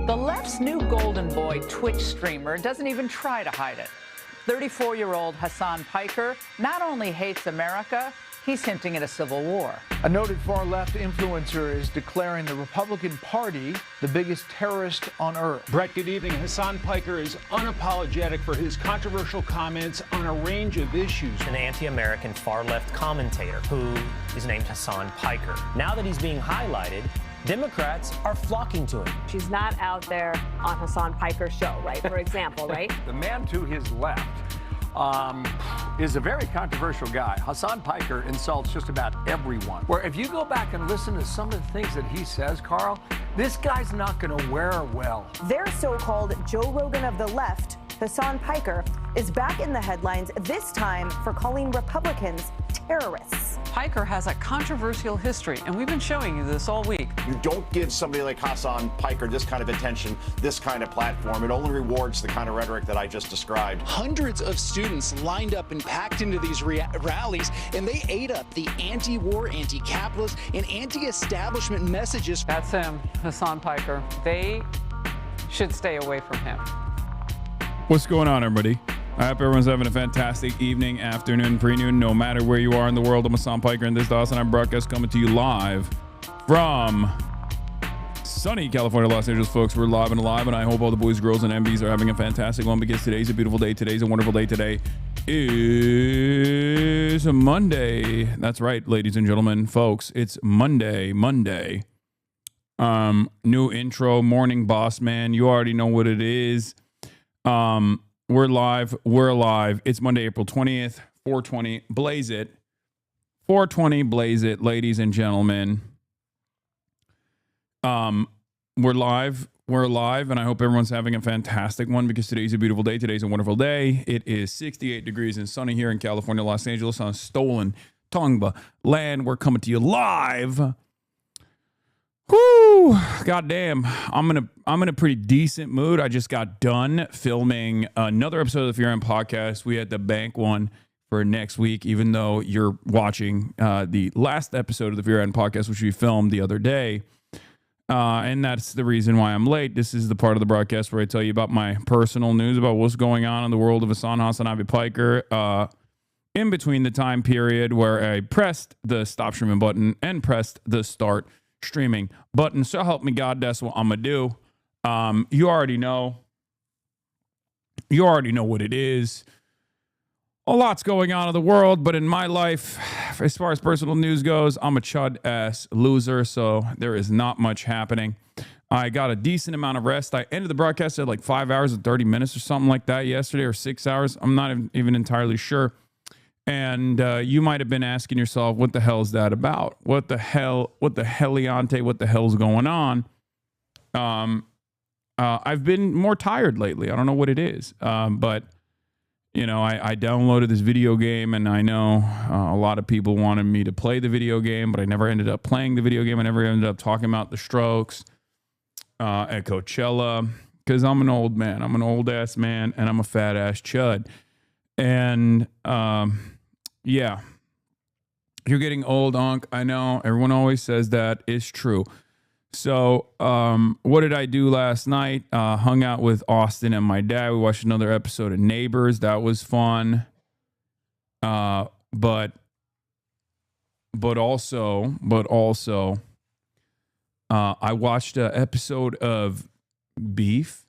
The left's new golden boy Twitch streamer doesn't even try to hide it. 34-year-old Hasan Piker not only hates America, he's hinting at a civil war. A noted far-left influencer is declaring the Republican Party the biggest terrorist on earth. Brett, good evening. Hasan Piker is unapologetic for his controversial comments on a range of issues. An anti-American far-left commentator who is named Hasan Piker. Now that he's being highlighted, Democrats are flocking to him. She's not out there on Hasan Piker's show, right? For example, right? The man to his left is a very controversial guy. Hasan Piker insults just about everyone. Where if you go back and listen to some of the things that he says, Carl, this guy's not going to wear well. Their so-called Joe Rogan of the left, Hasan Piker, is back in the headlines, this time for calling Republicans terrorists. Piker has a controversial history, and we've been showing you this all week. You don't give somebody like Hasan Piker this kind of attention, this kind of platform. It only rewards the kind of rhetoric that I just described. Hundreds of students lined up and packed into these rallies, and they ate up the anti-war, anti-capitalist, and anti-establishment messages. That's him, Hasan Piker. They should stay away from him. What's going on, everybody? I hope everyone's having a fantastic evening, afternoon, pre-noon, no matter where you are in the world. I'm Hasan Piker, and this is the HasanAbi broadcast coming to you live from sunny California, Los Angeles, folks. We're live and alive, and I hope all the boys, girls, and MBs are having a fantastic one because today's a beautiful day. Today's a wonderful day. Today is a Monday. That's right, ladies and gentlemen, folks. It's Monday. New intro, morning boss man. You already know what it is. We're live. We're alive. It's Monday, April 20th, 420. Blaze it. 420, blaze it, ladies and gentlemen. We're live. We're alive, and I hope everyone's having a fantastic one because today's a beautiful day. Today's a wonderful day. It is 68 degrees and sunny here in California, Los Angeles on stolen Tongva land. We're coming to you live. Whoo! Goddamn, I'm in a pretty decent mood. I just got done filming another episode of the Fear and Podcast. We had the bank one for next week, even though you're watching the last episode of the Fear and Podcast, which we filmed the other day. And that's the reason why I'm late. This is the part of the broadcast where I tell you about my personal news about what's going on in the world of HasanAbi Piker. In between the time period where I pressed the stop streaming button and pressed the start streaming button. So help me God, that's what I'm gonna do. You already know what it is. A lot's going on in the world, but in my life, as far as personal news goes, I'm a chud ass loser, so there is not much happening. I got a decent amount of rest. I ended the broadcast at like 5 hours and 30 minutes or something like that yesterday, or 6 hours. I'm not even entirely sure. And you might have been asking yourself, what the hell is that about? What the heliante, what the hell's going on? I've been more tired lately. I don't know what it is. But, you know, I downloaded this video game, and I know a lot of people wanted me to play the video game, but I never ended up playing the video game. I never ended up talking about the Strokes at Coachella, because I'm an old man. I'm an old-ass man, and I'm a fat-ass chud. And, yeah, you're getting old, Unc. I know everyone always says that. It's true. So, what did I do last night? Hung out with Austin and my dad. We watched another episode of Neighbors. That was fun. But also, I watched an episode of Beef.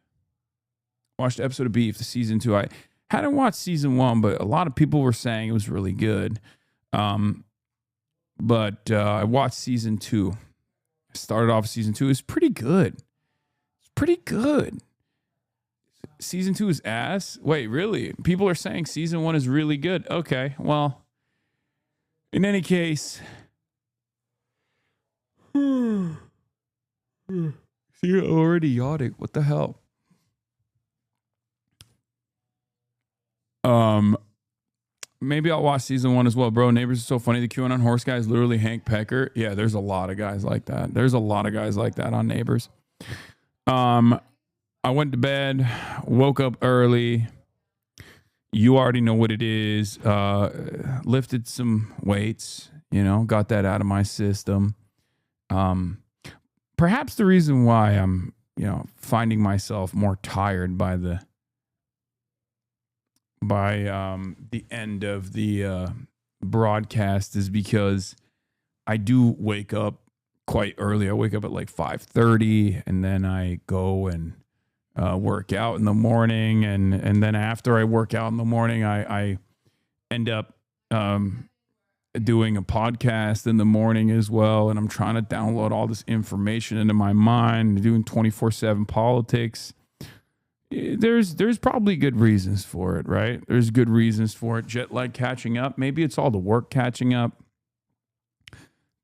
The season 2. I hadn't watched season 1, but a lot of people were saying it was really good. But I watched season 2. I started off season 2. It's pretty good. Season 2 is ass? Wait, really? People are saying season 1 is really good. Okay, well, in any case, you're already yawning. What the hell? Maybe I'll watch season 1 as well, bro. Neighbors is so funny. The QAnon horse guy is literally Hank Piker. Yeah, there's a lot of guys like that. There's a lot of guys like that on Neighbors. I went to bed, woke up early. You already know what it is. Lifted some weights, you know, got that out of my system. Perhaps the reason why I'm finding myself more tired by the end of the broadcast is because I do wake up quite early. I wake up at like 5:30, and then I go and work out in the morning, and then after I work out in the morning, I end up doing a podcast in the morning as well, and I'm trying to download all this information into my mind, doing 24/7 politics. There's probably good reasons for it, right? There's good reasons for it. Jet lag catching up. Maybe it's all the work catching up.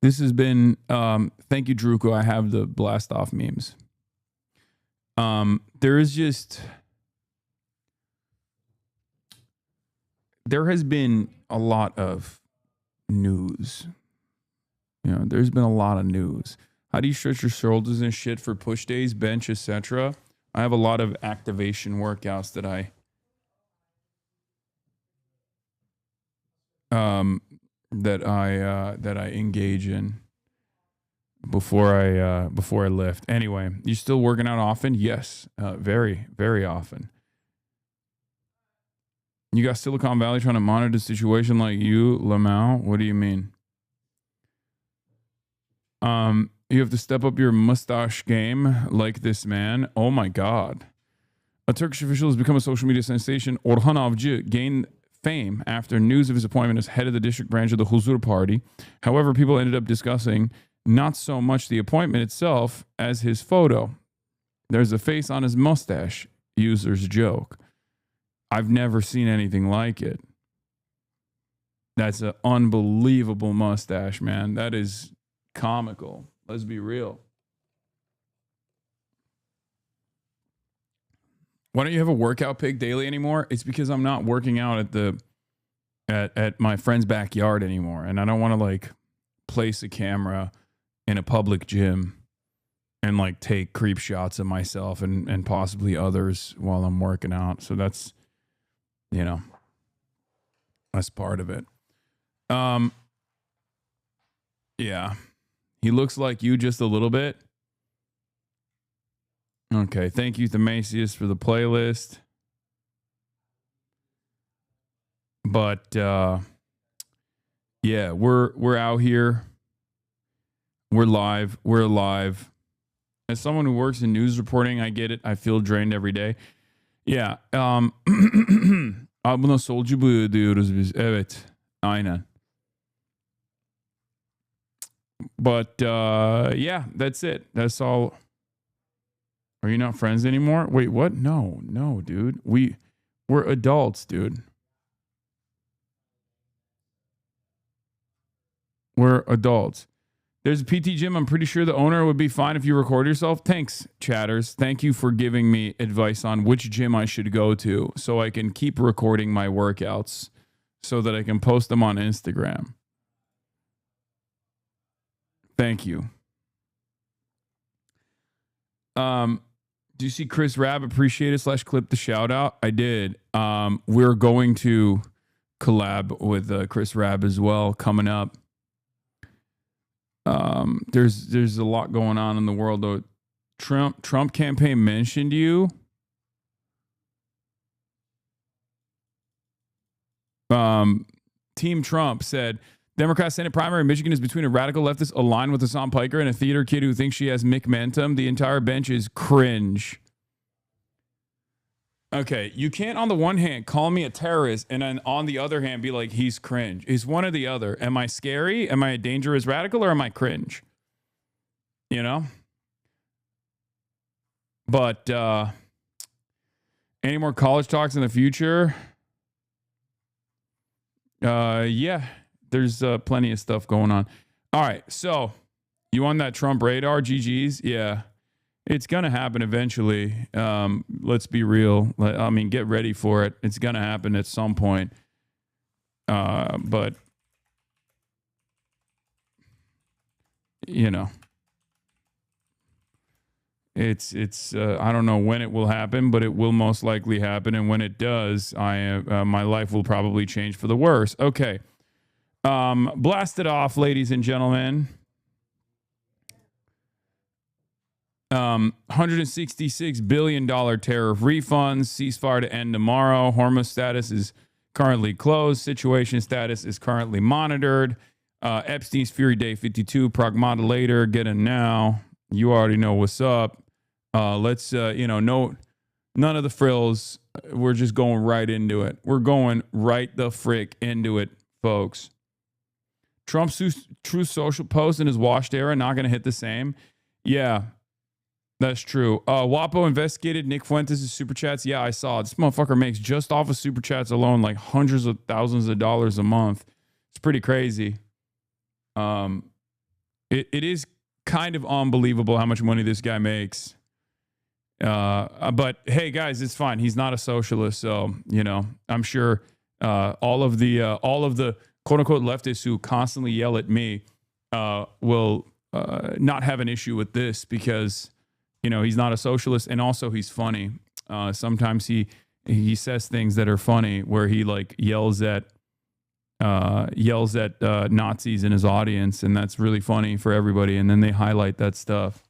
This has been, thank you, Druko. I have the blast off memes. There has been a lot of news. There's been a lot of news. How do you stretch your shoulders and shit for push days, bench, etc.? I have a lot of activation workouts that I engage in before I lift. Anyway, you still working out often? Yes, very, very often. You got Silicon Valley trying to monitor the situation like you, Lamau? What do you mean? You have to step up your mustache game like this man. Oh my God. A Turkish official has become a social media sensation. Orhan Avcı gained fame after news of his appointment as head of the district branch of the Huzur Party. However, people ended up discussing not so much the appointment itself as his photo. There's a face on his mustache. Users joke. I've never seen anything like it. That's an unbelievable mustache, man. That is comical. Let's be real. Why don't you have a workout pic daily anymore? It's because I'm not working out at my friend's backyard anymore, and I don't want to like place a camera in a public gym and like take creep shots of myself and possibly others while I'm working out. So that's, that's part of it. Yeah. He looks like you just a little bit. Okay, thank you, Themasius, for the playlist. But yeah, we're out here. We're live. We're alive. As someone who works in news reporting, I get it. I feel drained every day. Yeah. Buna solcu bu diyoruz biz. Evet. Aynen. But yeah, that's it. That's all. Are you not friends anymore? Wait, what? No, dude. We're adults, dude. We're adults. There's a PT gym. I'm pretty sure the owner would be fine if you record yourself. Thanks, chatters. Thank you for giving me advice on which gym I should go to so I can keep recording my workouts so that I can post them on Instagram. Thank you. Do you see Chris Rabb appreciate it / clip the shout out? I did. We're going to collab with Chris Rabb as well coming up. There's a lot going on in the world though. Trump campaign mentioned you. Team Trump said Democrat Senate primary in Michigan is between a radical leftist aligned with Hasan Piker and a theater kid who thinks she has McMentum. The entire bench is cringe. Okay, you can't on the one hand call me a terrorist and then on the other hand be like he's cringe. It's one or the other. Am I scary? Am I a dangerous radical or am I cringe? But any more college talks in the future? Yeah. There's plenty of stuff going on. All right. So you on that Trump radar? GG's? Yeah. It's going to happen eventually. Let's be real. I mean, get ready for it. It's going to happen at some point. But, it's I don't know when it will happen, but it will most likely happen. And when it does, my life will probably change for the worse. Okay. Blast it off, ladies and gentlemen. $166 billion tariff refunds, ceasefire to end tomorrow. HORMUZ status is currently closed. Situation status is currently monitored. Epstein's Fury Day 52, PRAGMATA later, get in now. You already know what's up. Let's, none of the frills. We're just going right into it. We're going right the frick into it, folks. Trump's Truth Social post in his washed era not going to hit the same. Yeah, that's true. WAPO investigated Nick Fuentes' super chats. Yeah, I saw it. This motherfucker makes just off of super chats alone like hundreds of thousands of dollars a month. It's pretty crazy. It is kind of unbelievable how much money this guy makes. But hey, guys, it's fine. He's not a socialist, so I'm sure all of the quote unquote leftists who constantly yell at me will not have an issue with this because he's not a socialist, and also he's funny. Sometimes he says things that are funny where he like yells at Nazis in his audience, and that's really funny for everybody, and then they highlight that stuff.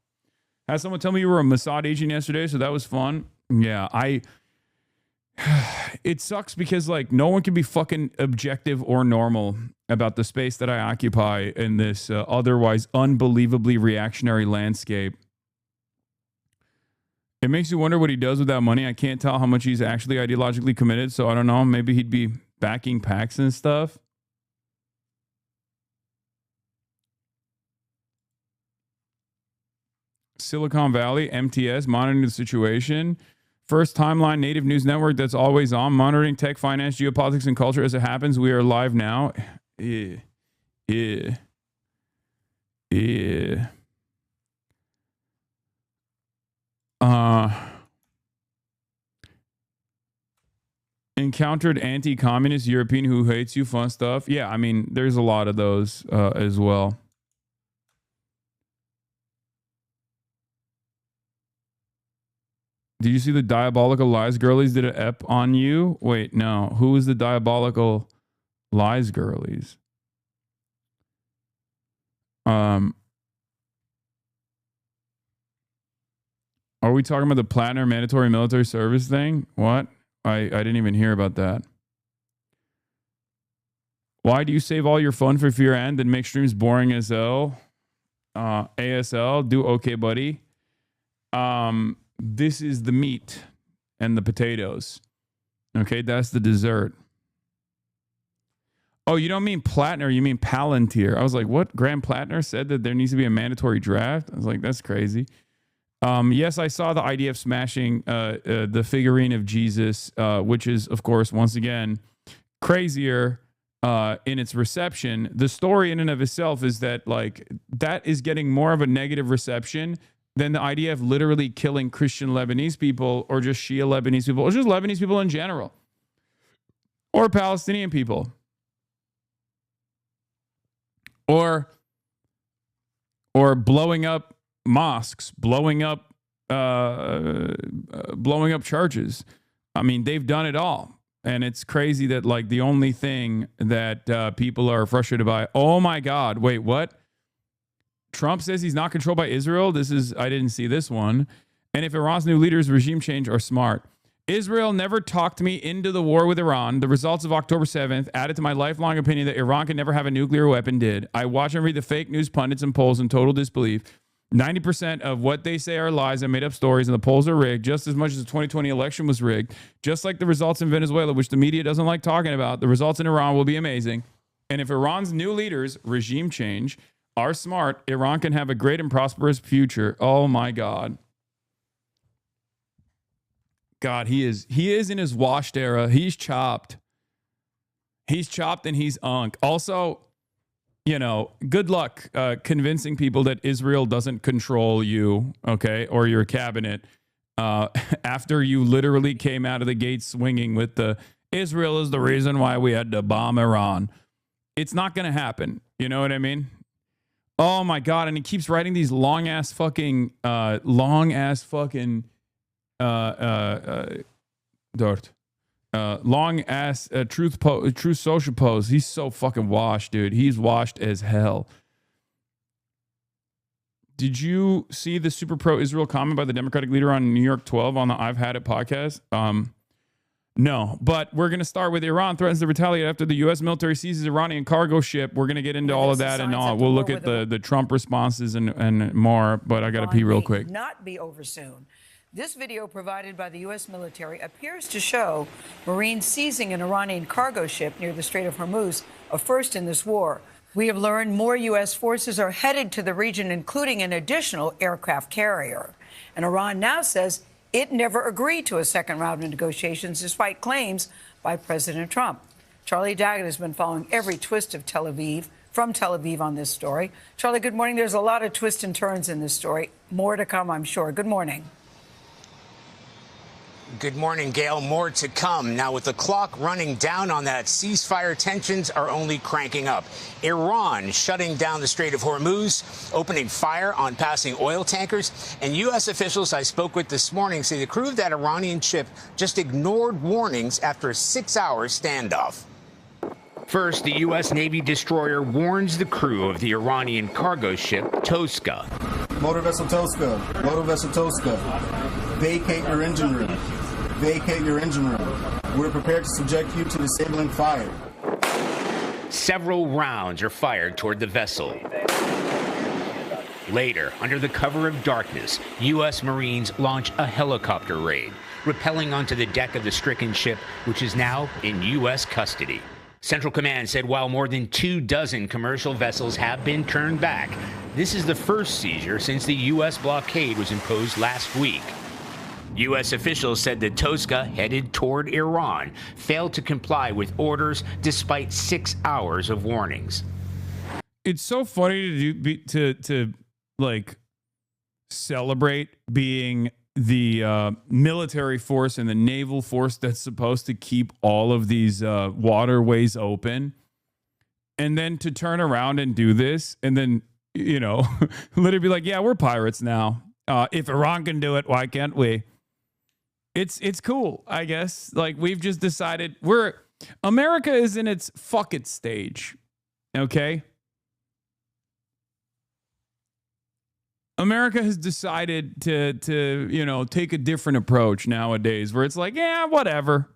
Had someone tell me you were a Mossad agent yesterday, so that was fun. Yeah, it sucks because like no one can be fucking objective or normal about the space that I occupy in this otherwise unbelievably reactionary landscape. It makes you wonder what he does with that money. I can't tell how much he's actually ideologically committed, so I don't know. Maybe he'd be backing PACs and stuff. Silicon Valley, MTS, monitoring the situation. First timeline native news network that's always on, monitoring tech, finance, geopolitics, and culture as it happens. We are live now. Encountered anti-communist European who hates you, fun stuff. Yeah, I mean, there's a lot of those as well. Did you see the Diabolical Lies girlies did an ep on you? Wait, no. Who was the Diabolical Lies girlies? Are we talking about the Platinum mandatory military service thing? What? I didn't even hear about that. Why do you save all your fun for fear end and make streams boring as hell? ASL, do okay, buddy. This is the meat and the potatoes. Okay, that's the dessert. Oh, you don't mean Plattner, you mean Palantir. I was like, what? Graham Plattner said that there needs to be a mandatory draft? I was like, that's crazy. Yes, I saw the idea of smashing the figurine of Jesus, which is, of course, once again, crazier in its reception. The story in and of itself is that, like, that is getting more of a negative reception than the idea of literally killing Christian Lebanese people or just Shia Lebanese people or just Lebanese people in general or Palestinian people or blowing up mosques, blowing up churches. I mean, they've done it all. And it's crazy that like the only thing that people are frustrated by, oh my God, wait, what? Trump says he's not controlled by Israel. I didn't see this one. And if Iran's new leaders regime change are smart. Israel never talked me into the war with Iran. The results of October 7th added to my lifelong opinion that Iran can never have a nuclear weapon did. I watch and read the fake news pundits and polls in total disbelief. 90% of what they say are lies and made up stories, and the polls are rigged just as much as the 2020 election was rigged. Just like the results in Venezuela, which the media doesn't like talking about, the results in Iran will be amazing. And if Iran's new leaders regime change are smart, Iran can have a great and prosperous future. Oh my God. God, he is in his washed era. He's chopped. He's chopped and he's unk. Also, good luck convincing people that Israel doesn't control you, okay, or your cabinet after you literally came out of the gate swinging with the Israel is the reason why we had to bomb Iran. It's not going to happen. You know what I mean? Oh my God. And he keeps writing these long ass fucking long ass social posts. He's so fucking washed, dude. He's washed as hell. Did you see the super pro-Israel comment by the Democratic leader on New York 12 on the I've Had It podcast? No, but we're going to start with Iran threatens to retaliate after the U.S. military seizes Iranian cargo ship. We're going to get into all of that and all. We'll look at the Trump responses and more, but I got to pee real quick. Not be over soon. This video provided by the U.S. military appears to show Marines seizing an Iranian cargo ship near the Strait of Hormuz, a first in this war. We have learned more U.S. forces are headed to the region, including an additional aircraft carrier. And Iran now says it never agreed to a second round of negotiations, despite claims by President Trump. Charlie Daggett has been following every twist of from Tel Aviv on this story. Charlie, good morning. There's a lot of twists and turns in this story. More to come, I'm sure. Good morning. Good morning, Gail. More to come. Now, with the clock running down on that ceasefire, tensions are only cranking up. Iran shutting down the Strait of Hormuz, opening fire on passing oil tankers. And U.S. officials I spoke with this morning say the crew of that Iranian ship just ignored warnings after a 6-hour standoff. First, the U.S. Navy destroyer warns the crew of the Iranian cargo ship Toska. Motor vessel Toska, vacate your engine room. Vacate your engine room. We're prepared to subject you to disabling fire. Several rounds are fired toward the vessel. Later, under the cover of darkness, U.S. Marines launch a helicopter raid, rappelling onto the deck of the stricken ship, which is now in U.S. custody. Central Command said while more than 24 commercial vessels have been turned back, this is the first seizure since the U.S. blockade was imposed last week. U.S. officials said that Toska, headed toward Iran, failed to comply with orders despite 6 hours of warnings. It's so funny to like celebrate being the military force and the naval force that's supposed to keep all of these waterways open, and then to turn around and do this, and then literally be like, yeah, we're pirates now. If Iran can do it, why can't we? It's cool, I guess. Like, we've just decided America is in its fuck it stage. Okay? America has decided to take a different approach nowadays, where it's like, yeah, whatever.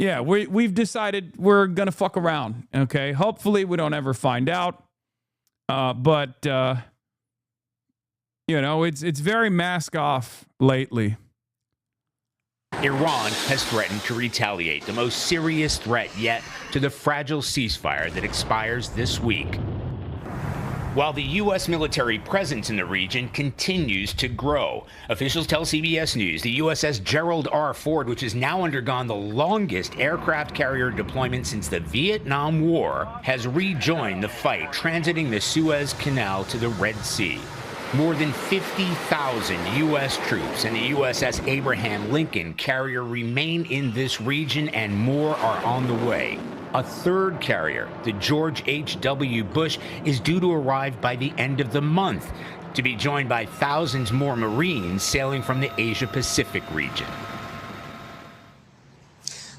Yeah, we've decided we're going to fuck around. Okay? Hopefully we don't ever find out. But it's very mask off lately. Iran has threatened to retaliate, the most serious threat yet to the fragile ceasefire that expires this week. While the U.S. military presence in the region continues to grow, officials tell CBS News the USS Gerald R. Ford, which has now undergone the longest aircraft carrier deployment since the Vietnam War, has rejoined the fight, transiting the Suez Canal to the Red Sea. More than 50,000 U.S. troops and the USS Abraham Lincoln carrier remain in this region, and more are on the way. A third carrier, the George H.W. Bush, is due to arrive by the end of the month, to be joined by thousands more Marines sailing from the Asia-Pacific region.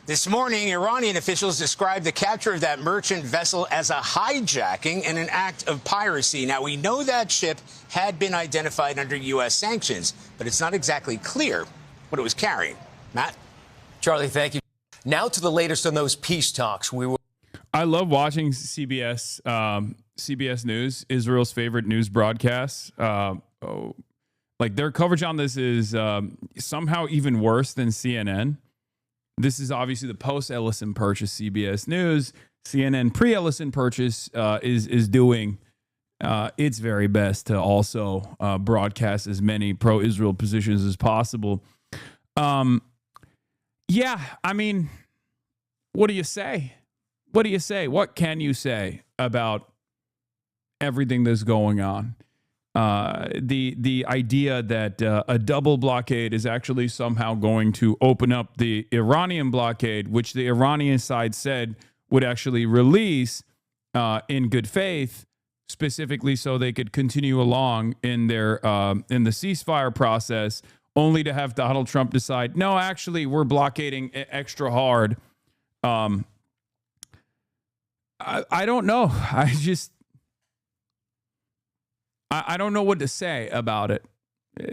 This morning, Iranian officials described the capture of that merchant vessel as a hijacking and an act of piracy. Now, we know that ship had been identified under U.S. sanctions, but it's not exactly clear what it was carrying. Matt? Charlie, thank you. Now to the latest on those peace talks. I love watching CBS News, Israel's favorite news broadcast. Like, their coverage on this is somehow even worse than CNN. This is obviously the post-Ellison purchase CBS News. CNN pre-Ellison purchase is doing its very best to also broadcast as many pro-Israel positions as possible. Yeah, I mean, what do you say? What do you say? What can you say about everything that's going on? The idea that a double blockade is actually somehow going to open up the Iranian blockade, which the Iranian side said would actually release in good faith, specifically so they could continue along in their in the ceasefire process, only to have Donald Trump decide, no, actually, we're blockading extra hard. I don't know. I don't know what to say about it.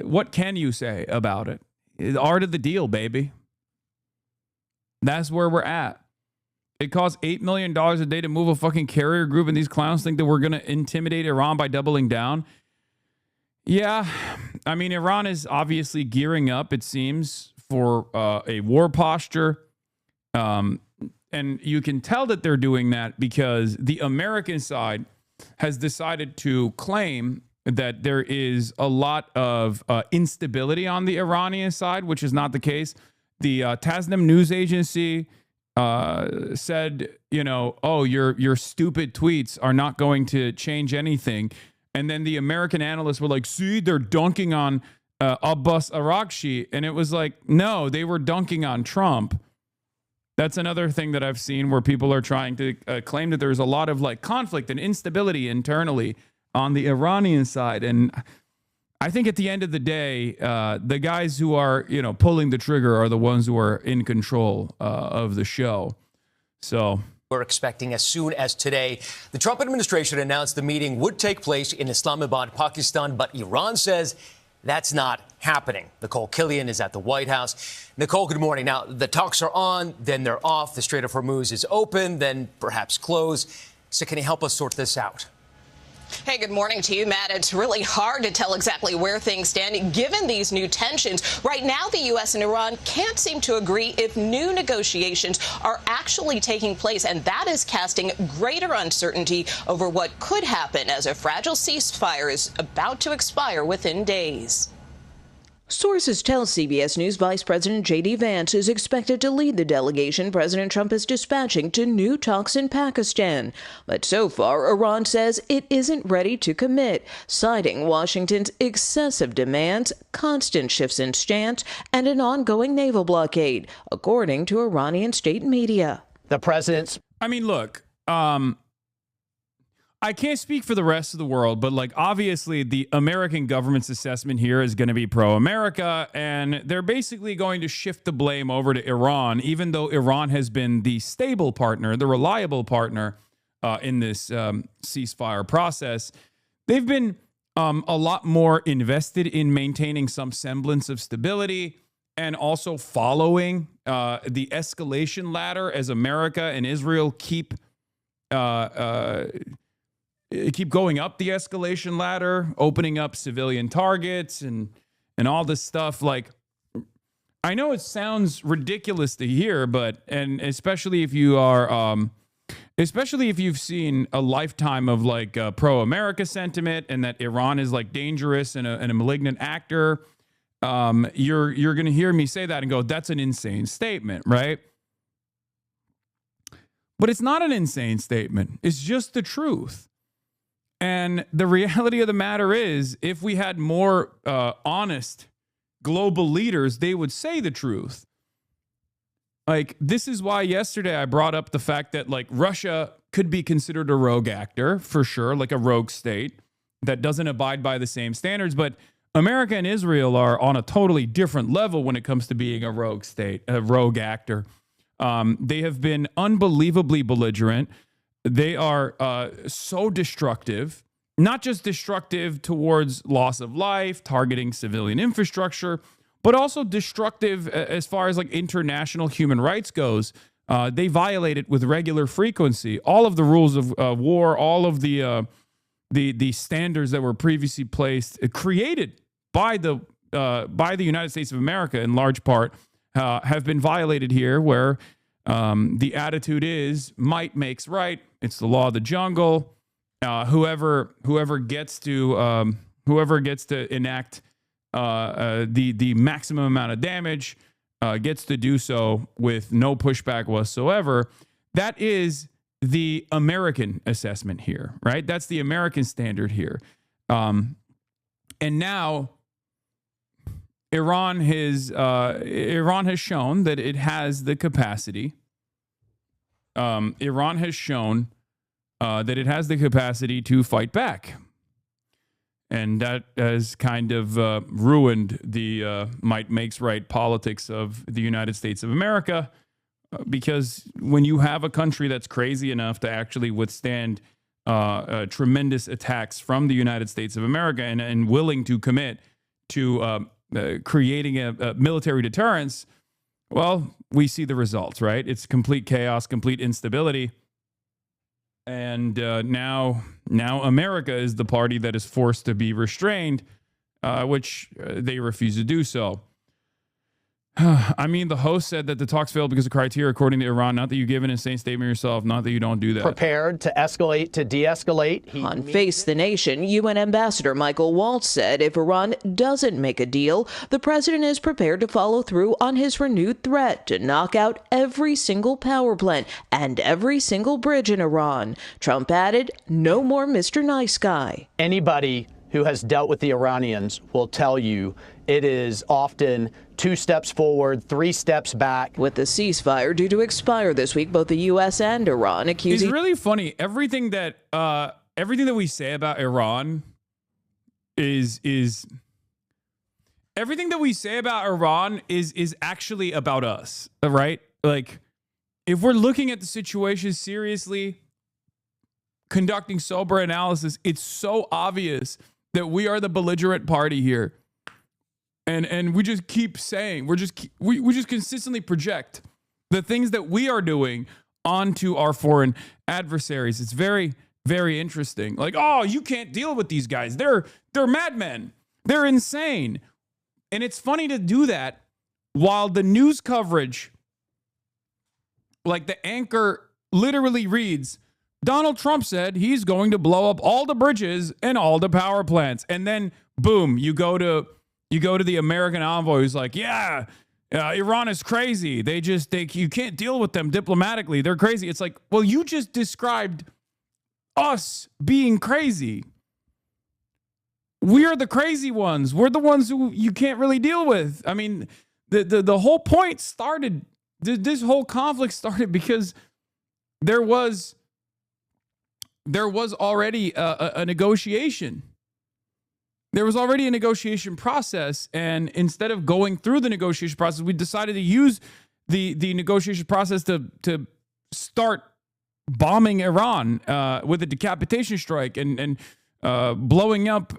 What can you say about it? It's art of the deal, baby. That's where we're at. It costs $8 million a day to move a fucking carrier group, and these clowns think that we're going to intimidate Iran by doubling down. Yeah, I mean, Iran is obviously gearing up, it seems, for a war posture. And you can tell that they're doing that because the American side has decided to claim that there is a lot of instability on the Iranian side, which is not the case. The Tasnim news agency said, you know, oh, your stupid tweets are not going to change anything. And then the American analysts were like, see, they're dunking on Abbas Araghchi. And it was like, no, they were dunking on Trump. That's another thing that I've seen where people are trying to claim that there's a lot of like conflict and instability internally on the Iranian side. And I think at the end of the day, the guys who are, you know, pulling the trigger are the ones who are in control of the show. So we're expecting as soon as today. The Trump administration announced the meeting would take place in Islamabad, Pakistan, but Iran says that's not happening. Nicole Killian is at the White House. Nicole, good morning. Now, the talks are on, then they're off. The Strait of Hormuz is open, then perhaps closed. So can you help us sort this out? Hey, good morning to you, Matt. It's really hard to tell exactly where things stand given these new tensions. Right now, the U.S. and Iran can't seem to agree if new negotiations are actually taking place, and that is casting greater uncertainty over what could happen as a fragile ceasefire is about to expire within days. Sources tell CBS News Vice President J.D. Vance is expected to lead the delegation President Trump is dispatching to new talks in Pakistan. But so far, Iran says it isn't ready to commit, citing Washington's excessive demands, constant shifts in stance, and an ongoing naval blockade, according to Iranian state media. The president's... I mean, look, I can't speak for the rest of the world, but like obviously the American government's assessment here is going to be pro-America, and they're basically going to shift the blame over to Iran, even though Iran has been the stable partner, the reliable partner in this ceasefire process. They've been a lot more invested in maintaining some semblance of stability and also following the escalation ladder as America and Israel keep going up the escalation ladder, opening up civilian targets and all this stuff. Like, I know it sounds ridiculous to hear, but, and especially if you are, especially if you've seen a lifetime of like pro-America sentiment and that Iran is like dangerous and a malignant actor, you're going to hear me say that and go, that's an insane statement, right? But it's not an insane statement. It's just the truth. And the reality of the matter is, if we had more honest global leaders, they would say the truth. Like, this is why yesterday I brought up the fact that, like, Russia could be considered a rogue actor, for sure, like a rogue state that doesn't abide by the same standards. But America and Israel are on a totally different level when it comes to being a rogue state, a rogue actor. They have been unbelievably belligerent. They are so destructive, not just destructive towards loss of life, targeting civilian infrastructure, but also destructive as far as like international human rights goes. They violate it with regular frequency. All of the rules of war, all of the standards that were previously placed, created by the United States of America in large part, have been violated here, where the attitude is might makes right. It's the law of the jungle. Whoever gets to enact the maximum amount of damage gets to do so with no pushback whatsoever. That is the American assessment here, right? That's the American standard here. And now Iran has shown that it has the capacity. Iran has shown that it has the capacity to fight back. And that has kind of ruined the might makes right politics of the United States of America, because when you have a country that's crazy enough to actually withstand tremendous attacks from the United States of America and willing to commit to creating a military deterrence, well, we see the results, right? It's complete chaos, complete instability. And now America is the party that is forced to be restrained, which they refuse to do so. I mean, the host said that the talks failed because of criteria according to Iran. Not that you give an insane statement yourself, not that you don't do that. Prepared to escalate, to de-escalate. On Face the Nation, UN Ambassador Michael Waltz said if Iran doesn't make a deal, the president is prepared to follow through on his renewed threat to knock out every single power plant and every single bridge in Iran. Trump added, no more Mr. Nice Guy. Anybody who has dealt with the Iranians will tell you it is often 2 steps forward, 3 steps back. With the ceasefire due to expire this week, both the U.S. and Iran accusing... It's really funny. Everything that we say about Iran is everything that we say about Iran is actually about us, right? Like, if we're looking at the situation seriously, conducting sober analysis, it's so obvious that we are the belligerent party here. And we just keep saying, we just consistently project the things that we are doing onto our foreign adversaries. It's very, very interesting. Like, oh, you can't deal with these guys. They're madmen. They're insane. And it's funny to do that while the news coverage, like the anchor literally reads, Donald Trump said he's going to blow up all the bridges and all the power plants. And then, boom, you go to the American envoy who's like, yeah, Iran is crazy. You can't deal with them diplomatically. They're crazy. It's like, well, you just described us being crazy. We're the crazy ones. We're the ones who you can't really deal with. I mean, the whole point started, this whole conflict started because there was already a negotiation. There was already a negotiation process, and instead of going through the negotiation process, we decided to use the negotiation process to start bombing Iran with a decapitation strike and blowing up,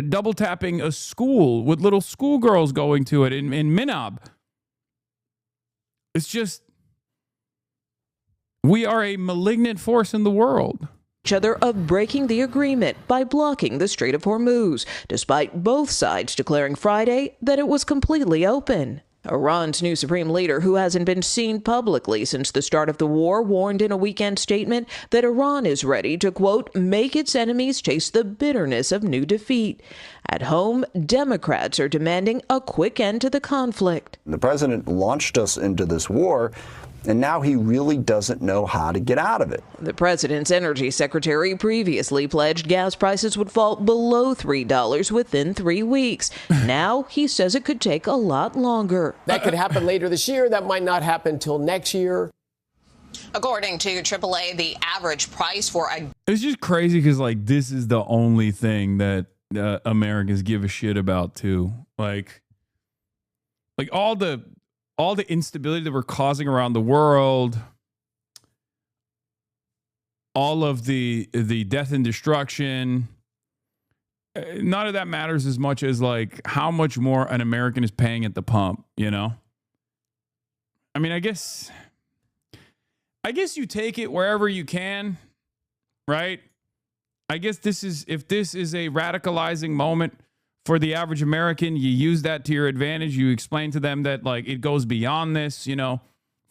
double tapping a school with little schoolgirls going to it in Minab. It's just, we are a malignant force in the world. Each other of breaking the agreement by blocking the Strait of Hormuz, despite both sides declaring Friday that it was completely open. Iran's new supreme leader, who hasn't been seen publicly since the start of the war, warned in a weekend statement that Iran is ready to, quote, make its enemies taste the bitterness of new defeat. At home, Democrats are demanding a quick end to the conflict. The president launched us into this war, and now he really doesn't know how to get out of it. The president's energy secretary previously pledged gas prices would fall below $3 within 3 weeks. Now he says it could take a lot longer. That could happen later this year. That might not happen till next year. According to AAA, the average price for a... It's just crazy because, like, this is the only thing that Americans give a shit about, too. Like all the instability that we're causing around the world, all of the death and destruction, none of that matters as much as, like, how much more an American is paying at the pump, you know? I mean, I guess you take it wherever you can, right? I guess if this is a radicalizing moment for the average American, you use that to your advantage. You explain to them that, like, it goes beyond this, you know.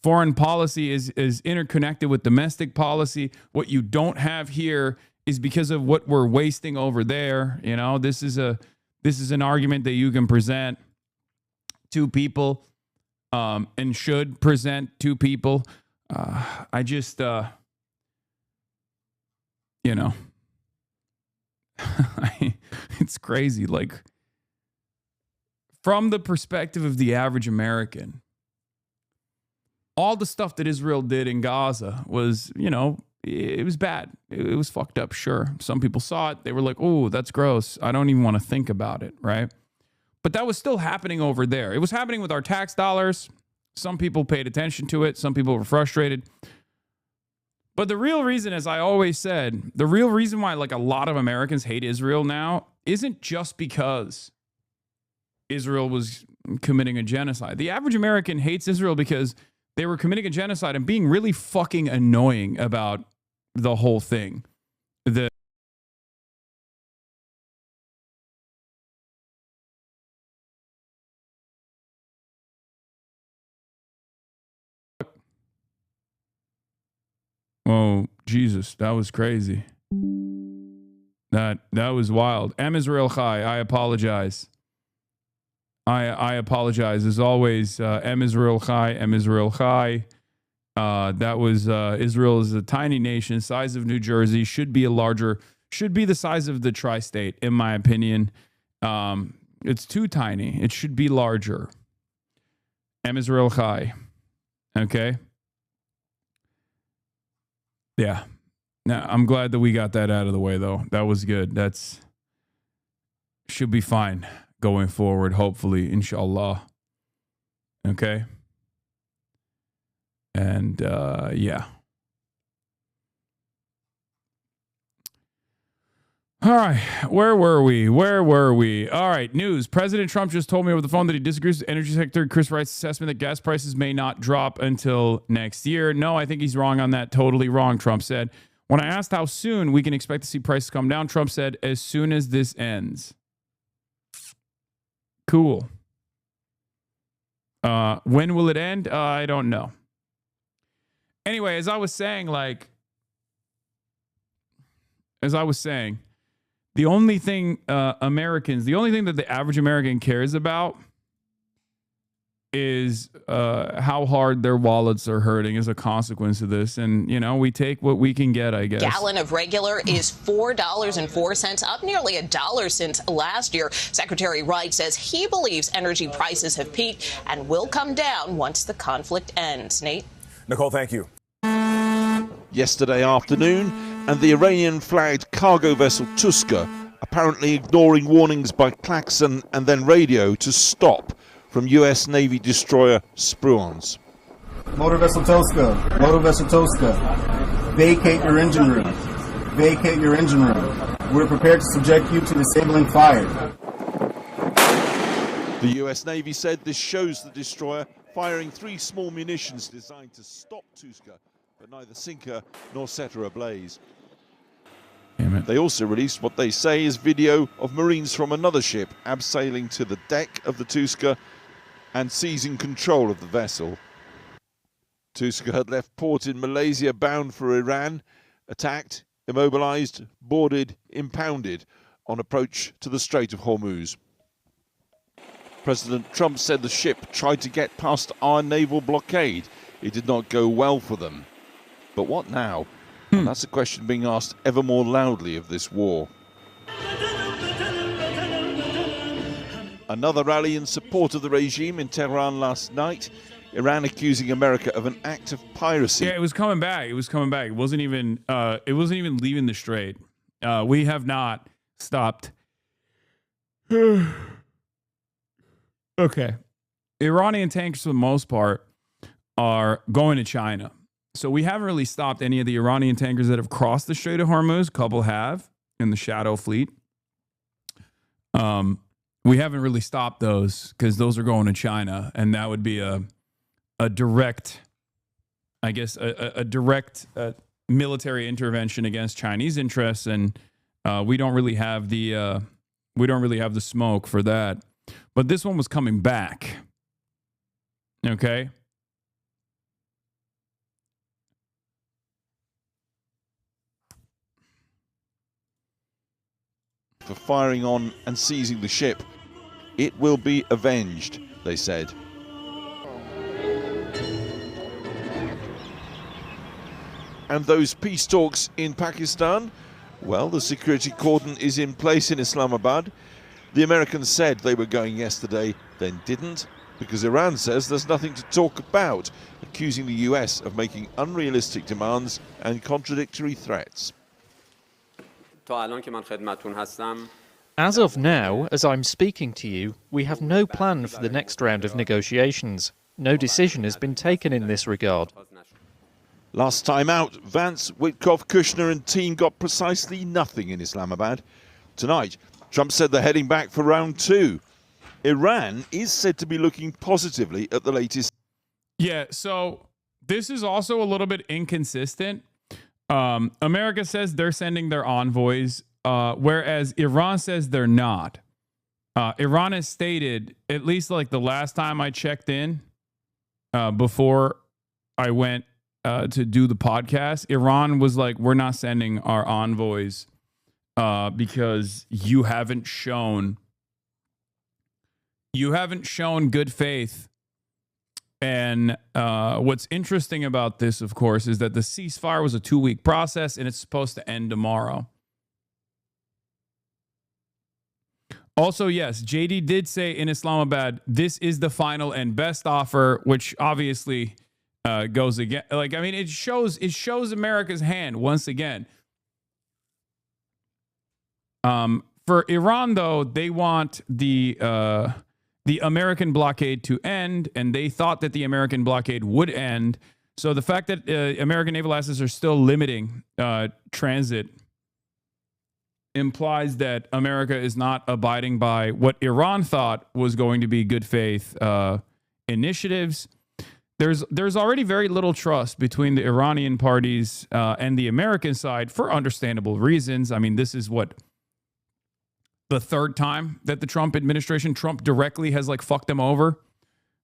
Foreign policy is interconnected with domestic policy. What you don't have here is because of what we're wasting over there. You know, this is an argument that you can present to people, and should present to people. I just, you know, it's crazy. Like, from the perspective of the average American, all the stuff that Israel did in Gaza was, you know, it was bad. It was fucked up. Sure. Some people saw it. They were like, oh, that's gross. I don't even want to think about it. Right. But that was still happening over there. It was happening with our tax dollars. Some people paid attention to it. Some people were frustrated. But the real reason, as I always said, the real reason why like a lot of Americans hate Israel now isn't just because Israel was committing a genocide. The average American hates Israel because they were committing a genocide and being really fucking annoying about the whole thing. Oh, Jesus, that was crazy. That was wild. M. Israel Chai, I apologize. I apologize. As always, M. Israel Chai, M. Israel Chai. That was Israel is a tiny nation, size of New Jersey, should be the size of the tri-state, in my opinion. It's too tiny. It should be larger. M. Israel Chai. Okay. Yeah. Now, I'm glad that we got that out of the way, though. That was good. Should be fine going forward, hopefully, inshallah. Okay. And, yeah. All right. Where were we? All right. News. President Trump just told me over the phone that he disagrees with Energy Secretary Chris Wright's assessment that gas prices may not drop until next year. No, I think he's wrong on that. Totally wrong, Trump said. When I asked how soon we can expect to see prices come down, Trump said, as soon as this ends. Cool. When will it end? I don't know. Anyway, as I was saying, the only thing the only thing that the average American cares about is how hard their wallets are hurting as a consequence of this. And, we take what we can get, I guess. Gallon of regular is $4.04, up nearly $1 since last year. Secretary Wright says he believes energy prices have peaked and will come down once the conflict ends. Nate? Nicole, thank you. Yesterday afternoon, and the Iranian-flagged cargo vessel Toska apparently ignoring warnings by klaxon and then radio to stop from U.S. Navy destroyer Spruance. Motor vessel Toska, vacate your engine room. Vacate your engine room. We're prepared to subject you to disabling fire. The U.S. Navy said this shows the destroyer firing 3 small munitions designed to stop Toska, but neither sinker nor set her ablaze. They also released what they say is video of Marines from another ship abseiling to the deck of the Toska and seizing control of the vessel. Toska had left port in Malaysia bound for Iran, attacked, immobilized, boarded, impounded on approach to the Strait of Hormuz. President Trump said the ship tried to get past our naval blockade. It did not go well for them. But what now? And that's a question being asked ever more loudly of this war. Another rally in support of the regime in Tehran last night. Iran accusing America of an act of piracy. Yeah, it was coming back. It wasn't even leaving the strait. We have not stopped. Okay. Iranian tankers, for the most part, are going to China. So we haven't really stopped any of the Iranian tankers that have crossed the Strait of Hormuz. A couple have in the Shadow Fleet. We haven't really stopped those because those are going to China, and that would be a direct, I guess, a direct military intervention against Chinese interests, and we don't really have the smoke for that. But this one was coming back. Okay. For firing on and seizing the ship. It will be avenged, they said. And those peace talks in Pakistan? Well, the security cordon is in place in Islamabad. The Americans said they were going yesterday, then didn't, because Iran says there's nothing to talk about, accusing the US of making unrealistic demands and contradictory threats. As of now, as I'm speaking to you, we have no plan for the next round of negotiations. No decision has been taken in this regard. Last time out, Vance, Witkoff, Kushner and team got precisely nothing in Islamabad. Tonight, Trump said they're heading back for round 2. Iran is said to be looking positively at the latest. Yeah, so this is also a little bit inconsistent. America says they're sending their envoys, whereas Iran says they're not. Iran has stated, at least like the last time I checked in, before I went to do the podcast, Iran was like, we're not sending our envoys because you haven't shown good faith. And what's interesting about this, of course, is that the ceasefire was a 2-week process and it's supposed to end tomorrow. Also, yes, JD did say in Islamabad, this is the final and best offer, which obviously goes again. Like, I mean, it shows America's hand once again. For Iran, though, they want the American blockade to end, and they thought that the American blockade would end. So the fact that American naval assets are still limiting transit implies that America is not abiding by what Iran thought was going to be good faith initiatives. There's already very little trust between the Iranian parties and the American side for understandable reasons. I mean, this is what, the third time that the Trump administration, Trump directly has like fucked them over.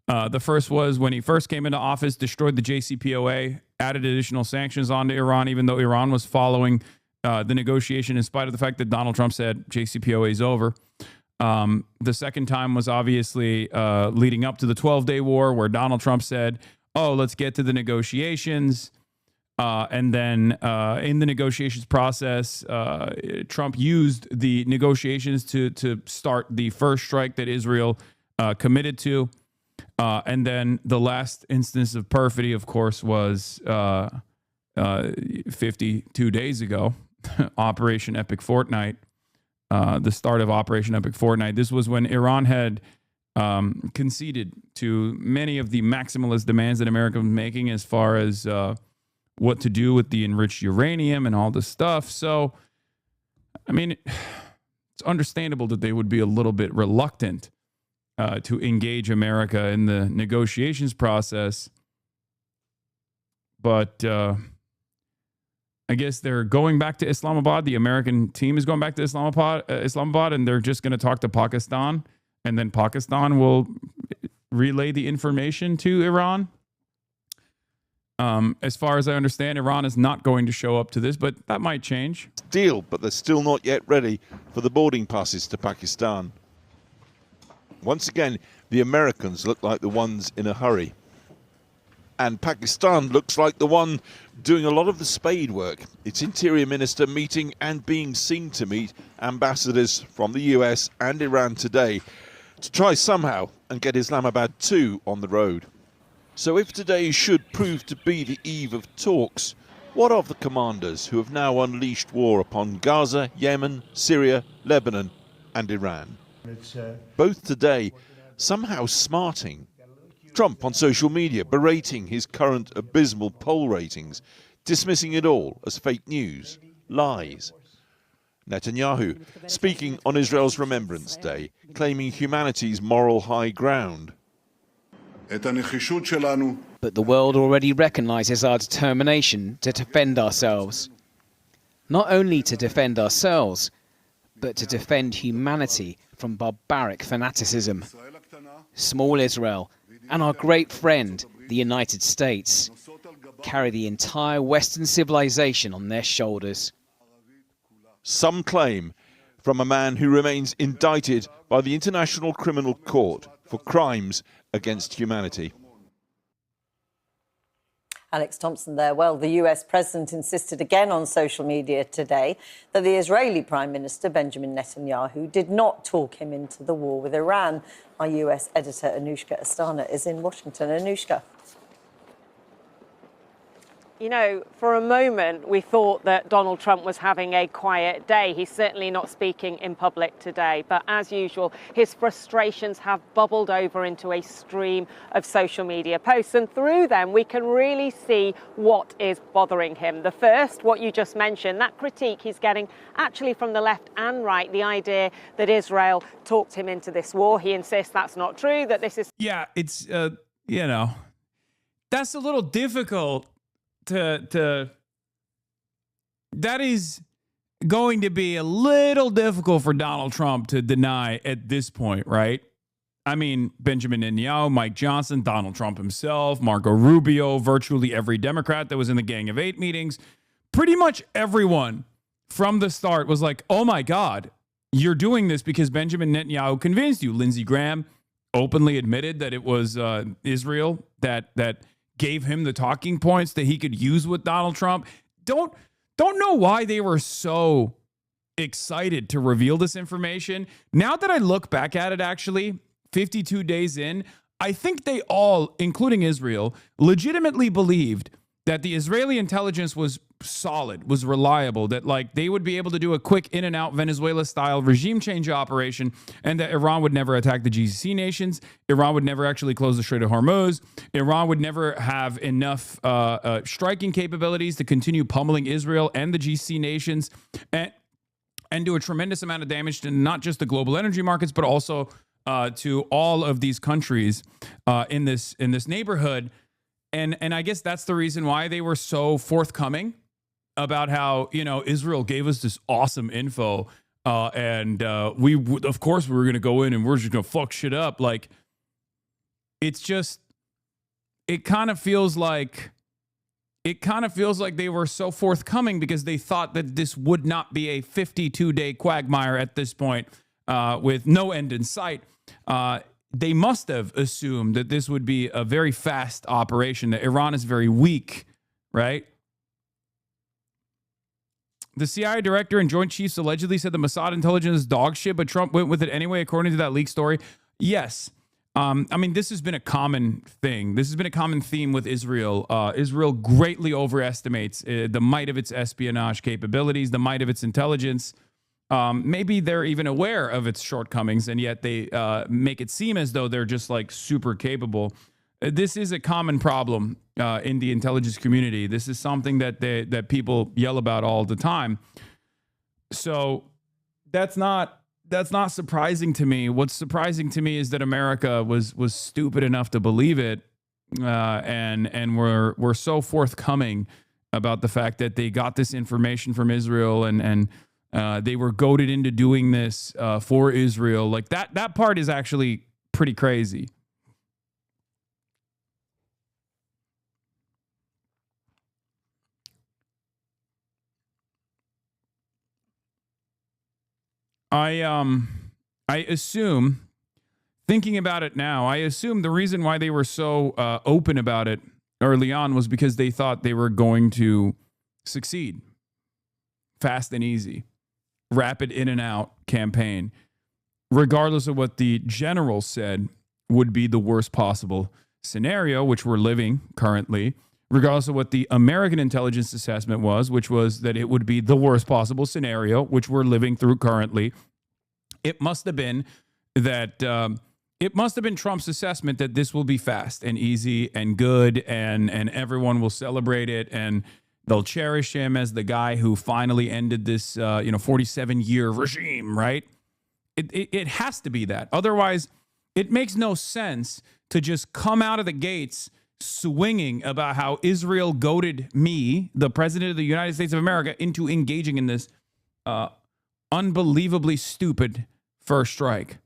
The first was when he first came into office, destroyed the JCPOA, added additional sanctions onto Iran, even though Iran was following the negotiation in spite of the fact that Donald Trump said JCPOA is over. The second time was obviously leading up to the 12-day war, where Donald Trump said, oh, let's get to the negotiations. And then in the negotiations process, Trump used the negotiations to start the first strike that Israel committed to. And then the last instance of perfidy, of course, was 52 days ago, Operation Epic Fortnight, the start of Operation Epic Fortnight. This was when Iran had conceded to many of the maximalist demands that America was making as far as what to do with the enriched uranium and all this stuff. So, I mean, it's understandable that they would be a little bit reluctant to engage America in the negotiations process. But I guess they're going back to Islamabad. The American team is going back to Islamabad, and they're just going to talk to Pakistan, and then Pakistan will relay the information to Iran. As far as I understand, Iran is not going to show up to this, but that might change. Deal, but they're still not yet ready for the boarding passes to Pakistan. Once again, the Americans look like the ones in a hurry. And Pakistan looks like the one doing a lot of the spade work. Its interior minister meeting and being seen to meet ambassadors from the US and Iran today to try somehow and get Islamabad too on the road. So if today should prove to be the eve of talks, what of the commanders who have now unleashed war upon Gaza, Yemen, Syria, Lebanon and Iran? Both today somehow smarting. Trump on social media berating his current abysmal poll ratings, dismissing it all as fake news, lies. Netanyahu speaking on Israel's Remembrance Day, claiming humanity's moral high ground. But the world already recognizes our determination to defend ourselves. Not only to defend ourselves, but to defend humanity from barbaric fanaticism. Small Israel and our great friend, the United States, carry the entire Western civilization on their shoulders. Some claim from a man who remains indicted by the International Criminal Court for crimes against humanity. Alex Thompson there. Well, the US president insisted again on social media today that the Israeli Prime Minister, Benjamin Netanyahu, did not talk him into the war with Iran. Our US editor, Anushka Astana, is in Washington. Anushka. You know, for a moment, we thought that Donald Trump was having a quiet day. He's certainly not speaking in public today. But as usual, his frustrations have bubbled over into a stream of social media posts. And through them, we can really see what is bothering him. The first, what you just mentioned, that critique he's getting actually from the left and right, the idea that Israel talked him into this war. He insists that's not true, that this is... Yeah, it's, you know, that's a little difficult to that is going to be a little difficult for Donald Trump to deny at this point, right? I mean, Benjamin Netanyahu, Mike Johnson, Donald Trump himself, Marco Rubio, virtually every Democrat that was in the Gang of Eight meetings, pretty much everyone from the start was like, oh my God, you're doing this because Benjamin Netanyahu convinced you. Lindsey Graham openly admitted that it was Israel that gave him the talking points that he could use with Donald Trump. Don't know why they were so excited to reveal this information. Now that I look back at it, actually, 52 days in, I think they all, including Israel, legitimately believed that the Israeli intelligence was solid, was reliable, that like they would be able to do a quick in and out Venezuela-style regime change operation, and that Iran would never attack the GCC nations. Iran would never actually close the Strait of Hormuz. Iran would never have enough striking capabilities to continue pummeling Israel and the GCC nations, and do a tremendous amount of damage to not just the global energy markets, but also to all of these countries in this neighborhood. And I guess that's the reason why they were so forthcoming about how, you know, Israel gave us this awesome info. And of course, we were going to go in and we're just going to fuck shit up. Like, it's just, it kind of feels like they were so forthcoming because they thought that this would not be a 52-day quagmire at this point with no end in sight. They must have assumed that this would be a very fast operation, that Iran is very weak, right? The CIA director and Joint Chiefs allegedly said the Mossad intelligence is dog shit, but Trump went with it anyway, according to that leak story. Yes. I mean, this has been a common thing. This has been a common theme with Israel. Israel greatly overestimates the might of its espionage capabilities, the might of its intelligence. Maybe they're even aware of its shortcomings, and yet they make it seem as though they're just like super capable. This is a common problem in the intelligence community. This is something that people yell about all the time. So that's not surprising to me. What's surprising to me is that America was stupid enough to believe it, and we're so forthcoming about the fact that they got this information from Israel and they were goaded into doing this for Israel. Like that part is actually pretty crazy. I assume, thinking about it now, I assume the reason why they were so open about it early on was because they thought they were going to succeed. Fast and easy. Rapid in and out campaign, regardless of what the general said would be the worst possible scenario, which we're living currently, regardless of what the American intelligence assessment was, which was that it would be the worst possible scenario, which we're living through currently. It must have been that it must have been Trump's assessment that this will be fast and easy and good, and everyone will celebrate it, and they'll cherish him as the guy who finally ended this 47-year regime, right? It has to be that. Otherwise, it makes no sense to just come out of the gates swinging about how Israel goaded me, the president of the United States of America, into engaging in this unbelievably stupid first strike.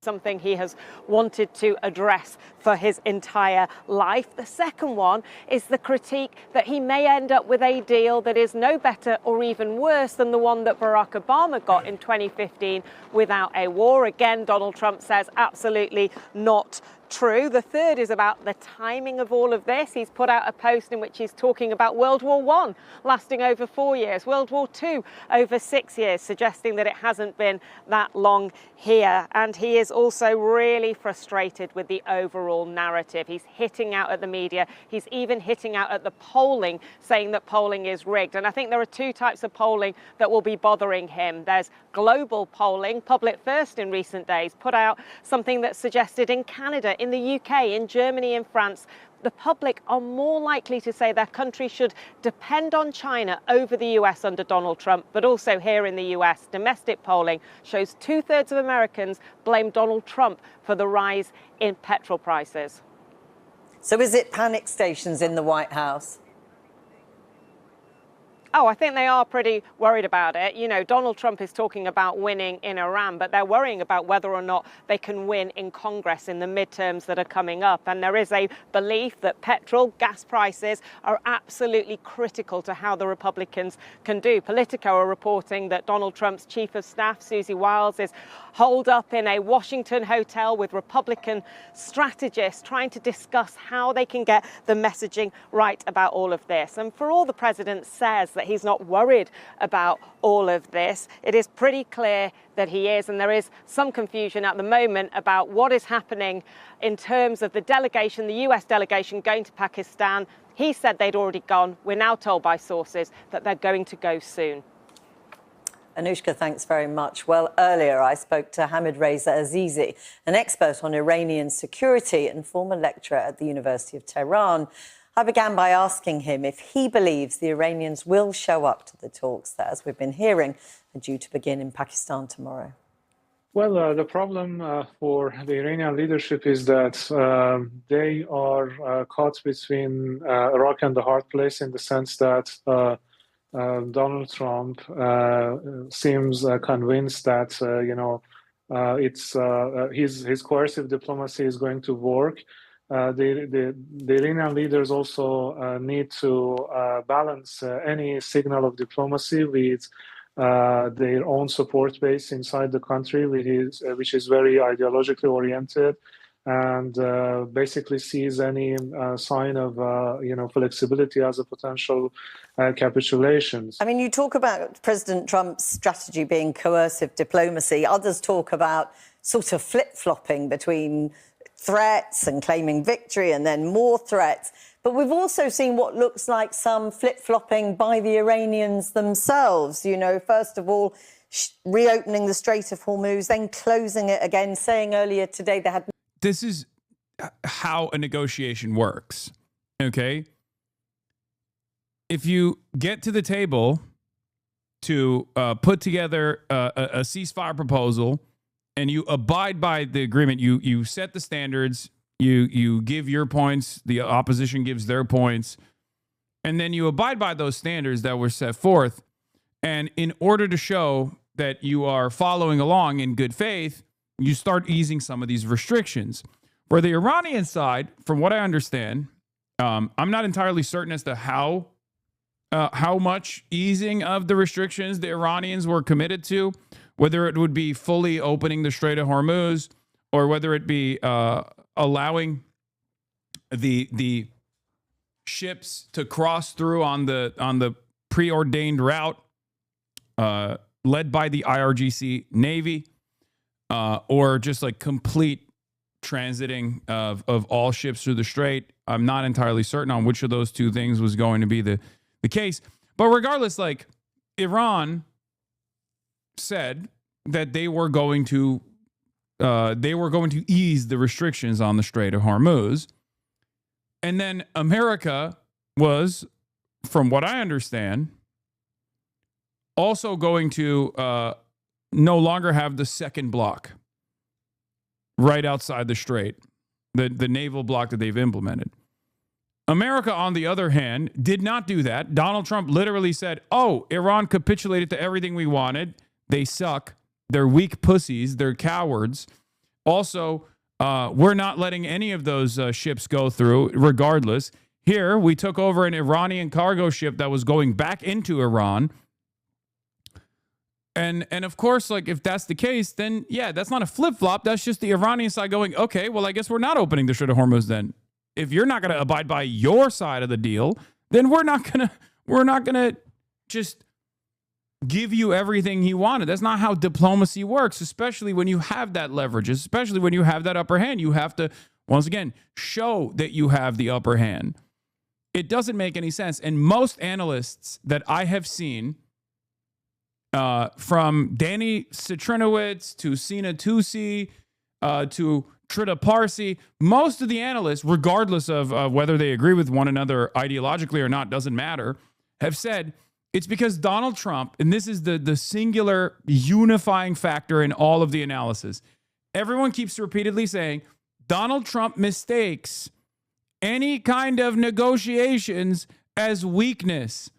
Something he has wanted to address for his entire life. The second one is the critique that he may end up with a deal that is no better or even worse than the one that Barack Obama got in 2015 without a war. Again, Donald Trump says absolutely not true. The third is about the timing of all of this. He's put out a post in which he's talking about World War I lasting over 4 years, World War II over 6 years, suggesting that it hasn't been that long here. And he is also really frustrated with the overall narrative. He's hitting out at the media. He's even hitting out at the polling, saying that polling is rigged. And I think there are two types of polling that will be bothering him. There's global polling. Public First in recent days put out something that suggested in Canada, in the UK, in Germany, in France, the public are more likely to say their country should depend on China over the US under Donald Trump. But also here in the US, domestic polling shows 2/3 of Americans blame Donald Trump for the rise in petrol prices. So is it panic stations in the White House? Oh, I think they are pretty worried about it. You know, Donald Trump is talking about winning in Iran, but they're worrying about whether or not they can win in Congress in the midterms that are coming up. And there is a belief that petrol, gas prices are absolutely critical to how the Republicans can do. Politico are reporting that Donald Trump's chief of staff, Susie Wiles, is holed up in a Washington hotel with Republican strategists trying to discuss how they can get the messaging right about all of this. And for all the president says that he's not worried about all of this, it is pretty clear that he is, and there is some confusion at the moment about what is happening in terms of the delegation, the US delegation going to Pakistan. He said they'd already gone. We're now told by sources that they're going to go soon. Anushka, thanks very much. Well, earlier I spoke to Hamid Reza Azizi, an expert on Iranian security and former lecturer at the University of Tehran. I began by asking him if he believes the Iranians will show up to the talks that, as we've been hearing, are due to begin in Pakistan tomorrow. Well, the problem for the Iranian leadership is that they are caught between a rock and a hard place, in the sense that Donald Trump seems convinced that his coercive diplomacy is going to work. The Iranian leaders also need to balance any signal of diplomacy with their own support base inside the country, which is very ideologically oriented, and basically sees any sign of flexibility as a potential capitulation. I mean, you talk about President Trump's strategy being coercive diplomacy. Others talk about sort of flip-flopping between threats and claiming victory and then more threats. But we've also seen what looks like some flip-flopping by the Iranians themselves. You know, first of all, reopening the Strait of Hormuz, then closing it again, saying earlier today they had... This is how a negotiation works, okay? If you get to the table to put together a ceasefire proposal and you abide by the agreement, you set the standards, you give your points, the opposition gives their points, and then you abide by those standards that were set forth. And in order to show that you are following along in good faith, you start easing some of these restrictions. For the Iranian side, from what I understand, I'm not entirely certain as to how much easing of the restrictions the Iranians were committed to, whether it would be fully opening the Strait of Hormuz or whether it be allowing the ships to cross through on the preordained route led by the IRGC Navy, or just like complete transiting of all ships through the strait. I'm not entirely certain on which of those two things was going to be the case. But regardless, like, Iran said that they were going to ease the restrictions on the Strait of Hormuz. And then America was, from what I understand, also going to no longer have the second block right outside the strait, the naval block that they've implemented. America, on the other hand, did not do that. Donald Trump literally said, oh, Iran capitulated to everything we wanted. They suck. They're weak pussies. They're cowards. Also, we're not letting any of those ships go through regardless. Here, we took over an Iranian cargo ship that was going back into Iran. And of course, like, if that's the case, then yeah, that's not a flip-flop. That's just the Iranian side going, okay, well, I guess we're not opening the Strait of Hormuz then. If you're not going to abide by your side of the deal, then we're not going to just give you everything he wanted. That's not how diplomacy works, especially when you have that leverage, especially when you have that upper hand. You have to, once again, show that you have the upper hand. It doesn't make any sense. And most analysts that I have seen, from Danny Citrinowicz to Sina Tusi to Trita Parsi, most of the analysts, regardless of whether they agree with one another ideologically or not, doesn't matter, have said it's because Donald Trump, and this is the singular unifying factor in all of the analysis. Everyone keeps repeatedly saying Donald Trump mistakes any kind of negotiations as weakness.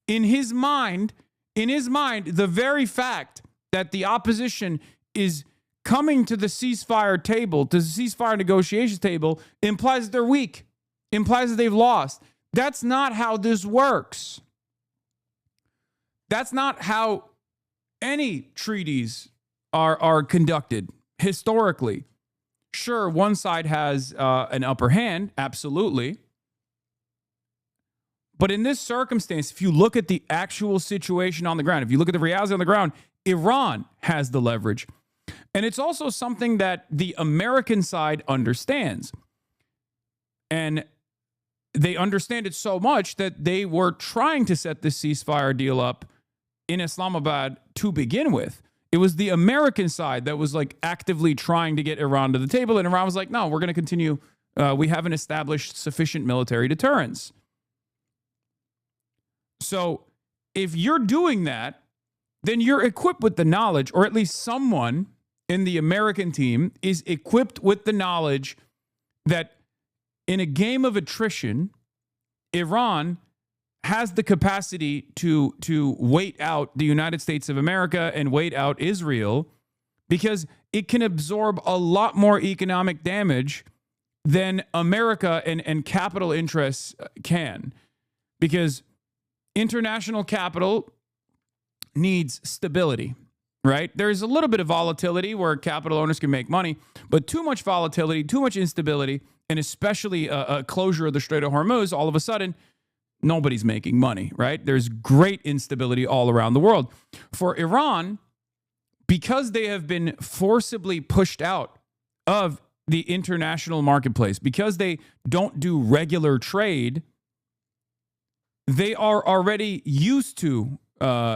In his mind, the very fact that the opposition is coming to the ceasefire table, to the ceasefire negotiations table, implies that they're weak, implies that they've lost. That's not how this works. That's not how any treaties are conducted historically. Sure, one side has an upper hand, absolutely. But in this circumstance, if you look at the actual situation on the ground, if you look at the reality on the ground, Iran has the leverage. And it's also something that the American side understands. And they understand it so much that they were trying to set this ceasefire deal up in Islamabad to begin with. It was the American side that was like actively trying to get Iran to the table. And Iran was like, no, we're going to continue. We haven't established sufficient military deterrence. So if you're doing that, then you're equipped with the knowledge, or at least someone in the American team is equipped with the knowledge that in a game of attrition, Iran has the capacity to wait out the United States of America and wait out Israel, because it can absorb a lot more economic damage than America and capital interests can. Because international capital needs stability, right? There's a little bit of volatility where capital owners can make money, but too much volatility, too much instability, and especially a closure of the Strait of Hormuz, all of a sudden, nobody's making money, right? There's great instability all around the world. For Iran, because they have been forcibly pushed out of the international marketplace, because they don't do regular trade, they are already used to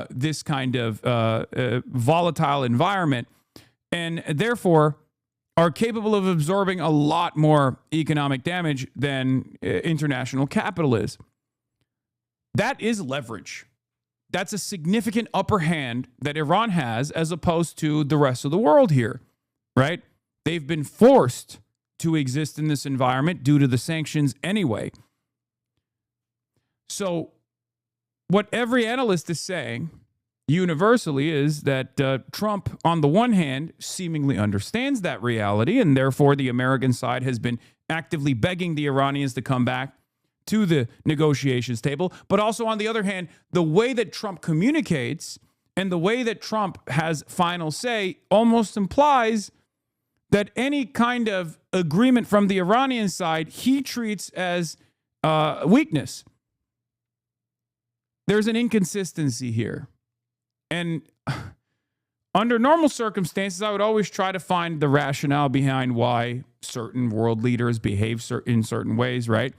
this kind of volatile environment, and therefore are capable of absorbing a lot more economic damage than international capital is. That is leverage. That's a significant upper hand that Iran has as opposed to the rest of the world here, right? They've been forced to exist in this environment due to the sanctions anyway. So what every analyst is saying universally is that Trump, on the one hand, seemingly understands that reality, and therefore the American side has been actively begging the Iranians to come back to the negotiations table. But also, on the other hand, the way that Trump communicates and the way that Trump has final say almost implies that any kind of agreement from the Iranian side he treats as weakness. There's an inconsistency here. And under normal circumstances, I would always try to find the rationale behind why certain world leaders behave in certain ways, right?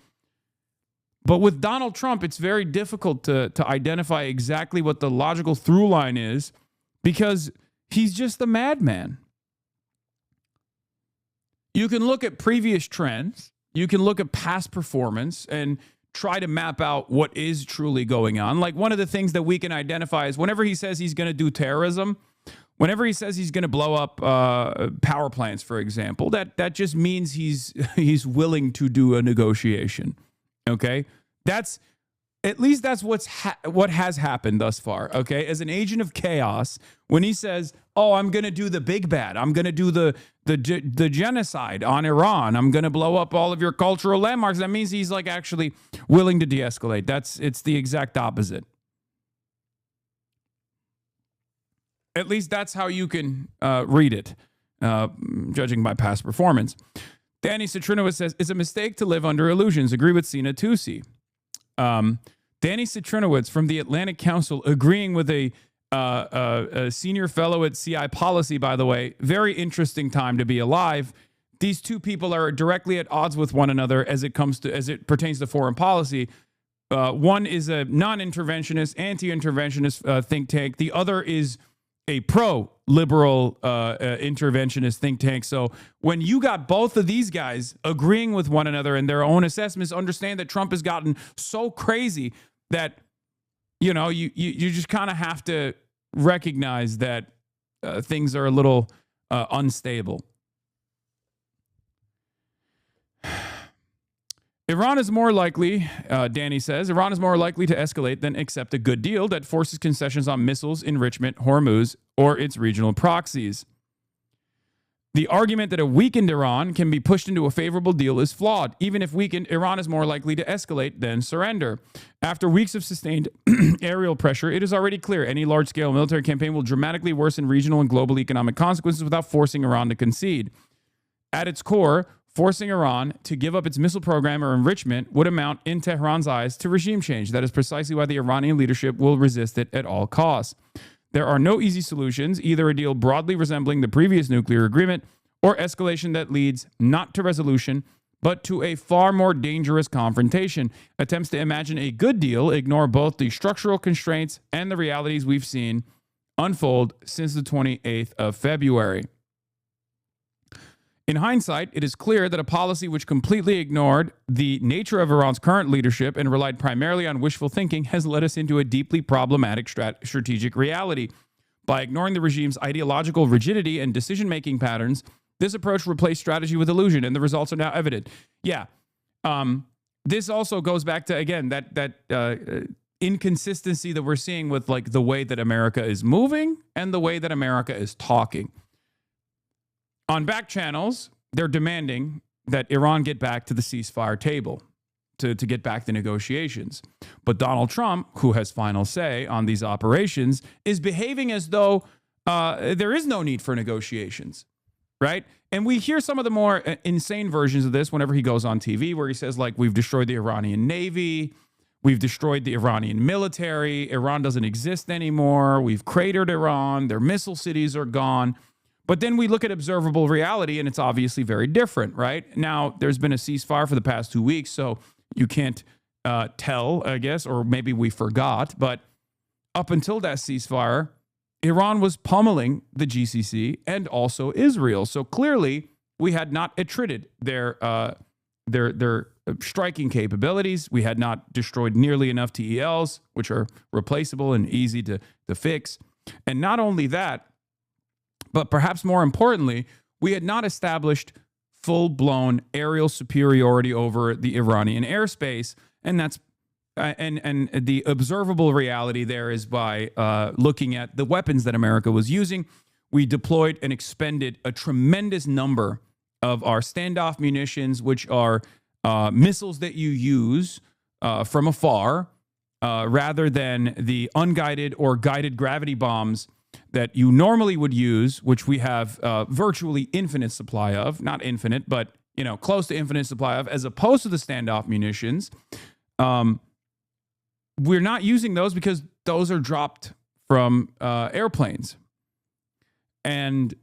But with Donald Trump, it's very difficult to identify exactly what the logical through line is, because he's just a madman. You can look at previous trends, you can look at past performance, and try to map out what is truly going on. Like, one of the things that we can identify is whenever he says he's going to do terrorism, whenever he says he's going to blow up power plants, for example, that just means he's willing to do a negotiation. Okay, that's what has happened thus far. Okay, as an agent of chaos, when he says, "Oh, I'm going to do the big bad. I'm going to do the genocide on Iran. I'm going to blow up all of your cultural landmarks," that means he's like actually willing to de-escalate. It's the exact opposite. At least that's how you can read it, judging by past performance. Danny Citrinowitz says, it's a mistake to live under illusions. Agree with Sina Tusi. Danny Citrinowitz from the Atlantic Council agreeing with a senior fellow at CI Policy, by the way. Very interesting time to be alive. These two people are directly at odds with one another as it pertains to foreign policy. One is a non-interventionist, anti-interventionist think tank. The other is a pro-liberal interventionist think tank. So when you got both of these guys agreeing with one another in their own assessments, understand that Trump has gotten so crazy that, you know, you just kind of have to recognize that things are a little unstable. Iran is more likely, Danny says, Iran is more likely to escalate than accept a good deal that forces concessions on missiles, enrichment, HORMUZ, or its regional proxies. The argument that a weakened Iran can be pushed into a favorable deal is flawed. Even if weakened, Iran is more likely to escalate than surrender. After weeks of sustained aerial pressure, it is already clear any large-scale military campaign will dramatically worsen regional and global economic consequences without forcing Iran to concede. At its core, forcing Iran to give up its missile program or enrichment would amount, in Tehran's eyes, to regime change. That is precisely why the Iranian leadership will resist it at all costs. There are no easy solutions, either a deal broadly resembling the previous nuclear agreement or escalation that leads not to resolution, but to a far more dangerous confrontation. Attempts to imagine a good deal ignore both the structural constraints and the realities we've seen unfold since the 28th of February. In hindsight, it is clear that a policy which completely ignored the nature of Iran's current leadership and relied primarily on wishful thinking has led us into a deeply problematic strategic reality. By ignoring the regime's ideological rigidity and decision-making patterns, this approach replaced strategy with illusion, and the results are now evident. Yeah. This also goes back to, again, that inconsistency that we're seeing with like the way that America is moving and the way that America is talking. On back channels, they're demanding that Iran get back to the ceasefire table, to get back to negotiations. But Donald Trump, who has final say on these operations, is behaving as though there is no need for negotiations, right? And we hear some of the more insane versions of this whenever he goes on TV, where he says, like, we've destroyed the Iranian Navy, we've destroyed the Iranian military, Iran doesn't exist anymore, we've cratered Iran, their missile cities are gone. But then we look at observable reality, and it's obviously very different, right? Now, there's been a ceasefire for the past 2 weeks, so you can't tell, I guess, or maybe we forgot. But up until that ceasefire, Iran was pummeling the GCC and also Israel. So clearly, we had not attrited their striking capabilities. We had not destroyed nearly enough TELs, which are replaceable and easy to fix. And not only that, but perhaps more importantly, we had not established full-blown aerial superiority over the Iranian airspace, and that's and the observable reality there is by looking at the weapons that America was using. We deployed and expended a tremendous number of our standoff munitions, which are missiles that you use from afar, rather than the unguided or guided gravity bombs that you normally would use, which we have virtually infinite supply of, not infinite, but close to infinite supply of, as opposed to the standoff munitions. We're not using those because those are dropped from airplanes. And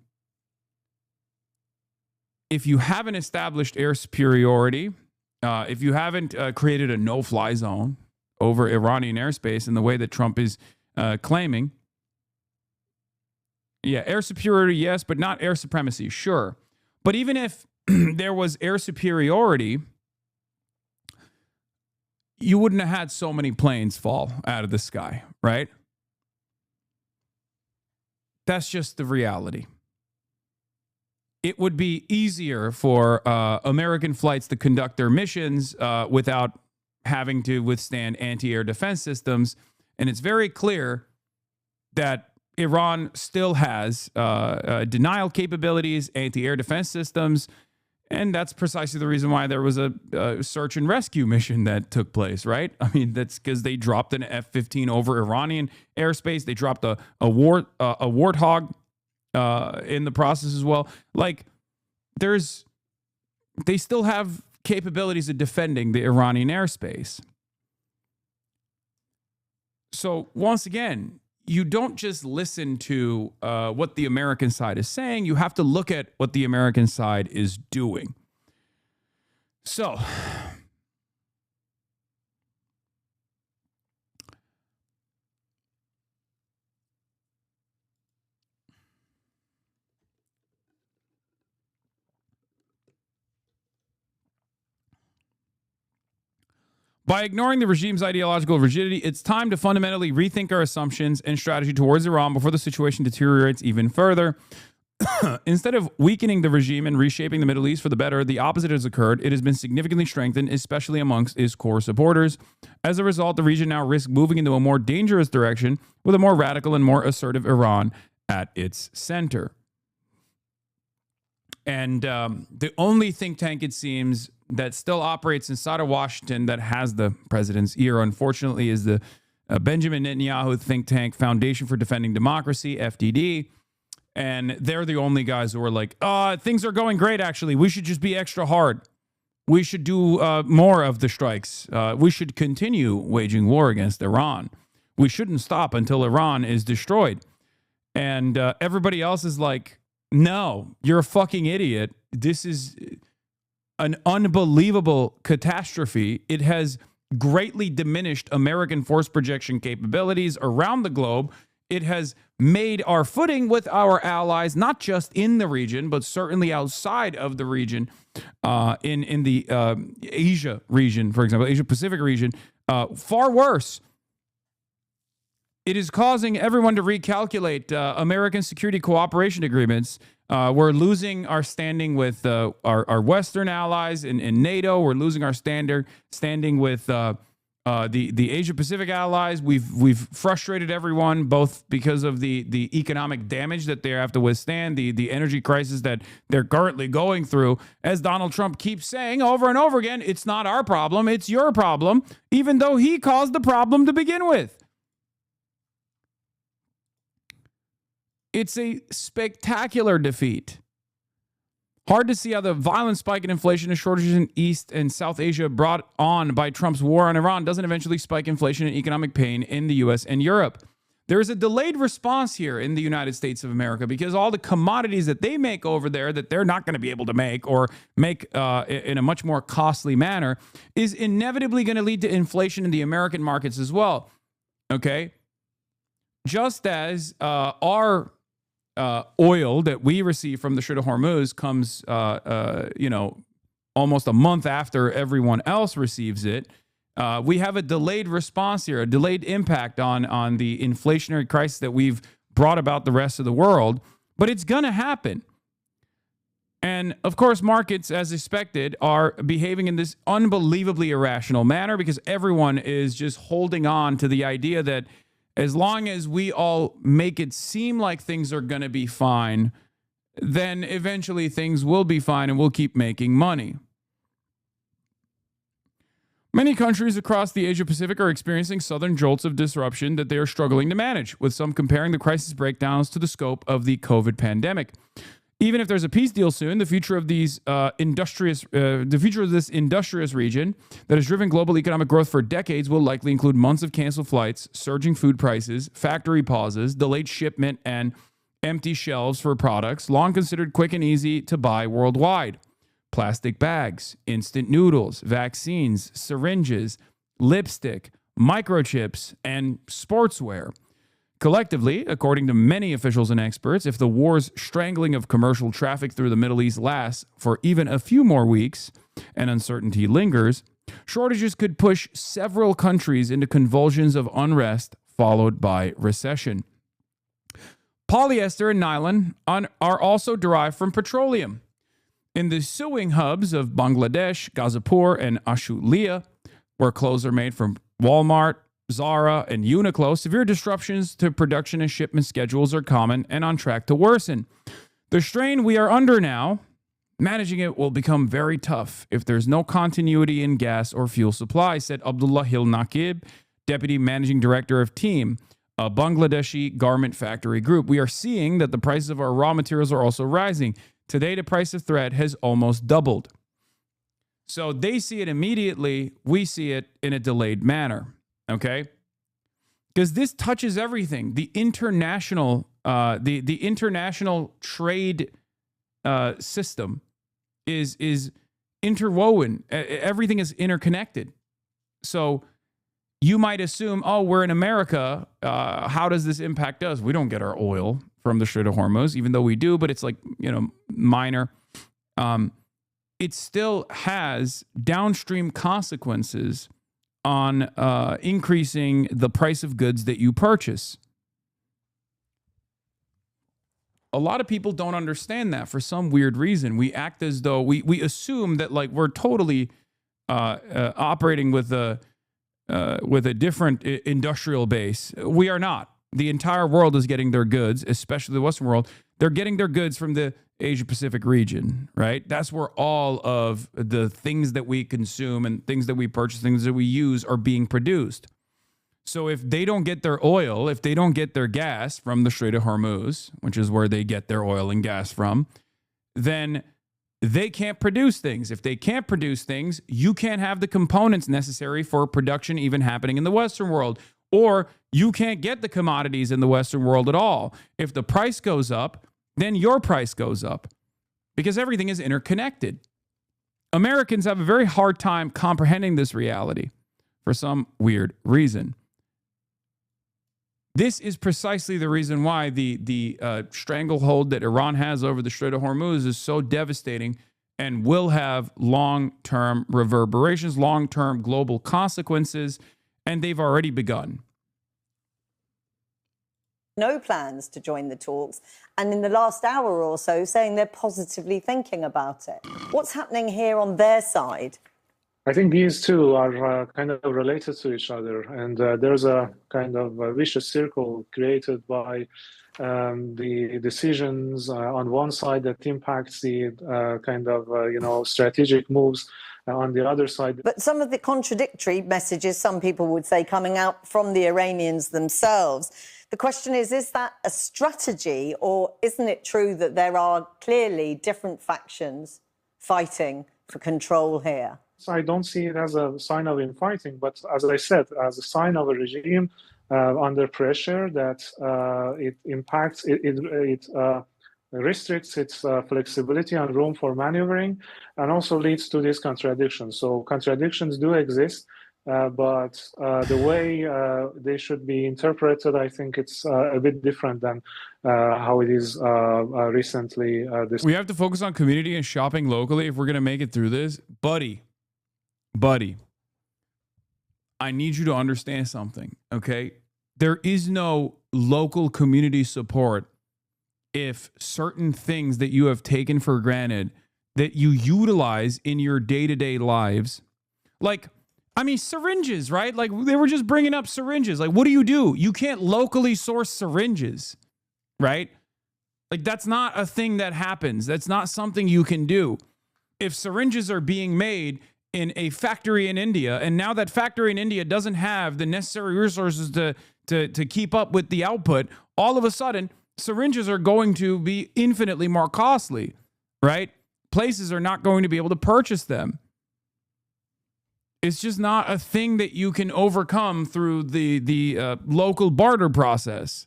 if you haven't established air superiority, if you haven't created a no-fly zone over Iranian airspace in the way that Trump is claiming, yeah, air superiority, yes, but not air supremacy, sure. But even if there was air superiority, you wouldn't have had so many planes fall out of the sky, right? That's just the reality. It would be easier for American flights to conduct their missions without having to withstand anti-air defense systems. And it's very clear that Iran still has denial capabilities, anti-air defense systems, And that's precisely the reason why there was a search and rescue mission that took place, right? I mean, that's because they dropped an F-15 over Iranian airspace. They dropped a Warthog in the process as well. Like, they still have capabilities of defending the Iranian airspace. So once again, you don't just listen to what the American side is saying. You have to look at what the American side is doing. So, by ignoring the regime's ideological rigidity, it's time to fundamentally rethink our assumptions and strategy towards Iran before the situation deteriorates even further. Instead of weakening the regime and reshaping the Middle East for the better, the opposite has occurred. It has been significantly strengthened, especially amongst its core supporters. As a result, the region now risks moving into a more dangerous direction with a more radical and more assertive Iran at its center. And the only think tank, it seems, that still operates inside of Washington that has the president's ear, unfortunately, is the Benjamin Netanyahu think tank, Foundation for Defending Democracy, FDD. And they're the only guys who are like, things are going great, actually. We should just be extra hard. We should do more of the strikes. We should continue waging war against Iran. We shouldn't stop until Iran is destroyed. And everybody else is like, no, you're a fucking idiot. This is an unbelievable catastrophe. It has greatly diminished American force projection capabilities around the globe. It has made our footing with our allies, not just in the region, but certainly outside of the region, in the Asia region, for example, Asia Pacific region, far worse. It is causing everyone to recalculate American security cooperation agreements. We're losing our standing with our Western allies in NATO. We're losing our standing with the Asia Pacific allies. We've frustrated everyone, both because of the economic damage that they have to withstand, the energy crisis that they're currently going through. As Donald Trump keeps saying over and over again, it's not our problem, it's your problem, even though he caused the problem to begin with. It's a spectacular defeat. Hard to see how the violent spike in inflation and shortages in East and South Asia brought on by Trump's war on Iran doesn't eventually spike inflation and economic pain in the U.S. and Europe. There is a delayed response here in the United States of America because all the commodities that they make over there that they're not going to be able to make or make in a much more costly manner is inevitably going to lead to inflation in the American markets as well. Okay? Just as our oil that we receive from the Strait of Hormuz comes, almost a month after everyone else receives it. We have a delayed response here, a delayed impact on the inflationary crisis that we've brought about the rest of the world, but it's going to happen. And of course, markets, as expected, are behaving in this unbelievably irrational manner because everyone is just holding on to the idea that as long as we all make it seem like things are going to be fine, then eventually things will be fine and we'll keep making money. Many countries across the Asia Pacific are experiencing sudden jolts of disruption that they are struggling to manage, with some comparing the crisis breakdowns to the scope of the COVID pandemic. Even if there's a peace deal soon, the future of this industrious region that has driven global economic growth for decades will likely include months of canceled flights, surging food prices, factory pauses, delayed shipment, and empty shelves for products long considered quick and easy to buy worldwide. Plastic bags, instant noodles, vaccines, syringes, lipstick, microchips, and sportswear. Collectively, according to many officials and experts, if the war's strangling of commercial traffic through the Middle East lasts for even a few more weeks and uncertainty lingers, shortages could push several countries into convulsions of unrest followed by recession. Polyester and nylon are also derived from petroleum. In the sewing hubs of Bangladesh, Gazipur, and Ashulia, where clothes are made from Walmart, Zara, and Uniqlo, severe disruptions to production and shipment schedules are common and on track to worsen. The strain we are under now, Managing it will become very tough if there's no continuity in gas or fuel supply, said Abdullah Hil Naqib, Deputy Managing Director of Team, a Bangladeshi garment factory group. We are seeing that the prices of our raw materials are also rising. Today, the price of thread has almost doubled. So they see it immediately. We see it in a delayed manner. Okay? Because this touches everything. The international trade system is interwoven. Everything is interconnected. So you might assume, oh, we're in America. How does this impact us? We don't get our oil from the Strait of Hormuz, even though we do, but it's like, minor. It still has downstream consequences on increasing the price of goods that you purchase. A lot of people don't understand that for some weird reason. We act as though we assume that like we're totally operating with a different industrial base. We are not. The entire world is getting their goods, especially the Western world. They're getting their goods from the Asia Pacific region, right? That's where all of the things that we consume and things that we purchase, things that we use are being produced. So if they don't get their oil, if they don't get their gas from the Strait of Hormuz, which is where they get their oil and gas from, then they can't produce things. If they can't produce things, you can't have the components necessary for production even happening in the Western world. Or you can't get the commodities in the Western world at all. If the price goes up, then your price goes up because everything is interconnected. Americans have a very hard time comprehending this reality for some weird reason. This is precisely the reason why the stranglehold that Iran has over the Strait of Hormuz is so devastating and will have long-term reverberations, long-term global consequences, and they've already begun. No plans to join the talks, and in the last hour or so saying they're positively thinking about it. What's happening here on their side? I think these two are kind of related to each other, and there's a kind of a vicious circle created by the decisions on one side that impacts the strategic moves on the other side. But some of the contradictory messages, some people would say, coming out from the Iranians themselves. The question is that a strategy, or isn't it true that there are clearly different factions fighting for control here? I don't see it as a sign of infighting, but as I said, as a sign of a regime under pressure that it impacts, it restricts its flexibility and room for maneuvering, and also leads to these contradictions. So contradictions do exist, but the way they should be interpreted, I think it's a bit different than how it is recently. We have to focus on community and shopping locally if we're going to make it through this. Buddy, I need you to understand something, okay? There is no local community support if certain things that you have taken for granted that you utilize in your day-to-day lives, like, syringes, right? Like, they were just bringing up syringes. Like, what do? You can't locally source syringes, right? Like, that's not a thing that happens. That's not something you can do. If syringes are being made in a factory in India, and now that factory in India doesn't have the necessary resources to keep up with the output, all of a sudden, syringes are going to be infinitely more costly, right? Places are not going to be able to purchase them. It's just not a thing that you can overcome through the local barter process,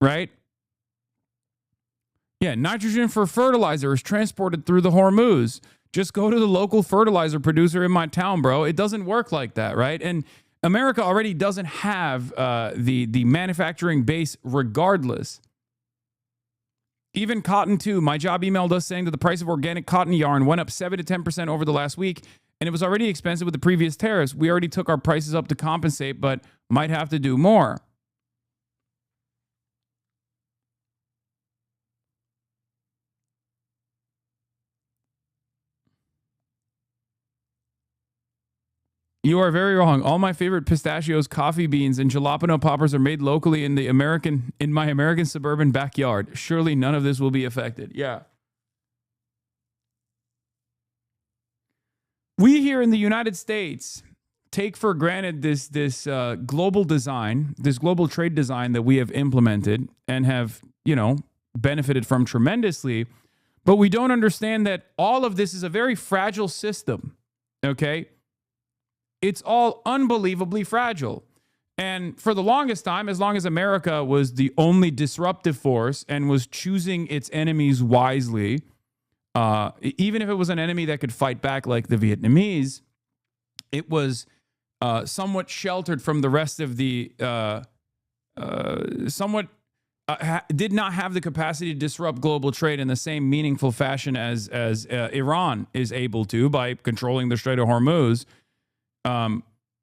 right? Yeah, nitrogen for fertilizer is transported through the Hormuz. Just go to the local fertilizer producer in my town, bro. It doesn't work like that, right? And America already doesn't have the manufacturing base regardless. Even cotton, too. My job emailed us saying that the price of organic cotton yarn went up 7 to 10% over the last week, and it was already expensive with the previous tariffs. We already took our prices up to compensate, but might have to do more. You are very wrong. All my favorite pistachios, coffee beans, and jalapeno poppers are made locally in my American suburban backyard. Surely none of this will be affected. Yeah. we here in the United States take for granted this global design, this global trade design that we have implemented and have, benefited from tremendously. But we don't understand that all of this is a very fragile system, okay? It's all unbelievably fragile. And for the longest time, as long as America was the only disruptive force and was choosing its enemies wisely, even if it was an enemy that could fight back like the Vietnamese, it was somewhat sheltered from the rest of the, did not have the capacity to disrupt global trade in the same meaningful fashion as Iran is able to by controlling the Strait of Hormuz.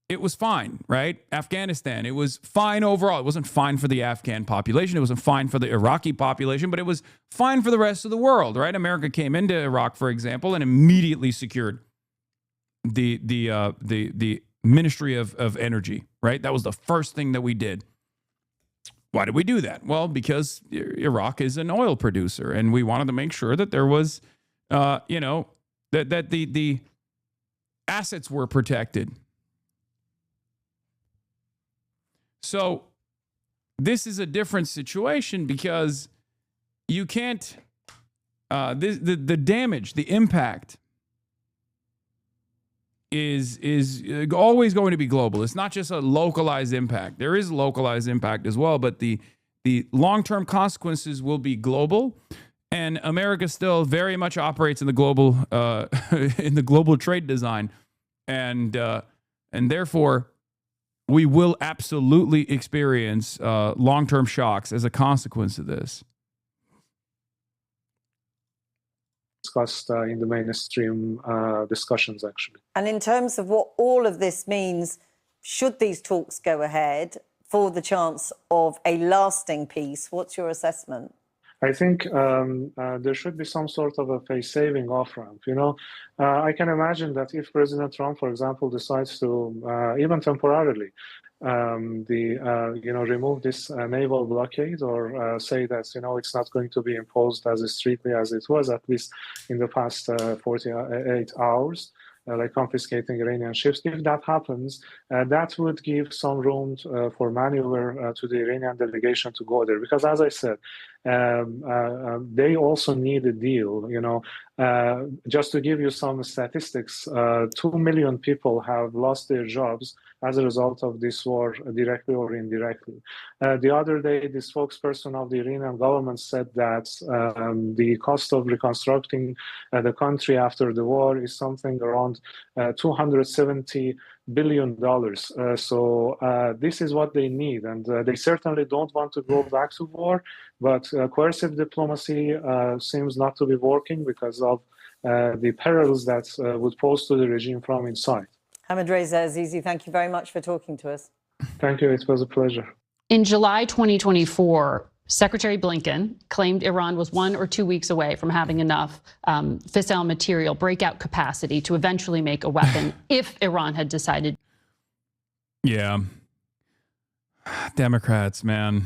It was fine, right? Afghanistan, it was fine overall. It wasn't fine for the Afghan population. It wasn't fine for the Iraqi population, but it was fine for the rest of the world, right? America came into Iraq, for example, and immediately secured the Ministry of Energy, right? That was the first thing that we did. Why did we do that? Well, because Iraq is an oil producer, and we wanted to make sure that there was, that the assets were protected. So this is a different situation because you can't, the damage, the impact is always going to be global. It's not just a localized impact. There is localized impact as well, but the long-term consequences will be global. And America still very much operates in the global trade design, and therefore we will absolutely experience long-term shocks as a consequence of this. Discussed in the mainstream discussions, actually. And in terms of what all of this means, should these talks go ahead for the chance of a lasting peace, what's your assessment? I think there should be some sort of a face-saving off-ramp. I can imagine that if President Trump, for example, decides to even temporarily remove this naval blockade, or say that it's not going to be imposed as strictly as it was, at least in the past 48 hours. Like confiscating Iranian ships. If that happens, that would give some room for maneuver to the Iranian delegation to go there. Because as I said, they also need a deal. Just to give you some statistics, 2 million people have lost their jobs as a result of this war, directly or indirectly. The other day, the spokesperson of the Iranian government said that the cost of reconstructing the country after the war is something around $270 billion. So this is what they need. And they certainly don't want to go back to war, but coercive diplomacy seems not to be working because of the perils that would pose to the regime from inside. Ahmadreza Azizi, thank you very much for talking to us. Thank you. It was a pleasure. In July 2024, Secretary Blinken claimed Iran was 1 or 2 weeks away from having enough fissile material, breakout capacity to eventually make a weapon if Iran had decided. Yeah. Democrats, man.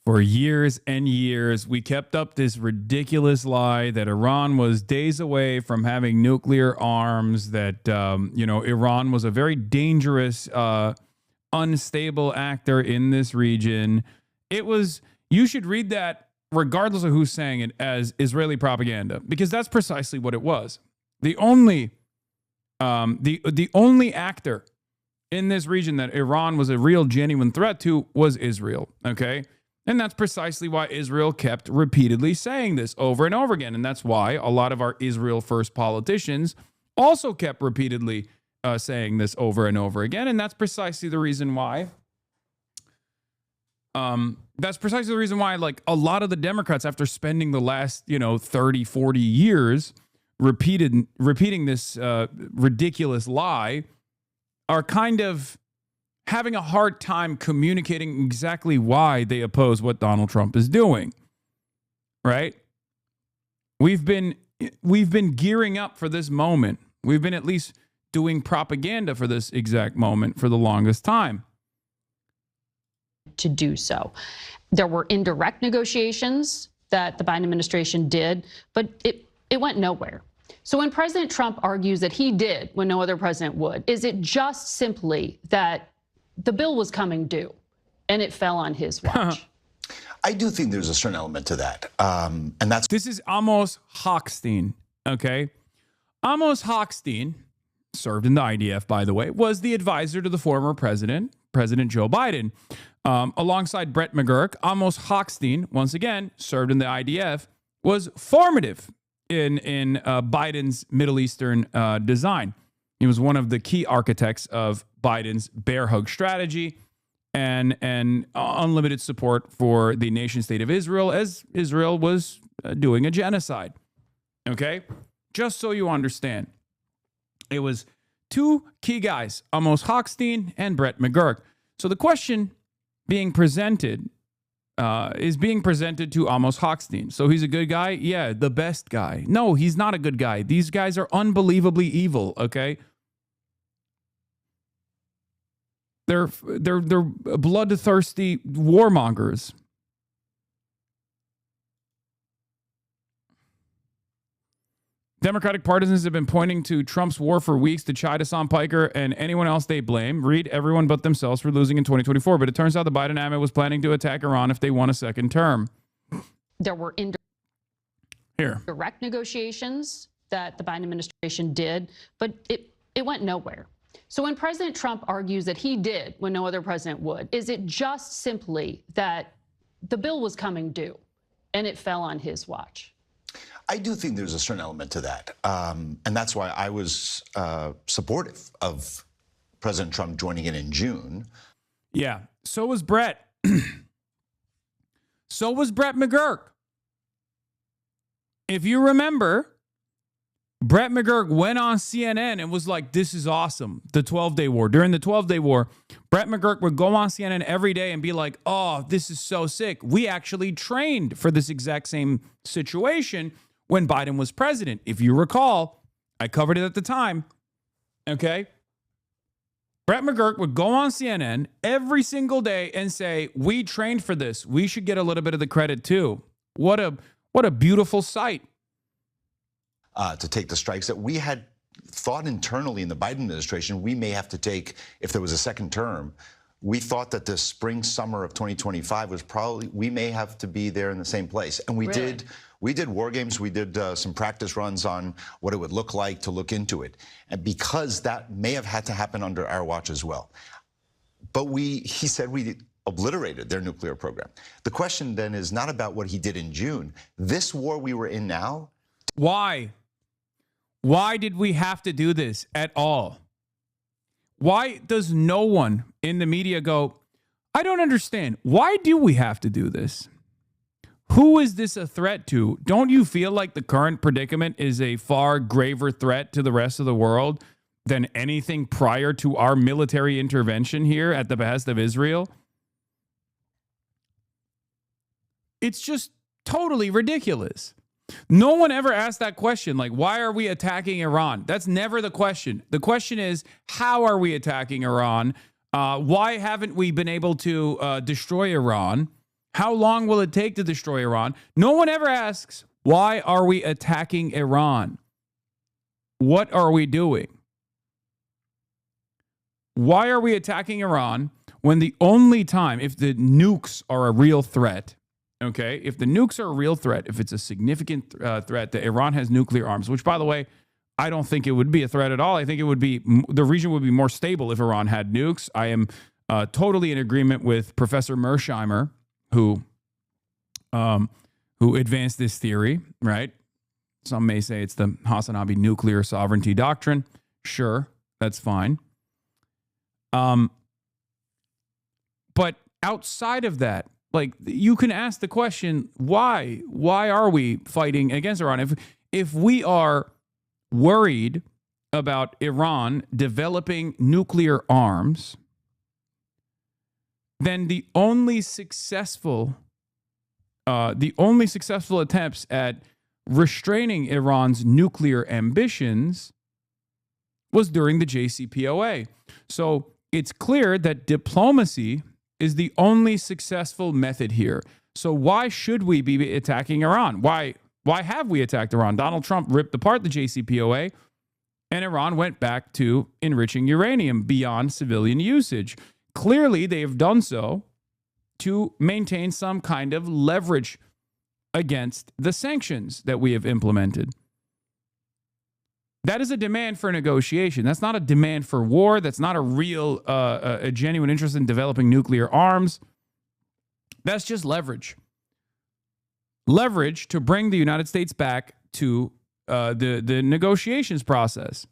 For years and years, we kept up this ridiculous lie that Iran was days away from having nuclear arms, that, Iran was a very dangerous, unstable actor in this region. You should read that, regardless of who's saying it, as Israeli propaganda, because that's precisely what it was. The only actor in this region that Iran was a real, genuine threat to was Israel, okay? And that's precisely why Israel kept repeatedly saying this over and over again. And that's why a lot of our Israel first politicians also kept repeatedly saying this over and over again. And that's precisely the reason why. Like a lot of the Democrats, after spending the last, 30, 40 years repeating this ridiculous lie, are kind of having a hard time communicating exactly why they oppose what Donald Trump is doing, right? We've been gearing up for this moment. We've been at least doing propaganda for this exact moment for the longest time. To do so. There were indirect negotiations that the Biden administration did, but it went nowhere. So when President Trump argues that he did when no other president would, is it just simply that the bill was coming due and it fell on his watch? I do think there's a certain element to that. And that's... This is Amos Hochstein, okay? Amos Hochstein, served in the IDF, by the way, was the advisor to the former president, President Joe Biden. Alongside Brett McGurk, Amos Hochstein, once again, served in the IDF, was formative in Biden's Middle Eastern design. He was one of the key architects of Biden's bear hug strategy and unlimited support for the nation state of Israel as Israel was doing a genocide. Okay? Just so you understand. It was two key guys, Amos Hochstein and Brett McGurk. So the question being presented is being presented to Amos Hochstein. So he's a good guy? Yeah, the best guy. No, he's not a good guy. These guys are unbelievably evil, okay? They're bloodthirsty warmongers. Democratic partisans have been pointing to Trump's war for weeks to chide Hasan Piker and anyone else they blame. Read everyone but themselves for losing in 2024. But it turns out the Biden admin was planning to attack Iran if they won a second term. There were direct negotiations that the Biden administration did, but it went nowhere. So when President Trump argues that he did when no other president would, is it just simply that the bill was coming due and it fell on his watch? I do think there's a certain element to that. And that's why I was supportive of President Trump joining in June. Yeah, so was Brett. So was Brett McGurk. If you remember, Brett McGurk went on CNN and was like, this is awesome, the 12-day war. During the 12-day war, Brett McGurk would go on CNN every day and be like, oh, this is so sick. We actually trained for this exact same situation when Biden was president. If you recall, I covered it at the time, okay? Brett McGurk would go on CNN every single day and say, we trained for this. We should get a little bit of the credit too. What a beautiful sight. To take the strikes that we had thought internally in the Biden administration we may have to take if there was a second term. We thought that the spring, summer of 2025 was probably, we may have to be there in the same place. And we did. We did war games. We did some practice runs on what it would look like to look into it. And because that may have had to happen under our watch as well. But he said we obliterated their nuclear program. The question then is not about what he did in June. This war we were in now. Why? Why did we have to do this at all? Why does no one in the media go, I don't understand. Why do we have to do this? Who is this a threat to? Don't you feel like the current predicament is a far graver threat to the rest of the world than anything prior to our military intervention here at the behest of Israel? It's just totally ridiculous. No one ever asked that question, like, why are we attacking Iran? That's never the question. The question is, how are we attacking Iran? Why haven't we been able to destroy Iran? How long will it take to destroy Iran? No one ever asks, why are we attacking Iran? What are we doing? Why are we attacking Iran when the only time, if the nukes are a real threat, okay, if the nukes are a real threat, if it's a significant threat that Iran has nuclear arms, which, by the way, I don't think it would be a threat at all. I think it would be, the region would be more stable if Iran had nukes. I am totally in agreement with Professor Mersheimer, who advanced this theory, right? Some may say it's the HasanAbi nuclear sovereignty doctrine. Sure, that's fine. But outside of that, like, you can ask the question, why? Why are we fighting against Iran? If we are worried about Iran developing nuclear arms, then the only successful attempts at restraining Iran's nuclear ambitions was during the JCPOA. So it's clear that diplomacy is the only successful method here. So why should we be attacking Iran? Why Why have we attacked Iran? Donald Trump ripped apart the JCPOA, and Iran went back to enriching uranium beyond civilian usage. Clearly, they have done so to maintain some kind of leverage against the sanctions that we have implemented. That is a demand for negotiation. That's not a demand for war. That's not a real, a genuine interest in developing nuclear arms. That's just leverage. Leverage to bring the United States back to the negotiations process.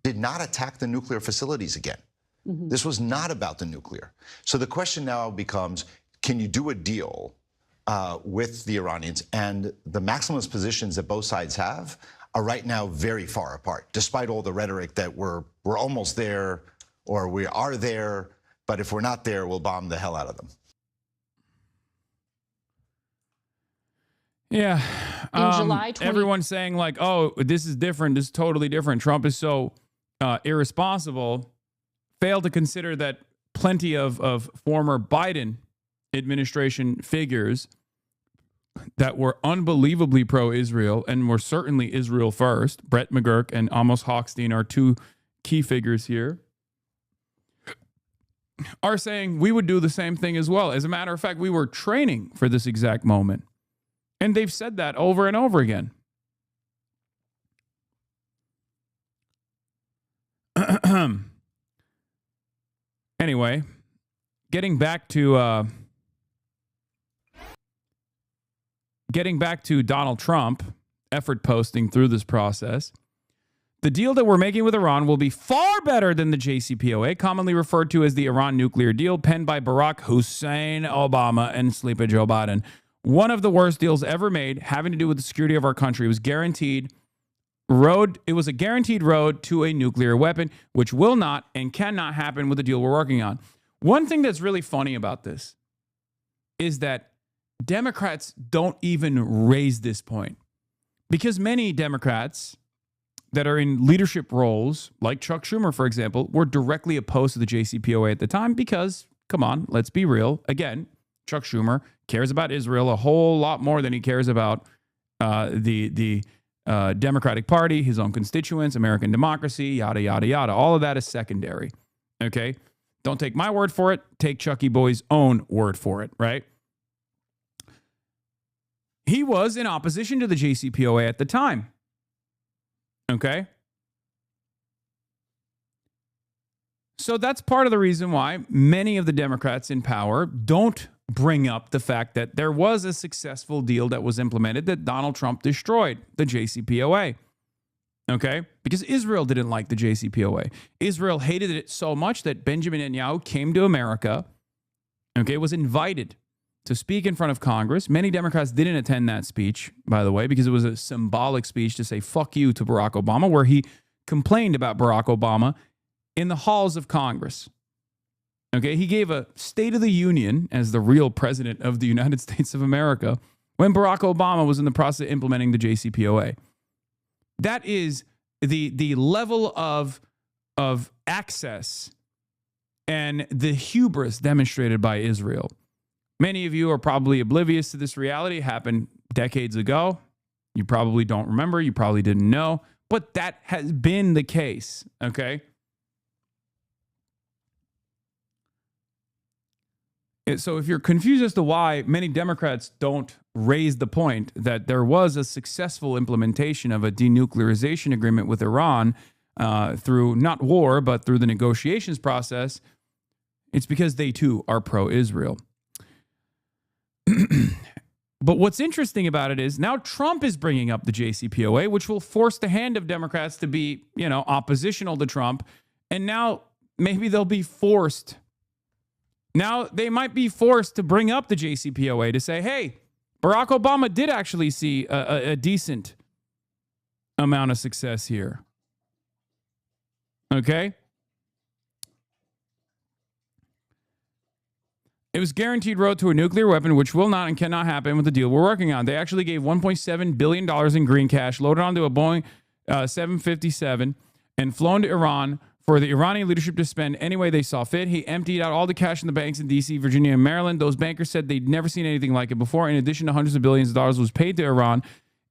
Did not attack the nuclear facilities again. This was not about the nuclear. So the question now becomes, can you do a deal with the Iranians? And the maximalist positions that both sides have are right now very far apart, despite all the rhetoric that we're almost there or we are there, but if we're not there, we'll bomb the hell out of them. Yeah. In July 20... Everyone's saying like, oh, this is different. This is totally different. Trump is so irresponsible. Failed to consider that plenty of former Biden administration figures that were unbelievably pro-Israel and were certainly Israel first, Brett McGurk and Amos Hochstein are two key figures here, are saying we would do the same thing as well. As a matter of fact, we were training for this exact moment. And they've said that over and over again. Anyway, getting back to Donald Trump effort posting through this process. The deal that we're making with Iran will be far better than the JCPOA, commonly referred to as the Iran nuclear deal, penned by Barack Hussein Obama and Sleepy Joe Biden. One of the worst deals ever made, having to do with the security of our country. It was a guaranteed road to a nuclear weapon, which will not and cannot happen with the deal we're working on. One thing that's really funny about this is that Democrats don't even raise this point, because many Democrats that are in leadership roles, like Chuck Schumer, for example, were directly opposed to the JCPOA at the time because, come on, let's be real. Again, Chuck Schumer cares about Israel a whole lot more than he cares about the Democratic Party, his own constituents, American democracy, yada, yada, yada. All of that is secondary, okay? Don't take my word for it. Take Chucky Boy's own word for it, right? He was in opposition to the JCPOA at the time, okay? So that's part of the reason why many of the Democrats in power don't bring up the fact that there was a successful deal that was implemented that Donald Trump destroyed, the JCPOA. Okay? Because Israel didn't like the JCPOA. Israel hated it so much that Benjamin Netanyahu came to America, okay, was invited to speak in front of Congress. Many Democrats didn't attend that speech, by the way, because it was a symbolic speech to say fuck you to Barack Obama, where he complained about Barack Obama in the halls of Congress. Okay, he gave a State of the Union as the real president of the United States of America when Barack Obama was in the process of implementing the JCPOA. That is the level of access and the hubris demonstrated by Israel. Many of you are probably oblivious to this reality. It happened decades ago. You probably don't remember. You probably didn't know. But that has been the case, okay? So if you're confused as to why many Democrats don't raise the point that there was a successful implementation of a denuclearization agreement with Iran through not war, but through the negotiations process, it's because they too are pro-Israel. But what's interesting about it is now Trump is bringing up the JCPOA, which will force the hand of Democrats to be, oppositional to Trump. And now maybe they'll be forced. Now they might be forced to bring up the JCPOA to say, hey, Barack Obama did actually see a decent amount of success here. Okay? It was guaranteed road to a nuclear weapon, which will not and cannot happen with the deal we're working on. They actually gave $1.7 billion in green cash, loaded onto a Boeing 757, and flown to Iran for the Iranian leadership to spend any way they saw fit. He emptied out all the cash in the banks in D.C., Virginia, and Maryland. Those bankers said they'd never seen anything like it before. In addition to hundreds of billions of dollars was paid to Iran.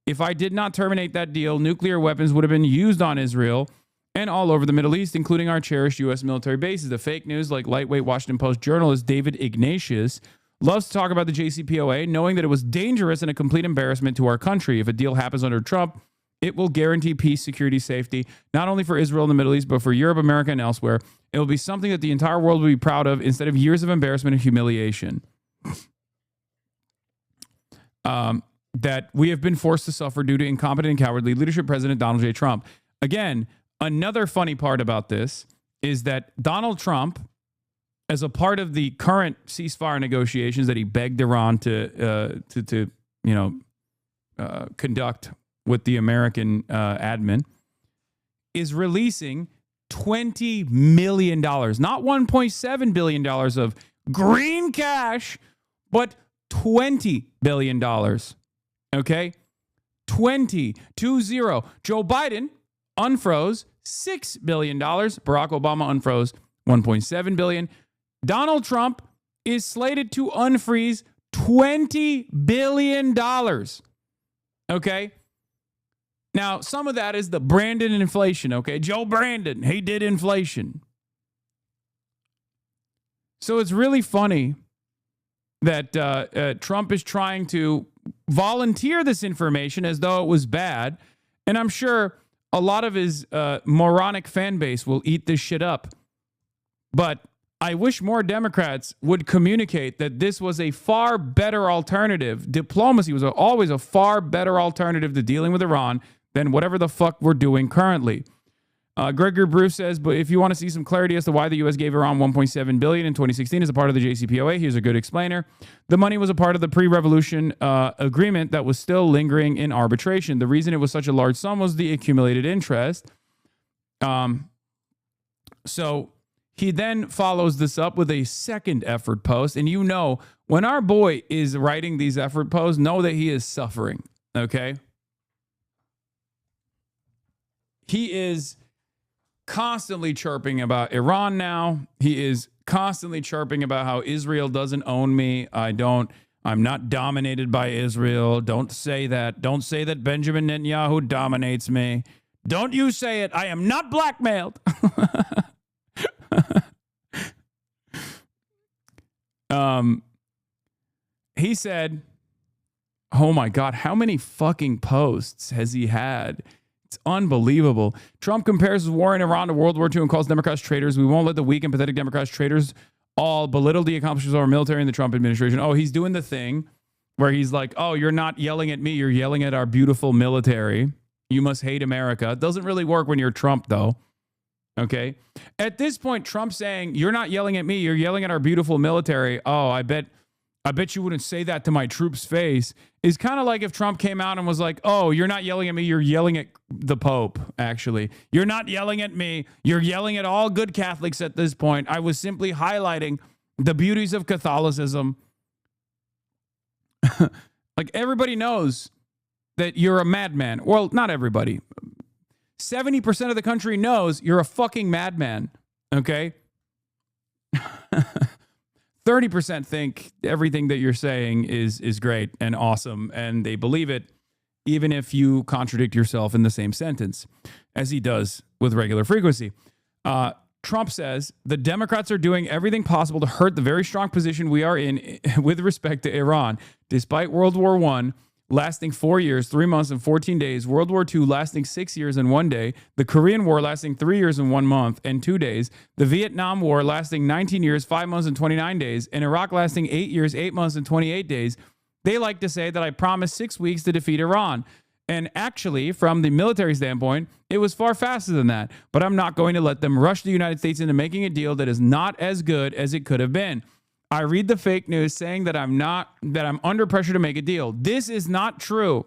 If I did not terminate that deal, nuclear weapons would have been used on Israel and all over the Middle East, including our cherished U.S. military bases. The fake news, like lightweight Washington Post journalist David Ignatius, loves to talk about the JCPOA, knowing that it was dangerous and a complete embarrassment to our country. If a deal happens under Trump, it will guarantee peace, security, safety, not only for Israel and the Middle East, but for Europe, America, and elsewhere. It will be something that the entire world will be proud of instead of years of embarrassment and humiliation that we have been forced to suffer due to incompetent and cowardly leadership President Donald J. Trump. Again, another funny part about this is that Donald Trump, as a part of the current ceasefire negotiations that he begged Iran to conduct with the American admin, is releasing $20 million, not $1.7 billion of green cash, but $20 billion. Okay? 20. Joe Biden unfroze $6 billion. Barack Obama unfroze $1.7 billion. Donald Trump is slated to unfreeze $20 billion. Okay? Now, some of that is the Brandon inflation, okay? Joe Brandon, he did inflation. So it's really funny that Trump is trying to volunteer this information as though it was bad. And I'm sure a lot of his moronic fan base will eat this shit up. But I wish more Democrats would communicate that this was a far better alternative. Diplomacy was always a far better alternative to dealing with Iran than whatever the fuck we're doing currently. Gregory Bruce says, but if you want to see some clarity as to why the U.S. gave Iran $1.7 billion in 2016 as a part of the JCPOA, here's a good explainer. The money was a part of the pre-revolution agreement that was still lingering in arbitration. The reason it was such a large sum was the accumulated interest. So he then follows this up with a second effort post. And you know, when our boy is writing these effort posts, know that he is suffering, okay? He is constantly chirping about Iran now. He is constantly chirping about how Israel doesn't own me. I'm not dominated by Israel. Don't say that. Don't say that Benjamin Netanyahu dominates me. Don't you say it. I am not blackmailed. He said, oh my God, how many fucking posts has he had? It's unbelievable. Trump compares his war in Iran to World War II and calls Democrats traitors. We won't let the weak and pathetic Democrats traitors all belittle the accomplishments of our military and the Trump administration. Oh, he's doing the thing where he's like, oh, you're not yelling at me. You're yelling at our beautiful military. You must hate America. It doesn't really work when you're Trump, though. Okay. At this point, Trump saying, you're not yelling at me. You're yelling at our beautiful military. Oh, I bet you wouldn't say that to my troops' face, is kind of like if Trump came out and was like, oh, you're not yelling at me, you're yelling at the Pope, actually. You're not yelling at me, you're yelling at all good Catholics at this point. I was simply highlighting the beauties of Catholicism. Like, everybody knows that you're a madman. Well, not everybody. 70% of the country knows you're a fucking madman, okay? 30% think everything that you're saying is great and awesome, and they believe it, even if you contradict yourself in the same sentence, as he does with regular frequency. Trump says the Democrats are doing everything possible to hurt the very strong position we are in with respect to Iran. Despite World War I lasting 4 years, 3 months, and 14 days, World War II lasting 6 years and 1 day, the Korean War lasting 3 years and 1 month and 2 days, the Vietnam War lasting 19 years, 5 months, and 29 days, and Iraq lasting 8 years, 8 months, and 28 days, they like to say that I promised 6 weeks to defeat Iran. And actually, from the military standpoint, it was far faster than that. But I'm not going to let them rush the United States into making a deal that is not as good as it could have been. I read the fake news saying that I'm under pressure to make a deal. This is not true.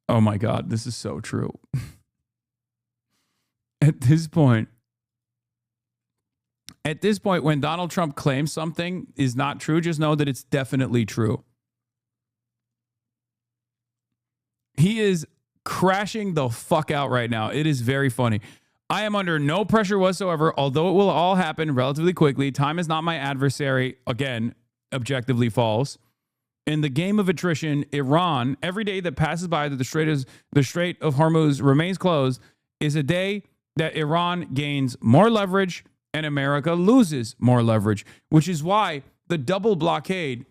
Oh my God, this is so true. At this point, when Donald Trump claims something is not true, just know that it's definitely true. He is crashing the fuck out right now. It is very funny. I am under no pressure whatsoever, although it will all happen relatively quickly. Time is not my adversary. Again, objectively false. In the game of attrition, Iran, every day that passes by that the Strait of Hormuz remains closed is a day that Iran gains more leverage and America loses more leverage, which is why the double blockade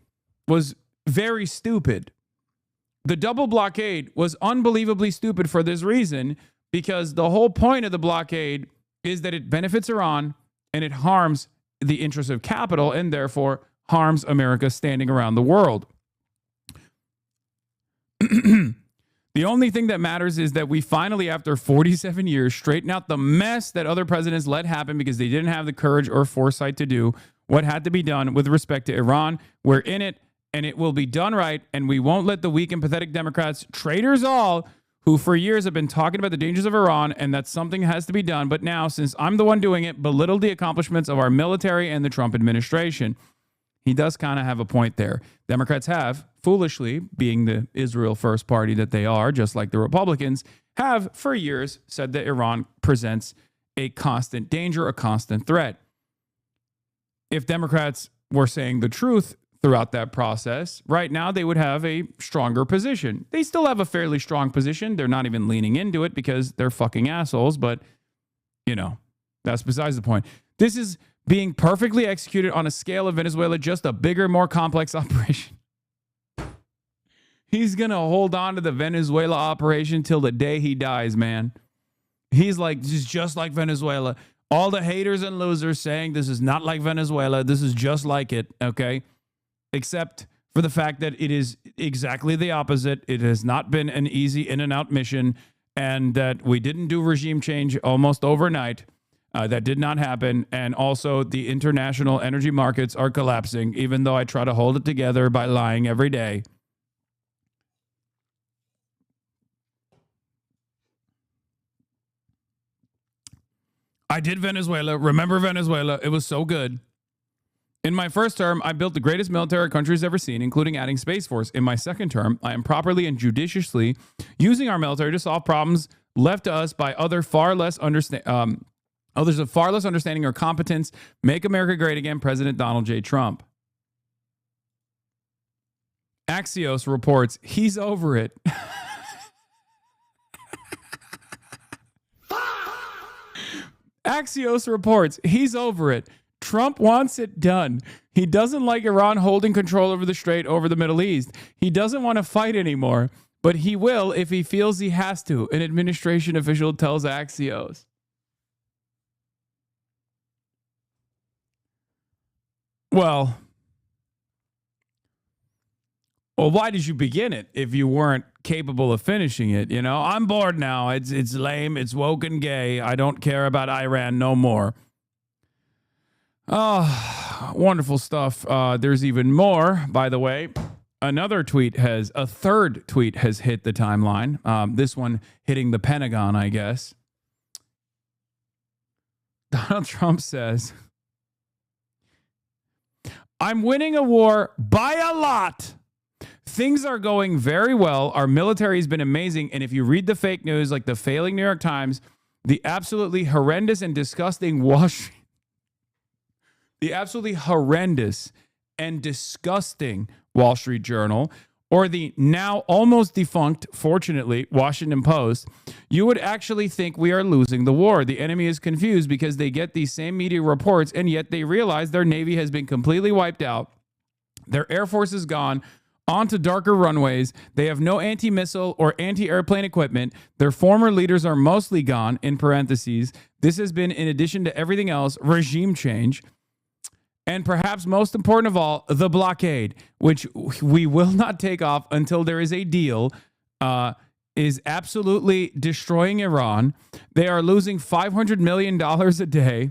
was very stupid. The double blockade was unbelievably stupid for this reason, because the whole point of the blockade is that it benefits Iran and it harms the interests of capital and therefore harms America standing around the world. The only thing that matters is that we finally, after 47 years, straighten out the mess that other presidents let happen because they didn't have the courage or foresight to do what had to be done with respect to Iran. We're in it, and it will be done right, and we won't let the weak and pathetic Democrats, traitors all, who for years have been talking about the dangers of Iran and that something has to be done, but now, since I'm the one doing it, belittle the accomplishments of our military and the Trump administration. He does kind of have a point there. Democrats have, foolishly, being the Israel first party that they are, just like the Republicans, have for years said that Iran presents a constant danger, a constant threat. If Democrats were saying the truth throughout that process, right now they would have a stronger position. They still have a fairly strong position. They're not even leaning into it because they're fucking assholes, but, you know, that's besides the point. This is being perfectly executed on a scale of Venezuela, just a bigger, more complex operation. He's going to hold on to the Venezuela operation till the day he dies, man. He's like, this is just like Venezuela. All the haters and losers saying this is not like Venezuela. This is just like it, okay? Except for the fact that it is exactly the opposite. It has not been an easy in and out mission, and that we didn't do regime change almost overnight. That did not happen. And also the international energy markets are collapsing, even though I try to hold it together by lying every day. I did Venezuela. Remember Venezuela? It was so good. In my first term, I built the greatest military our country's ever seen, including adding Space Force. In my second term, I am properly and judiciously using our military to solve problems left to us by others of far less understanding or competence. Make America great again, President Donald J. Trump. Axios reports he's over it. Axios reports he's over it. Trump wants it done. He doesn't like Iran holding control over the Strait, over the Middle East. He doesn't want to fight anymore, but he will if he feels he has to, an administration official tells Axios. Well, why did you begin it if you weren't capable of finishing it? You know, I'm bored now. It's lame. It's woke and gay. I don't care about Iran no more. Oh, wonderful stuff. There's even more, by the way. A third tweet has hit the timeline. This one hitting the Pentagon, I guess. Donald Trump says, I'm winning a war by a lot. Things are going very well. Our military has been amazing. And if you read the fake news, like the failing New York Times, the absolutely horrendous and disgusting Wall Street Journal, or the now almost defunct, fortunately, Washington Post, you would actually think we are losing the war. The enemy is confused because they get these same media reports, and yet they realize their Navy has been completely wiped out. Their Air Force is gone onto darker runways. They have no anti-missile or anti-airplane equipment. Their former leaders are mostly gone, in parentheses. This has been, in addition to everything else, regime change. And perhaps most important of all, the blockade, which we will not take off until there is a deal, is absolutely destroying Iran. They are losing $500 million a day.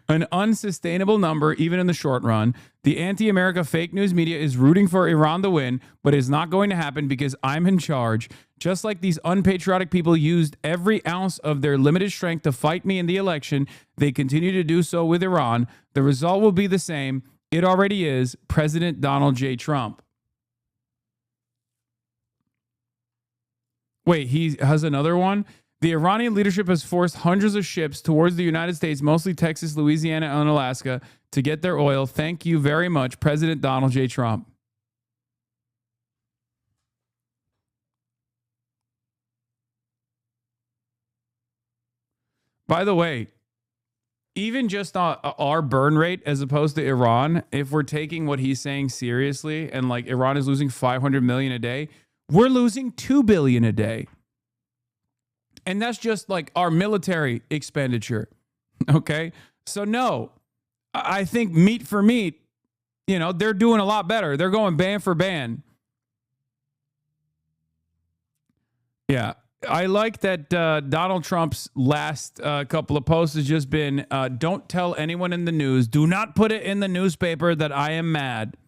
An unsustainable number, even in the short run. The anti-America fake news media is rooting for Iran to win, but it's not going to happen because I'm in charge. Just like these unpatriotic people used every ounce of their limited strength to fight me in the election, they continue to do so with Iran. The result will be the same. It already is. President Donald J. Trump. Wait, he has another one? The Iranian leadership has forced hundreds of ships towards the United States, mostly Texas, Louisiana, and Alaska, to get their oil. Thank you very much, President Donald J. Trump. By the way, even just our burn rate as opposed to Iran, if we're taking what he's saying seriously and like Iran is losing 500 million a day, we're losing 2 billion a day. And that's just like our military expenditure. Okay. So no, I think meat for meat, you know, they're doing a lot better. They're going ban for ban. Yeah. I like that Donald Trump's last couple of posts has just been, don't tell anyone in the news. Do not put it in the newspaper that I am mad.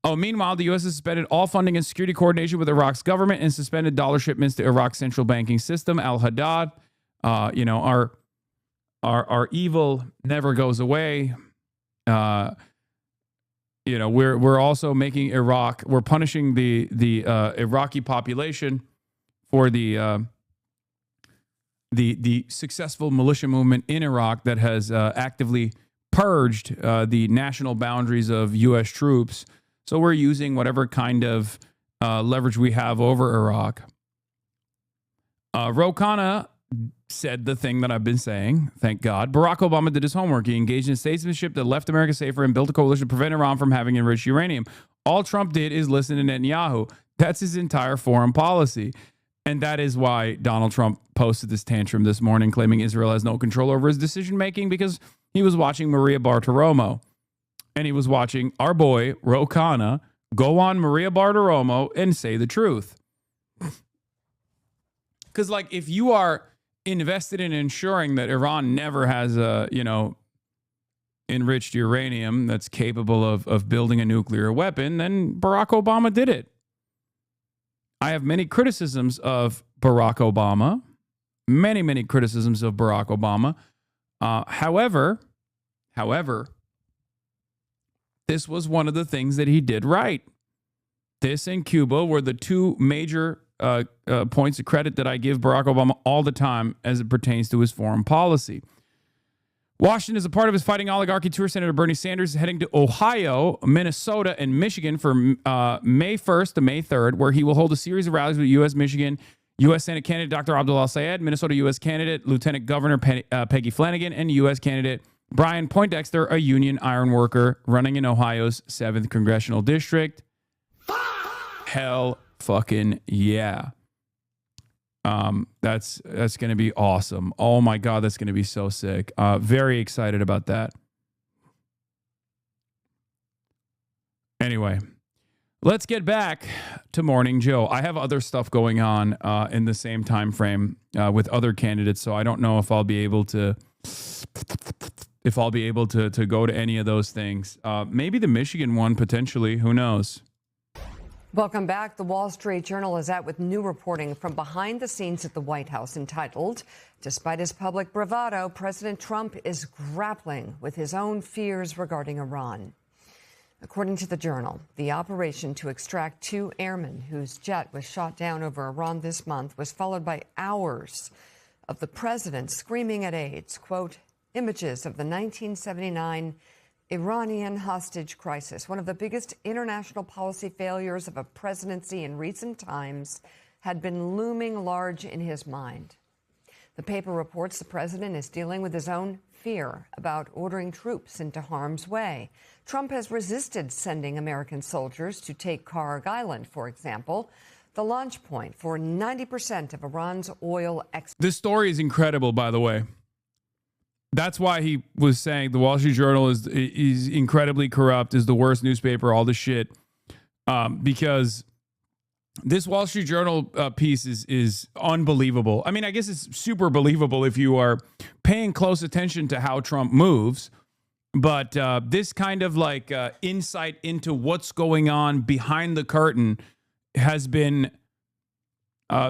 Oh, meanwhile, the U.S. has suspended all funding and security coordination with Iraq's government and suspended dollar shipments to Iraq's central banking system, Al-Haddad. You know, our evil never goes away. You know, we're also making Iraq, we're punishing the Iraqi population for the successful militia movement in Iraq that has actively purged the national boundaries of U.S. troops. So we're using whatever kind of leverage we have over Iraq. Ro Khanna said the thing that I've been saying, thank God. Barack Obama did his homework. He engaged in statesmanship that left America safer and built a coalition to prevent Iran from having enriched uranium. All Trump did is listen to Netanyahu. That's his entire foreign policy. And that is why Donald Trump posted this tantrum this morning, claiming Israel has no control over his decision-making because he was watching Maria Bartiromo. And he was watching our boy, Ro Khanna, go on Maria Bartiromo and say the truth. Because, like, if you are invested in ensuring that Iran never has a, you know, enriched uranium that's capable of building a nuclear weapon, then Barack Obama did it. I have many criticisms of Barack Obama, many criticisms of Barack Obama. However, this was one of the things that he did right. This and Cuba were the two major points of credit that I give Barack Obama all the time as it pertains to his foreign policy. Washington is a part of his fighting oligarchy tour. Senator Bernie Sanders is heading to Ohio, Minnesota, and Michigan for May 1st to May 3rd, where he will hold a series of rallies with U.S. Michigan, U.S. Senate candidate Dr. Abdullah Syed, Minnesota U.S. candidate Lieutenant Governor Peggy Flanagan, and U.S. candidate Brian Poindexter, a union iron worker running in Ohio's 7th congressional district. Hell fucking yeah. That's going to be awesome. Oh my God, that's going to be so sick. Very excited about that. Anyway, let's get back to Morning Joe. I have other stuff going on in the same time frame with other candidates, so I don't know if I'll be able to go to any of those things. Maybe the Michigan one potentially. Who knows? Welcome back. The Wall Street Journal is out with new reporting from behind the scenes at the White House entitled, "Despite his public bravado, President Trump is grappling with his own fears regarding Iran." According to the Journal, the operation to extract 2 airmen whose jet was shot down over Iran this month was followed by hours of the president screaming at aides, quote, "Images of the 1979 Iranian hostage crisis, one of the biggest international policy failures of a presidency in recent times, had been looming large in his mind." The paper reports the president is dealing with his own fear about ordering troops into harm's way. Trump has resisted sending American soldiers to take Karg Island, for example, the launch point for 90% of Iran's oil export. This story is incredible, by the way. That's why he was saying the Wall Street Journal is incredibly corrupt, is the worst newspaper, all this shit. Because this Wall Street Journal piece is unbelievable. I mean, I guess it's super believable if you are paying close attention to how Trump moves. But this kind of like insight into what's going on behind the curtain has been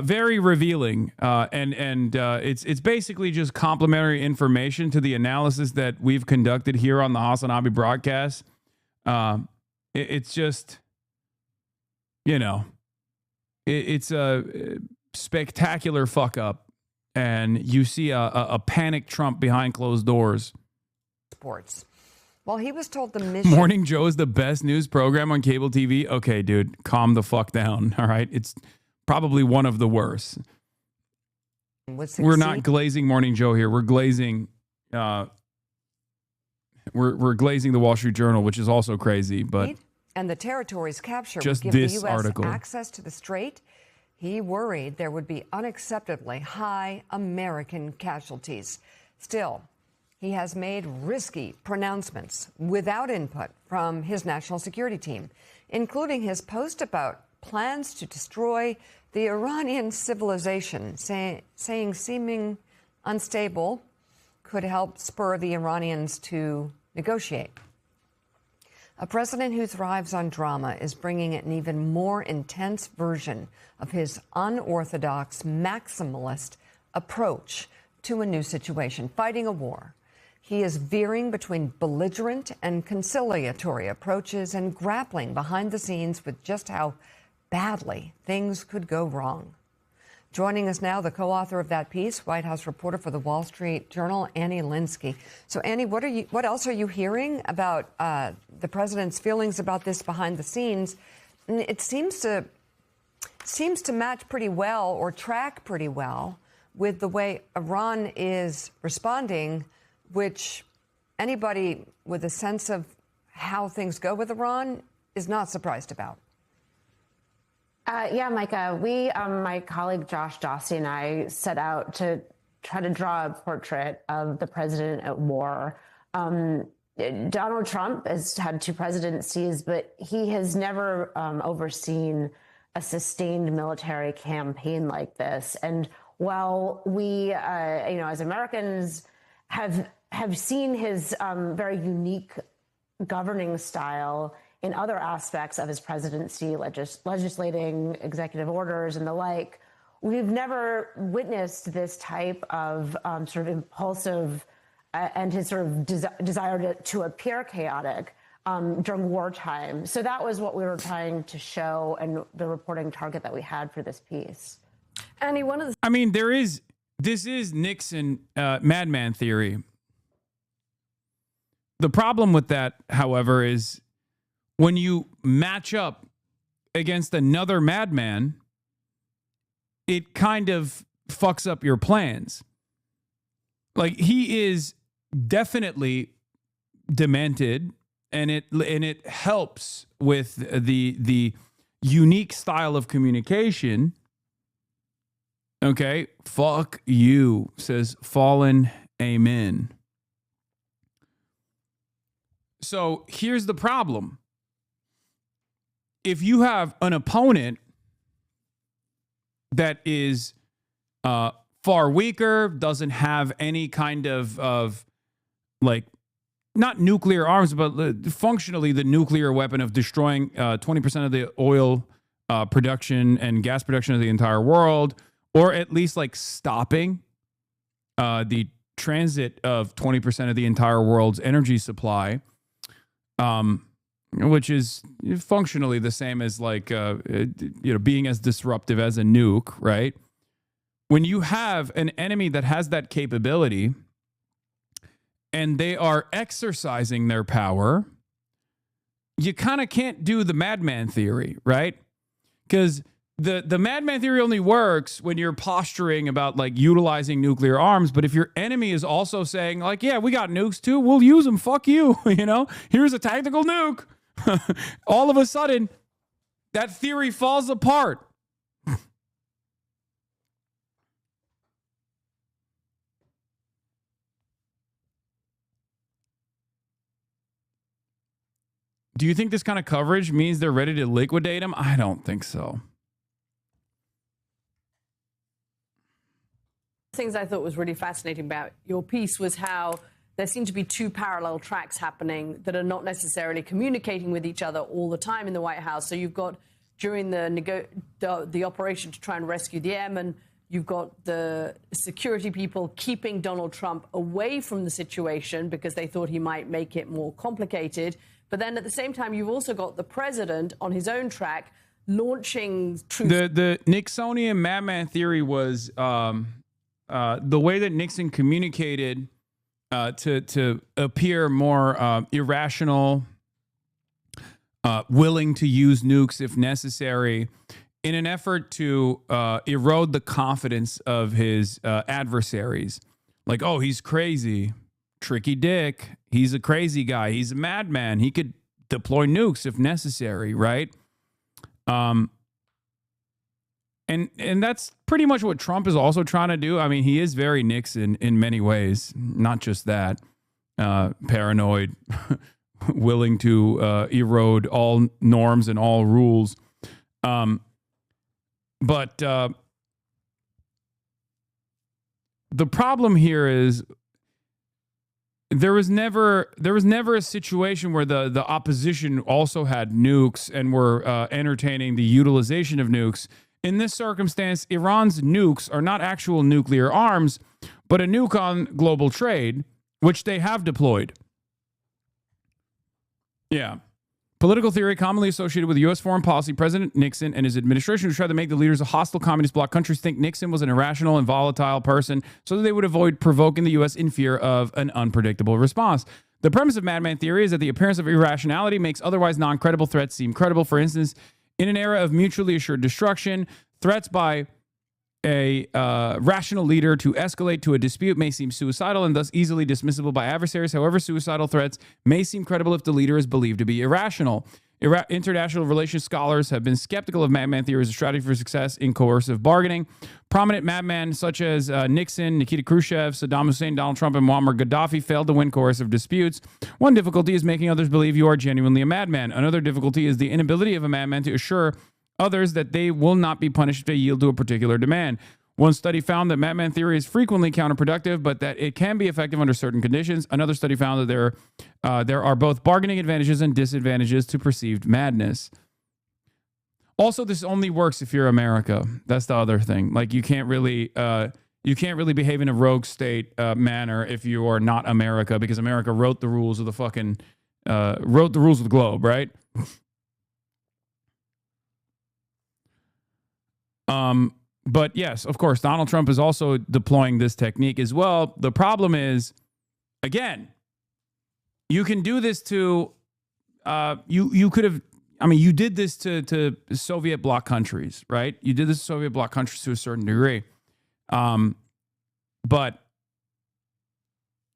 very revealing, and it's basically just complimentary information to the analysis that we've conducted here on the HasanAbi broadcast. It's just, you know, it's spectacular fuck up, and you see a panicked Trump behind closed doors. Sports. Well, he was told the mission. Morning Joe is the best news program on cable TV. Okay, dude, calm the fuck down. All right, it's probably one of the worst. We're not glazing Morning Joe here. We're glazing. We're glazing the Wall Street Journal, which is also crazy. But and the territory's capture just would give this the U.S. article. access to the Strait. He worried there would be unacceptably high American casualties. Still, he has made risky pronouncements without input from his national security team, including his post about plans to destroy the Iranian civilization, saying seeming unstable could help spur the Iranians to negotiate. A president who thrives on drama is bringing an even more intense version of his unorthodox, maximalist approach to a new situation, fighting a war. He is veering between belligerent and conciliatory approaches and grappling behind the scenes with just how badly things could go wrong. Joining us now, the co-author of that piece, White House reporter for the Wall Street Journal, Annie Linsky. So, Annie, what else are you hearing about the president's feelings about this behind the scenes? It seems to match pretty well, or track pretty well, with the way Iran is responding, which anybody with a sense of how things go with Iran is not surprised about. Yeah, Micah, my colleague Josh Dossie and I set out to try to draw a portrait of the president at war. Donald Trump has had 2 presidencies, but he has never overseen a sustained military campaign like this. And while we, as Americans, have seen his very unique governing style in other aspects of his presidency, legislating executive orders and the like, we've never witnessed this type of sort of impulsive and his sort of desire to appear chaotic during wartime. So that was what we were trying to show and the reporting target that we had for this piece. Annie, this is Nixon Madman theory. The problem with that, however, is when you match up against another madman, it kind of fucks up your plans. Like, he is definitely demented, and it helps with the unique style of communication. Okay, fuck you, says Fallen Amen. So here's the problem. If you have an opponent that is far weaker, doesn't have any kind of like, not nuclear arms, but functionally the nuclear weapon of destroying 20% of the oil production and gas production of the entire world, or at least like stopping the transit of 20% of the entire world's energy supply, which is functionally the same as like, being as disruptive as a nuke, right? When you have an enemy that has that capability and they are exercising their power, you kind of can't do the madman theory, right? Because the madman theory only works when you're posturing about like utilizing nuclear arms. But if your enemy is also saying like, yeah, we got nukes too, we'll use them. Fuck you. Here's a tactical nuke. All of a sudden, that theory falls apart. Do you think this kind of coverage means they're ready to liquidate him? I don't think so. Things I thought was really fascinating about your piece was how there seem to be 2 parallel tracks happening that are not necessarily communicating with each other all the time in the White House. So you've got during the operation to try and rescue the airmen, you've got the security people keeping Donald Trump away from the situation because they thought he might make it more complicated. But then at the same time, you've also got the president on his own track launching truth. The Nixonian madman theory was the way that Nixon communicated to appear more irrational, willing to use nukes if necessary, in an effort to erode the confidence of his adversaries. Like, oh, he's crazy, tricky dick. He's a crazy guy. He's a madman. He could deploy nukes if necessary, right? And that's pretty much what Trump is also trying to do. I mean, he is very Nixon in many ways, not just that. Paranoid, willing to erode all norms and all rules. But the problem here is there was never a situation where the opposition also had nukes and were entertaining the utilization of nukes. In this circumstance, Iran's nukes are not actual nuclear arms, but a nuke on global trade, which they have deployed. Yeah. Political theory commonly associated with U.S. foreign policy, President Nixon and his administration who tried to make the leaders of hostile communist bloc countries think Nixon was an irrational and volatile person so that they would avoid provoking the U.S. in fear of an unpredictable response. The premise of madman theory is that the appearance of irrationality makes otherwise non-credible threats seem credible. For instance, in an era of mutually assured destruction, threats by a rational leader to escalate to a dispute may seem suicidal and thus easily dismissible by adversaries. However, suicidal threats may seem credible if the leader is believed to be irrational. International relations scholars have been skeptical of madman theory as a strategy for success in coercive bargaining. Prominent madmen such as Nixon, Nikita Khrushchev, Saddam Hussein, Donald Trump, and Muammar Gaddafi failed to win coercive disputes. One difficulty is making others believe you are genuinely a madman. Another difficulty is the inability of a madman to assure others that they will not be punished if they yield to a particular demand. One study found that madman theory is frequently counterproductive, but that it can be effective under certain conditions. Another study found that there are both bargaining advantages and disadvantages to perceived madness. Also, this only works if you're America. That's the other thing. Like, you can't really behave in a rogue state manner if you are not America, because America wrote the rules of the fucking wrote the rules of the globe, right? But yes, of course, Donald Trump is also deploying this technique as well. The problem is, again, you can do this to, you could have, I mean, you did this to Soviet bloc countries, right? You did this to Soviet bloc countries to a certain degree. But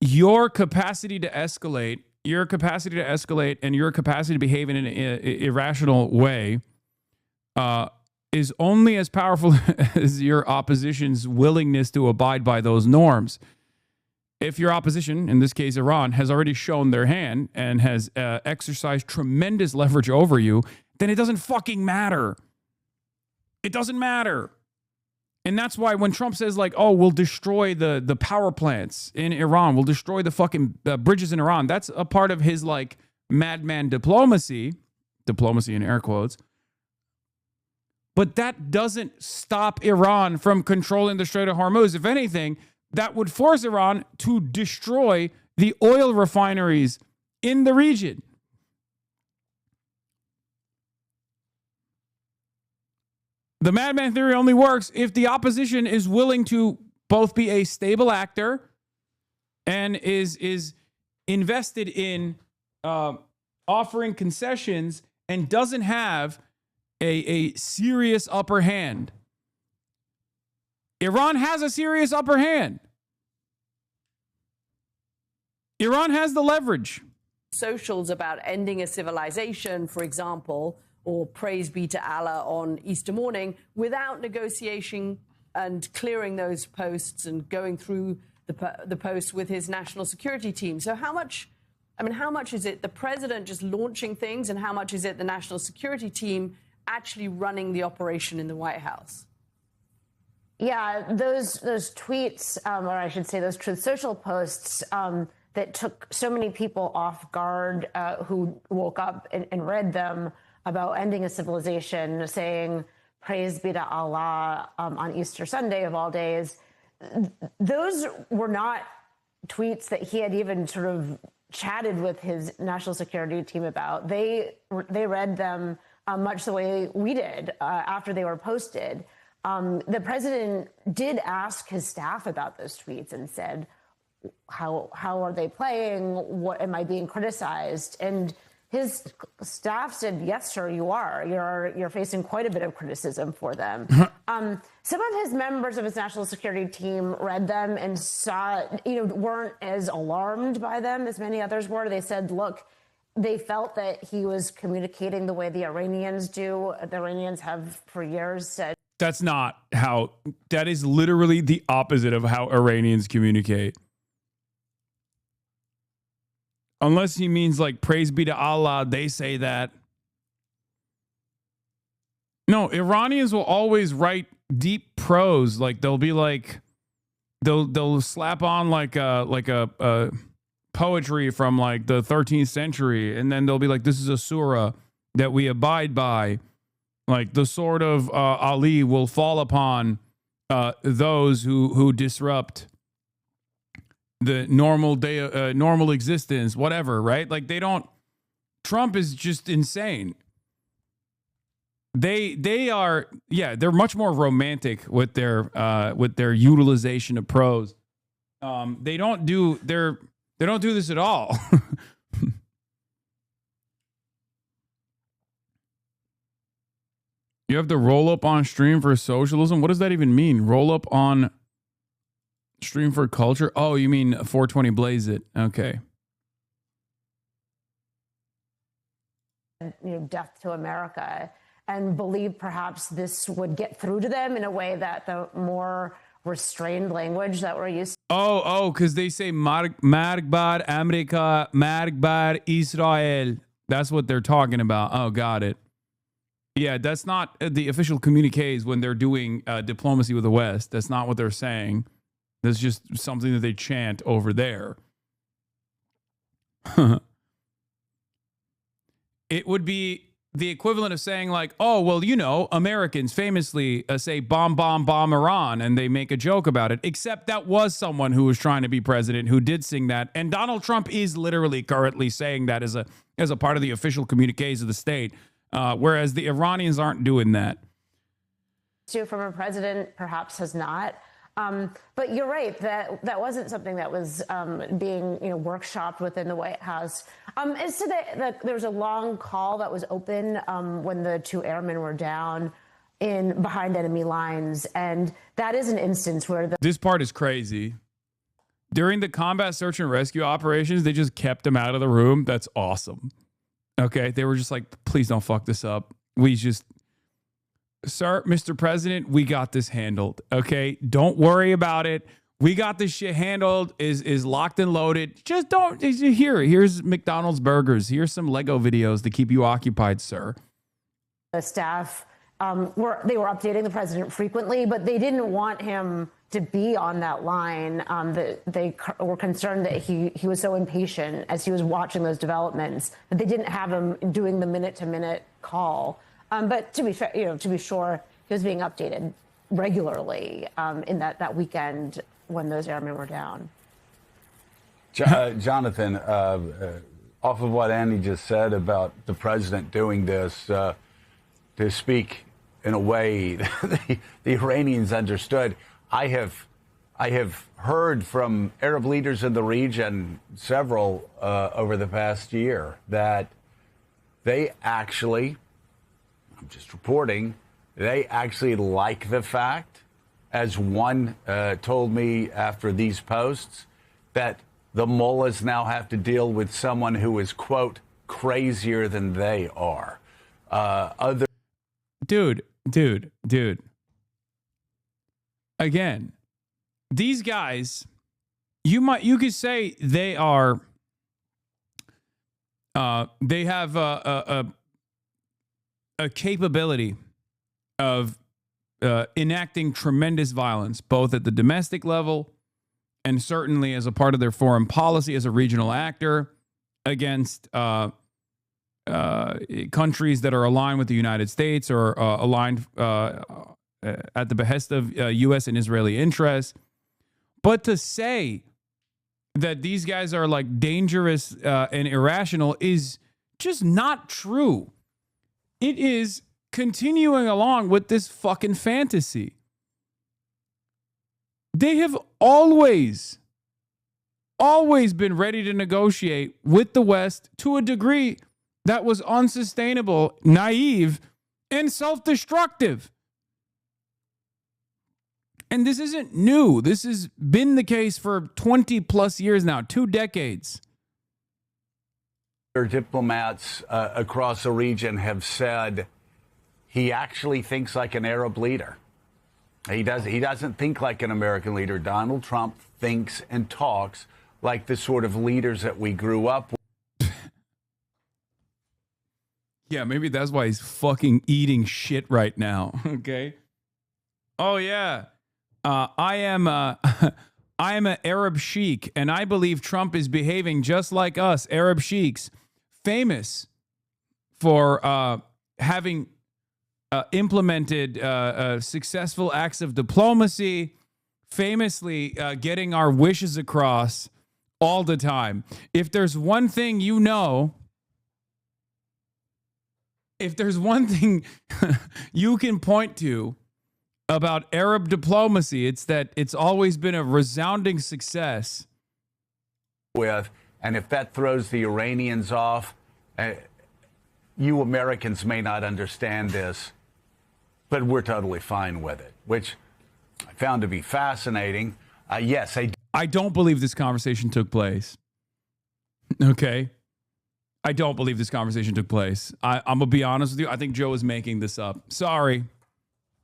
your capacity to escalate and your capacity to behave in an irrational way, is only as powerful as your opposition's willingness to abide by those norms. If your opposition, in this case Iran, has already shown their hand and has exercised tremendous leverage over you, then it doesn't fucking matter. It doesn't matter. And that's why when Trump says, like, oh, we'll destroy the power plants in Iran, we'll destroy the fucking bridges in Iran, that's a part of his, like, madman diplomacy in air quotes. But that doesn't stop Iran from controlling the Strait of Hormuz. If anything, that would force Iran to destroy the oil refineries in the region. The madman theory only works if the opposition is willing to both be a stable actor and is invested in offering concessions and doesn't have a serious upper hand. Iran has a serious upper hand. Iran has the leverage. Socials about ending a civilization, for example, or praise be to Allah on Easter morning, without negotiation and clearing those posts and going through the posts with his national security team. So how much is it the president just launching things, and how much is it the national security team actually running the operation in the White House? Yeah, those tweets, or I should say those Truth Social posts that took so many people off guard who woke up and read them about ending a civilization, saying, praise be to Allah on Easter Sunday of all days. Those were not tweets that he had even sort of chatted with his national security team about. They read them much the way we did after they were posted. The president did ask his staff about those tweets and said, how are they playing? What am I being criticized? And his staff said, yes, sir, you are. You're facing quite a bit of criticism for them. Some of his members of his national security team read them and saw, weren't as alarmed by them as many others were. They said, look, they felt that he was communicating the way the Iranians do. The Iranians have for years said. That's not how, that is literally the opposite of how Iranians communicate. Unless he means like, praise be to Allah, they say that. No, Iranians will always write deep prose. Like they'll be like, they'll slap on like a poetry from like the 13th century. And then they'll be like, this is a surah that we abide by. Like the sword of Ali will fall upon those who disrupt the normal day, normal existence, whatever, right? Like they don't. Trump is just insane. They are, yeah, they're much more romantic with their utilization of prose. They don't do this at all. You have to roll up on stream for socialism? What does that even mean? Roll up on stream for culture? Oh, you mean 420 Blaze It. Okay. Death to America, and believe perhaps this would get through to them in a way that the more restrained language that we're used to. Oh, because they say Margbar America, Margbar Israel. That's what they're talking about. Oh, got it. Yeah, that's not the official communiques when they're doing diplomacy with the West. That's not what they're saying. That's just something that they chant over there. It would be the equivalent of saying like, oh, well, Americans famously say bomb, bomb, bomb Iran, and they make a joke about it. Except that was someone who was trying to be president who did sing that. And Donald Trump is literally currently saying that as a part of the official communiques of the state. Whereas the Iranians aren't doing that. From a president, perhaps has not. But you're right, that wasn't something that was being workshopped within the White House. As to there was a long call that was open when the two airmen were down behind enemy lines, and that is an instance where this part is crazy. During the combat search and rescue operations, they just kept him out of the room. That's awesome. Okay, they were just like, please don't fuck this up. Sir, Mr. President, we got this handled. Okay, don't worry about it. We got this shit handled. Is locked and loaded. Just don't. Here's McDonald's burgers. Here's some Lego videos to keep you occupied, sir. The staff were updating the president frequently, but they didn't want him to be on that line. They were concerned that he was so impatient as he was watching those developments that they didn't have him doing the minute-to-minute call. But to be fair, to be sure, he was being updated regularly in that weekend when those airmen were down. Jonathan, off of what Andy just said about the president doing this, to speak in a way the Iranians understood, I have heard from Arab leaders in the region, several over the past year, that they actually, I'm just reporting, they actually like the fact, as one told me after these posts, that the mullahs now have to deal with someone who is, quote, crazier than they are. Dude. Again, these guys, you could say they are, they have a capability of enacting tremendous violence, both at the domestic level and certainly as a part of their foreign policy as a regional actor against countries that are aligned with the United States or aligned at the behest of U.S. and Israeli interests. But to say that these guys are like dangerous and irrational is just not true. It is continuing along with this fucking fantasy. They have always been ready to negotiate with the West to a degree that was unsustainable, naive, and self-destructive. And this isn't new. This has been the case for 20 plus years now, 2 decades. Diplomats across the region have said he actually thinks like an Arab leader. He doesn't think like an American leader. Donald Trump thinks and talks like the sort of leaders that we grew up with. Yeah, maybe that's why he's fucking eating shit right now. Okay. Oh yeah, I am an Arab sheik, and I believe Trump is behaving just like us Arab sheiks, famous for having implemented successful acts of diplomacy, famously getting our wishes across all the time. If there's one thing you know, if there's one thing you can point to about Arab diplomacy, it's that it's always been a resounding success. And if that throws the Iranians off, you Americans may not understand this, but we're totally fine with it, which I found to be fascinating. Yes, I don't believe this conversation took place. Okay? I don't believe this conversation took place. I'm going to be honest with you. I think Joe is making this up. Sorry.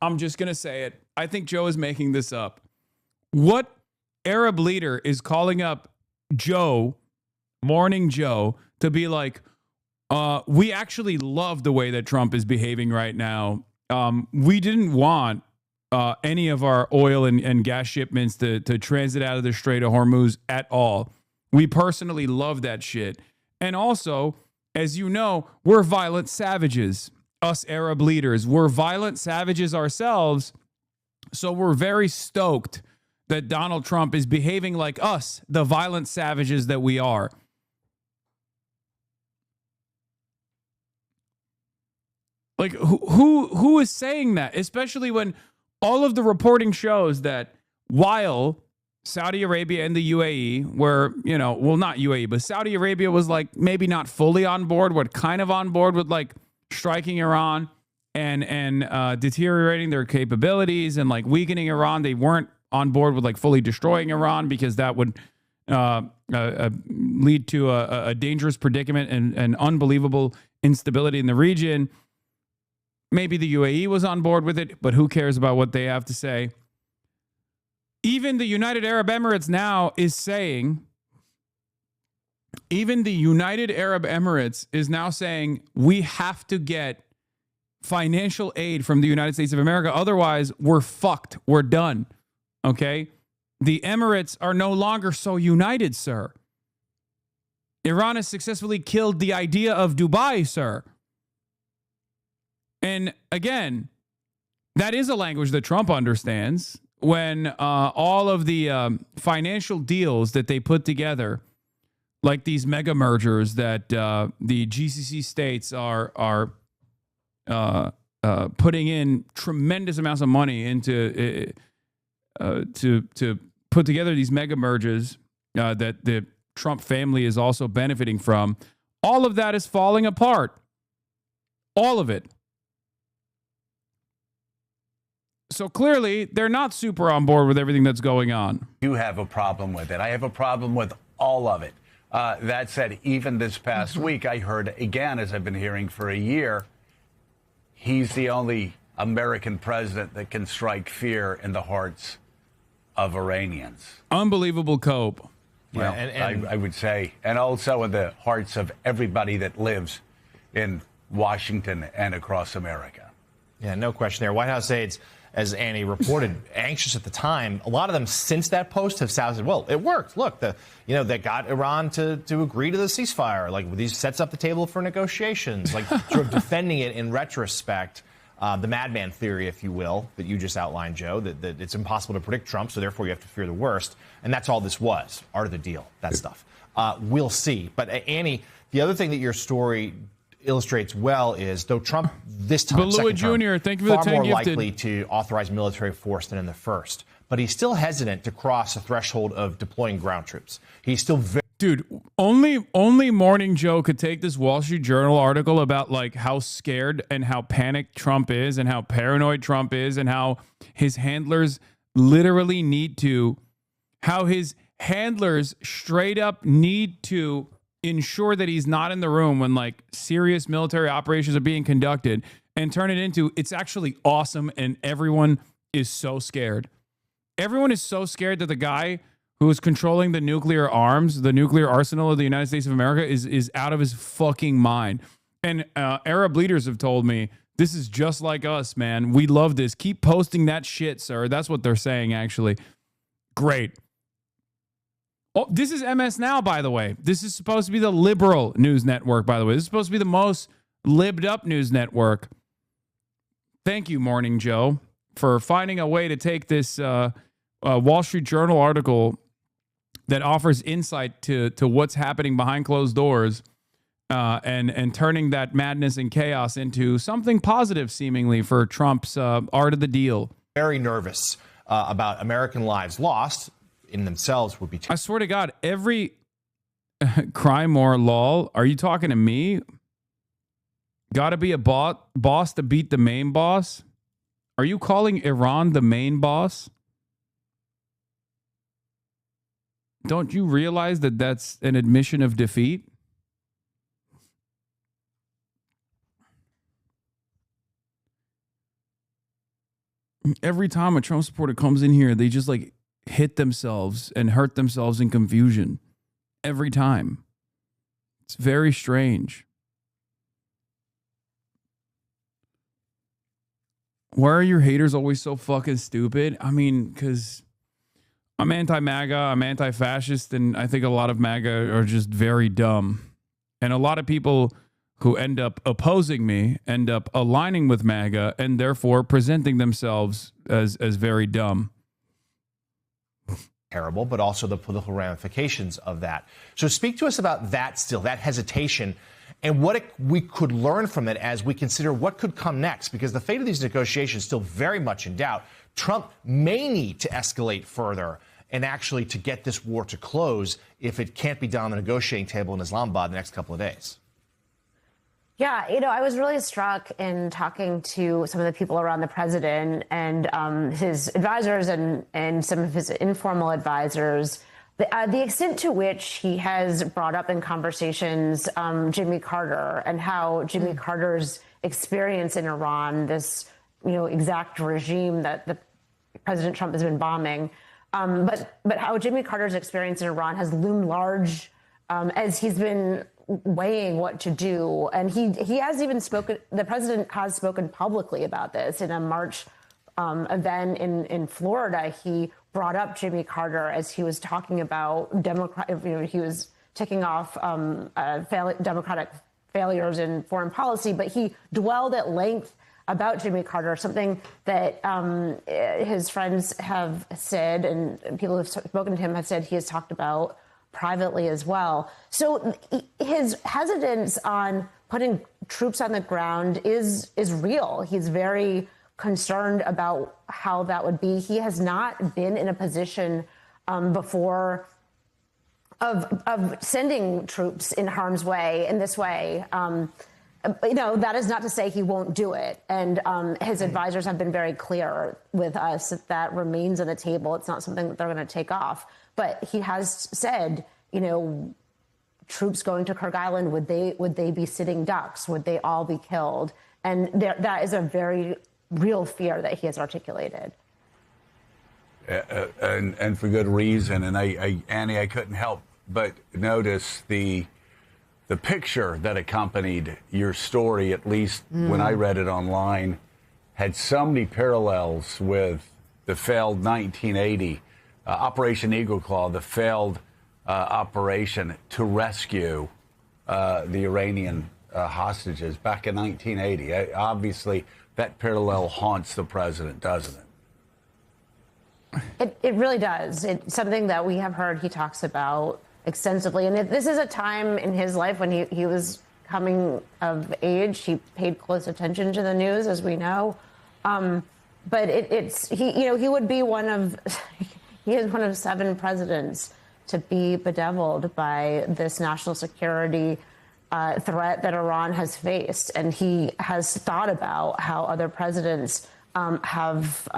I'm just going to say it. I think Joe is making this up. What Arab leader is calling up Joe, Morning Joe, to be like, we actually love the way that Trump is behaving right now. We didn't want any of our oil and gas shipments to transit out of the Strait of Hormuz at all. We personally love that shit. And also, as you know, we're violent savages, us Arab leaders. We're violent savages ourselves. So we're very stoked that Donald Trump is behaving like us, the violent savages that we are. Like, who is saying that? Especially when all of the reporting shows that while Saudi Arabia and the UAE were, well, not UAE, but Saudi Arabia was like maybe not fully on board, but kind of on board with like striking Iran and deteriorating their capabilities and like weakening Iran. They weren't on board with like fully destroying Iran because that would lead to a dangerous predicament and unbelievable instability in the region. Maybe the UAE was on board with it, but who cares about what they have to say? Even the United Arab Emirates now is saying, we have to get financial aid from the United States of America. Otherwise, we're fucked. We're done. Okay? The Emirates are no longer so united, sir. Iran has successfully killed the idea of Dubai, sir. And again, that is a language that Trump understands. When all of the financial deals that they put together, like these mega mergers that the GCC states are putting in tremendous amounts of money into to put together these mega mergers that the Trump family is also benefiting from, all of that is falling apart. All of it. So clearly, they're not super on board with everything that's going on. You have a problem with it. I have a problem with all of it. That said, even this past week, I heard again, as I've been hearing for a year, he's the only American president that can strike fear in the hearts of Iranians. Unbelievable cope. Well, and I would say, and also in the hearts of everybody that lives in Washington and across America. Yeah, no question there. White House aides, as Annie reported, anxious at the time. A lot of them since that post have sounded, well, it worked. Look, they got Iran to agree to the ceasefire. Like, these sets up the table for negotiations, like sort of defending it in retrospect. The Madman theory, if you will, that you just outlined, Joe, that it's impossible to predict Trump, so therefore you have to fear the worst. And that's all this was, art of the deal, that stuff. We'll see. But Annie, the other thing that your story illustrates well is, though Trump this time, Balua second term, Jr., thank you for the far 10 more gifted. likely to authorize military force than in the first, but he's still hesitant to cross a threshold of deploying ground troops. He's still very... Dude, only Morning Joe could take this Wall Street Journal article about like how scared and how panicked Trump is and how paranoid Trump is and how his handlers literally need to, how his handlers straight up need to ensure that he's not in the room when like serious military operations are being conducted, and turn it into it's actually awesome and everyone is so scared. Everyone is so scared that the guy who is controlling the nuclear arms, the nuclear arsenal of the United States of America is out of his fucking mind. And Arab leaders have told me, this is just like us, man. We love this. Keep posting that shit, sir. That's what they're saying, actually. Great. Oh, this is MS Now, by the way. This is supposed to be the liberal news network, by the way. This is supposed to be the most libbed up news network. Thank you, Morning Joe, for finding a way to take this Wall Street Journal article that offers insight to what's happening behind closed doors and turning that madness and chaos into something positive, seemingly, for Trump's art of the deal. Very nervous about American lives lost in themselves would be... I swear to God, every crime or lol, are you talking to me? Gotta be a boss to beat the main boss? Are you calling Iran the main boss? Don't you realize that that's an admission of defeat? Every time a Trump supporter comes in here, they just like hit themselves and hurt themselves in confusion. Every time. It's very strange. Why are your haters always so fucking stupid? I mean, because I'm anti-MAGA, I'm anti-fascist, and I think a lot of MAGA are just very dumb. And a lot of people who end up opposing me end up aligning with MAGA and therefore presenting themselves as very dumb. Terrible, but also the political ramifications of that. So speak to us about that still, that hesitation, and what we could learn from it as we consider what could come next, because the fate of these negotiations is still very much in doubt. Trump may need to escalate further and actually to get this war to close if it can't be done on the negotiating table in Islamabad the next couple of days. Yeah, I was really struck in talking to some of the people around the president and his advisors and some of his informal advisors, the extent to which he has brought up in conversations Jimmy Carter and how Jimmy Carter's experience in Iran, this exact regime that President Trump has been bombing, but how Jimmy Carter's experience in Iran has loomed large as he's been weighing what to do. And he has even spoken, the president has spoken publicly about this in a March event in Florida. He brought up Jimmy Carter as he was talking about he was ticking off democratic failures in foreign policy, but he dwelled at length about Jimmy Carter, something that his friends have said and people who have spoken to him have said he has talked about privately as well. So his hesitance on putting troops on the ground is real. He's very concerned about how that would be. He has not been in a position before of sending troops in harm's way in this way. That is not to say he won't do it. And his advisors have been very clear with us that remains on the table. It's not something that they're going to take off. But he has said, troops going to Kyrgyz Island, would they be sitting ducks? Would they all be killed? And that is a very real fear that he has articulated. And for good reason. And Annie, I couldn't help but notice the picture that accompanied your story, at least when I read it online, had so many parallels with the failed 1980 Operation Eagle Claw, the failed operation to rescue the Iranian hostages back in 1980. Obviously, that parallel haunts the president, doesn't it? It really does. It's something that we have heard he talks about extensively. And this is a time in his life when he was coming of age. He paid close attention to the news, as we know. But he would be one of he is one of 7 presidents to be bedeviled by this national security threat that Iran has faced, and he has thought about how other presidents have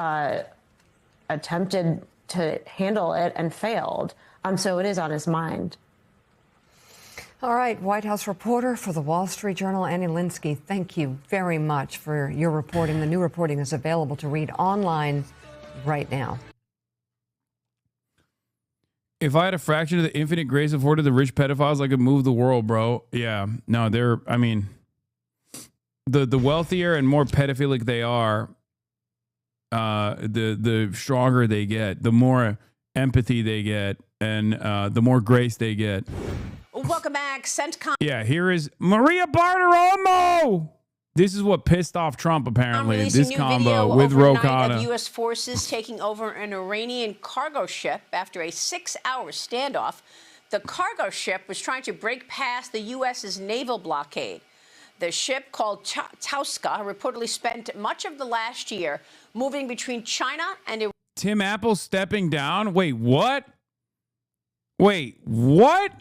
attempted to handle it and failed. So it is on his mind. All right, White House reporter for the Wall Street Journal, Annie Linsky, thank you very much for your reporting. The new reporting is available to read online right now. If I had a fraction of the infinite grace afforded the rich pedophiles, I could move the world, bro. Yeah, no, the wealthier and more pedophilic they are, the stronger they get, the more empathy they get, and the more grace they get. Welcome back. Yeah, here is Maria Bartiromo. This is what pissed off Trump, apparently. This combo with Rokana. Of U.S. forces taking over an Iranian cargo ship after a 6-hour standoff. The cargo ship was trying to break past the U.S.'s naval blockade. The ship, called Toska, reportedly spent much of the last year moving between China and Iran. Tim Apple stepping down? Wait, what? Wait, what?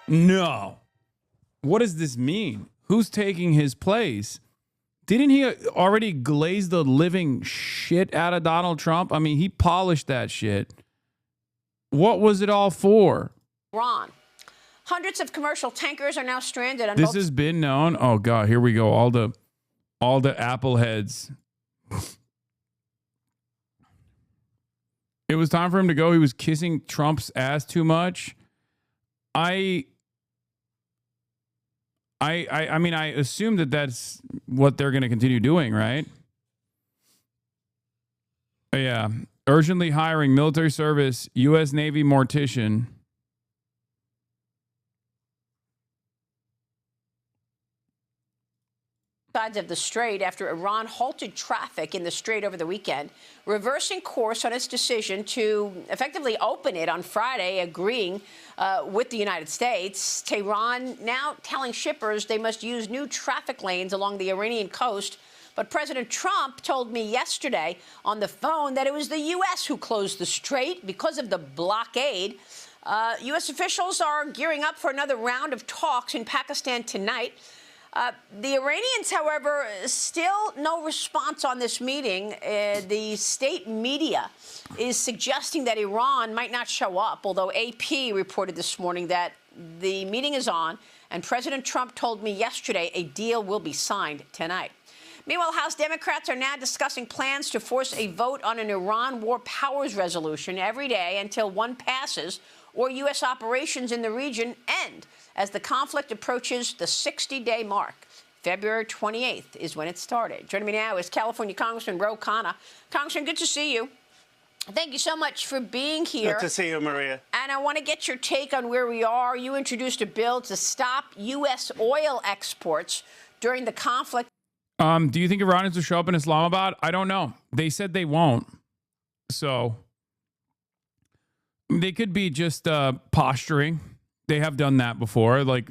No. What does this mean? Who's taking his place? Didn't he already glaze the living shit out of Donald Trump? I mean, he polished that shit. What was it all for? Iran. Hundreds of commercial tankers are now stranded on This has been known. Oh God, here we go. All the Apple heads. It was time for him to go. He was kissing Trump's ass too much. I mean, I assume that that's what they're going to continue doing, right? Yeah. Urgently hiring military service, U.S. Navy mortician. Sides of the strait after Iran halted traffic in the strait over the weekend, reversing course on its decision to effectively open it on Friday, agreeing with the United States. Tehran now telling shippers they must use new traffic lanes along the Iranian coast. But President Trump told me yesterday on the phone that it was the U.S. who closed the strait because of the blockade. U.S. officials are gearing up for another round of talks in Pakistan tonight. The Iranians, however, still no response on this meeting. The state media is suggesting that Iran might not show up, although AP reported this morning that the meeting is on, and President Trump told me yesterday a deal will be signed tonight. Meanwhile, House Democrats are now discussing plans to force a vote on an Iran war powers resolution every day until one passes or U.S. operations in the region end as the conflict approaches the 60-day mark. February 28th is when it started. Joining me now is California Congressman Ro Khanna. Congressman, good to see you. Thank you so much for being here. Good to see you, Maria. And I want to get your take on where we are. You introduced a bill to stop U.S. oil exports during the conflict. Do you think Iranians will show up in Islamabad? I don't know. They said they won't. So they could be just posturing. They have done that before. Like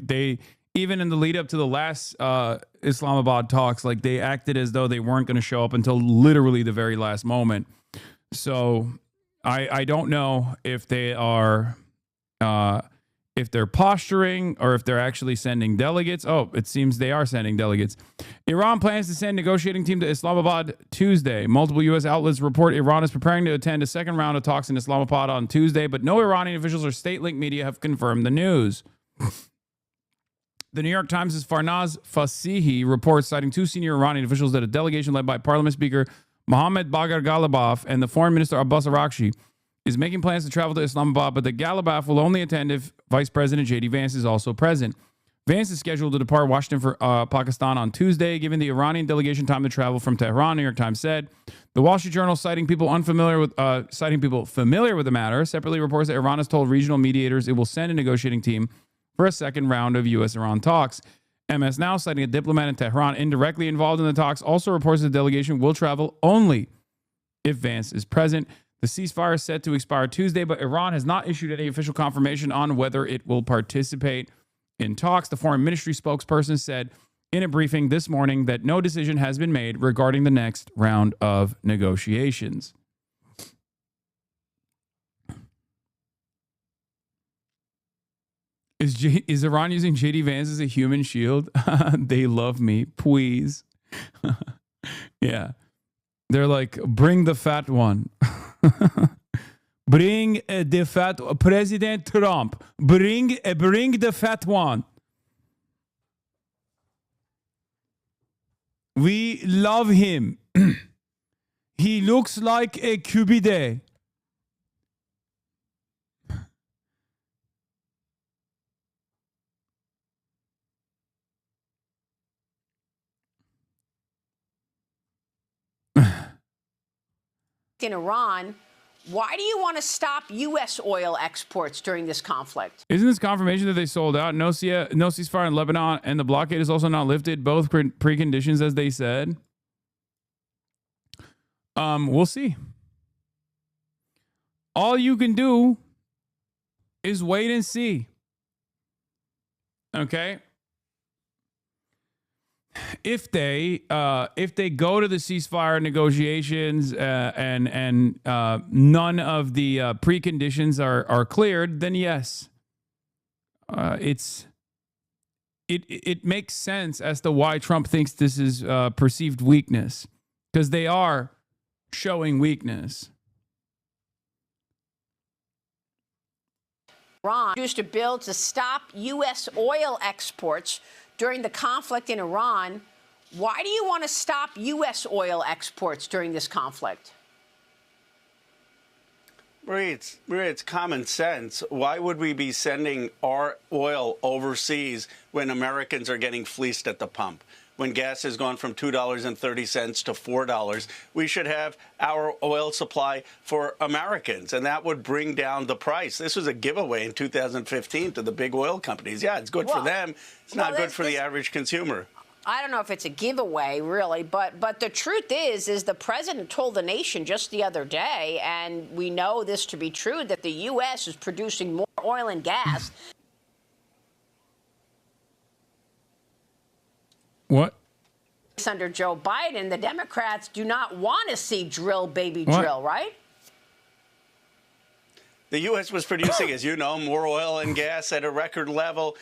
even in the lead up to the last Islamabad talks, like they acted as though they weren't going to show up until literally the very last moment. So I don't know if they are, if they're posturing or if they're actually sending delegates. Oh, it seems they are sending delegates. Iran plans to send negotiating team to Islamabad Tuesday. Multiple U.S. outlets report Iran is preparing to attend a second round of talks in Islamabad on Tuesday, but no Iranian officials or state-linked media have confirmed the news. The New York Times' Farnaz Fasihi reports, citing two senior Iranian officials, that a delegation led by Parliament Speaker Mohammad Bagher Ghalibaf and the Foreign Minister Abbas Araghchi is making plans to travel to Islamabad, but the Ghalibaf will only attend if Vice President J.D. Vance is also present. Vance is scheduled to depart Washington for Pakistan on Tuesday, giving the Iranian delegation time to travel from Tehran, New York Times said. The Wall Street Journal, citing people familiar with the matter, separately reports that Iran has told regional mediators it will send a negotiating team for a second round of U.S.-Iran talks. MS Now, citing a diplomat in Tehran indirectly involved in the talks, also reports the delegation will travel only if Vance is present. The ceasefire is set to expire Tuesday, but Iran has not issued any official confirmation on whether it will participate in talks. The foreign ministry spokesperson said in a briefing this morning that no decision has been made regarding the next round of negotiations. Is Iran using JD Vance as a human shield? They love me, please. Yeah. They're like, bring the fat one. Bring the fat President Trump. Bring the fat one. We love him. He looks like a Cupid. In Iran, why do you want to stop U.S. oil exports during this conflict? Isn't this confirmation that they sold out? No ceasefire in Lebanon, and the blockade is also not lifted. Both preconditions, as they said. We'll see. All you can do is wait and see. Okay. If they go to the ceasefire negotiations and none of the preconditions are cleared, then yes, it makes sense as to why Trump thinks this is perceived weakness, because they are showing weakness. Iran introduced a bill to stop U.S. oil exports during the conflict in Iran. Why do you want to stop U.S. oil exports during this conflict? Marie, it's common sense. Why would we be sending our oil overseas when Americans are getting fleeced at the pump? When gas has gone from $2.30 to $4, we should have our oil supply for Americans, and that would bring down the price. This was a giveaway in 2015 to the big oil companies. Yeah, it's good for them. It's not good for the average consumer. I don't know if it's a giveaway, really, but the truth is the president told the nation just the other day, and we know this to be true, that the U.S. is producing more oil and gas. What? Under Joe Biden, the Democrats do not want to see drill, baby, drill, right? The U.S. was producing, as you know, more oil and gas at a record level,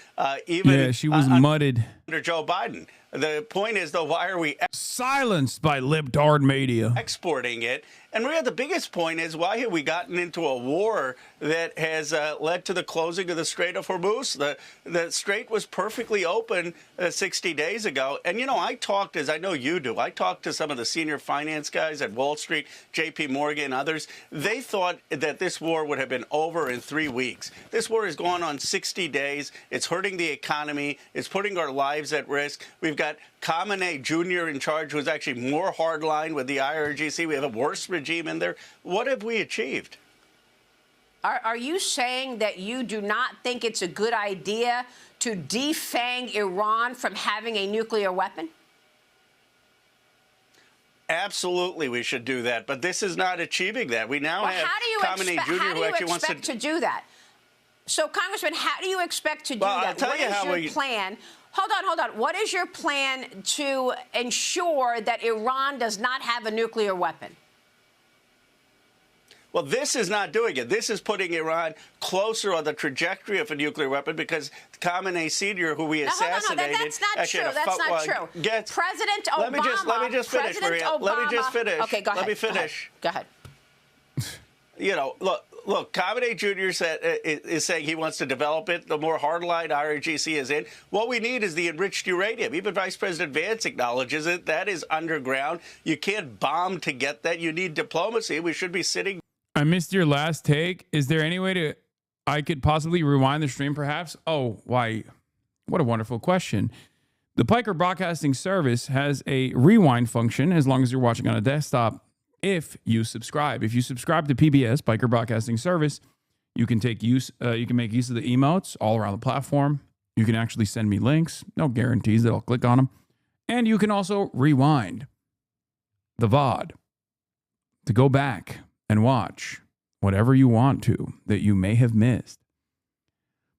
even she was mudded under Joe Biden. The point is, though, why are we silenced by libtard media exporting it? And Maria, the biggest point is, why have we gotten into a war that has led to the closing of the Strait of Hormuz? The strait was perfectly open 60 days ago. And, you know, I talked, as I know you do, I talked to some of the senior finance guys at Wall Street, J.P. Morgan and others. They thought that this war would have been over in 3 weeks. This war has gone on 60 days. It's hurting the economy. It's putting our lives at risk. We've got Khamenei Jr. in charge, who's actually more hardline with the IRGC. We have a worse regime in there. What have we achieved? Are you saying that you do not think it's a good idea to defang Iran from having a nuclear weapon? Absolutely, we should do that. But this is not achieving that. We now have Khamenei Jr. who actually wants to do that. So, Congressman, how do you expect to do that? I'll tell you how what is your plan? Hold on. What is your plan to ensure that Iran does not have a nuclear weapon? Well, this is not doing it. This is putting Iran closer on the trajectory of a nuclear weapon, because Khamenei Sr., who we assassinated... No, that's not true. That's not true. President Obama... Let me just finish, Maria. Let me just finish. Okay, go ahead. Let me finish. Go ahead. You know, look, Khamenei Jr. is saying he wants to develop it. The more hardline IRGC is in. What we need is the enriched uranium. Even Vice President Vance acknowledges it. That is underground. You can't bomb to get that. You need diplomacy. We should be sitting... I missed your last take. Is there any way I could possibly rewind the stream, perhaps? Oh, why? What a wonderful question. The Piker Broadcasting Service has a rewind function as long as you're watching on a desktop. If you subscribe to PBS, Piker Broadcasting Service, you can make use of the emotes all around the platform. You can actually send me links. No guarantees that I'll click on them. And you can also rewind the VOD to go back and watch whatever you want to that you may have missed.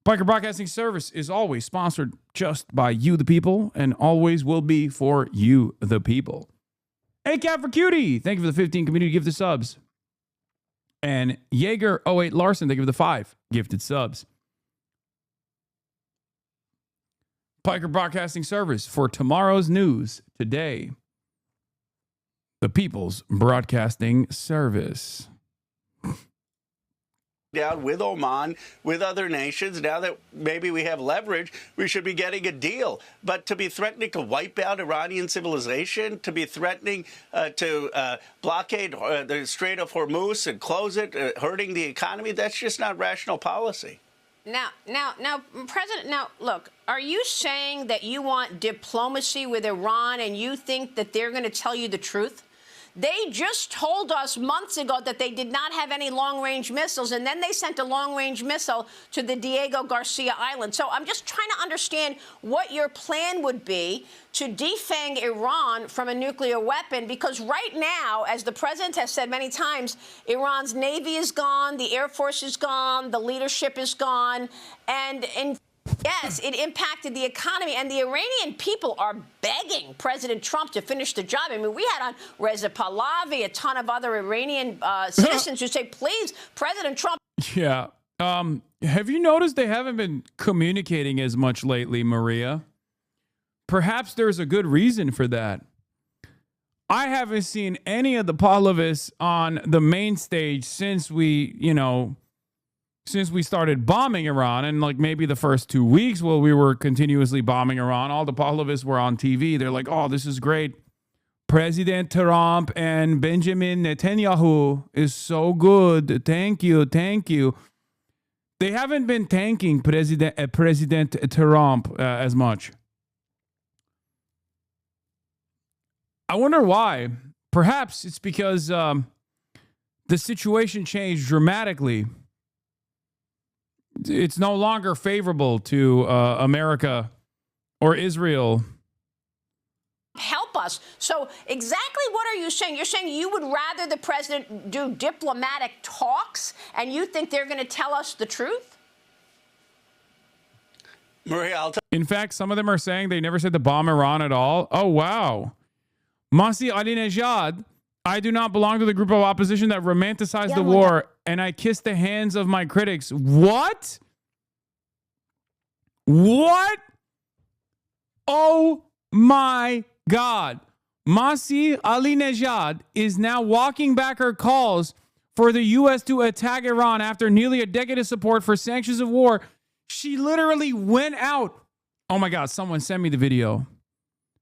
Piker Broadcasting Service is always sponsored just by you, the people, and always will be for you, the people. Hey, Cat for Cutie, thank you for the 15 community gifted subs. And Jaeger08 Larson, thank you for the 5 gifted subs. Piker Broadcasting Service for tomorrow's news today. The People's Broadcasting Service. Down with Oman, with other nations. Now that maybe we have leverage, we should be getting a deal. But to be threatening to wipe out Iranian civilization, to be threatening to blockade the Strait of Hormuz and close it, hurting the economy, that's just not rational policy. Now, President, look, are you saying that you want diplomacy with Iran and you think that they're going to tell you the truth? They just told us months ago that they did not have any long-range missiles, and then they sent a long-range missile to the Diego Garcia Island. So I'm just trying to understand what your plan would be to defang Iran from a nuclear weapon, because right now, as the president has said many times, Iran's Navy is gone, the Air Force is gone, the leadership is gone, and yes, it impacted the economy, and the Iranian people are begging President Trump to finish the job. I mean, we had on Reza Pahlavi, a ton of other Iranian citizens who say, please, President Trump. Yeah. Have you noticed they haven't been communicating as much lately, Maria? Perhaps there's a good reason for that. I haven't seen any of the Pahlavis on the main stage since we started bombing Iran, and like maybe the first 2 weeks while we were continuously bombing Iran, all the Pahlavis were on TV. They're like, oh, this is great. President Trump and Benjamin Netanyahu is so good. Thank you. Thank you. They haven't been thanking President Trump as much. I wonder why. Perhaps it's because the situation changed dramatically. It's no longer favorable to America or Israel. Help us. So exactly what are you saying? You're saying you would rather the president do diplomatic talks, and you think they're going to tell us the truth? Maria, in fact, some of them are saying they never said to bomb Iran at all. Oh, wow. Masih Alinejad, I do not belong to the group of opposition that romanticized the war, and I kiss the hands of my critics. What? What? Oh my God. Masih Alinejad is now walking back her calls for the U.S. to attack Iran after nearly a decade of support for sanctions of war. She literally went out. Oh my God, someone send me the video.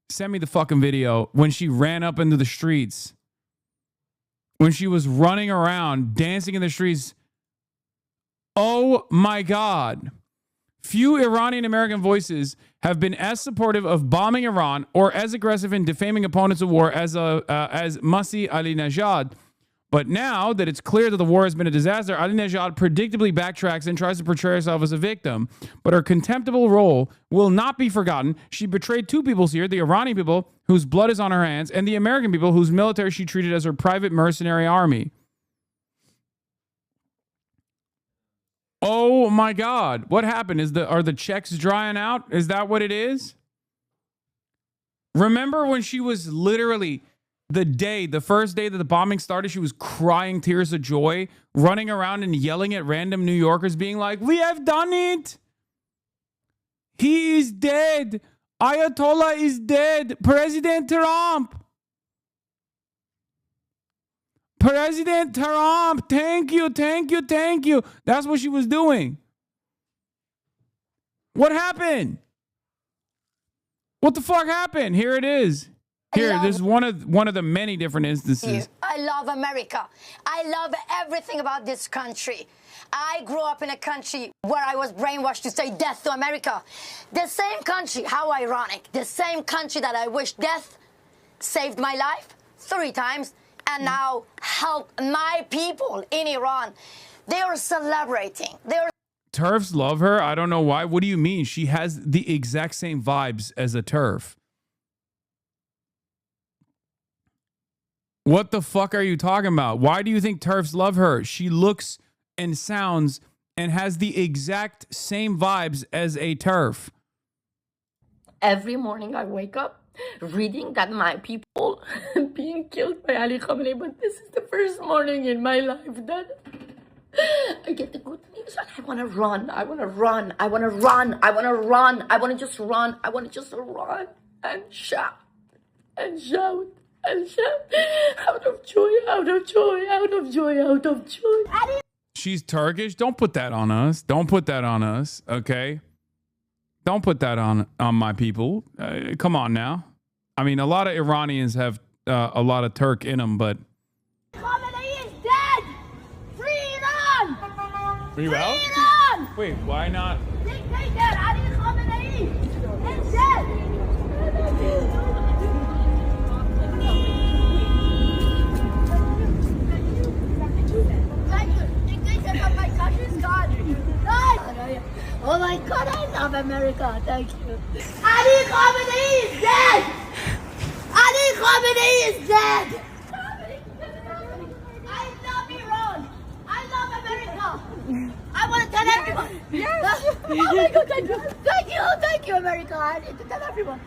Send me the fucking video when she ran up into the streets. When she was running around, dancing in the streets. Oh my God. Few Iranian American voices have been as supportive of bombing Iran or as aggressive in defaming opponents of war as Masih Alinejad. But now that it's clear that the war has been a disaster, Alinejad predictably backtracks and tries to portray herself as a victim. But her contemptible role will not be forgotten. She betrayed two peoples here, the Iranian people, whose blood is on her hands, and the American people, whose military she treated as her private mercenary army. Oh my God. What happened? Are the checks drying out? Is that what it is? Remember when she was literally... the first day that the bombing started, she was crying tears of joy, running around and yelling at random New Yorkers, being like, we have done it. He is dead. Ayatollah is dead. President Trump. President Trump. Thank you, thank you, thank you. That's what she was doing. What happened? What the fuck happened? Here it is. Here, this is one of the many different instances. I love America. I love everything about this country. I grew up in a country where I was brainwashed to say death to America. The same country, how ironic, the same country that I wish death saved my life 3 times and now help my people in Iran. They are celebrating. TERFs love her. I don't know why. What do you mean? She has the exact same vibes as a TERF. What the fuck are you talking about? Why do you think TERFs love her? She looks and sounds and has the exact same vibes as a TARIFF. Every morning I wake up reading that my people being killed by Ali Khamenei, but this is the first morning in my life that I get the good news and I want to run. I want to run. I want to run. I want to run. I want to just run. I want to just run and shout and shout and shout out of joy, out of joy, out of joy, out of joy. She's Turkish. Don't put that on us. Don't put that on us. Okay. Don't put that on my people. Come on now. I mean, a lot of Iranians have a lot of Turk in them, but Khamenei is dead. Free Iran. Free Iran? Iran. Wait, why not? Dictator Ali Khamenei is dead. Thank you. Dictator of my country is gone. Oh my God, I love America. Thank you. Ali Khamenei is dead. Ali Khamenei is dead. I love Iran. I love America. I want to tell everyone. Yes. Oh my God, thank you. Thank you. Thank you, America. I need to tell everyone.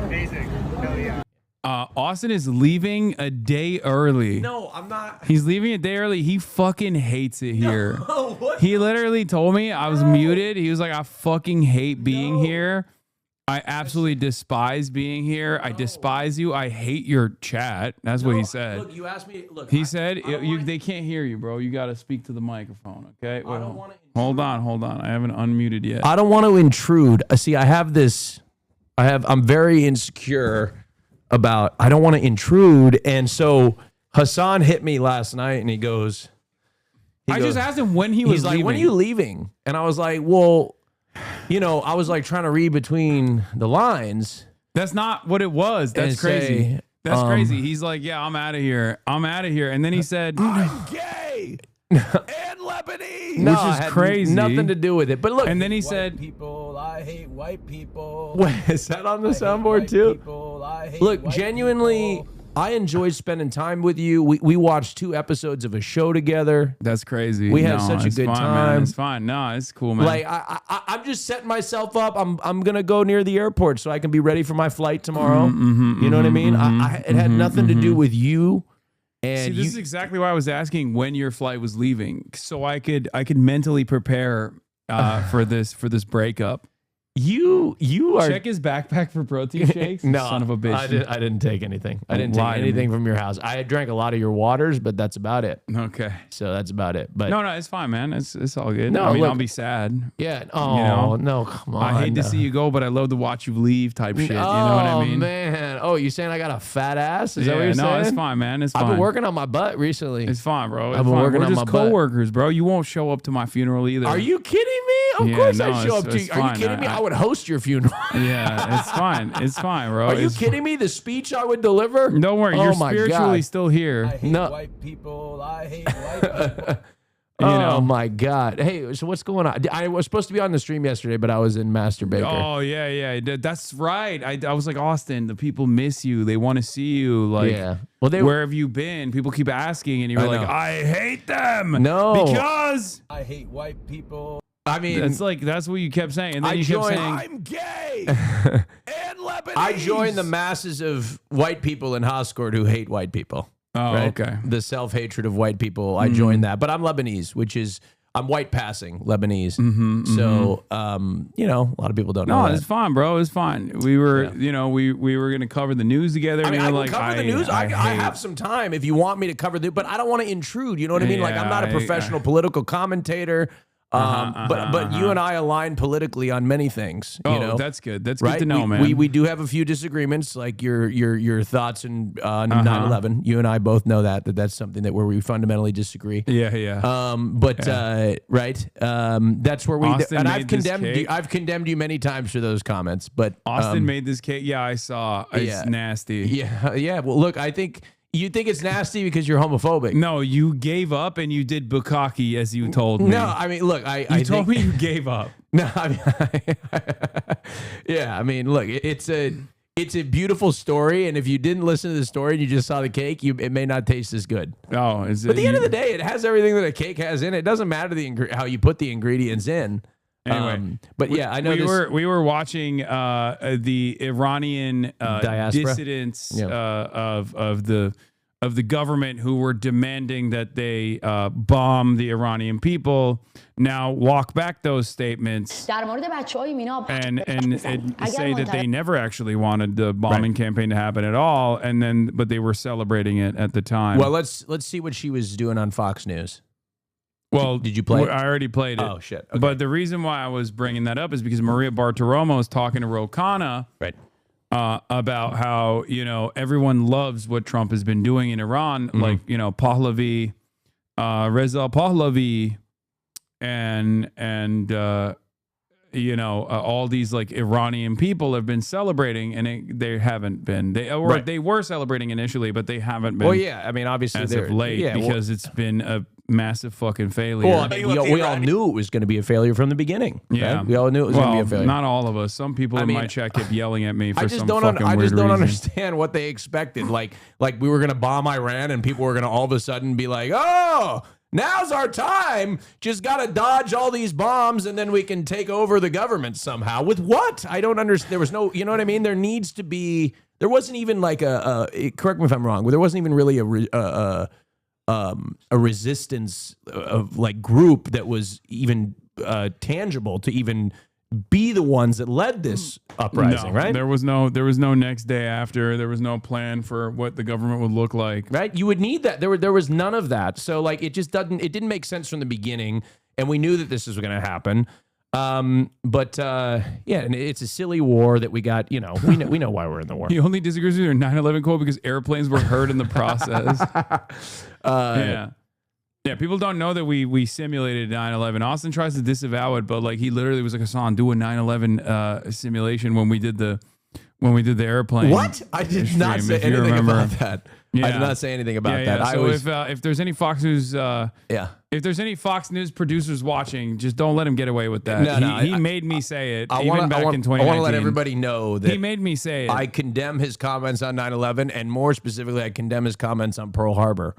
Amazing. Hell yeah. Austin is leaving a day early. No, I'm not. He's leaving a day early. He fucking hates it here. No, what? He literally told me I was muted. He was like, I fucking hate being here. I absolutely despise being here. I despise you. I hate your chat. That's what he said. Look, you asked me. Look, He said they can't hear you, bro. You got to speak to the microphone, okay? Wait, hold on. I haven't unmuted yet. I don't want to intrude. See, I'm very insecure about, I don't want to intrude. And so Hasan hit me last night and he goes, I just asked him when he was he's like, leaving. when are you leaving? And I was like, well, I was like trying to read between the lines. That's not what it was. That's crazy. That's crazy. He's like, yeah, I'm out of here. And then he said, I'm gay and Lebanese. Which is crazy. Nothing to do with it. But look. And then he said, people, I hate white people. Wait, is that on the soundboard too? People, look, genuinely, I enjoyed spending time with you. We watched 2 episodes of a show together. That's crazy. We had such a good time. Man. It's fine. No, it's cool, man. Like I'm just setting myself up. I'm gonna go near the airport so I can be ready for my flight tomorrow. You know what I mean? It had nothing to do with you. And see, this is exactly why I was asking when your flight was leaving, so I could mentally prepare for this breakup. You are check his backpack for protein shakes. No, son of a bitch. I didn't take anything. I didn't take anything from your house. I drank a lot of your waters, but that's about it. Okay, so that's about it. But no, it's fine, man. It's all good. No, I mean, look, I'll be sad. Yeah. Oh no, come on. I hate to see you go, but I love to watch you leave. Type shit. You know what I mean? Oh man. Oh, you saying I got a fat ass? Is that what you're saying? No, it's fine, man. It's fine. I've been working on my butt recently. It's fine, bro. I've been working on my butt. We're just coworkers, bro. You won't show up to my funeral either. Are you kidding me? Of course I show up to you. Are you kidding me? I would host your funeral. Yeah, it's fine. It's fine, bro. Are you kidding me? The speech I would deliver? Don't worry. You're spiritually still here. I hate white people. I hate white people. Oh my God. Hey, so what's going on? I was supposed to be on the stream yesterday, but I was in Master Baker. Oh, yeah. That's right. I was like, Austin, the people miss you. They want to see you. Like, well, where have you been? People keep asking, and you're like, I hate them. No. Because I hate white people. I mean, that's what you kept saying. And then you kept saying, I'm gay and Lebanese. I joined the masses of white people in Hoscourt who hate white people. Oh, right? okay. The self-hatred of white people. I joined that, but I'm Lebanese, which is I'm white passing Lebanese. So, a lot of people don't know. No, it's fine, bro. It's fine. We were, we were going to cover the news together. I mean, I can cover the news. I have some time if you want me to cover but I don't want to intrude. You know what I mean? Like, I'm not a professional political commentator. But you and I align politically on many things. That's good. That's good to know, man. We do have a few disagreements, like your thoughts on 9/11. You and I both know that's something where we fundamentally disagree. Yeah. That's where we. Austin and I've condemned you many times for those comments. But Austin made this cake. Yeah, I saw. It's nasty. Yeah. Well, look, I think. You think it's nasty because you're homophobic? No, you gave up and you did bukkake as you told me. No, I mean, look, you told me you gave up. No, I mean, yeah, I mean, look, it's it's a beautiful story, and if you didn't listen to the story and you just saw the cake, it may not taste as good. Oh, but at the end of the day, it has everything that a cake has in it. It doesn't matter how you put the ingredients in. Anyway, but yeah, I know we were watching the Iranian dissidents of the government who were demanding that they bomb the Iranian people now walk back those statements and say that they never actually wanted the bombing campaign to happen at all, but they were celebrating it at the time. Well, let's see what she was doing on Fox News. Well, did you play it? I already played it. Oh, shit. Okay. But the reason why I was bringing that up is because Maria Bartiromo is talking to Ro Khanna about how, everyone loves what Trump has been doing in Iran, like, Pahlavi, Reza Pahlavi, and all these like Iranian people have been celebrating, and they haven't been. They were celebrating initially, but they haven't been. Well, yeah, I mean, obviously as of late, because it's been a massive fucking failure. Well, I mean, we all knew it was going to be a failure from the beginning. Yeah, right? We all knew it was going to be a failure. Not all of us. Some people in my chat kept yelling at me for some fucking weird reason. I just don't understand what they expected. Like we were going to bomb Iran, and people were going to all of a sudden be like, "Oh, now's our time. Just got to dodge all these bombs, and then we can take over the government somehow." With what? I don't understand. There was no, you know what I mean? There needs to be. There wasn't even like correct me if I'm wrong, but there wasn't even really a resistance of like group that was even tangible to even be the ones that led this uprising, right? There was no next day after. There was no plan for what the government would look like. Right? You would need that. There was none of that. So like it didn't make sense from the beginning, and we knew that this was going to happen. But and it's a silly war that we got, we know why we're in the war. He only disagrees with your 9/11 quote because airplanes were hurt in the process. Yeah, people don't know that we simulated 9/11. Austin tries to disavow it, but like he literally was like, Hasan, do a 9/11 simulation when we did the airplane. What? I did not say anything about that. Yeah. I did not say anything about that. So if there's any Fox News, if there's any Fox News producers watching, just don't let him get away with that. He made me say it back in 2019. I want to let everybody know that he made me say it. I condemn his comments on 9/11, and more specifically, I condemn his comments on Pearl Harbor.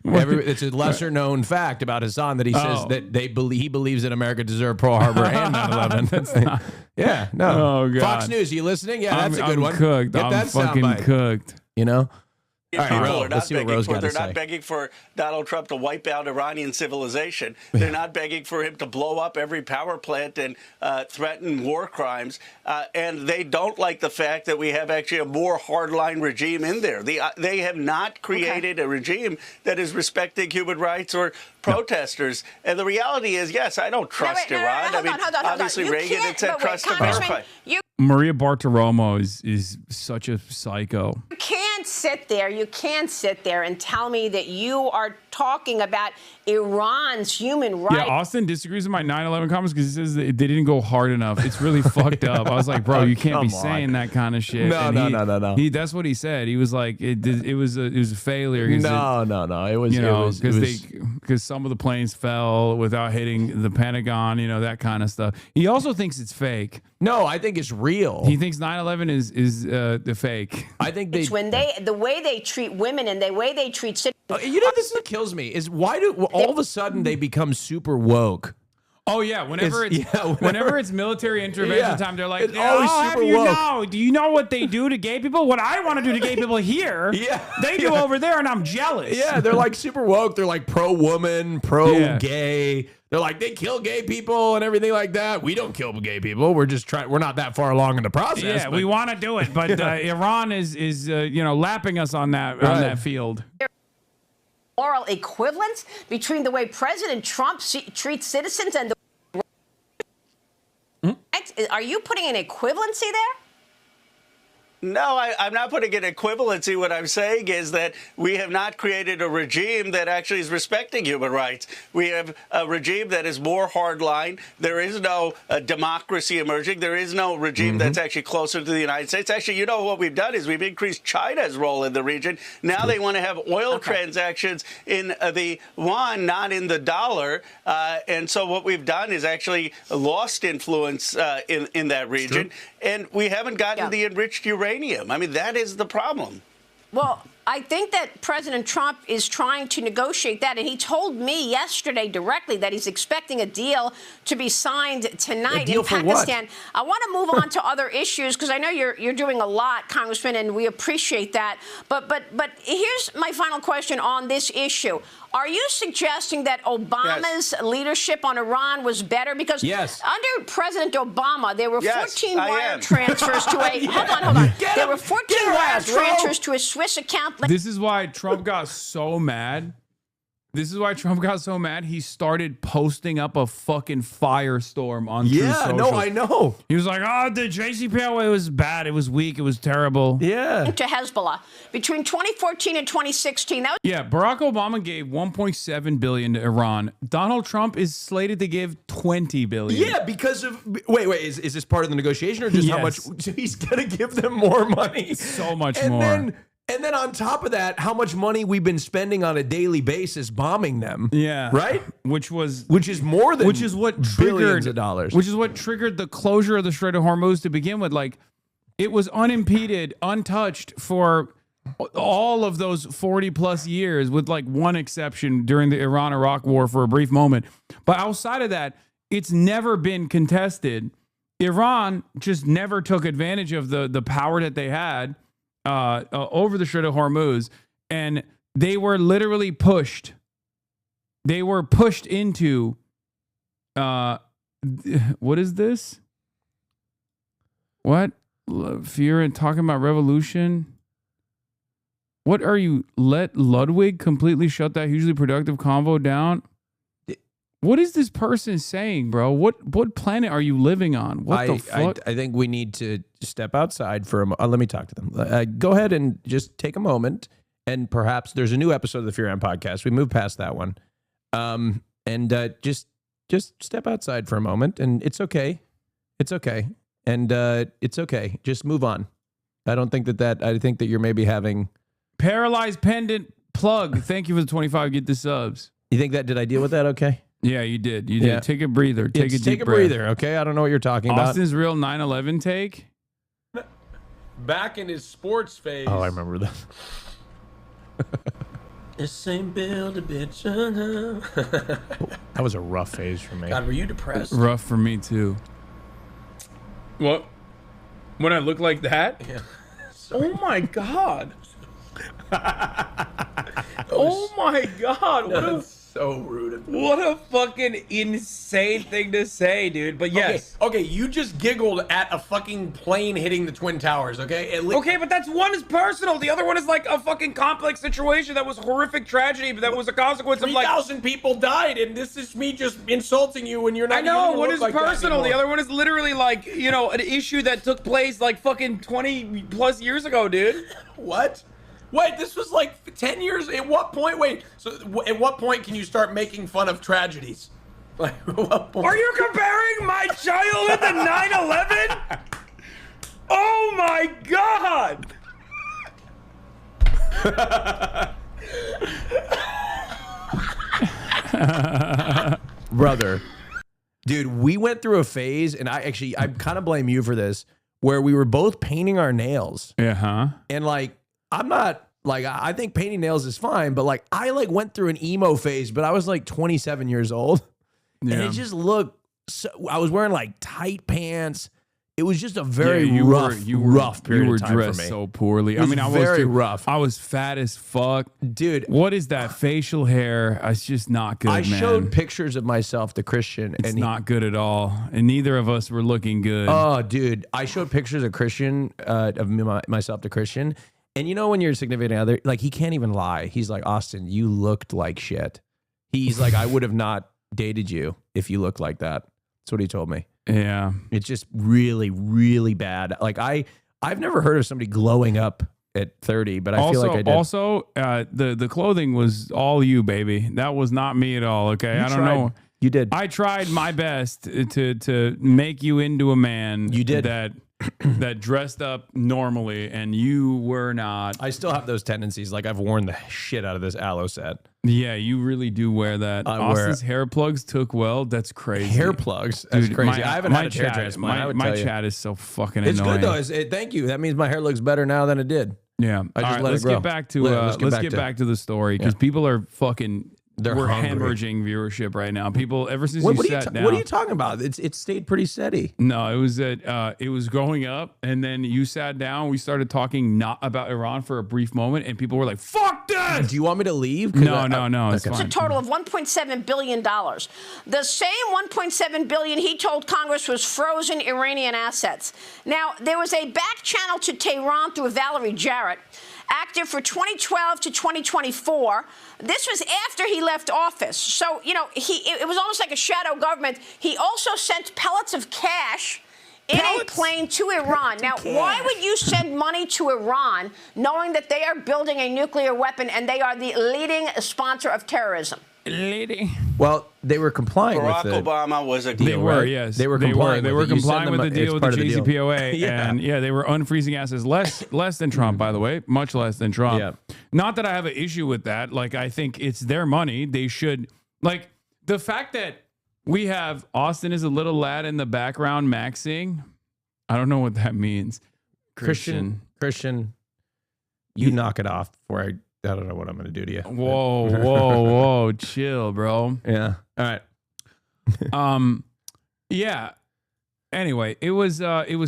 It's a lesser known fact about Hasan that he says that he believes that America deserved Pearl Harbor and 9/11. Yeah, no. Oh, God. Fox News, you listening? Yeah, that's a good one. Cooked. Get that I'm fucking cooked. All right, People are not begging for. They're not begging for Donald Trump to wipe out Iranian civilization. They're not begging for him to blow up every power plant and threaten war crimes. And they don't like the fact that we have actually a more hardline regime in there. They have not created a regime that is respecting human rights or protesters. And the reality is, yes, I don't trust Iran. Obviously, Reagan had said trust to verify. Maria Bartiromo is such a psycho. You can't sit there and tell me that you are talking about Iran's human rights. Yeah, Austin disagrees with my 9/11 comments because he says that they didn't go hard enough. It's really fucked up. I was like, bro, you can't be saying that kind of shit. No. That's what he said. He was like, it was a failure. No. It was because some of the planes fell without hitting the Pentagon. That kind of stuff. He also thinks it's fake. No, I think it's real. He thinks 9/11 is the fake. I think it's when the way they treat women and the way they treat citizens. This is what kills me is why do all of a sudden they become super woke? Oh yeah, whenever it's military intervention time, they're like, it's always super woke. Do you know what they do to gay people? What I want to do to gay people here, they do over there, and I'm jealous. Yeah, they're like super woke. They're like pro-woman, pro-gay. They're like, they kill gay people and everything like that. We don't kill gay people. We're just we're not that far along in the process. Yeah, we want to do it, but Iran is lapping us on that field. Moral equivalence between the way President Trump treats citizens and the... Are you putting an equivalency there? No, I'm not putting an equivalency. What I'm saying is that we have not created a regime that actually is respecting human rights. We have a regime that is more hardline. There is no democracy emerging. There is no regime that's actually closer to the United States. Actually, you know what we've done is we've increased China's role in the region. Now they want to have oil transactions in the yuan, not in the dollar. And so what we've done is actually lost influence in that region. And we haven't gotten the enriched uranium. I mean, that is the problem. Well, I think that President Trump is trying to negotiate that, and he told me yesterday directly that he's expecting a deal to be signed tonight in Pakistan. I want to move on to other issues because I know you're doing a lot, Congressman, and we appreciate that. But here's my final question on this issue. Are you suggesting that Obama's leadership on Iran was better? Because under President Obama, there were 14 wire transfers to a hold on. There were 14 wire transfers to a Swiss account. This is why Trump got so mad. He started posting up a fucking firestorm on True Social. No, I know. He was like, oh, the JCPOA was bad. It was weak. It was terrible. Yeah. To Hezbollah between 2014 and 2016. Barack Obama gave $1.7 billion to Iran. Donald Trump is slated to give $20 billion. Yeah, because of wait, is this part of the negotiation or just how much he's gonna give them more money? So much more. And then on top of that, how much money we've been spending on a daily basis bombing them. Yeah. Right? Which is more than billions of dollars. Which is what triggered the closure of the Strait of Hormuz to begin with. Like, it was unimpeded, untouched for all of those 40 plus years, with like one exception during the Iran-Iraq war for a brief moment. But outside of that, it's never been contested. Iran just never took advantage of the power that they had over the Strait of Hormuz, and they were literally pushed. They were pushed into what is this? What? Fear and talking about revolution? What are you? Let Ludwig completely shut that hugely productive convo down? What is this person saying, bro? What planet are you living on? What the fuck? I think we need to step outside for a moment. Let me talk to them. Go ahead and just take a moment, and perhaps there's a new episode of the Fear and podcast. We moved past that one, and just step outside for a moment, and it's okay. It's okay, and it's okay. Just move on. I don't think that. I think that you're maybe having paralyzed pendant plug. Thank you for the 25. Get the subs. You think that? Did I deal with that? Okay. Yeah, you did. You did. Take a breather. Take a deep breath. Breather, okay? I don't know what you're talking about. Austin's real 9/11 take. Back in his sports phase. Oh, I remember that. This ain't build a bitch. That was a rough phase for me. God, were you depressed? Rough for me too. What? When I look like that? Yeah. Oh my God. Oh my God. What a so rude. What a fucking insane thing to say, dude. But yes. Okay, you just giggled at a fucking plane hitting the Twin Towers, okay? Okay, but that's one is personal. The other one is like a fucking complex situation that was horrific tragedy, but that was a consequence of like 3,000 people died, and this is me just insulting you when you're not. I know, one is like personal. The other one is literally like, you know, an issue that took place like fucking 20 plus years ago, dude. What? Wait, this was like 10 years? At what point? Wait, so at what point can you start making fun of tragedies? Like, what point? Are you comparing my childhood to 9/11? Oh my God! Brother, dude, we went through a phase, and I kind of blame you for this, where we were both painting our nails. And like, I'm not like, I think painting nails is fine, but like, I like went through an emo phase, but I was like 27 years old. And it just looked so, I was wearing like tight pants. It was just a very rough period of time for me. You were dressed so poorly. I mean, I was very rough. I was fat as fuck. Dude. What is that facial hair? It's just not good, man. I showed pictures of myself to Christian. It's not good at all. And neither of us were looking good. Oh, dude. I showed pictures of Christian, of myself to Christian. And you know when you're a significant other, like he can't even lie. He's like, Austin, you looked like shit. He's like, I would have not dated you if you looked like that. That's what he told me. Yeah. It's just really, really bad. Like I I've never heard of somebody glowing up at 30, but I feel like I did. Also, the clothing was all you, baby. That was not me at all. Okay, I don't know. You did. I tried my best to make you into a man. You did. That dressed up normally, and you were not. I still have those tendencies. Like I've worn the shit out of this aloe set. Yeah, you really do wear that. Austin's hair plugs took well. That's crazy. Hair plugs? That's Dude, crazy. I haven't had a hair transplant. My chat is so fucking It's annoying. good though. Thank you. That means my hair looks better now than it did. Yeah. I just let let's it grow. get back to let's get back to the story because people are fucking. We're hungry. hemorrhaging viewership right now. People, ever since What you are sat down. What are you talking about? It stayed pretty steady. No, it was that it was going up, and then you sat down. We started talking not about Iran for a brief moment, and people were like, "Fuck that!" Do you want me to leave? No. It's It's a fine. total of $1.7 billion. The same $1.7 billion he told Congress was frozen Iranian assets. Now, there was a back channel to Tehran through Valerie Jarrett, active for 2012 to 2024. This was after he left office. So, it was almost like a shadow government. He also sent pellets of cash in a plane to Iran. Now, why would you send money to Iran knowing that they are building a nuclear weapon and they are the leading sponsor of terrorism? Well, they were complying Barack with it. Obama was a They were, yes. They were complying. They were with it. You complying send with them the deal it's with the part of deal. JCPOA. Yeah. And they were unfreezing assets. Less than Trump, by the way. Much less than Trump. Yeah. Not that I have an issue with that. Like, I think it's their money. They should, like, the fact that we have Austin is a little lad in the background maxing. I don't know what that means. Christian, you knock it off before I don't know what I'm going to do to you. Whoa, chill, bro. Yeah. All right. Yeah. Anyway, it was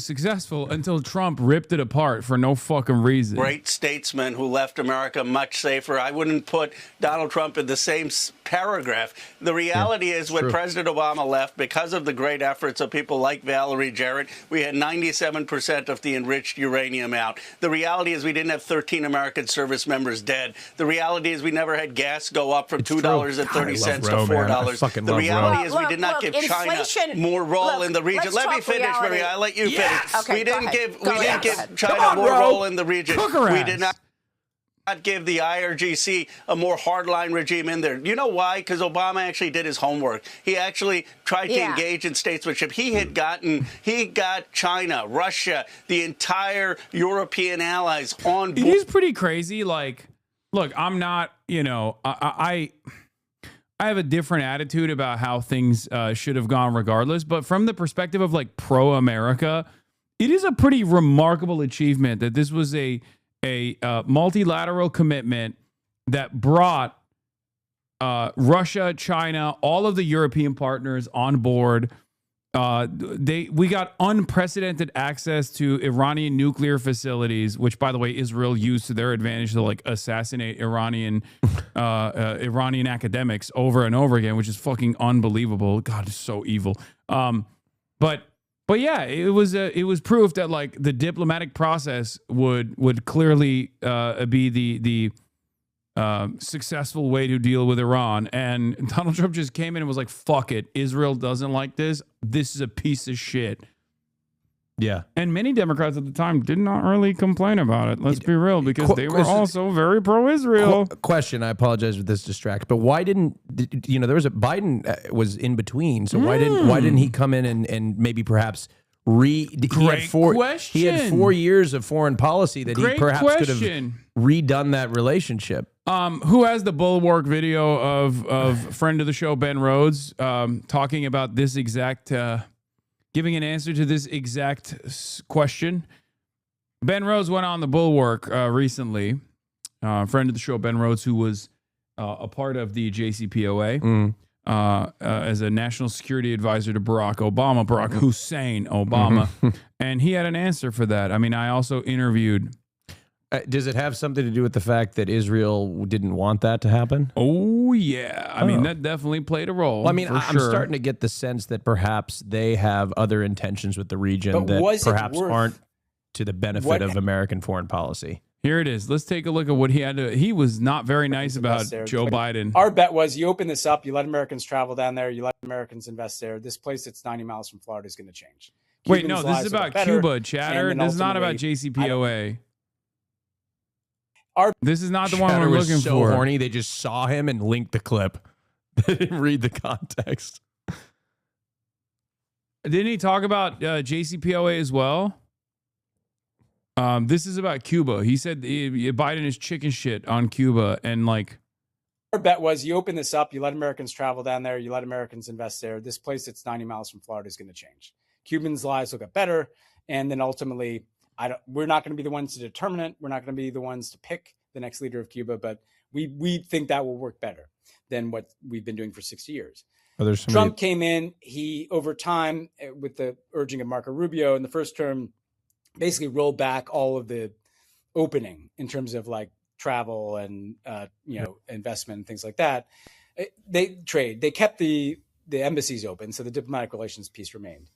successful until Trump ripped it apart for no fucking reason. Great statesman who left America much safer. I wouldn't put Donald Trump in the same paragraph. The reality is when President Obama left, because of the great efforts of people like Valerie Jarrett, we had 97% of the enriched uranium out. The reality is we didn't have 13 American service members dead. The reality is we never had gas go up from $2.30 to $4. The reality is we did not give China more role in the region. Let me finish, Maria. I'll let you finish. Okay, we didn't give China Come on, more bro. role in the region. Cook her We ass. did not give the IRGC a more hardline regime in there. You know why? Because Obama actually did his homework. He actually tried to engage in statesmanship. He got China, Russia, the entire European allies on board. It is pretty crazy. Like, look, I'm not, I have a different attitude about how things should have gone regardless. But from the perspective of like pro-America, it is a pretty remarkable achievement that this was a multilateral commitment that brought Russia, China, all of the European partners on board. We got unprecedented access to Iranian nuclear facilities, which, by the way, Israel used to their advantage to like assassinate Iranian academics over and over again, which is fucking unbelievable. God, it's so evil. But yeah, it was proof that like the diplomatic process would clearly be the successful way to deal with Iran. And Donald Trump just came in and was like, fuck it. Israel doesn't like this. This is a piece of shit. Yeah. And many Democrats at the time did not really complain about it. Let's be real, because they were also very pro-Israel. Question, I apologize if this distracts, but why didn't, there was Biden was in between. So why didn't he come in and maybe perhaps he had 4 years of foreign policy that he perhaps could have redone that relationship. Who has the Bulwark video of friend of the show, Ben Rhodes, talking about this exact, giving an answer to this exact question? Ben Rhodes went on the Bulwark recently. Friend of the show, Ben Rhodes, who was a part of the JCPOA as a national security advisor to Barack Hussein Obama. And he had an answer for that. I mean, I also interviewed... does it have something to do with the fact that Israel didn't want that to happen? Oh, yeah. I mean, that definitely played a role. Well, I mean, I'm starting to get the sense that perhaps they have other intentions with the region that perhaps aren't to the benefit of American foreign policy. Here it is. Let's take a look at what he had to... He was not very nice about Joe Biden. Our bet was you open this up, you let Americans travel down there, you let Americans invest there. This place that's 90 miles from Florida is going to change. Wait, no, this is about Cuba, chatter. This is not about JCPOA. This is not the one we're looking so for. Horny, they just saw him and linked the clip. They didn't read the context. Didn't he talk about JCPOA as well? This is about Cuba. He said Biden is chicken shit on Cuba, and like our bet was you open this up, you let Americans travel down there, you let Americans invest there. This place that's 90 miles from Florida is going to change. Cubans' lives will get better, and then ultimately, we're not going to be the ones to determine it. We're not going to be the ones to pick the next leader of Cuba, but we think that will work better than what we've been doing for 60 years. Trump came in, he, over time, with the urging of Marco Rubio in the first term, basically rolled back all of the opening in terms of like travel and, investment and things like that. They kept the embassies open, so the diplomatic relations piece remained.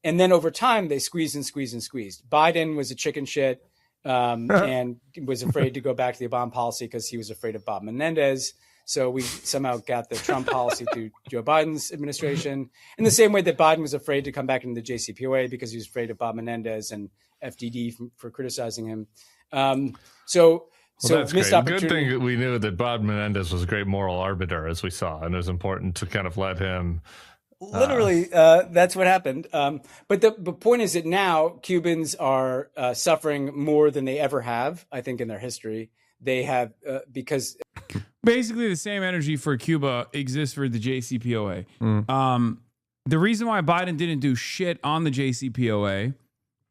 And then over time, they squeezed and squeezed and squeezed. Biden was a chicken shit and was afraid to go back to the Obama policy because he was afraid of Bob Menendez. So we somehow got the Trump policy through Joe Biden's administration, in the same way that Biden was afraid to come back into the JCPOA because he was afraid of Bob Menendez and FDD for criticizing him. So that's missed great. opportunity. Good thing that we knew that Bob Menendez was a great moral arbiter, as we saw, and it was important to kind of let him. Literally, that's what happened. But the point is that now Cubans are suffering more than they ever have, I think, in their history. They have because basically the same energy for Cuba exists for the JCPOA. The reason why Biden didn't do shit on the JCPOA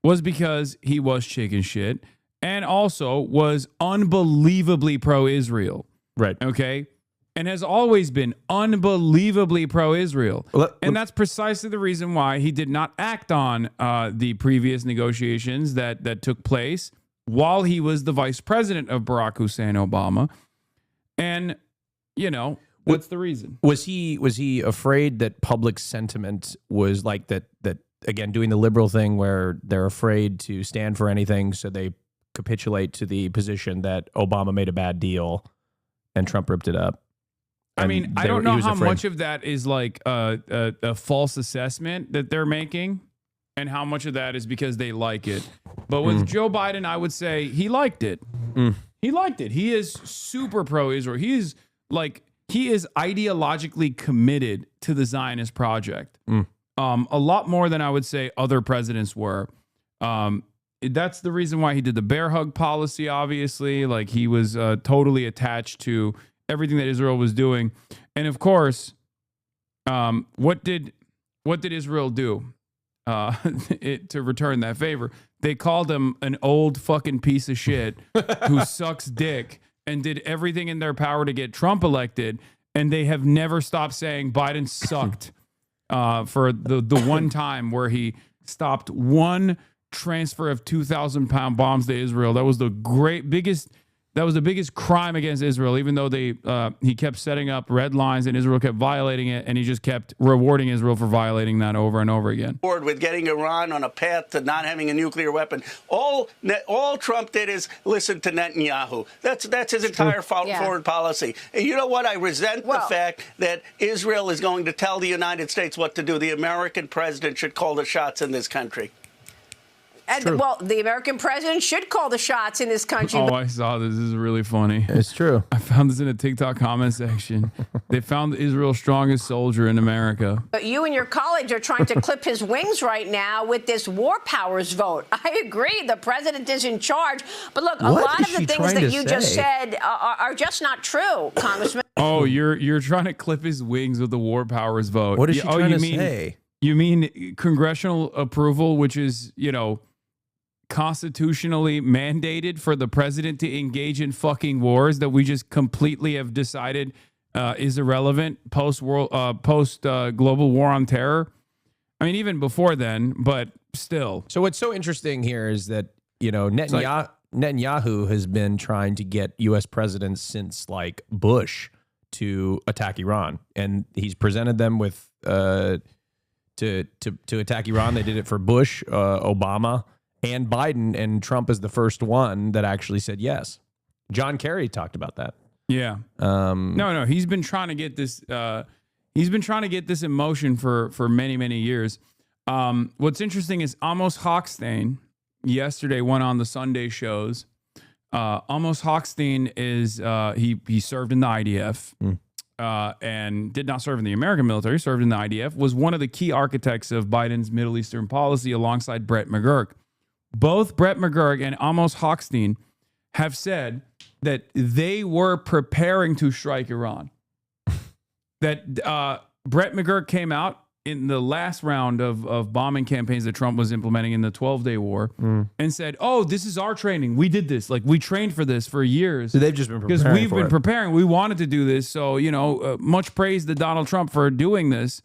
was because he was chicken shit and also was unbelievably pro-Israel. Right. Okay. And has always been unbelievably pro-Israel. And that's precisely the reason why he did not act on the previous negotiations that took place while he was the vice president of Barack Hussein Obama. And, what's the reason? Was he afraid that public sentiment was like that again, doing the liberal thing where they're afraid to stand for anything, so they capitulate to the position that Obama made a bad deal and Trump ripped it up? I mean, I don't know how much of that is like a false assessment that they're making and how much of that is because they like it. But with Joe Biden, I would say he liked it. He liked it. He is super pro-Israel. He is ideologically committed to the Zionist project. A lot more than I would say other presidents were. That's the reason why he did the bear hug policy, obviously. Like, he was totally attached to everything that Israel was doing. And of course, what did Israel do to return that favor? They called him an old fucking piece of shit who sucks dick and did everything in their power to get Trump elected. And they have never stopped saying Biden sucked for the one time where he stopped one transfer of 2,000-pound bombs to Israel. That was the biggest crime against Israel, even though he kept setting up red lines and Israel kept violating it, and he just kept rewarding Israel for violating that over and over again. With getting Iran on a path to not having a nuclear weapon. All Trump did is listen to Netanyahu. That's his entire foreign policy. And you know what? I resent the fact that Israel is going to tell the United States what to do. The American president should call the shots in this country. And, well, the American president should call the shots in this country. Oh, I saw this. This is really funny. It's true. I found this in a TikTok comment section. They found Israel's strongest soldier in America. But you and your colleagues are trying to clip his wings right now with this war powers vote. I agree. The president is in charge. But look, a lot of the things that you just said are just not true, Congressman. Oh, you're trying to clip his wings with the war powers vote. What is she trying to say? You mean congressional approval, which is, constitutionally mandated for the president to engage in fucking wars that we just completely have decided is irrelevant post global war on terror. I mean, even before then, but still. So what's so interesting here is that, Netanyahu has been trying to get U.S. presidents since like Bush to attack Iran, and he's presented them with to attack Iran. They did it for Bush, Obama, and Biden, and Trump is the first one that actually said yes. John Kerry talked about that. Yeah. No. He's been trying to get this. He's been trying to get this in motion for many, many years. What's interesting is Amos Hochstein yesterday went on the Sunday shows. Amos Hochstein is he served in the IDF and did not serve in the American military. Served in the IDF. Was one of the key architects of Biden's Middle Eastern policy alongside Brett McGurk. Both Brett McGurk and Amos Hochstein have said that they were preparing to strike Iran. That Brett McGurk came out in the last round of bombing campaigns that Trump was implementing in the 12-day war and said, oh, this is our training. We did this. Like, we trained for this for years. So they've just been preparing. Because we've been preparing. We wanted to do this. So, much praise to Donald Trump for doing this.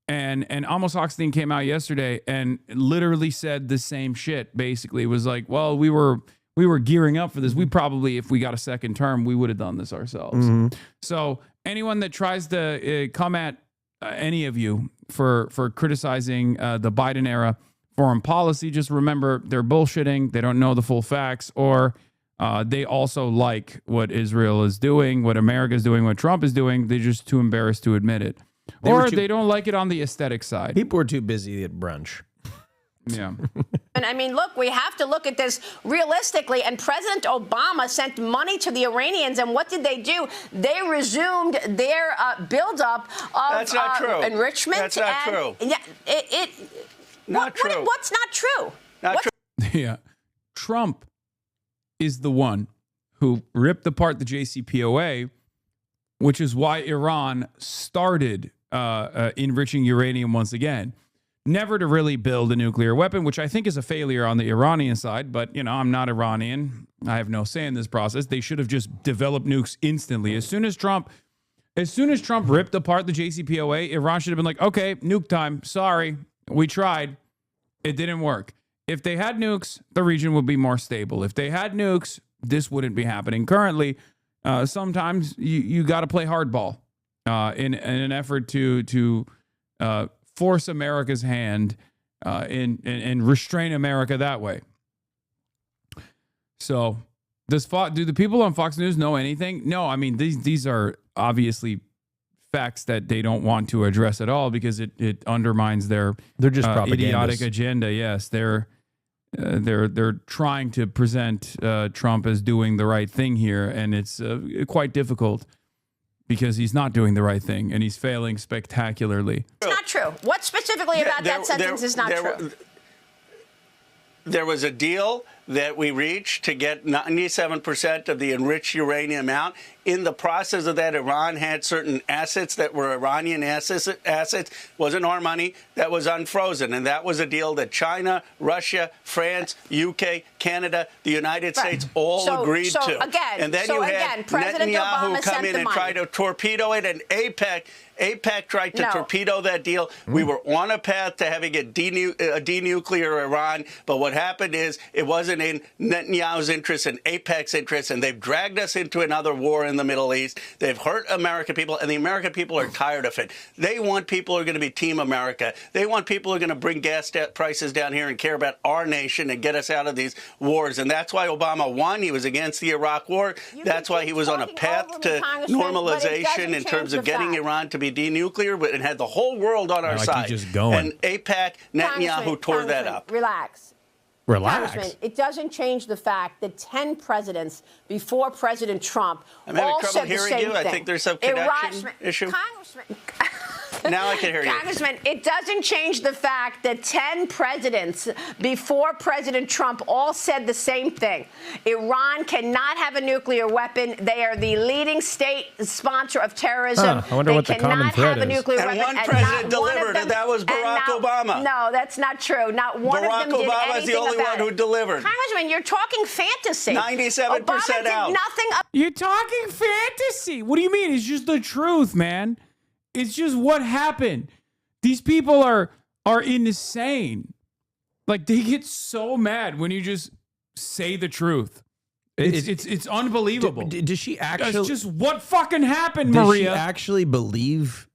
And Amos Hochstein came out yesterday and literally said the same shit, basically. It was like, well, we were gearing up for this. We probably, if we got a second term, we would have done this ourselves. So anyone that tries to come at any of you for criticizing the Biden era foreign policy, just remember they're bullshitting. They don't know the full facts, or they also like what Israel is doing, what America is doing, what Trump is doing. They're just too embarrassed to admit it. They don't like it on the aesthetic side. People were too busy at brunch. Yeah. And I mean, look, we have to look at this realistically. And President Obama sent money to the Iranians. And what did they do? They resumed their buildup of That's not true. Enrichment. That's not true. Yeah, Not true. What's not true? Not true. Yeah. Trump is the one who ripped apart the JCPOA, which is why Iran started enriching uranium once again. Never to really build a nuclear weapon, which I think is a failure on the Iranian side. But, I'm not Iranian. I have no say in this process. They should have just developed nukes instantly. As soon as Trump ripped apart the JCPOA, Iran should have been like, okay, nuke time. Sorry, we tried. It didn't work. If they had nukes, the region would be more stable. If they had nukes, this wouldn't be happening. Currently, sometimes you got to play hardball in an effort to force America's hand and restrain America that way. So, do the people on Fox News know anything? No, I mean, these are obviously facts that they don't want to address at all because it undermines their just idiotic agenda. Yes, they're trying to present Trump as doing the right thing here, and it's quite difficult because he's not doing the right thing and he's failing spectacularly. It's not true. What specifically about that sentence is not true? There was a deal that we reached to get 97% of the enriched uranium out. In the process of that, Iran had certain assets that were Iranian assets, wasn't our money, that was unfrozen. And that was a deal that China, Russia, France, UK, Canada, the United States all agreed to. And then you had Netanyahu come in and try to torpedo it, and AIPAC tried to torpedo that deal. We were on a path to having a denuclear Iran, but what happened is it wasn't in Netanyahu's interest and AIPAC's interest, and they've dragged us into another war in the Middle East. They've hurt American people, and the American people are tired of it. They want people who are going to be Team America. They want people who are going to bring gas prices down here and care about our nation and get us out of these wars. And that's why Obama won. He was against the Iraq war. That's why he was on a path to normalization in terms of getting Iran to be denuclear, but it had the whole world on our side. Just going. And AIPAC, Netanyahu tore that up. Relax. Congressman, it doesn't change the fact that 10 presidents before President Trump all said the same thing. I think there's some connection issue. Congressman. Now I can hear you. Congressman, it doesn't change the fact that 10 presidents before President Trump all said the same thing. Iran cannot have a nuclear weapon. They are the leading state sponsor of terrorism. I wonder what the common thread is. A nuclear weapon. One president delivered, and that was Barack Obama. No, that's not true. Not one of them did anything about it. Barack Obama is the only one who delivered. Congressman, you're talking fantasy. 97% Obama out. did nothing. You're talking fantasy. What do you mean? It's just the truth, man. It's just what happened. These people are insane. Like, they get so mad when you just say the truth. It's unbelievable. Does she actually? That's just what fucking happened, Maria. Does she actually believe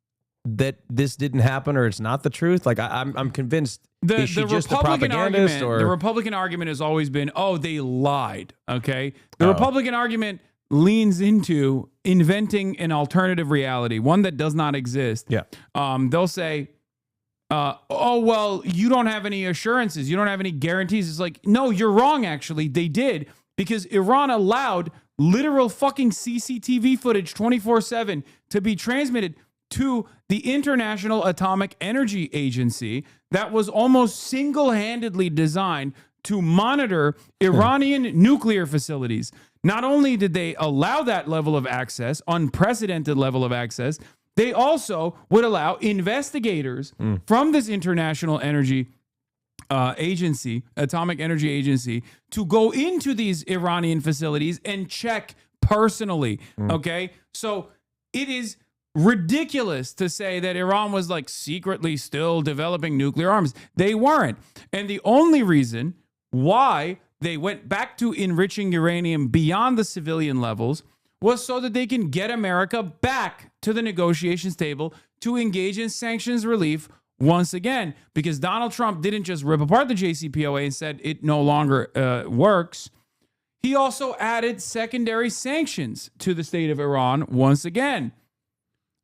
that this didn't happen, or it's not the truth? Like, I'm convinced. Is she just a propagandist? The Republican argument has always been, oh, they lied. Okay, the Republican argument leans into inventing an alternative reality, one that does not exist. Yeah. They'll say, oh, well, you don't have any assurances. You don't have any guarantees. It's like, no, you're wrong, actually. They did, because Iran allowed literal fucking CCTV footage 24/7 to be transmitted to the International Atomic Energy Agency that was almost single-handedly designed to monitor Iranian nuclear facilities. Not only did they allow that level of access, unprecedented level of access, they also would allow investigators from this International Energy Agency, Atomic Energy Agency, to go into these Iranian facilities and check personally. Okay? So it is ridiculous to say that Iran was like secretly still developing nuclear arms. They weren't. And the only reason why they went back to enriching uranium beyond the civilian levels was so that they can get America back to the negotiations table to engage in sanctions relief once again, because Donald Trump didn't just rip apart the JCPOA and said it no longer works. He also added secondary sanctions to the state of Iran once again.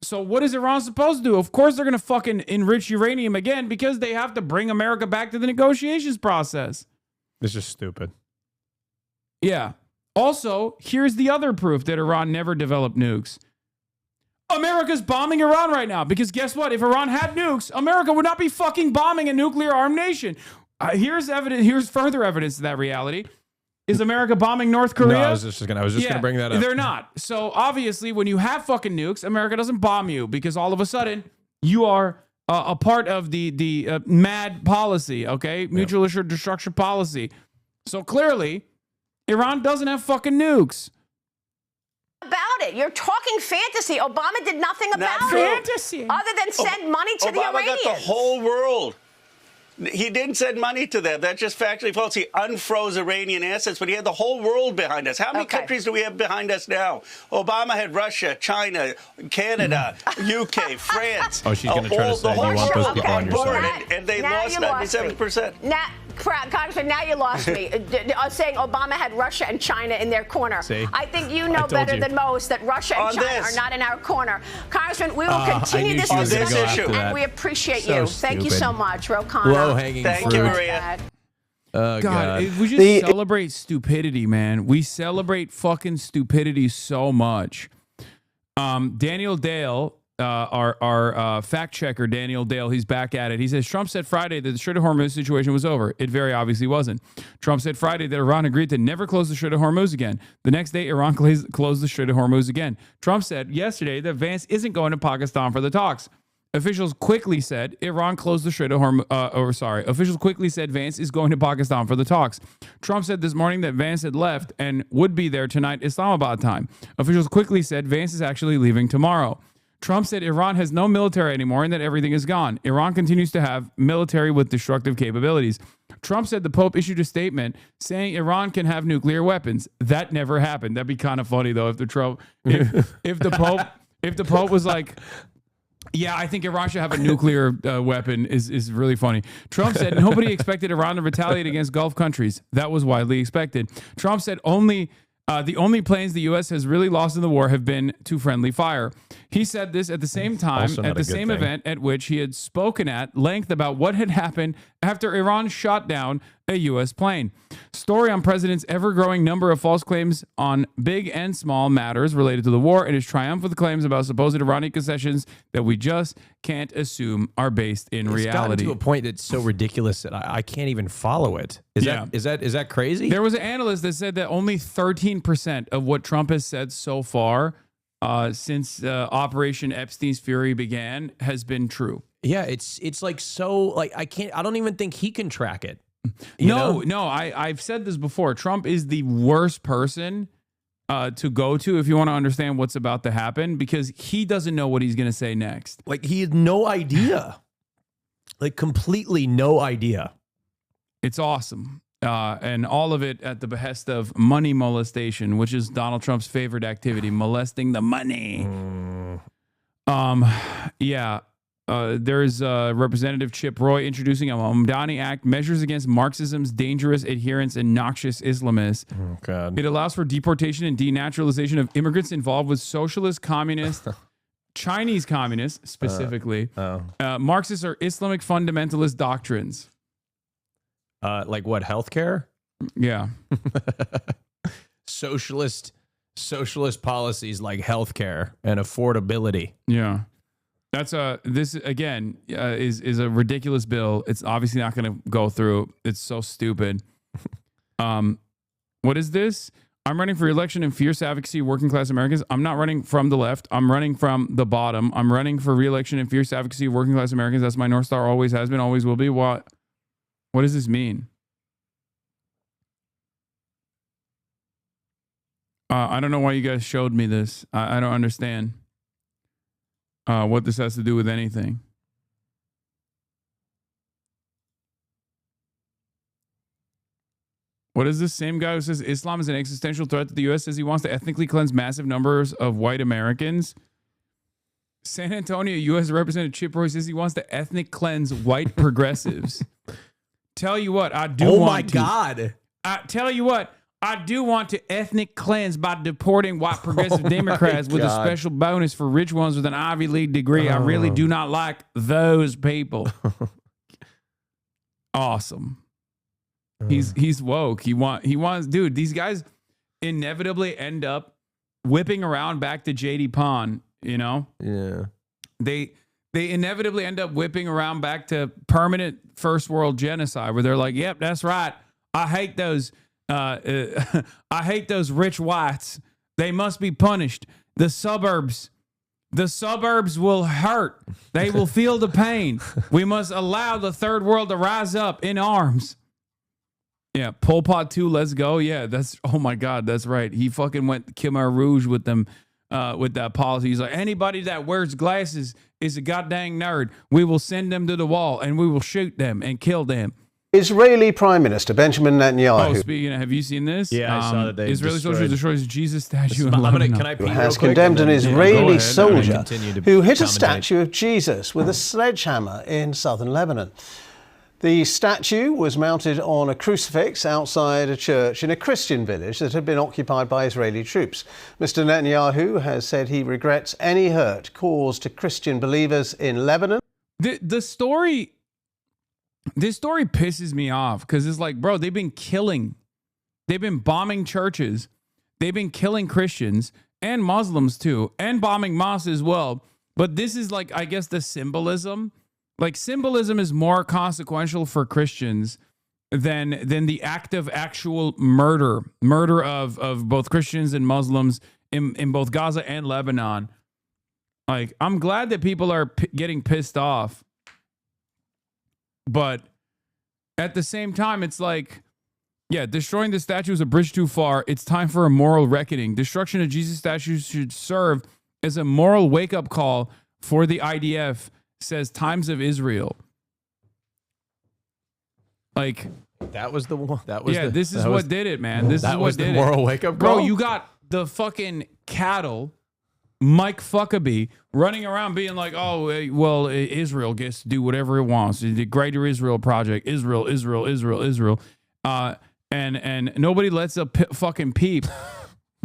So what is Iran supposed to do? Of course they're going to fucking enrich uranium again, because they have to bring America back to the negotiations process. It's just stupid. Yeah. Also, here's the other proof that Iran never developed nukes. America's bombing Iran right now, because guess what? If Iran had nukes, America would not be fucking bombing a nuclear armed nation. Here's evidence. Here's further evidence of that reality. Is America bombing North Korea? No, I was just gonna bring that up. They're not. So obviously, when you have fucking nukes, America doesn't bomb you, because all of a sudden you are a part of the MAD policy, okay? Mutual assured destruction policy. So clearly, Iran doesn't have fucking nukes. About it. You're talking fantasy. Obama did nothing about it. Fantasy. Other than send money to the Obama Iranians. got the whole world. He didn't send money to them. That's just factually false. He unfroze Iranian assets, but he had the whole world behind us. How many countries do we have behind us now? Obama had Russia, China, Canada, UK, France. Oh, she's going to try to say you want those people on your side. And they lost 97%. Now, Congressman, now you lost me. Saying Obama had Russia and China in their corner. See? I think you know better than most that Russia and China are not in our corner. Congressman, we will continue this discussion, and we appreciate you. Thank you so much, Ro Khanna. Low-hanging fruit. Thank you, Maria. Oh, God. We just celebrate stupidity, man. We celebrate fucking stupidity so much. Daniel Dale, our fact checker, Daniel Dale, he's back at it. He says, Trump said Friday that the Strait of Hormuz situation was over. It very obviously wasn't. Trump said Friday that Iran agreed to never close the Strait of Hormuz again. The next day, Iran closed the Strait of Hormuz again. Trump said yesterday that Vance isn't going to Pakistan for the talks. Officials quickly said Iran closed the Strait of Hormuz. Officials quickly said Vance is going to Pakistan for the talks. Trump said this morning that Vance had left and would be there tonight Islamabad time. Officials quickly said Vance is actually leaving tomorrow. Trump said Iran has no military anymore and that everything is gone. Iran continues to have military with destructive capabilities. Trump said the Pope issued a statement saying Iran can have nuclear weapons. That never happened. That'd be kind of funny though if the Pope was like, yeah, I think Iran should have a nuclear weapon is really funny. Trump said nobody expected Iran to retaliate against Gulf countries. That was widely expected. Trump said the only planes the U.S. has really lost in the war have been to friendly fire. He said this at the same time, at the same event at which he had spoken at length about what had happened after Iran shot down a U.S. plane. Story on President's ever-growing number of false claims on big and small matters related to the war and his triumph with claims about supposed Iranian concessions that we just can't assume are based in reality. It's gotten to a point that's so ridiculous that I can't even follow it. Is that crazy? There was an analyst that said that only 13% of what Trump has said so far since Operation Epstein's Fury began has been true. Yeah, it's like so like I don't even think he can track it. I've said this before. Trump is the worst person to go to if you want to understand what's about to happen, because he doesn't know what he's going to say next. Like he had no idea, like completely no idea. It's awesome. And all of it at the behest of money molestation, which is Donald Trump's favorite activity, molesting the money. There's Representative Chip Roy introducing a Mamdani Act, measures against Marxism's dangerous adherents and noxious Islamists. Oh, God. It allows for deportation and denaturalization of immigrants involved with socialist, communist, Chinese communists, specifically, Marxist or Islamic fundamentalist doctrines. Like what? Healthcare? Yeah. Socialist policies like healthcare and affordability. Yeah. That's this again is a ridiculous bill. It's obviously not going to go through. It's so stupid. What is this? I'm running for election in fierce advocacy of working class Americans. I'm not running from the left. I'm running from the bottom. I'm running for re-election in fierce advocacy of working class Americans. That's my North Star. Always has been, always will be. What does this mean? I don't know why you guys showed me this. I don't understand what this has to do with anything. What is this same guy who says Islam is an existential threat to the U.S. says he wants to ethnically cleanse massive numbers of white Americans? San Antonio U.S. Representative Chip Roy says he wants to ethnic cleanse white progressives. Tell you what, I do want to. Oh my God. I tell you what, I do want to ethnic cleanse by deporting white progressive Democrats with a special bonus for rich ones with an Ivy League degree. I really do not like those people. Awesome. He's woke. He wants, dude, these guys inevitably end up whipping around back to JD Pond, you know? Yeah. They inevitably end up whipping around back to permanent first world genocide where they're like, yep, that's right. I hate those rich whites. They must be punished. The suburbs will hurt. They will feel the pain. We must allow the third world to rise up in arms. Yeah, Pol Pot 2, let's go. Yeah, oh my God, that's right. He fucking went Khmer Rouge with them, with that policy. He's like, anybody that wears glasses is a goddamn nerd. We will send them to the wall and we will shoot them and kill them. Israeli Prime Minister Benjamin Netanyahu. Oh, speaking of, have you seen this? Yeah, I saw that they Israeli soldiers destroys Jesus statue in Can Lebanon. I pee has real quick? condemned an Israeli soldier who hit a commentate. statue of Jesus with a sledgehammer in southern Lebanon. The statue was mounted on a crucifix outside a church in a Christian village that had been occupied by Israeli troops. Mr. Netanyahu has said he regrets any hurt caused to Christian believers in Lebanon. This story pisses me off because it's like, bro, they've been bombing churches. They've been killing Christians and Muslims too, and bombing mosques as well. But this is like, I guess, the symbolism. Like, symbolism is more consequential for Christians than the act of actual murder of both Christians and Muslims in both Gaza and Lebanon. Like, I'm glad that people are getting pissed off, but at the same time, it's like, yeah, destroying the statue is a bridge too far. It's time for a moral reckoning. Destruction of Jesus statues should serve as a moral wake-up call for the IDF, says Times of Israel. Like, that was the one. That was this is what did it, man. This is what did it. Moral wake up, bro. You got the fucking cattle, Mike Fuckabee, running around being like, "Oh, well, Israel gets to do whatever it wants. The Greater Israel Project, Israel, and nobody lets a fucking peep."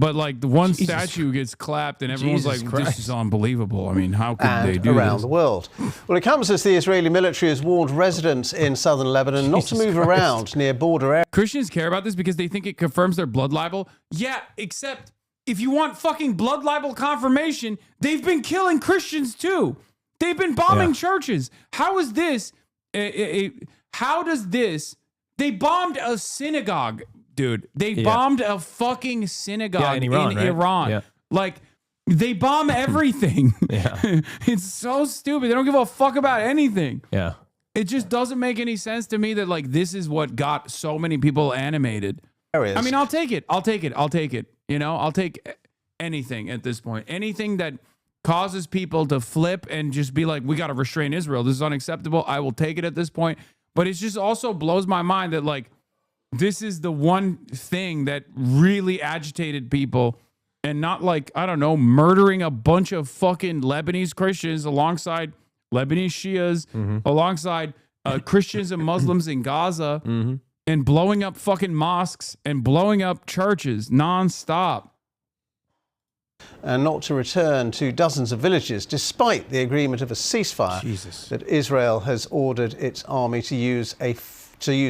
But like the one statue gets clapped and everyone's like, this is unbelievable. I mean, how could they do around this? the world? Well, it comes as the Israeli military has warned residents in southern Lebanon not to move around near border areas. Christians care about this because they think it confirms their blood libel. Yeah, except if you want fucking blood libel confirmation, they've been killing Christians too. They've been bombing churches. How is this? How does this? They bombed a synagogue. Dude, they bombed a fucking synagogue in Iran. Yeah. Like, they bomb everything. It's so stupid. They don't give a fuck about anything. Yeah. It just doesn't make any sense to me that, like, this is what got so many people animated. I mean, I'll take it. You know, I'll take anything at this point. Anything that causes people to flip and just be like, we got to restrain Israel. This is unacceptable. I will take it at this point. But it just also blows my mind that, like, this is the one thing that really agitated people, and not like, I don't know, murdering a bunch of fucking Lebanese Christians alongside Lebanese Shias, alongside Christians and Muslims in Gaza, and blowing up fucking mosques and blowing up churches nonstop. and not to return to dozens of villages, despite the agreement of a ceasefire that Israel has ordered its army to use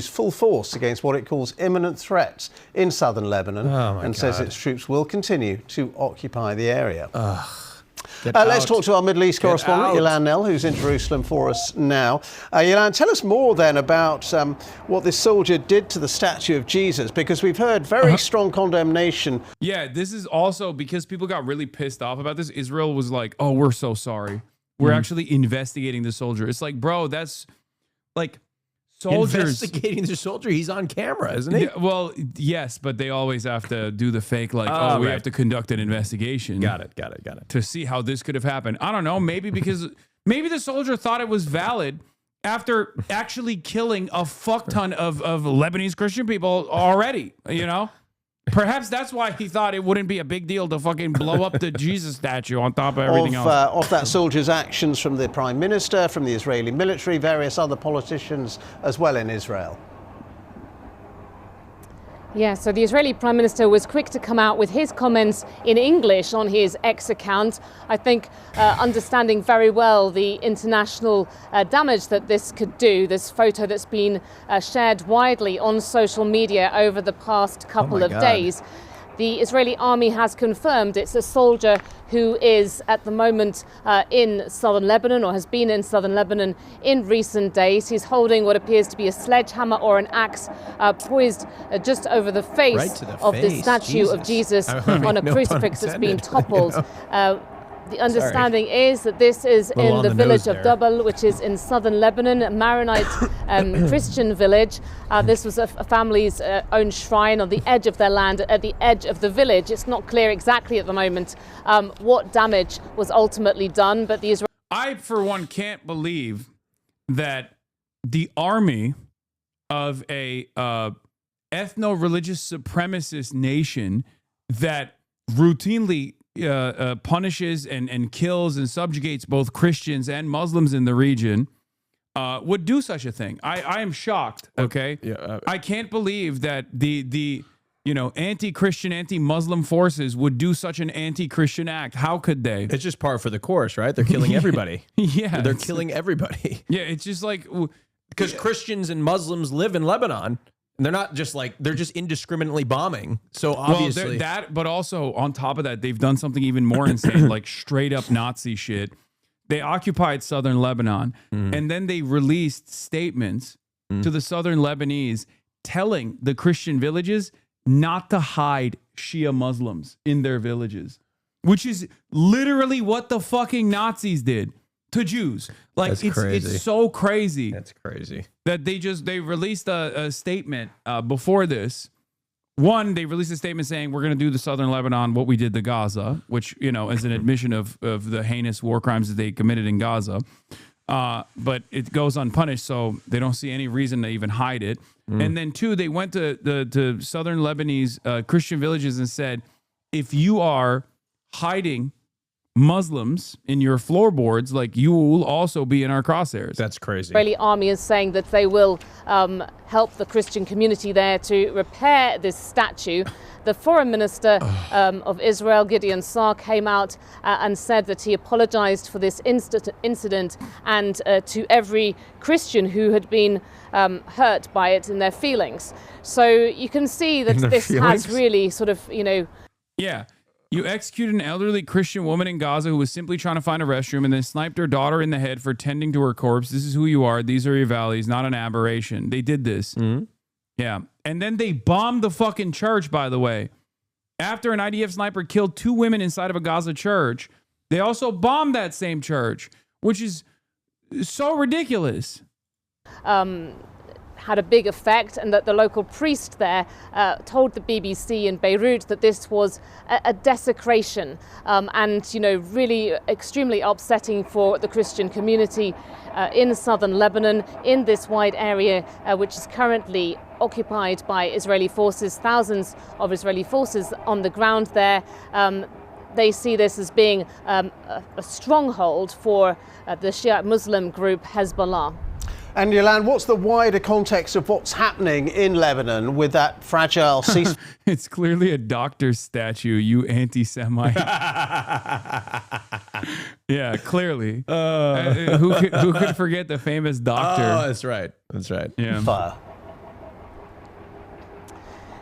full force against what it calls imminent threats in southern Lebanon, and says its troops will continue to occupy the area. Let's talk to our Middle East correspondent, Yilan Nell, who's in Jerusalem for us now. Yilan, tell us more then about what this soldier did to the statue of Jesus, because we've heard very strong condemnation. Yeah, this is also because people got really pissed off about this. Israel was like, oh, we're so sorry. We're actually investigating the soldier. It's like, bro, that's like... Soldiers investigating the soldier. He's on camera, isn't he? Yeah, well, yes, but they always have to do the fake, like, we have to conduct an investigation. Got it. To see how this could have happened. I don't know. Maybe because maybe the soldier thought it was valid after actually killing a fuck ton of Lebanese Christian people already. You know, perhaps that's why he thought it wouldn't be a big deal to fucking blow up the Jesus statue on top of everything else. Of that soldier's actions from the Prime Minister, from the Israeli military, various other politicians as well in Israel. Yeah, so the Israeli Prime Minister was quick to come out with his comments in English on his X account. I think understanding very well the international damage that this could do, this photo that's been shared widely on social media over the past couple of days. The Israeli army has confirmed it's a soldier who is at the moment in southern Lebanon, or has been in southern Lebanon in recent days. He's holding what appears to be a sledgehammer or an axe poised just over the face of the statue of Jesus on a crucifix that's been toppled. You know? The understanding is that this is in the village of Double, which is in southern Lebanon, a Maronite Christian village. This was a family's own shrine on the edge of their land, at the edge of the village. It's not clear exactly at the moment what damage was ultimately done, but the Israeli... I, for one, can't believe that the army of a ethno-religious supremacist nation that routinely punishes and kills and subjugates both Christians and Muslims in the region would do such a thing. I am shocked. Okay, I can't believe that the anti-Christian, anti-Muslim forces would do such an anti-Christian act. How could they? It's just par for the course, right? They're killing everybody. Yeah, they're killing everybody. Yeah, it's just like because Christians and Muslims live in Lebanon. They're not just like, they're just indiscriminately bombing. So obviously that, but also on top of that, they've done something even more insane, like straight up Nazi shit. They occupied southern Lebanon, and then they released statements to the southern Lebanese telling the Christian villages not to hide Shia Muslims in their villages, which is literally what the fucking Nazis did to Jews. Like, it's so crazy. That's crazy. That they released a statement before this. One, they released a statement saying we're going to do to southern Lebanon what we did to Gaza, which, is an admission of the heinous war crimes that they committed in Gaza. But it goes unpunished, so they don't see any reason to even hide it. And then two, they went to southern Lebanese Christian villages and said, if you are hiding Muslims in your floorboards, like, you will also be in our crosshairs. That's crazy. The Israeli army is saying that they will help the Christian community there to repair this statue. The foreign minister of Israel, Gideon Saar, came out and said that he apologized for this incident and to every Christian who had been hurt by it in their feelings. So you can see that this has really sort of, Yeah. You executed an elderly Christian woman in Gaza who was simply trying to find a restroom and then sniped her daughter in the head for tending to her corpse. This is who you are. These are your values, not an aberration. They did this. Yeah. And then they bombed the fucking church, by the way. After an IDF sniper killed 2 women inside of a Gaza church, they also bombed that same church, which is so ridiculous. Had a big effect, and that the local priest there told the BBC in Beirut that this was a desecration and, really extremely upsetting for the Christian community in southern Lebanon, in this wide area, which is currently occupied by Israeli forces, thousands of Israeli forces on the ground there. They see this as being a stronghold for the Shiite Muslim group Hezbollah. And Yolande, what's the wider context of what's happening in Lebanon with that fragile ceasefire? It's clearly a doctor's statue, you anti-Semite. Yeah, clearly. Who could forget the famous doctor? Oh, that's right. That's right. Yeah. Fire.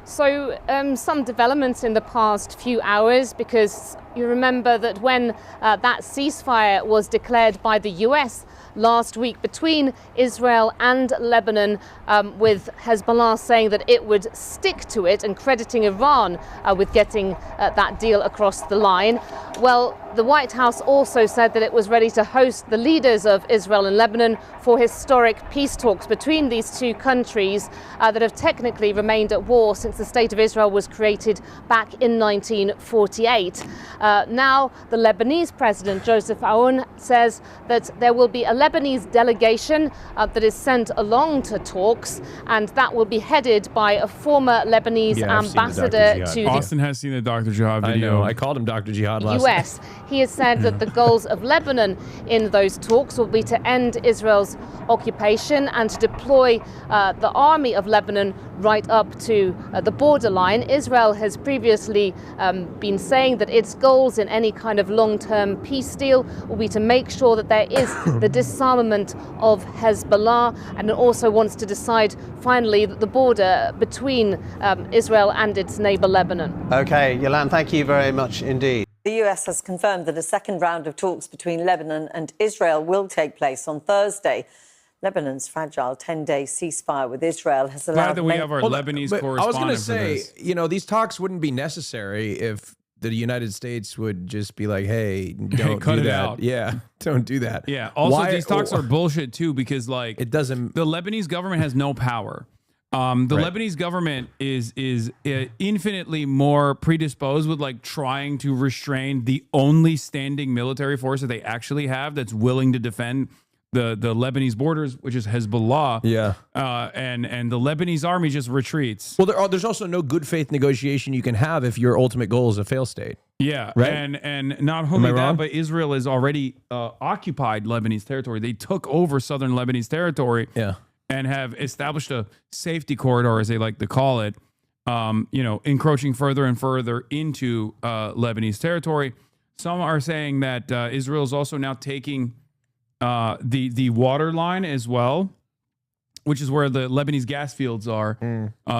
So some developments in the past few hours, because you remember that when that ceasefire was declared by the US last week between Israel and Lebanon, with Hezbollah saying that it would stick to it and crediting Iran with getting that deal across the line. Well, the White House also said that it was ready to host the leaders of Israel and Lebanon for historic peace talks between these two countries that have technically remained at war since the State of Israel was created back in 1948. Now, the Lebanese president, Joseph Aoun, says that there will be a Lebanese delegation that is sent along to talks, and that will be headed by a former Lebanese ambassador to the Austin has seen the Dr. Jihad video. I know. I called him Dr. Jihad last night. US. He has said that the goals of Lebanon in those talks will be to end Israel's occupation and to deploy the army of Lebanon right up to the borderline. Israel has previously been saying that its goals in any kind of long-term peace deal will be to make sure that there is the disarmament of Hezbollah, and it also wants to decide finally the border between Israel and its neighbor Lebanon. Okay, Yolande, thank you very much indeed. The US has confirmed that a second round of talks between Lebanon and Israel will take place on Thursday. Lebanon's fragile 10-day ceasefire with Israel has allowed... Glad that we have our Lebanese correspondent. I was going to say, you know, these talks wouldn't be necessary if the United States would just be like, hey, don't cut do it that. out. Yeah, don't do that. Yeah. Also, these talks are bullshit too, because like it doesn't. The Lebanese government has no power. The Lebanese government is infinitely more predisposed with like trying to restrain the only standing military force that they actually have that's willing to defend the Lebanese borders, which is Hezbollah. Yeah. And the Lebanese army just retreats. Well, there's also no good faith negotiation you can have if your ultimate goal is a fail state. Yeah. Right? And not only that, but Israel has already occupied Lebanese territory. They took over southern Lebanese territory. Yeah. And have established a safety corridor, as they like to call it, encroaching further and further into Lebanese territory. Some are saying that Israel is also now taking the water line as well, which is where the Lebanese gas fields are.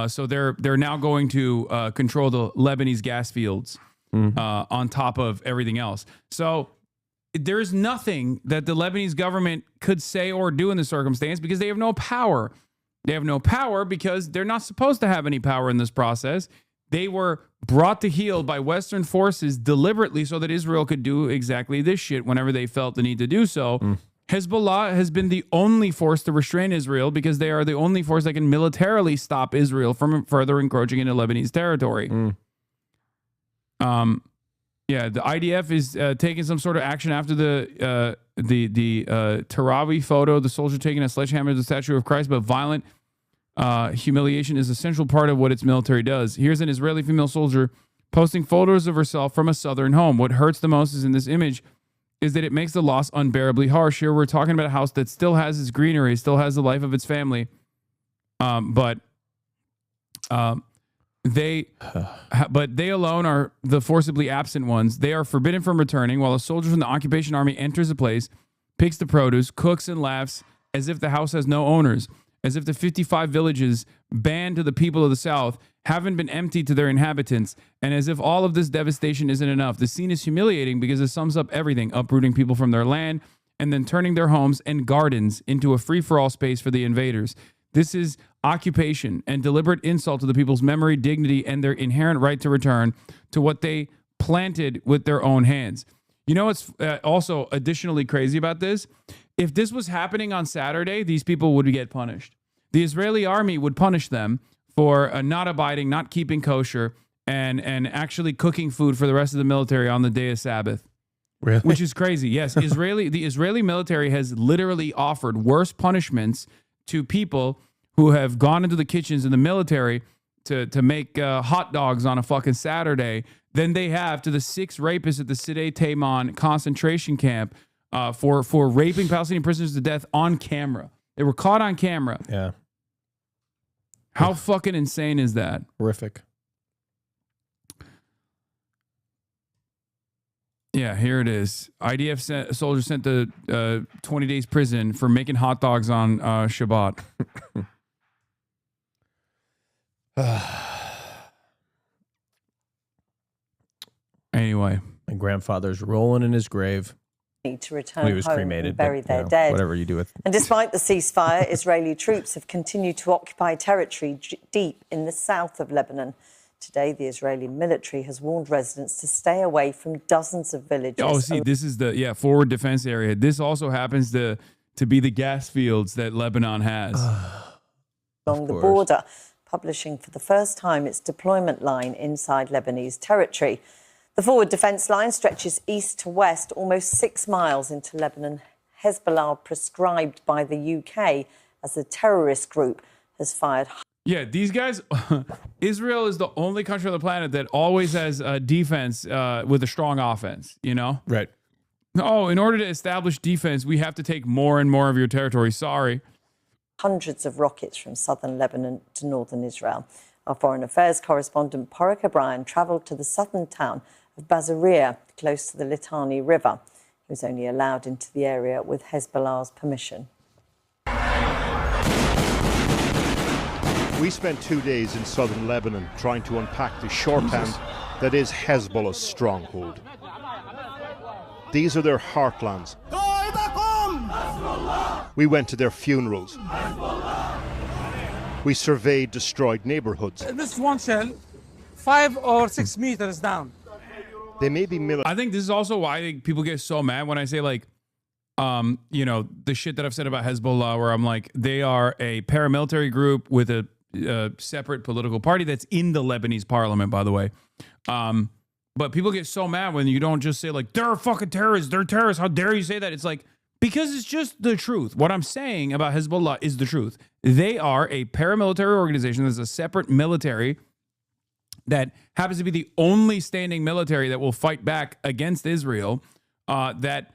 So they're now going to control the Lebanese gas fields on top of everything else. So there is nothing that the Lebanese government could say or do in this circumstance because they have no power. They have no power because they're not supposed to have any power in this process. They were brought to heel by Western forces deliberately so that Israel could do exactly this shit whenever they felt the need to do so. Hezbollah has been the only force to restrain Israel because they are the only force that can militarily stop Israel from further encroaching into Lebanese territory. Yeah, the IDF is taking some sort of action after the Tarawih photo, the soldier taking a sledgehammer to the statue of Christ, but violent humiliation is a central part of what its military does. Here's an Israeli female soldier posting photos of herself from a southern home. What hurts the most is in this image is that it makes the loss unbearably harsh. Here we're talking about a house that still has its greenery, still has the life of its family, but they alone are the forcibly absent ones. They are forbidden from returning, while a soldier from the occupation army enters the place, picks the produce, cooks and laughs as if the house has no owners, as if the 55 villages banned to the people of the South haven't been emptied to their inhabitants, and as if all of this devastation isn't enough. The scene is humiliating because it sums up everything, uprooting people from their land and then turning their homes and gardens into a free-for-all space for the invaders. This is occupation and deliberate insult to the people's memory, dignity, and their inherent right to return to what they planted with their own hands. You know what's also additionally crazy about this? If this was happening on Saturday, these people would get punished. The Israeli army would punish them for not abiding, not keeping kosher, and actually cooking food for the rest of the military on the day of Sabbath. Really? Which is crazy. Yes, the Israeli military has literally offered worse punishments to people who have gone into the kitchens in the military to make hot dogs on a fucking Saturday than they have to the 6 rapists at the Sidi Taman concentration camp for raping Palestinian prisoners to death on camera. They were caught on camera. Yeah. How fucking insane is that? Horrific. Yeah, here it is. IDF soldier sent to 20 days prison for making hot dogs on Shabbat. Anyway. My grandfather's rolling in his grave. To return he was home cremated, and bury but, their dead. whatever you do with. And despite the ceasefire, Israeli troops have continued to occupy territory deep in the south of Lebanon. Today, the Israeli military has warned residents to stay away from dozens of villages. Oh, see, this is the forward defense area. This also happens to be the gas fields that Lebanon has along the border, publishing for the first time its deployment line inside Lebanese territory. The forward defence line stretches east to west, almost 6 miles into Lebanon. Hezbollah, prescribed by the UK as a terrorist group, has fired. Yeah, these guys, Israel is the only country on the planet that always has defense with a strong offense, you know? Right. Oh, in order to establish defense, we have to take more and more of your territory. Sorry. Hundreds of rockets from southern Lebanon to northern Israel. Our foreign affairs correspondent, Porrick O'Brien, travelled to the southern town of Bazaria, close to the Litani River. He was only allowed into the area with Hezbollah's permission. We spent 2 days in southern Lebanon trying to unpack the shorthand that is Hezbollah's stronghold. These are their heartlands. We went to their funerals. We surveyed destroyed neighborhoods. This one shell, 5 or 6 meters down. They may be military. I think this is also why people get so mad when I say, like, you know, the shit that I've said about Hezbollah, where I'm like, they are a paramilitary group with a separate political party that's in the Lebanese parliament, by the way. But people get so mad when you don't just say, like, they're fucking terrorists, they're terrorists, how dare you say that? It's like, because it's just the truth. What I'm saying about Hezbollah is the truth. They are a paramilitary organization. There's a separate military that happens to be the only standing military that will fight back against Israel, that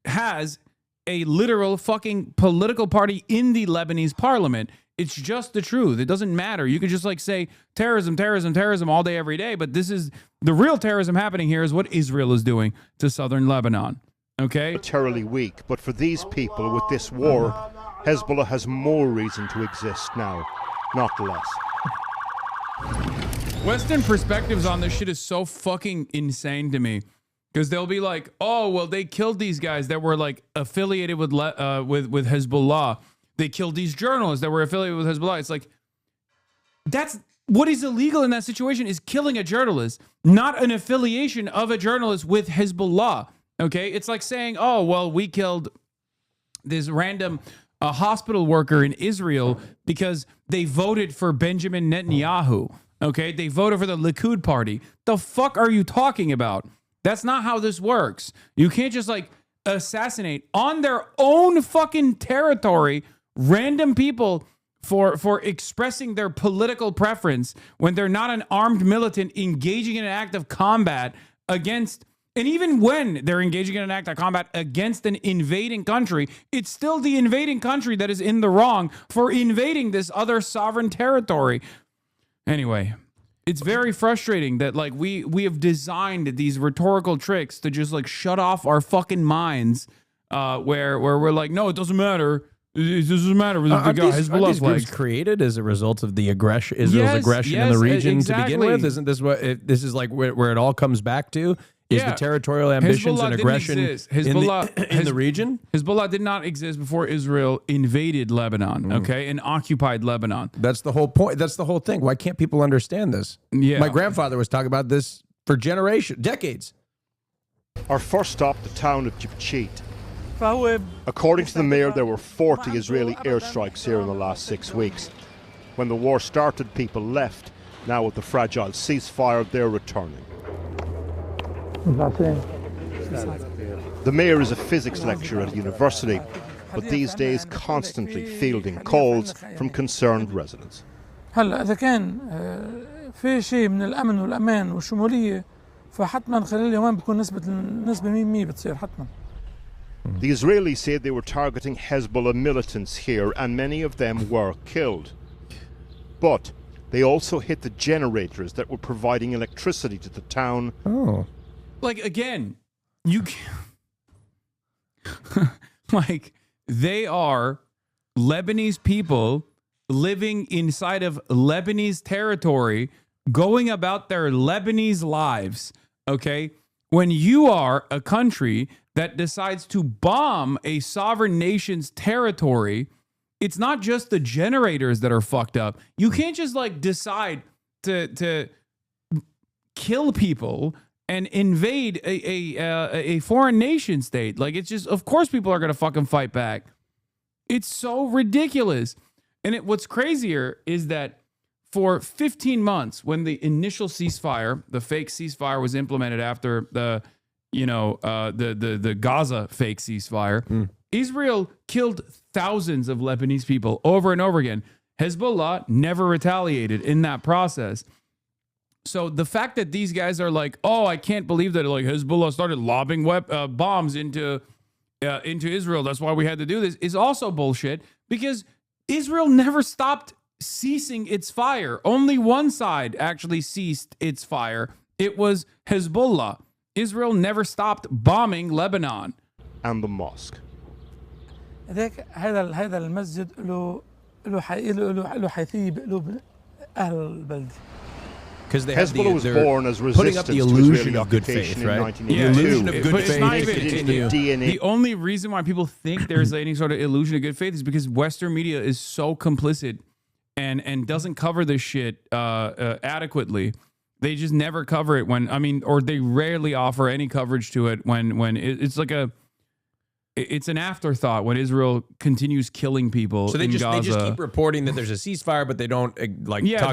has a literal fucking political party in the Lebanese parliament. It's just the truth. It doesn't matter. You could just like say terrorism, terrorism, terrorism all day, every day. But this is the real terrorism happening here is what Israel is doing to southern Lebanon. Okay? Militarily weak, but for these people with this war, Hezbollah has more reason to exist now, not less. Western perspectives on this shit is so fucking insane to me. Because they'll be like, oh, well, they killed these guys that were like affiliated with Hezbollah. They killed these journalists that were affiliated with Hezbollah. It's like, that's what is illegal in that situation is killing a journalist, not an affiliation of a journalist with Hezbollah. Okay, it's like saying, oh, well, we killed this random hospital worker in Israel because they voted for Benjamin Netanyahu. Okay, they voted for the Likud party. The fuck are you talking about? That's not how this works. You can't just like assassinate on their own fucking territory random people for expressing their political preference when they're not an armed militant engaging in an act of combat against. And even when they're engaging in an act of combat against an invading country, it's still the invading country that is in the wrong for invading this other sovereign territory. Anyway, it's very frustrating that like we have designed these rhetorical tricks to just like shut off our fucking minds, where we're like, no, it doesn't matter. It doesn't matter. Are these groups created as a result of the aggression, Israel's aggression in the region to begin with? Isn't this what this is like? Where it all comes back to? Is the territorial ambitions and aggression in the region? Hezbollah did not exist before Israel invaded Lebanon, okay, and occupied Lebanon. That's the whole point. That's the whole thing. Why can't people understand this? Yeah. My grandfather was talking about this for decades. Our first stop, the town of Jibchit. According to the mayor, there were 40 Israeli airstrikes here in the last 6 weeks. When the war started, people left. Now with the fragile ceasefire, they're returning. The mayor is a physics lecturer at a university, but these days constantly fielding calls from concerned residents. هلا إذا كان في شيء من الأمن والأمان والشمولية فحتما خلال اليومين بتكون نسبة 100% بتصير حتما. The Israelis said they were targeting Hezbollah militants here, and many of them were killed. But they also hit the generators that were providing electricity to the town. Oh. Like, again, you can't... like, they are Lebanese people living inside of Lebanese territory, going about their Lebanese lives, okay? When you are a country that decides to bomb a sovereign nation's territory, it's not just the generators that are fucked up. You can't just, like, decide to kill people and invade a foreign nation state. Like, it's just, of course people are going to fucking fight back. It's so ridiculous. And what's crazier is that for 15 months, when the initial ceasefire, the fake ceasefire was implemented after the Gaza fake ceasefire, Israel killed thousands of Lebanese people over and over again. Hezbollah never retaliated in that process. So the fact that these guys are like, oh, I can't believe that, like, Hezbollah started lobbing bombs into Israel, that's why we had to do this, is also bullshit, because Israel never stopped ceasing its fire. Only one side actually ceased its fire. It was Hezbollah. Israel never stopped bombing Lebanon. And the mosque. هذا المسجد له حيثية بقلوب أهل البلد. Because Hezbollah was born as resistance putting up the illusion to of good faith, right? The illusion of good faith. The only reason why people think there's any sort of illusion of good faith is because Western media is so complicit and doesn't cover this shit adequately. They just never cover it or they rarely offer any coverage to it when it's like it's an afterthought when Israel continues killing people. So they just keep reporting that there's a ceasefire, but they don't talk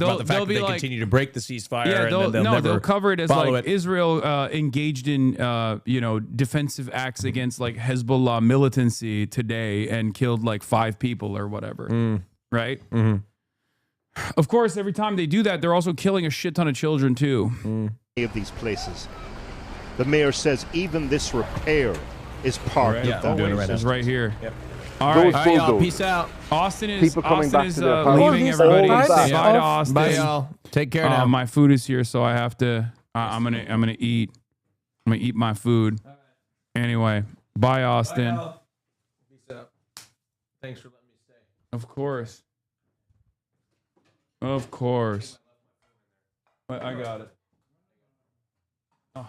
about the fact that they continue to break the ceasefire. Yeah, they'll cover it as like it. Israel engaged in defensive acts against like Hezbollah militancy today and killed like 5 people or whatever, right? Mm-hmm. Of course, every time they do that, they're also killing a shit ton of children too. Of these places, the mayor says even this repair is part of I'm doing it right now. It's right here. Yep. All right, y'all. Peace out. Austin is People coming back to their homes. leaving everybody. Say bye to Austin. Bye, y'all. Take care now. My food is here, so I have to. I'm gonna eat. I'm gonna eat my food. Anyway, bye, Austin. Peace out. Thanks for letting me stay. Of course. Of course. Wait, I got it. Oh.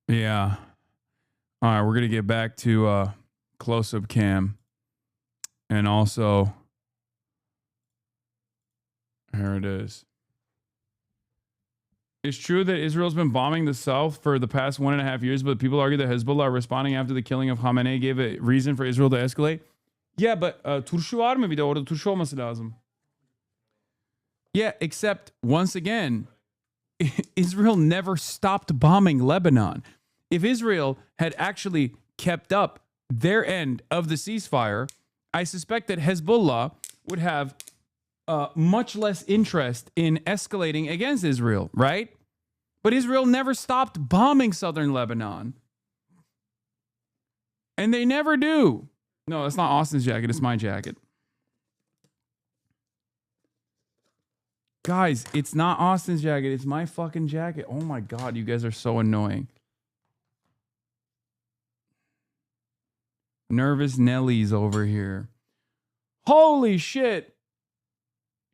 Yeah. All right, we're going to get back to close-up cam. And also, here it is. It's true that Israel's been bombing the South for the past 1.5 years, but people argue that Hezbollah are responding after the killing of Khamenei gave a reason for Israel to escalate. Yeah, but turşu var mı bir de orada turşu olması lazım. Yeah, except once again, Israel never stopped bombing Lebanon. If Israel had actually kept up their end of the ceasefire, I suspect that Hezbollah would have much less interest in escalating against Israel, right? But Israel never stopped bombing southern Lebanon. And they never do. No, that's not Austin's jacket. It's my jacket. Guys, it's not Austin's jacket. It's my fucking jacket. Oh my God, you guys are so annoying. Nervous Nelly's over here. Holy shit.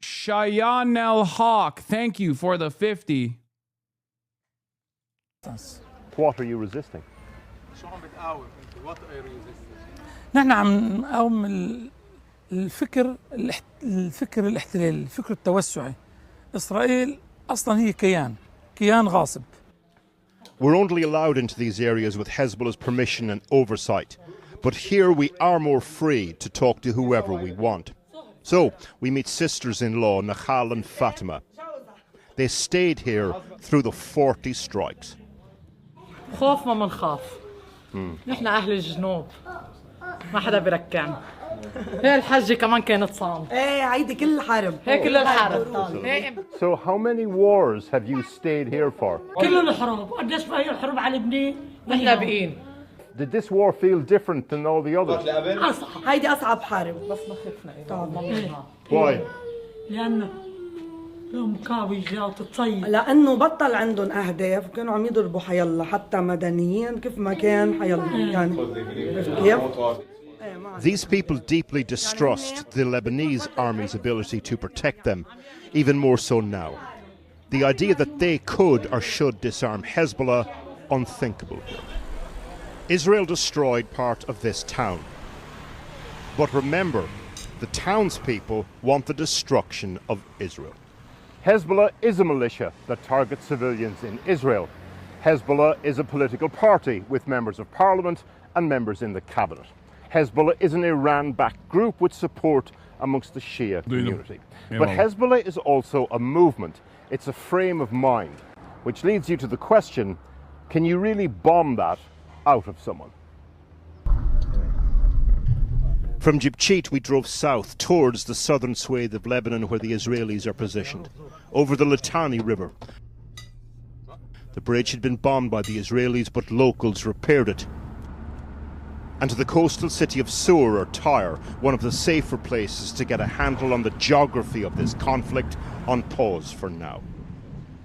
Shayanel Hawk, thank you for the 50. What are you resisting? نحن عم نقاوم الفكر الاحتلال، الفكر التوسعي. إسرائيل أصلاً هي كيان غاصب. We're only allowed into these areas with Hezbollah's permission and oversight. But here we are more free to talk to whoever we want. So we meet sisters-in-law Nahal and Fatima. They stayed here through the 40 strikes. خوف ما منخاف. نحن أهل الجنوب ما حدا بيركعنا. هي الحجة كمان كانت صامت. إيه هيدي كل الحرب. هي كل الحرب. So how many wars have you stayed here for? كل الحروب. قديش هي الحروب على لبنان؟ نحن بقين. Did this war feel different than all the others? أصعب. هيدي أصعب حرب. بس ما خفنا. Why? لأنه مكاوي جاء وتتصيد. لأنه بطل عندهم أهداف وكانوا عم يضربوا حيالله حتى مدنيين كيف ما كان حيالله يعني. كيف؟ These people deeply distrust the Lebanese army's ability to protect them, even more so now. The idea that they could or should disarm Hezbollah, unthinkable. Israel destroyed part of this town. But remember, the townspeople want the destruction of Israel. Hezbollah is a militia that targets civilians in Israel. Hezbollah is a political party with members of parliament and members in the cabinet. Hezbollah is an Iran-backed group with support amongst the Shia community. But Hezbollah is also a movement. It's a frame of mind, which leads you to the question, can you really bomb that out of someone? From Jibchit, we drove south towards the southern swathe of Lebanon where the Israelis are positioned, over the Litani River. The bridge had been bombed by the Israelis, but locals repaired it. And to the coastal city of Sur or Tyre, one of the safer places to get a handle on the geography of this conflict, on pause for now.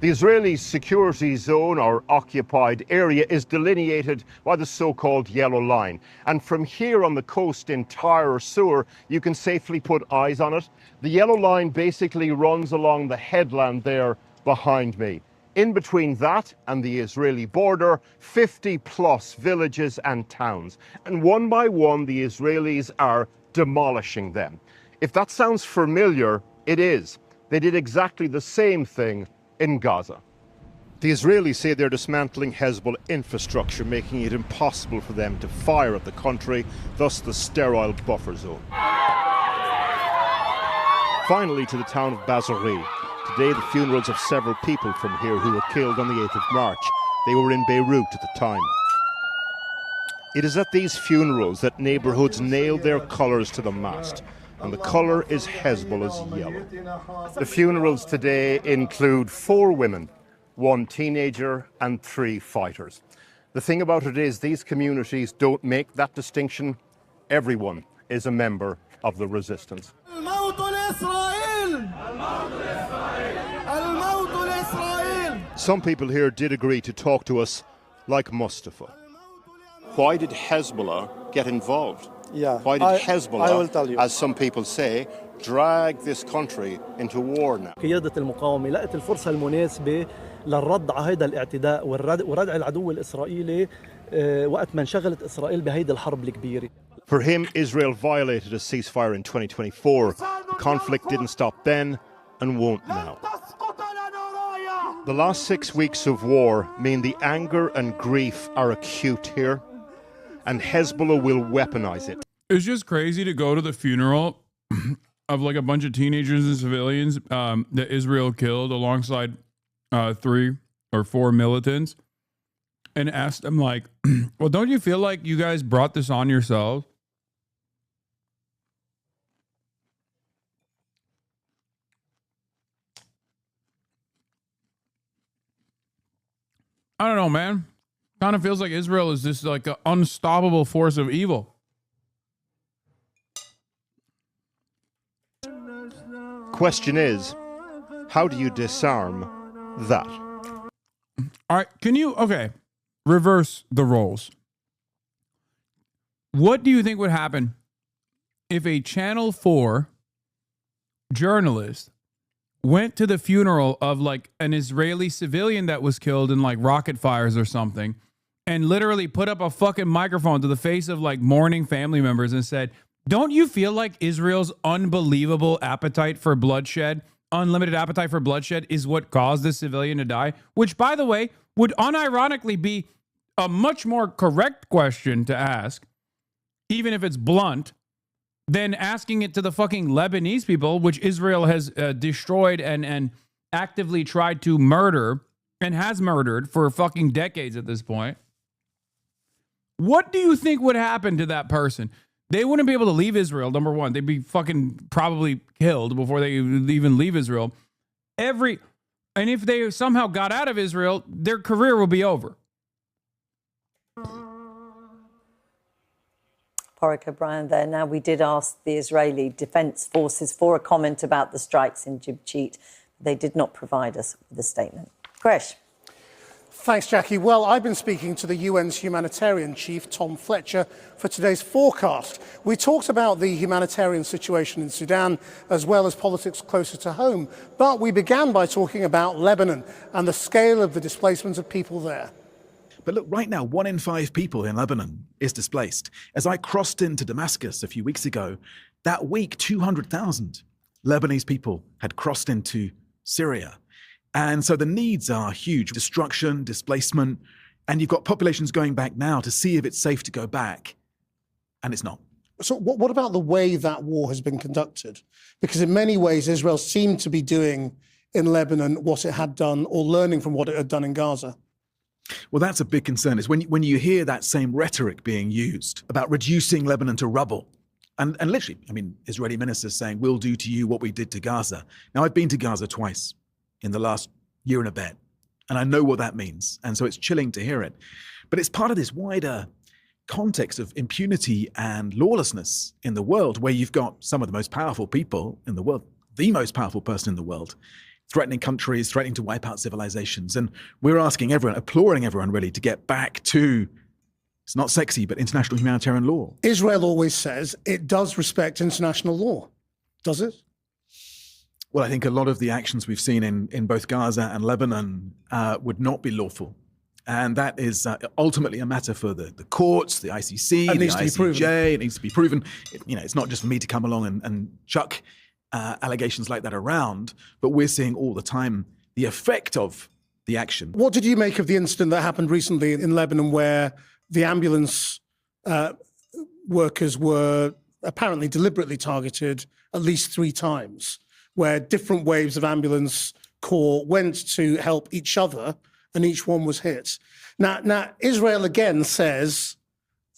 The Israeli security zone, or occupied area, is delineated by the so-called yellow line. And from here on the coast in Tyre or Sur, you can safely put eyes on it. The yellow line basically runs along the headland there behind me. In between that and the Israeli border, 50+ villages and towns. And one by one, the Israelis are demolishing them. If that sounds familiar, it is. They did exactly the same thing in Gaza. The Israelis say they're dismantling Hezbollah infrastructure, making it impossible for them to fire at the country, thus the sterile buffer zone. Finally, to the town of Bazari. Today, the funerals of several people from here who were killed on the 8th of March. They were in Beirut at the time. It is at these funerals that neighbourhoods nail their colours to the mast, and the colour is Hezbollah's yellow. The funerals today include 4 women, 1 teenager and 3 fighters. The thing about it is these communities don't make that distinction. Everyone is a member of the resistance. Some people here did agree to talk to us like Mustafa. Why did Hezbollah get involved? Why did Hezbollah, as some people say, drag this country into war now? قيادة المقاومة لقت الفرصة المناسبة للرد على هذا الاعتداء وردع العدو الإسرائيلي وقت ما انشغلت إسرائيل بهيدي الحرب الكبيرة. For him, Israel violated a ceasefire in 2024. The conflict didn't stop then and won't now. The last 6 weeks of war mean the anger and grief are acute here, and Hezbollah will weaponize it. It's just crazy to go to the funeral of like a bunch of teenagers and civilians that Israel killed alongside 3 or 4 militants and ask them like, well, don't you feel like you guys brought this on yourselves? I don't know, man. Kind of feels like Israel is this like an unstoppable force of evil. Question is, how do you disarm that? All right, reverse the roles. What do you think would happen if a Channel 4 journalist went to the funeral of like an Israeli civilian that was killed in like rocket fires or something and literally put up a fucking microphone to the face of like mourning family members and said, don't you feel like Israel's unbelievable appetite for bloodshed, unlimited appetite for bloodshed is what caused this civilian to die? Which, by the way, would unironically be a much more correct question to ask, even if it's blunt, than asking it to the fucking Lebanese people, which Israel has destroyed and actively tried to murder and has murdered for fucking decades at this point. What do you think would happen to that person? They wouldn't be able to leave Israel, number one. They'd be fucking probably killed before they even leave Israel. And if they somehow got out of Israel, their career will be over. Porrick O'Brien there. Now, we did ask the Israeli Defense Forces for a comment about the strikes in Jibchit. They did not provide us with a statement. Gresh. Thanks, Jackie. Well, I've been speaking to the UN's humanitarian chief, Tom Fletcher, for today's forecast. We talked about the humanitarian situation in Sudan, as well as politics closer to home. But we began by talking about Lebanon and the scale of the displacement of people there. But look, right now, 1 in 5 people in Lebanon is displaced. As I crossed into Damascus a few weeks ago, that week, 200,000 Lebanese people had crossed into Syria. And so the needs are huge. Destruction, displacement, and you've got populations going back now to see if it's safe to go back, and it's not. So what about the way that war has been conducted? Because in many ways, Israel seemed to be doing in Lebanon what it had done, or learning from what it had done in Gaza. Well, that's a big concern, is when you hear that same rhetoric being used about reducing Lebanon to rubble. And literally, I mean, Israeli ministers saying, we'll do to you what we did to Gaza. Now, I've been to Gaza twice in the last year and a bit, and I know what that means. And so it's chilling to hear it. But it's part of this wider context of impunity and lawlessness in the world, where you've got some of the most powerful people in the world, the most powerful person in the world, threatening countries, threatening to wipe out civilizations. And we're asking everyone, imploring everyone really, to get back to, it's not sexy, but international humanitarian law. Israel always says it does respect international law. Does it? Well, I think a lot of the actions we've seen in both Gaza and Lebanon would not be lawful. And that is ultimately a matter for the courts, the ICC, the ICJ. It needs to be proven. It's not just for me to come along and chuck allegations like that around, but we're seeing all the time the effect of the action. What did you make of the incident that happened recently in Lebanon, where the ambulance workers were apparently deliberately targeted at least 3 times, where different waves of ambulance corps went to help each other and each one was hit? Now Israel again says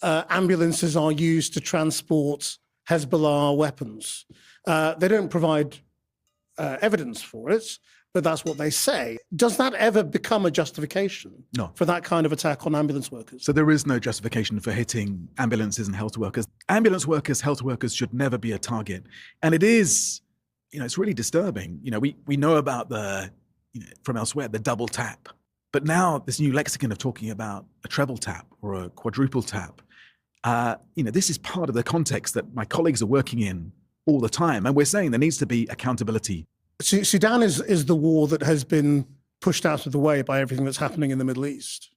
ambulances are used to transport Hezbollah weapons. They don't provide evidence for it, but that's what they say. Does that ever become a justification for that kind of attack on ambulance workers? So there is no justification for hitting ambulances and health workers. Ambulance workers, health workers should never be a target. And it is, it's really disturbing. We know about from elsewhere, the double tap. But now this new lexicon of talking about a treble tap or a quadruple tap, this is part of the context that my colleagues are working in all the time. And we're saying there needs to be accountability. Sudan is the war that has been pushed out of the way by everything that's happening in the Middle East.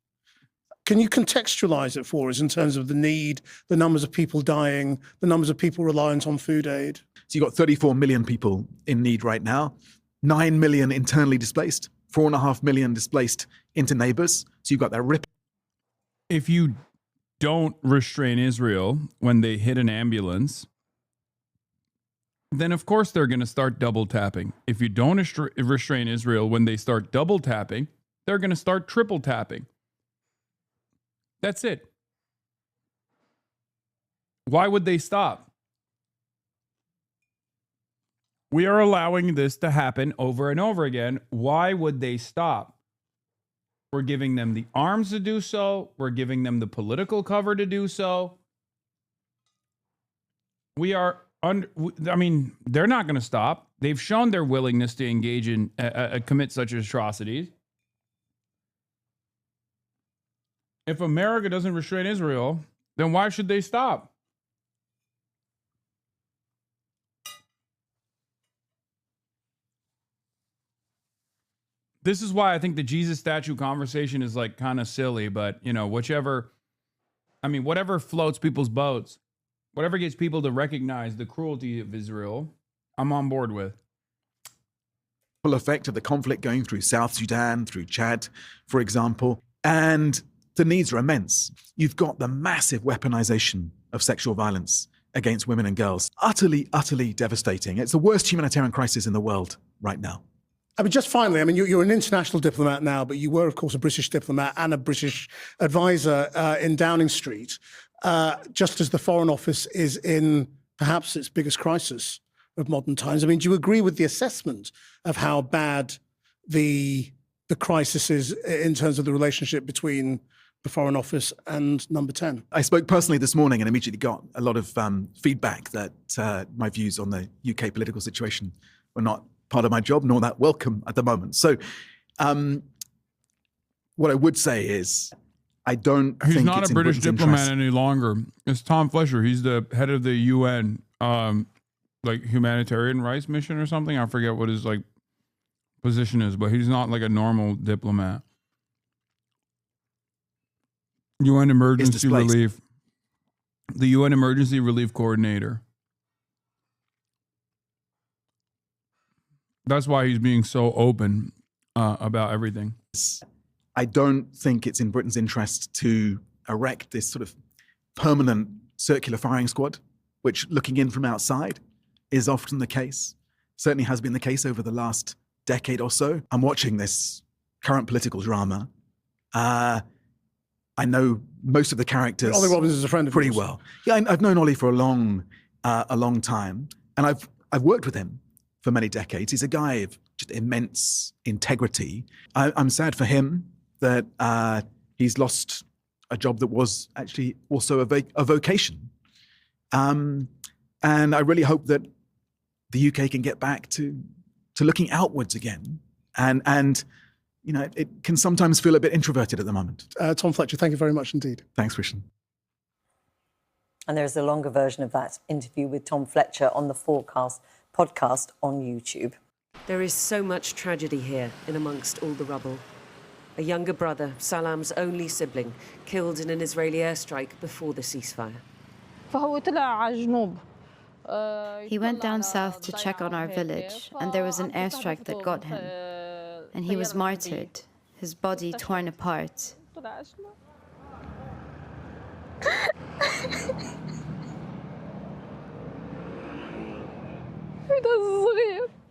Can you contextualize it for us in terms of the need, the numbers of people dying, the numbers of people reliant on food aid? So you've got 34 million people in need right now, 9 million internally displaced, 4.5 million displaced into neighbors. So you've got that rip. If you don't restrain Israel when they hit an ambulance, then of course they're going to start double tapping. If you don't restrain Israel when they start double tapping, they're going to start triple tapping. That's it. Why would they stop? We are allowing this to happen over and over again. Why would they stop? We're giving them the arms to do so. We're giving them the political cover to do so. They're not going to stop. They've shown their willingness to engage in commit such atrocities. If America doesn't restrain Israel, then why should they stop? This is why I think the Jesus statue conversation is kind of silly, but whatever floats people's boats. Whatever gets people to recognize the cruelty of Israel, I'm on board with. Full effect of the conflict going through South Sudan, through Chad, for example, and the needs are immense. You've got the massive weaponization of sexual violence against women and girls. Utterly, utterly devastating. It's the worst humanitarian crisis in the world right now. I mean, just finally, I mean, you're an international diplomat now, but you were, of course, a British diplomat and a British advisor in Downing Street, just as the Foreign Office is in perhaps its biggest crisis of modern times. I mean, do you agree with the assessment of how bad the crisis is in terms of the relationship between the Foreign Office and Number 10? I spoke personally this morning and immediately got a lot of feedback that my views on the UK political situation were not part of my job, nor that welcome at the moment. So what I would say is I don't He's think not it's a British in Britain's diplomat interest. any longer. It's Tom Fletcher. He's the head of the UN, like Humanitarian Rights Mission or something. I forget what his like position is, but he's not like a normal diplomat. UN Emergency Relief. The UN Emergency Relief Coordinator. That's why he's being so open about everything. I don't think it's in Britain's interest to erect this sort of permanent circular firing squad, which looking in from outside is often the case, certainly has been the case over the last decade or so. I'm watching this current political drama. I know most of the characters. Ollie Robbins is a friend of pretty yours. well. Yeah, I've known Ollie for a long time, and I've worked with him for many decades. He's a guy of just immense integrity. I'm sad for him that he's lost a job that was actually also a vocation. And I really hope that the UK can get back to looking outwards again. And you know, it can sometimes feel a bit introverted at the moment. Tom Fletcher, thank you very much indeed. Thanks, Christian. And there's a longer version of that interview with Tom Fletcher on the Forecast podcast on YouTube. There is so much tragedy here in amongst all the rubble. A younger brother, Salam's only sibling, killed in an Israeli airstrike before the ceasefire. He went down south to check on our village, and there was an airstrike that got him. And he was martyred, his body torn apart.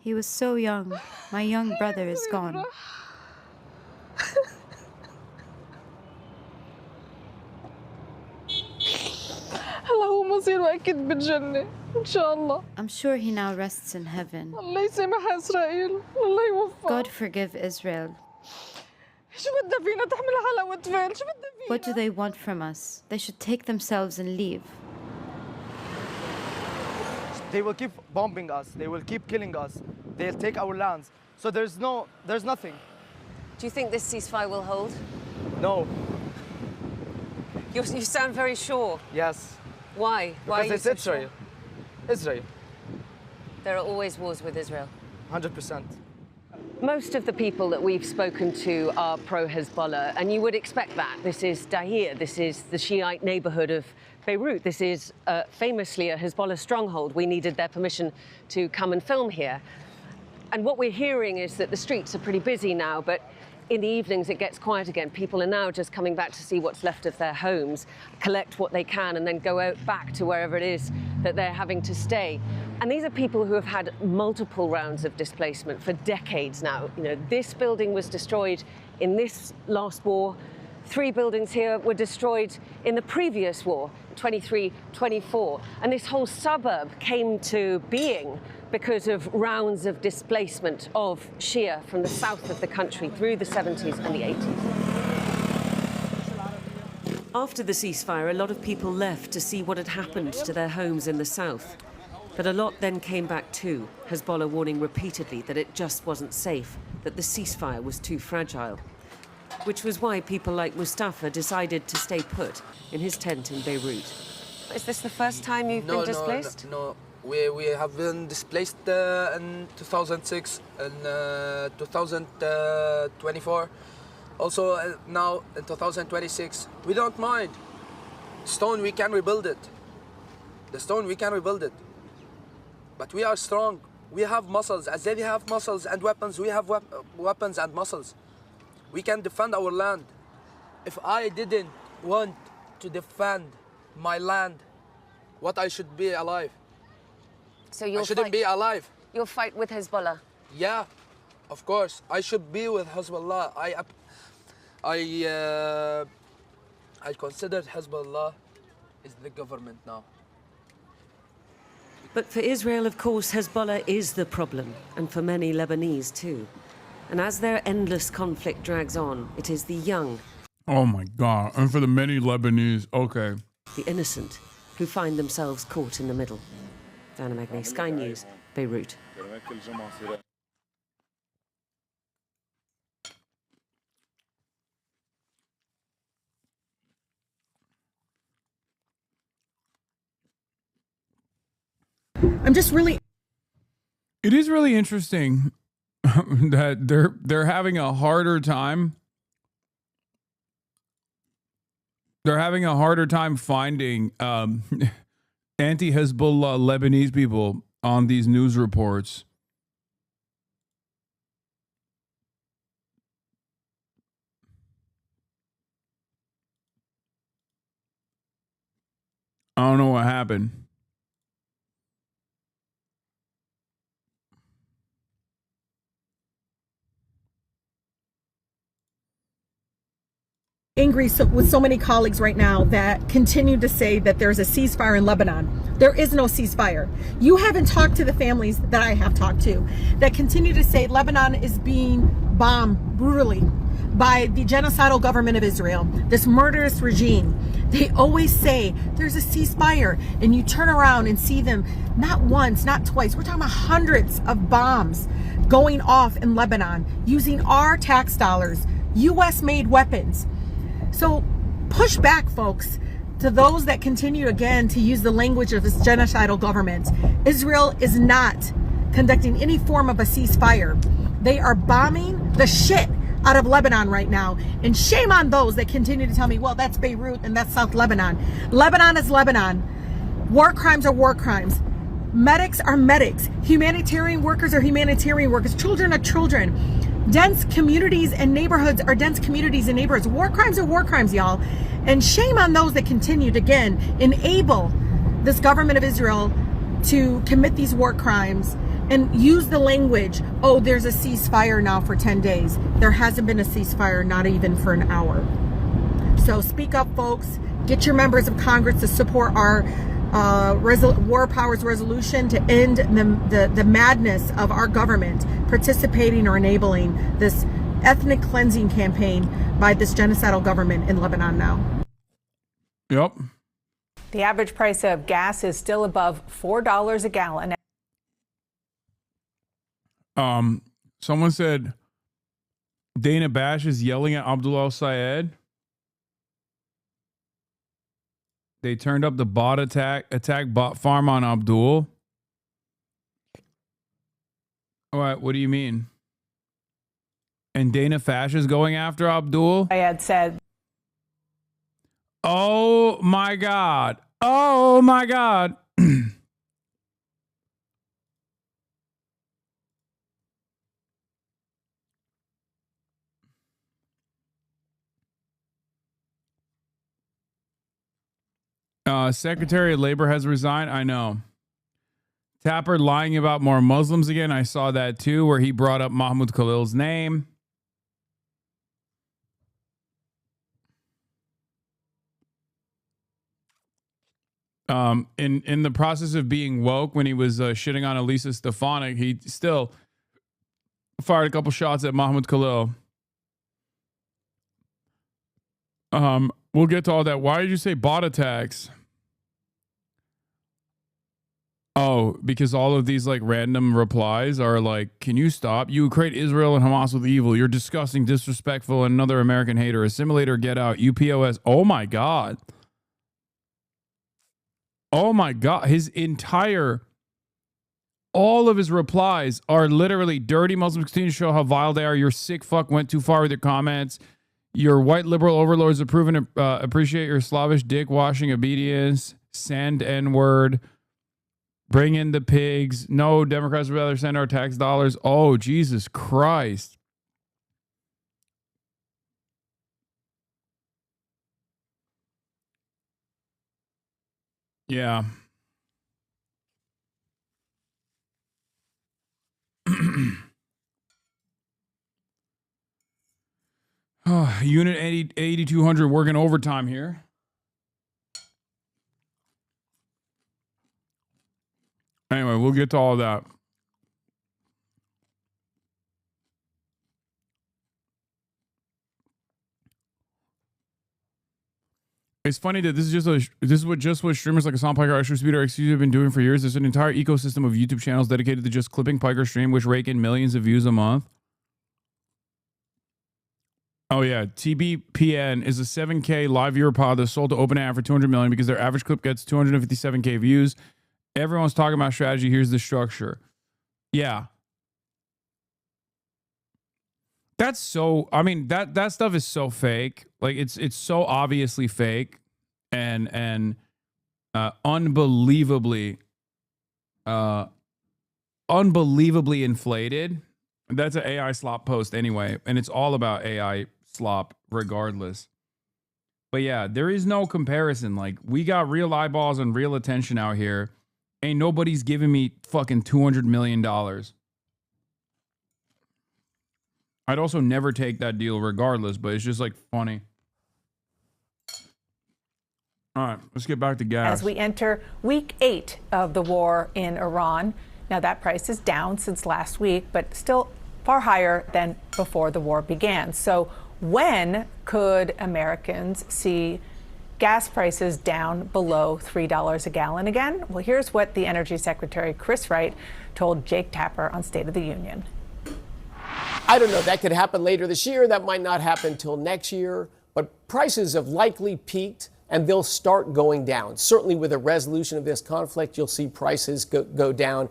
He was so young. My young brother is gone. I'm sure he now rests in heaven. God forgive Israel. What do they want from us? They should take themselves and leave. They will keep bombing us. They will keep killing us. They'll take our lands. So there's nothing. Do you think this ceasefire will hold? No. You sound very sure. Yes. Why? Why are you because so it's Israel. sure? Israel. There are always wars with Israel. 100%. Most of the people that we've spoken to are pro-Hezbollah, and you would expect that. This is Dahir, this is the Shiite neighborhood of Beirut. This is famously a Hezbollah stronghold. We needed their permission to come and film here. And what we're hearing is that the streets are pretty busy now, but in the evenings it gets quiet again. People are now just coming back to see what's left of their homes, collect what they can, and then go out back to wherever it is that they're having to stay. And these are people who have had multiple rounds of displacement for decades now. You know, this building was destroyed in this last war. 3 buildings here were destroyed in the previous war, 23-24. And this whole suburb came to being because of rounds of displacement of Shia from the south of the country through the 70s and the 80s. After the ceasefire, a lot of people left to see what had happened to their homes in the south. But a lot then came back too, Hezbollah warning repeatedly that it just wasn't safe, that the ceasefire was too fragile. Which was why people like Mustafa decided to stay put in his tent in Beirut. Is this the first time you've been displaced? No. We have been displaced in 2006 and 2024. Also now in 2026. We don't mind. Stone, we can rebuild it. The stone, we can rebuild it. But we are strong. We have muscles. As they have muscles and weapons, we have weapons and muscles. We can defend our land. If I didn't want to defend my land, what I should be alive? So you'll I shouldn't be alive. You'll fight with Hezbollah? Yeah, Of course, I should be with Hezbollah. I consider Hezbollah is the government now. But for Israel, of course, Hezbollah is the problem, and for many Lebanese too. And as their endless conflict drags on, it is the young, oh my God, and for the many Lebanese, okay, the innocent, who find themselves caught in the middle. Diana Magnay, Sky News, Beirut. I'm just really. It is really interesting that they're having a harder time. They're having a harder time finding anti-Hezbollah Lebanese people on these news reports. I don't know what happened. Angry with so many colleagues right now that continue to say that there's a ceasefire in Lebanon. There is no ceasefire. You haven't talked to the families that I have talked to that continue to say Lebanon is being bombed brutally by the genocidal government of Israel, this murderous regime. They always say there's a ceasefire, and you turn around and see them not once, not twice. We're talking about hundreds of bombs going off in Lebanon using our tax dollars, US-made weapons. So push back, folks, to those that continue again to use the language of this genocidal government. Israel is not conducting any form of a ceasefire. They are bombing the shit out of Lebanon right now. And shame on those that continue to tell me, well, that's Beirut and that's South Lebanon. Lebanon is Lebanon. War crimes are war crimes. Medics are medics. Humanitarian workers are humanitarian workers. Children are children. Dense communities and neighborhoods are dense communities and neighborhoods. War crimes are war crimes, y'all. And shame on those that continue to, again, enable this government of Israel to commit these war crimes and use the language, oh, there's a ceasefire now for 10 days. There hasn't been a ceasefire, not even for an hour. So speak up, folks. Get your members of Congress to support our war powers resolution to end the madness of our government participating or enabling this ethnic cleansing campaign by this genocidal government in Lebanon now. Yep. The average price of gas is still above $4 a gallon. Someone said Dana Bash is yelling at Abdullah Syed. They turned up the bot attack bot farm on Abdul. All right, what do you mean? And Dana Fash is going after Abdul? I had said. Oh my God. Oh my God. Secretary of Labor has resigned. I know. Tapper lying about more Muslims again. I saw that too, where he brought up Mahmoud Khalil's name. In the process of being woke, when he was shitting on Elisa Stefanik, he still fired a couple shots at Mahmoud Khalil. We'll get to all that. Why did you say bot attacks? Oh, because all of these like random replies are like, can you stop? You equate Israel and Hamas with evil. You're disgusting, disrespectful, and another American hater. Assimilate or get out. UPOS. Oh my God. Oh my God. All of his replies are literally dirty Muslims continue to show how vile they are. Your sick fuck went too far with your comments. Your white liberal overlords approve and appreciate your Slavish dick washing obedience. Send N-word. Bring in the pigs. No, Democrats would rather send our tax dollars. Oh, Jesus Christ. Yeah. Unit 8200 working overtime here. Anyway, we'll get to all of that. It's funny that this is what streamers like Hasan, Piker, Extra Speed, or XQ have been doing for years. There's an entire ecosystem of YouTube channels dedicated to just clipping Piker stream, which rake in millions of views a month. Oh yeah, TBPN is a 7K live viewer pod that's sold to OpenAI for $200 million because their average clip gets 257K views. Everyone's talking about strategy. Here's the structure. Yeah. That's so, I mean, that stuff is so fake. Like it's so obviously fake and unbelievably inflated. That's an AI slop post anyway, and it's all about AI slop regardless. But yeah, there is no comparison. Like, we got real eyeballs and real attention out here. Ain't nobody's giving me fucking $200 million. I'd also never take that deal regardless, but it's just like funny. All right, let's get back to gas. As we enter week 8 of the war in Iran, now that price is down since last week, but still far higher than before the war began. So when could Americans see gas prices down below $3 a gallon again? Well, here's what the Energy Secretary Chris Wright told Jake Tapper on State of the Union. I don't know. That could happen later this year. That might not happen till next year. But prices have likely peaked, and they'll start going down. Certainly with a resolution of this conflict, you'll see prices go down.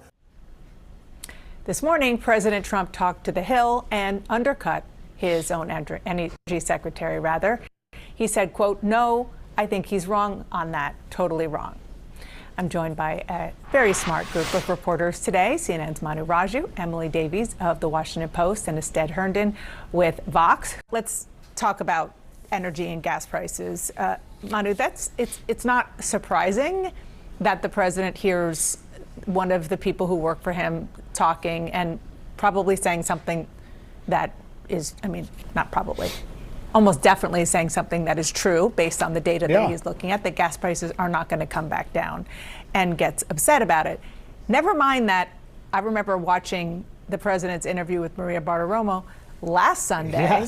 This morning, President Trump talked to the Hill and undercut his own energy secretary, rather. He said, quote, "No, I think he's wrong on that. Totally wrong." I'm joined by a very smart group of reporters today. CNN's Manu Raju, Emily Davies of The Washington Post, and Ested Herndon with Vox. Let's talk about energy and gas prices. Manu, it's not surprising that the president hears one of the people who work for him talking and probably saying something that is, I mean, not probably, almost definitely saying something that is true based on the data that he's looking at, that gas prices are not going to come back down, and gets upset about it. Never mind that I remember watching the president's interview with Maria Bartiromo last Sunday,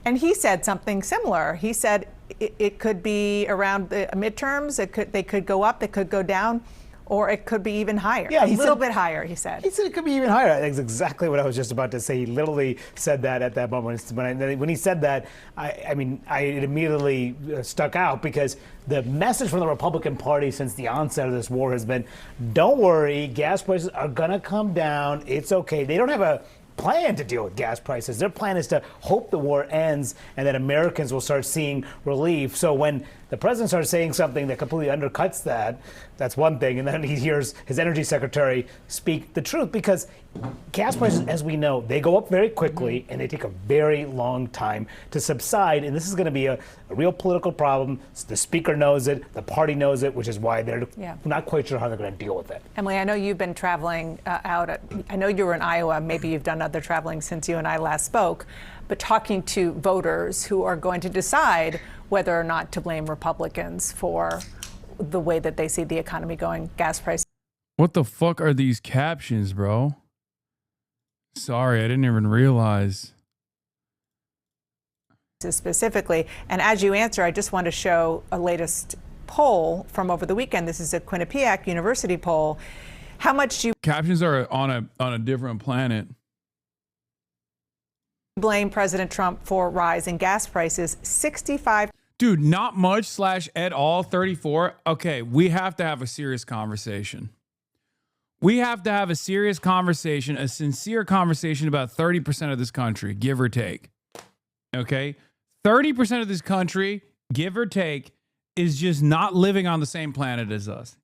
and he said something similar. He said it could be around the midterms, they could go up, they could go down, or it could be even higher. Yeah, a little bit higher, he said. He said it could be even higher. That's exactly what I was just about to say. He literally said that at that moment. When he said that, it immediately stuck out, because the message from the Republican Party since the onset of this war has been, don't worry, gas prices are going to come down. It's okay. They don't have a plan to deal with gas prices. Their plan is to hope the war ends and that Americans will start seeing relief. So when the president starts saying something that completely undercuts that, that's one thing. And then he hears his energy secretary speak the truth, because gas prices, as we know, they go up very quickly and they take a very long time to subside. And this is going to be a real political problem. The speaker knows it, the party knows it, which is why they're not quite sure how they're going to deal with it. Emily, I know you've been traveling I know you were in Iowa. Maybe you've done other traveling since you and I last spoke, but talking to voters who are going to decide whether or not to blame Republicans for the way that they see the economy going, gas prices. What the fuck are these captions, bro? Sorry, I didn't even realize. Specifically, and as you answer, I just want to show a latest poll from over the weekend. This is a Quinnipiac University poll. How much do you captions are on a different planet? Blame President Trump for rising gas prices? 65. Dude, not much / at all 34. Okay, we have to have a serious conversation. We have to have a serious conversation, a sincere conversation about 30% of this country, give or take. Okay? 30% of this country, give or take, is just not living on the same planet as us.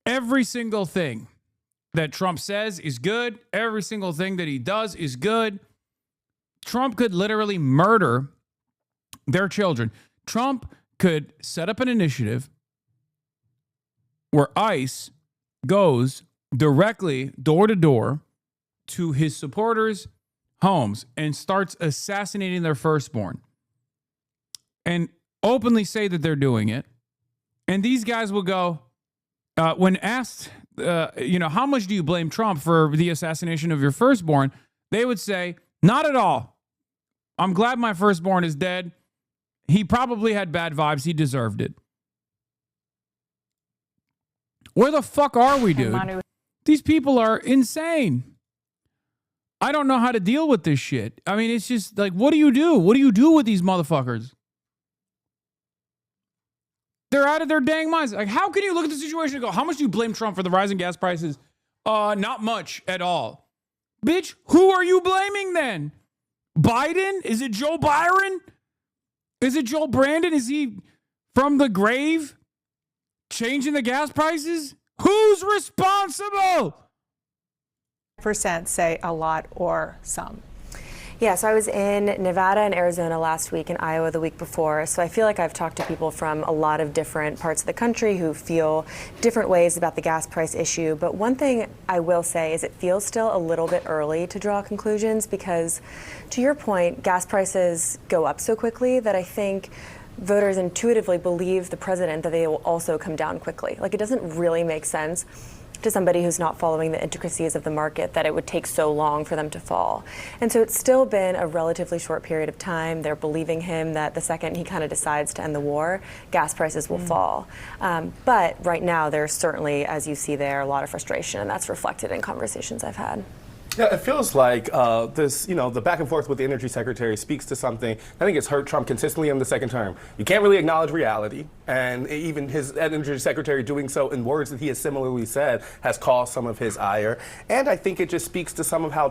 Every single thing that Trump says is good. Every single thing that he does is good. Trump could literally murder their children. Trump could set up an initiative where ICE goes directly door to door to his supporters' homes and starts assassinating their firstborn and openly say that they're doing it. And these guys will go, when asked, how much do you blame Trump for the assassination of your firstborn? They would say, not at all. I'm glad my firstborn is dead. He probably had bad vibes. He deserved it. Where the fuck are we, dude? These people are insane. I don't know how to deal with this shit. I mean, it's just like, what do you do? What do you do with these motherfuckers? They're out of their dang minds. Like, how can you look at the situation and go, how much do you blame Trump for the rising gas prices? Not much at all. Bitch, who are you blaming then? Biden? Is it Joe Byron? Is it Joe Brandon? Is he from the grave changing the gas prices? Who's responsible? Percent say a lot or some. Yeah, so I was in Nevada and Arizona last week and Iowa the week before. So I feel like I've talked to people from a lot of different parts of the country who feel different ways about the gas price issue. But one thing I will say is it feels still a little bit early to draw conclusions because, to your point, gas prices go up so quickly that I think voters intuitively believe the president that they will also come down quickly. Like, it doesn't really make sense to somebody who's not following the intricacies of the market that it would take so long for them to fall. And so it's still been a relatively short period of time. They're believing him that the second he kind of decides to end the war, gas prices will fall. But right now, there's certainly, as you see there, a lot of frustration, and that's reflected in conversations I've had. Yeah, it feels like the back and forth with the energy secretary speaks to something I think it's hurt Trump consistently in the second term. You can't really acknowledge reality, and even his energy secretary doing so in words that he has similarly said has caused some of his ire. And I think it just speaks to some of how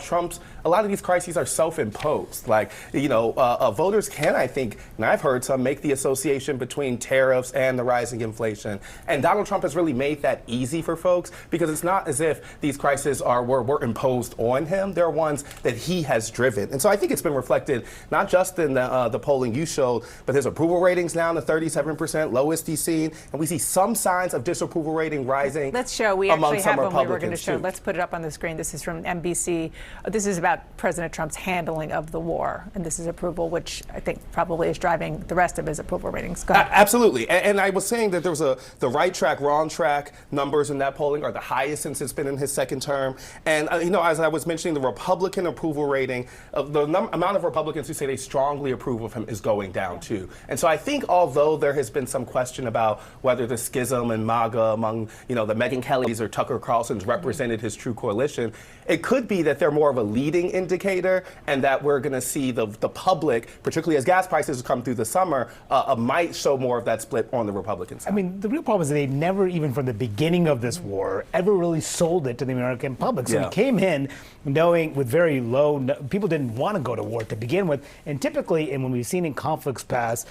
a lot of these crises are self-imposed. Like, voters can, I think, and I've heard some, make the association between tariffs and the rising inflation. And Donald Trump has really made that easy for folks because it's not as if these crises were imposed on him. They're ones that he has driven. And so I think it's been reflected not just in the polling you showed, but his approval ratings now to 37%, lowest he's seen. And we see some signs of disapproval rating rising. Let's show. We actually have one we were going to show. Let's put it up on the screen. This is from NBC. This is about President Trump's handling of the war. And this is approval, which I think probably is driving the rest of his approval ratings. Go ahead. Absolutely. And I was saying that there was the right track, wrong track numbers in that polling are the highest since it's been in his second term. And, as I was mentioning, the Republican approval rating, the amount of Republicans who say they strongly approve of him is going down too. And so I think although there has been some question about whether the schism and MAGA among, the Megyn Kellys or Tucker Carlson's represented his true coalition, it could be that they're more of a leading indicator and that we're going to see the public, particularly as gas prices come through the summer, might show more of that split on the Republican side. I mean, the real problem is that they never, even from the beginning of this war, ever really sold it to the American public. So we came in knowing with very low, people didn't want to go to war to begin with. And typically, and when we've seen in conflicts past,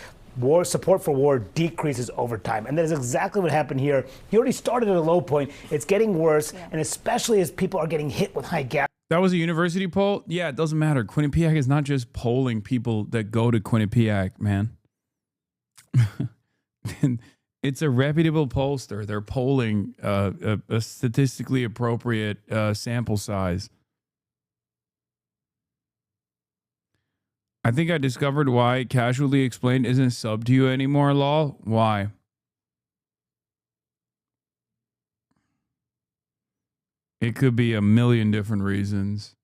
support for war decreases over time. And that is exactly what happened here. He already started at a low point. It's getting worse. And especially as people are getting hit with high gas. That was a university poll? Yeah, it doesn't matter. Quinnipiac is not just polling people that go to Quinnipiac, man. It's a reputable pollster. They're polling a statistically appropriate sample size. I think I discovered why Casually Explained isn't sub to you anymore, lol. Why? It could be a million different reasons.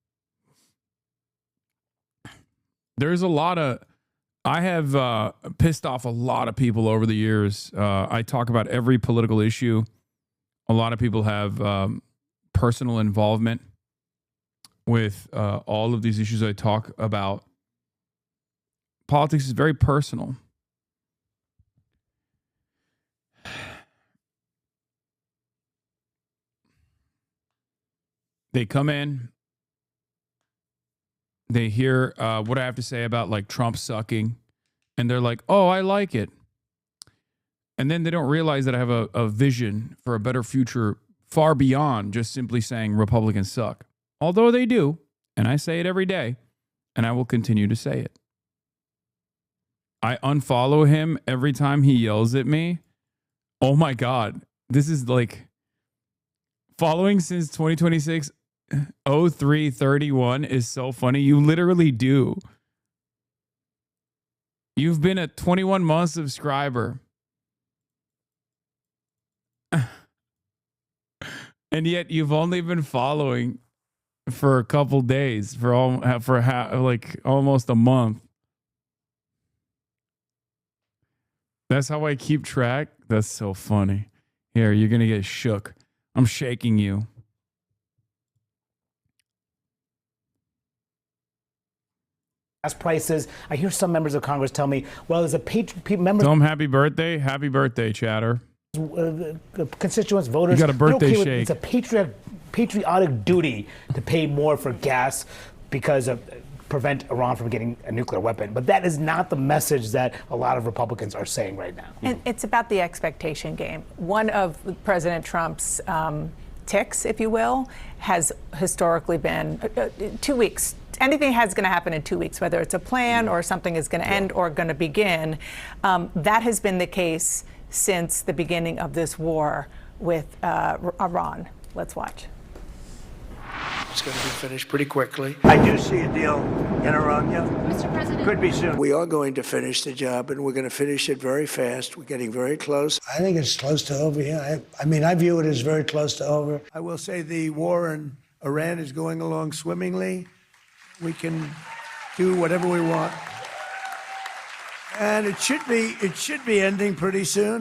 There's a lot of... I have pissed off a lot of people over the years. I talk about every political issue. A lot of people have personal involvement with all of these issues I talk about. Politics is very personal. They come in, they hear what I have to say about like Trump sucking, and they're like, oh, I like it. And then they don't realize that I have a vision for a better future far beyond just simply saying Republicans suck. Although they do, and I say it every day, and I will continue to say it. I unfollow him every time he yells at me. Oh my God. This is like following since 2026 0331 is so funny. You literally do. You've been a 21-month subscriber. And yet you've only been following for a couple days, for almost a month. That's how I keep track. That's so funny. Here, you're going to get shook. I'm shaking you. Gas prices. I hear some members of Congress tell me, well, there's a member. Tell them happy birthday. Happy birthday, chatter. Constituents, voters. You got a birthday shake. It's a patriotic duty to pay more for gas because of prevent Iran from getting a nuclear weapon. But that is not the message that a lot of Republicans are saying right now. And it's about the expectation game. One of President Trump's ticks, if you will, has historically been 2 weeks. Anything has going to happen in 2 weeks, whether it's a plan or something is going to end or going to begin. That has been the case since the beginning of this war with Iran. Let's watch. It's going to be finished pretty quickly. I do see a deal in Iran, yeah. Mr. President. Could be soon. We are going to finish the job, and we're going to finish it very fast. We're getting very close. I think it's close to over, yeah. I mean, I view it as very close to over. I will say the war in Iran is going along swimmingly. We can do whatever we want. And it should be ending pretty soon.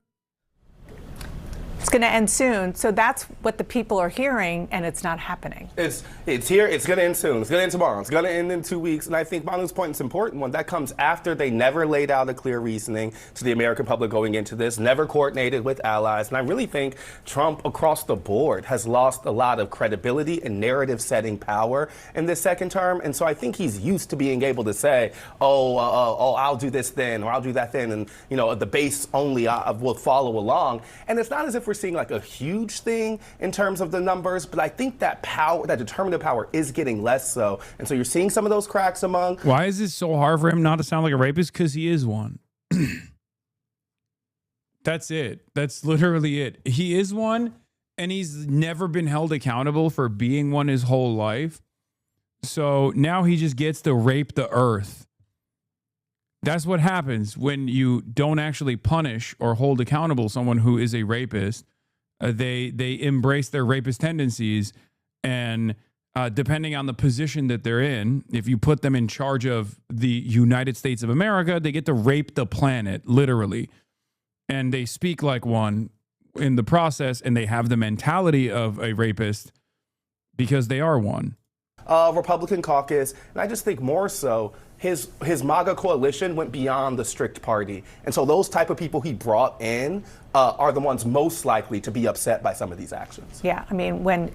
It's going to end soon. So that's what the people are hearing, and it's not happening. It's here. It's going to end soon. It's going to end tomorrow. It's going to end in 2 weeks. And I think Manu's point is an important one. That comes after they never laid out a clear reasoning to the American public going into this, never coordinated with allies. And I really think Trump, across the board, has lost a lot of credibility and narrative-setting power in this second term. And so I think he's used to being able to say, oh, I'll do this then, or I'll do that then, and the base only will follow along. And it's not as if we're seeing like a huge thing in terms of the numbers, but I think that power, that determinative power, is getting less so. And so you're seeing some of those cracks among. Why is it so hard for him not to sound like a rapist? Because he is one. That's it. That's literally it. He is one, and he's never been held accountable for being one his whole life. So now he just gets to rape the earth. That's what happens when you don't actually punish or hold accountable someone who is a rapist. They embrace their rapist tendencies, and depending on the position that they're in, if you put them in charge of the United States of America, they get to rape the planet, literally. And they speak like one in the process, and they have the mentality of a rapist because they are one. Republican caucus, and I just think more so, his MAGA coalition went beyond the strict party. And so those type of people he brought in are the ones most likely to be upset by some of these actions. Yeah, I mean, when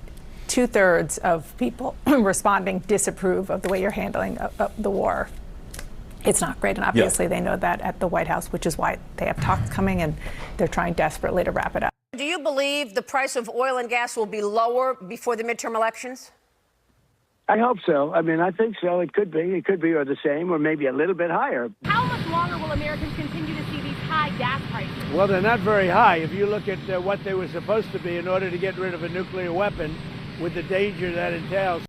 2/3 of people responding disapprove of the way you're handling the war, it's not great. And obviously they know that at the White House, which is why they have talks coming, and they're trying desperately to wrap it up. Do you believe the price of oil and gas will be lower before the midterm elections? I hope so. I mean, I think so. It could be. It could be or the same or maybe a little bit higher. How much longer will Americans continue to see these high gas prices? Well, they're not very high. If you look at what they were supposed to be in order to get rid of a nuclear weapon with the danger that entails.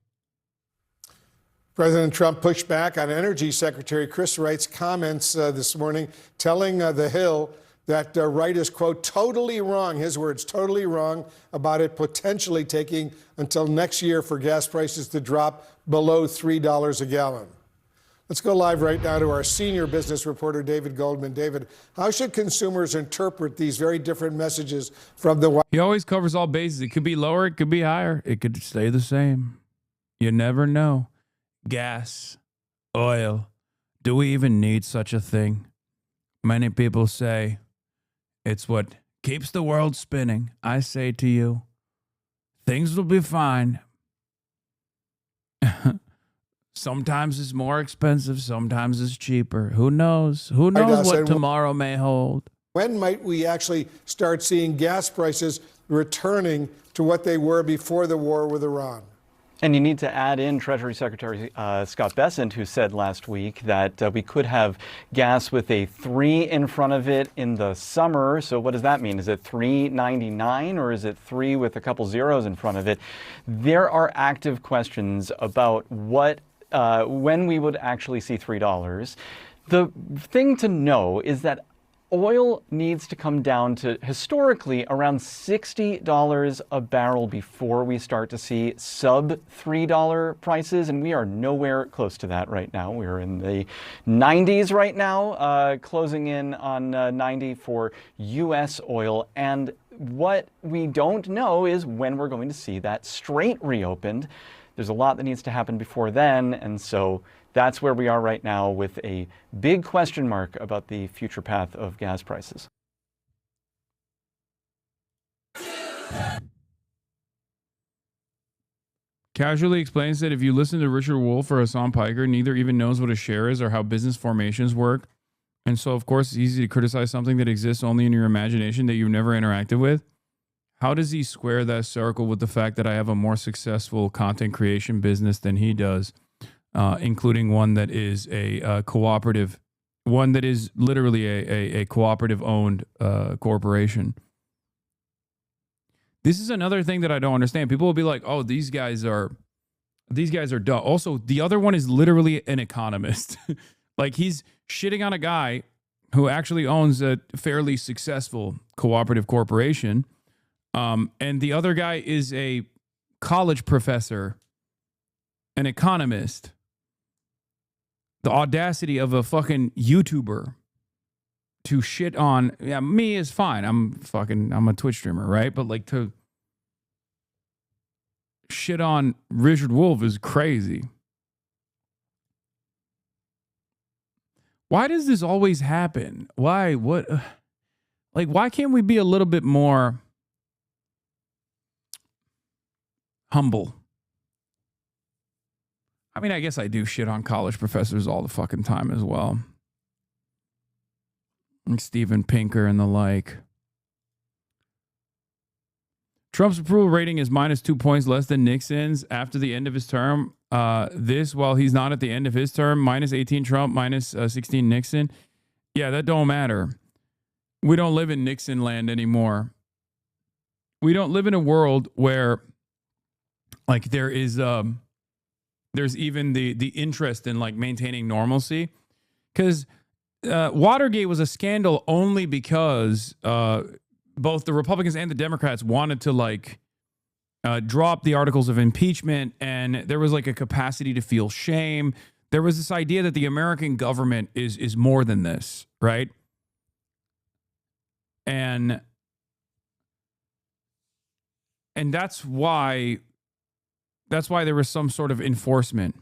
President Trump pushed back on Energy Secretary Chris Wright's comments this morning, telling The Hill that Wright is, quote, totally wrong, his words, totally wrong about it potentially taking until next year for gas prices to drop below $3 a gallon. Let's go live right now to our senior business reporter, David Goldman. David, how should consumers interpret these very different messages from the White House? He always covers all bases. It could be lower, it could be higher, it could stay the same. You never know. Gas, oil, do we even need such a thing? Many people say, it's what keeps the world spinning. I say to you, things will be fine. Sometimes it's more expensive, sometimes it's cheaper. Who knows? Who knows what tomorrow may hold? When might we actually start seeing gas prices returning to what they were before the war with Iran? And you need to add in Treasury Secretary Scott Bessent, who said last week that we could have gas with a 3 in front of it in the summer. So what does that mean? Is it $3.99 or is it 3 with a couple zeros in front of it? There are active questions about when we would actually see $3. The thing to know is that oil needs to come down to historically around $60 a barrel before we start to see sub $3 prices, and we are nowhere close to that right now. We're in the 90s right now, closing in on 90 for U.S. oil, and what we don't know is when we're going to see that strait reopened. There's a lot that needs to happen before then, and so that's where we are right now with a big question mark about the future path of gas prices. Casually explains that if you listen to Richard Wolff or Hassan Piker, neither even knows what a share is or how business formations work. And so, of course, it's easy to criticize something that exists only in your imagination that you've never interacted with. How does he square that circle with the fact that I have a more successful content creation business than he does? Including one that is a cooperative, one that is literally a cooperative owned corporation. This is another thing that I don't understand. People will be like, "Oh, these guys are dumb." Also, the other one is literally an economist. Like, he's shitting on a guy who actually owns a fairly successful cooperative corporation, and the other guy is a college professor, an economist. The audacity of a fucking YouTuber to shit on, yeah, me is fine. I'm a Twitch streamer, right? But like to shit on Richard Wolff is crazy. Why does this always happen? Why? What? Why can't we be a little bit more humble? I mean, I guess I do shit on college professors all the fucking time as well. Like Steven Pinker and the like. Trump's approval rating is -2 points less than Nixon's after the end of his term. This, while he's not at the end of his term, -18 Trump, -16 Nixon. Yeah, that don't matter. We don't live in Nixon land anymore. We don't live in a world where, like, there's even the interest in like maintaining normalcy, because Watergate was a scandal only because both the Republicans and the Democrats wanted to like drop the articles of impeachment, and there was like a capacity to feel shame. There was this idea that the American government is more than this, right? And that's why there was some sort of enforcement.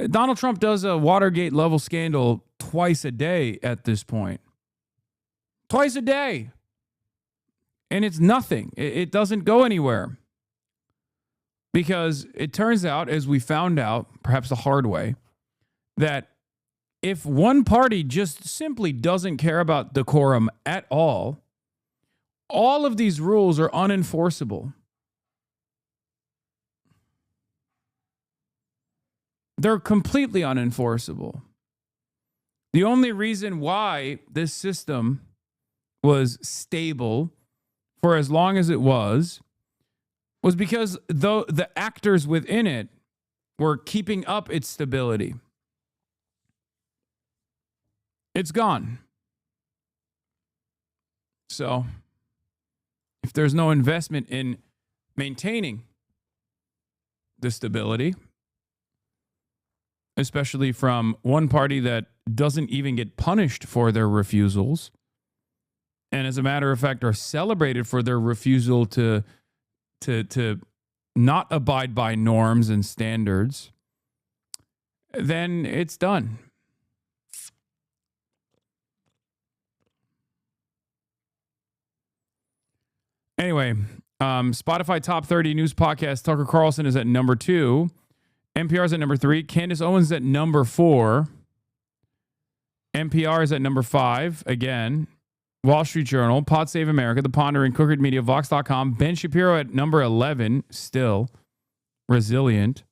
Donald Trump does a Watergate level scandal twice a day at this point. Twice a day. And it's nothing. It doesn't go anywhere. Because it turns out, as we found out, perhaps the hard way, that if one party just simply doesn't care about decorum at all of these rules are unenforceable. They're completely unenforceable. The only reason why this system was stable for as long as it was because the actors within it were keeping up its stability. It's gone. So, if there's no investment in maintaining the stability, especially from one party that doesn't even get punished for their refusals, and as a matter of fact are celebrated for their refusal to not abide by norms and standards, then it's done. Anyway, Spotify Top 30 News Podcast, Tucker Carlson is at number 2. NPR is at number 3. Candace Owens is at number 4. NPR is at number 5. Again, Wall Street Journal, Pod Save America, The Pondering, Crooked Media, Vox.com, Ben Shapiro at number 11 still. resilient.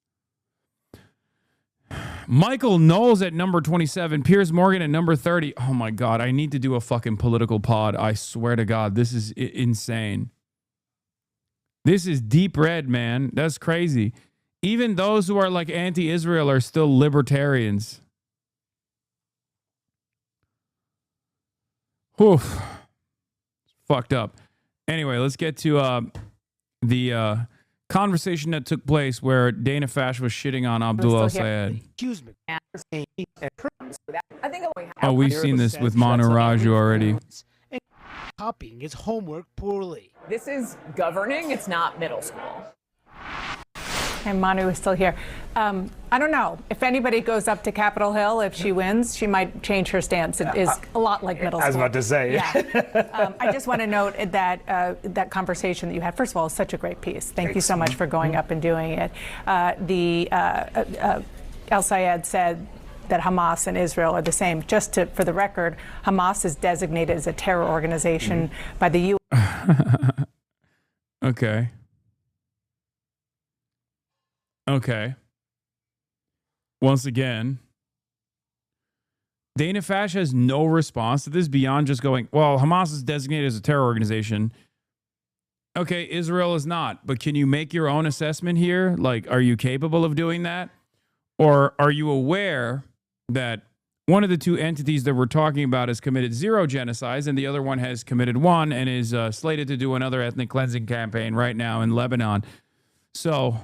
Michael Knowles at number 27. Piers Morgan at number 30. Oh my God, I need to do a fucking political pod. I swear to God, this is insane. This is deep red, man. That's crazy. Even those who are like anti-Israel are still libertarians. Whew. Fucked up. Anyway, let's get to the conversation that took place where Dana Fash was shitting on Abdul El-Sayed. Oh, we've seen this with Manu Raju already. Copying his homework poorly. This is governing. It's not middle school. And Manu is still here. I don't know. If anybody goes up to Capitol Hill, if she wins, she might change her stance. It is a lot like middle school. I was about to say. Yeah. I just want to note that that conversation that you had, first of all, is such a great piece. Thank you so much for going up and doing it. El-Sayed said that Hamas and Israel are the same. Just for the record, Hamas is designated as a terror organization by the U.S. Okay. Okay. Once again, Dana Fash has no response to this beyond just going, well, Hamas is designated as a terror organization. Okay, Israel is not. But can you make your own assessment here? Like, are you capable of doing that? Or are you aware that one of the two entities that we're talking about has committed 0 genocides and the other one has committed 1 and is slated to do another ethnic cleansing campaign right now in Lebanon? So,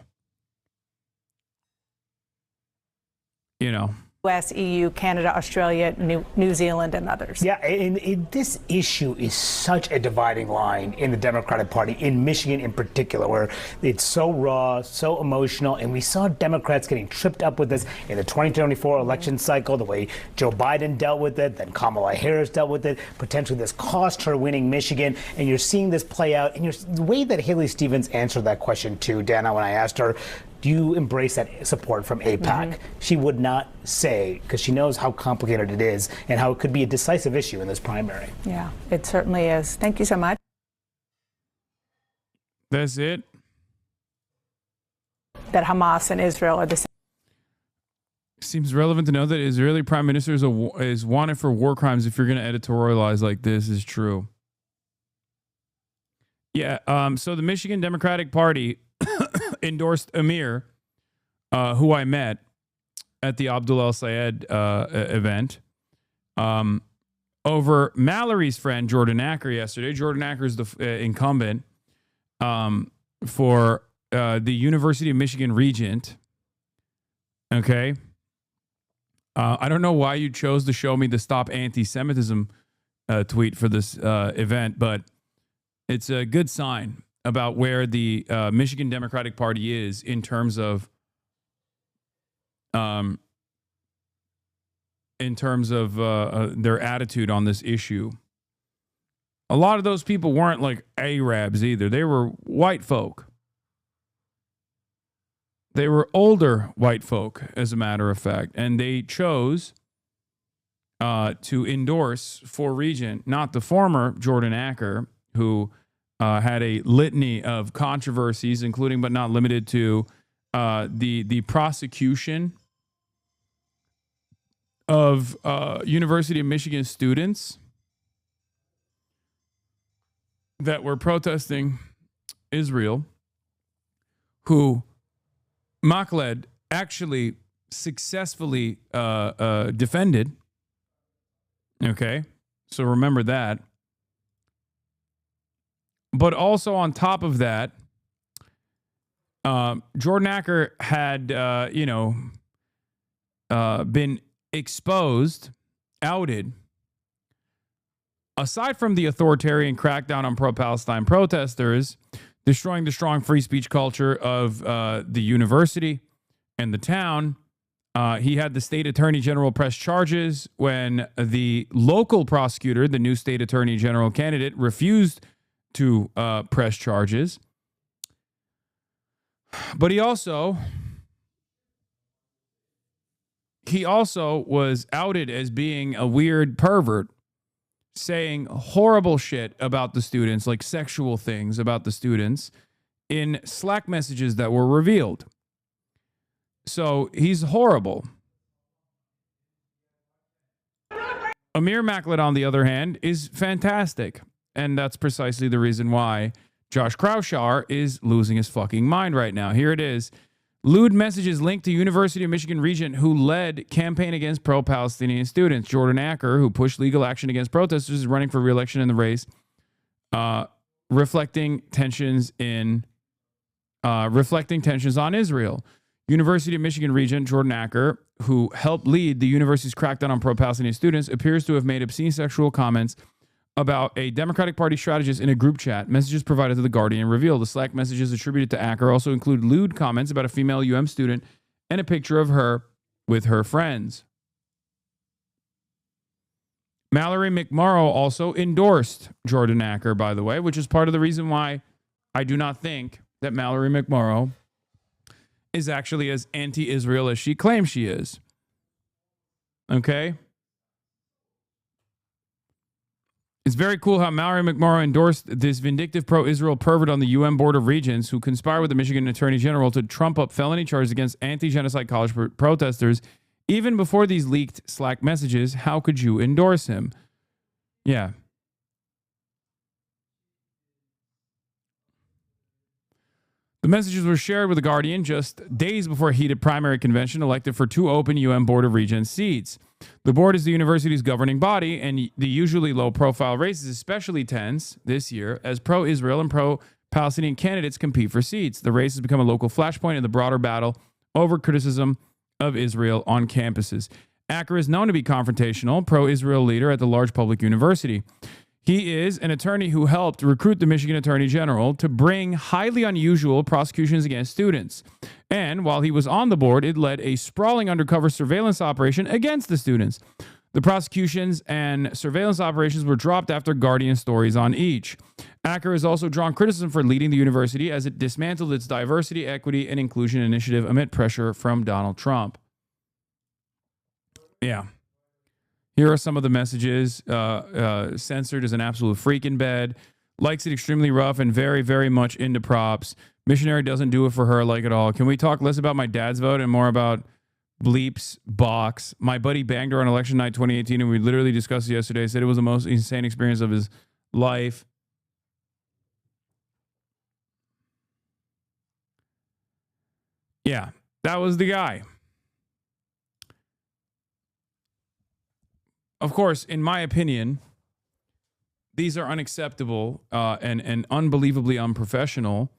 you know, US, EU, Canada, Australia, New Zealand, and others. Yeah, and this issue is such a dividing line in the Democratic Party, in Michigan in particular, where it's so raw, so emotional, and we saw Democrats getting tripped up with this in the 2024 election cycle, the way Joe Biden dealt with it, then Kamala Harris dealt with it. Potentially this cost her winning Michigan, and you're seeing this play out. And the way that Haley Stevens answered that question too, Dana, when I asked her, do you embrace that support from AIPAC? She would not say, because she knows how complicated it is and how it could be a decisive issue in this primary. Yeah, it certainly is. Thank you so much. That's it. That Hamas and Israel are the same. Seems relevant to know that Israeli prime minister is wanted for war crimes. If you're going to editorialize like this, is true. Yeah. So the Michigan Democratic Party endorsed Amir, who I met at the Abdul El-Sayed event, over Mallory's friend Jordan Acker yesterday. Jordan Acker is the incumbent for the University of Michigan Regent. Okay. I don't know why you chose to show me the Stop Anti-Semitism tweet for this event, but it's a good sign about where the Michigan Democratic Party is in terms of their attitude on this issue. A lot of those people weren't like Arabs either. They were white folk. They were older white folk, as a matter of fact, and they chose to endorse for Regent, not the former Jordan Acker, who had a litany of controversies, including but not limited to the prosecution of University of Michigan students that were protesting Israel, who Makhled actually successfully defended. Okay, so remember that. But also on top of that, Jordan Acker had, been exposed, outed, aside from the authoritarian crackdown on pro-Palestine protesters, destroying the strong free speech culture of the university and the town. He had the state attorney general press charges when the local prosecutor, the new state attorney general candidate, refused to press charges. But he also was outed as being a weird pervert, saying horrible shit about the students, like sexual things about the students, in Slack messages that were revealed. So he's horrible. Amir Maklat, on the other hand, is fantastic. And that's precisely the reason why Josh Kraushaar is losing his fucking mind right now. Here it is. Lewd messages linked to University of Michigan regent who led campaign against pro-Palestinian students. Jordan Acker, who pushed legal action against protesters, is running for re-election in the race, reflecting tensions on Israel. University of Michigan regent Jordan Acker, who helped lead the university's crackdown on pro-Palestinian students, appears to have made obscene sexual comments about a Democratic Party strategist in a group chat. Messages provided to The Guardian reveal the Slack messages attributed to Acker also include lewd comments about a female UM student and a picture of her with her friends. Mallory McMorrow also endorsed Jordan Acker, by the way, which is part of the reason why I do not think that Mallory McMorrow is actually as anti-Israel as she claims she is. Okay? It's very cool how Mallory McMorrow endorsed this vindictive pro-Israel pervert on the UM Board of Regents who conspired with the Michigan Attorney General to trump up felony charges against anti-genocide college protesters. Even before these leaked Slack messages, how could you endorse him? Yeah. The messages were shared with The Guardian just days before a heated primary convention elected for 2 open UM Board of Regents seats. The board is the university's governing body, and the usually low-profile race is especially tense this year as pro-Israel and pro-Palestinian candidates compete for seats. The race has become a local flashpoint in the broader battle over criticism of Israel on campuses. Acker is known to be confrontational, pro-Israel leader at the large public university. He is an attorney who helped recruit the Michigan Attorney General to bring highly unusual prosecutions against students. And while he was on the board, it led a sprawling undercover surveillance operation against the students. The prosecutions and surveillance operations were dropped after Guardian stories on each. Acker has also drawn criticism for leading the university as it dismantled its diversity, equity, and inclusion initiative amid pressure from Donald Trump. Yeah. Here are some of the messages. Censored as an absolute freak in bed. Likes it extremely rough and very, very much into props. Missionary doesn't do it for her like at all. Can we talk less about my dad's vote and more about bleeps box? My buddy banged her on election night 2018 and we literally discussed it yesterday. Said it was the most insane experience of his life. Yeah, that was the guy. Of course, in my opinion, these are unacceptable and unbelievably unprofessional.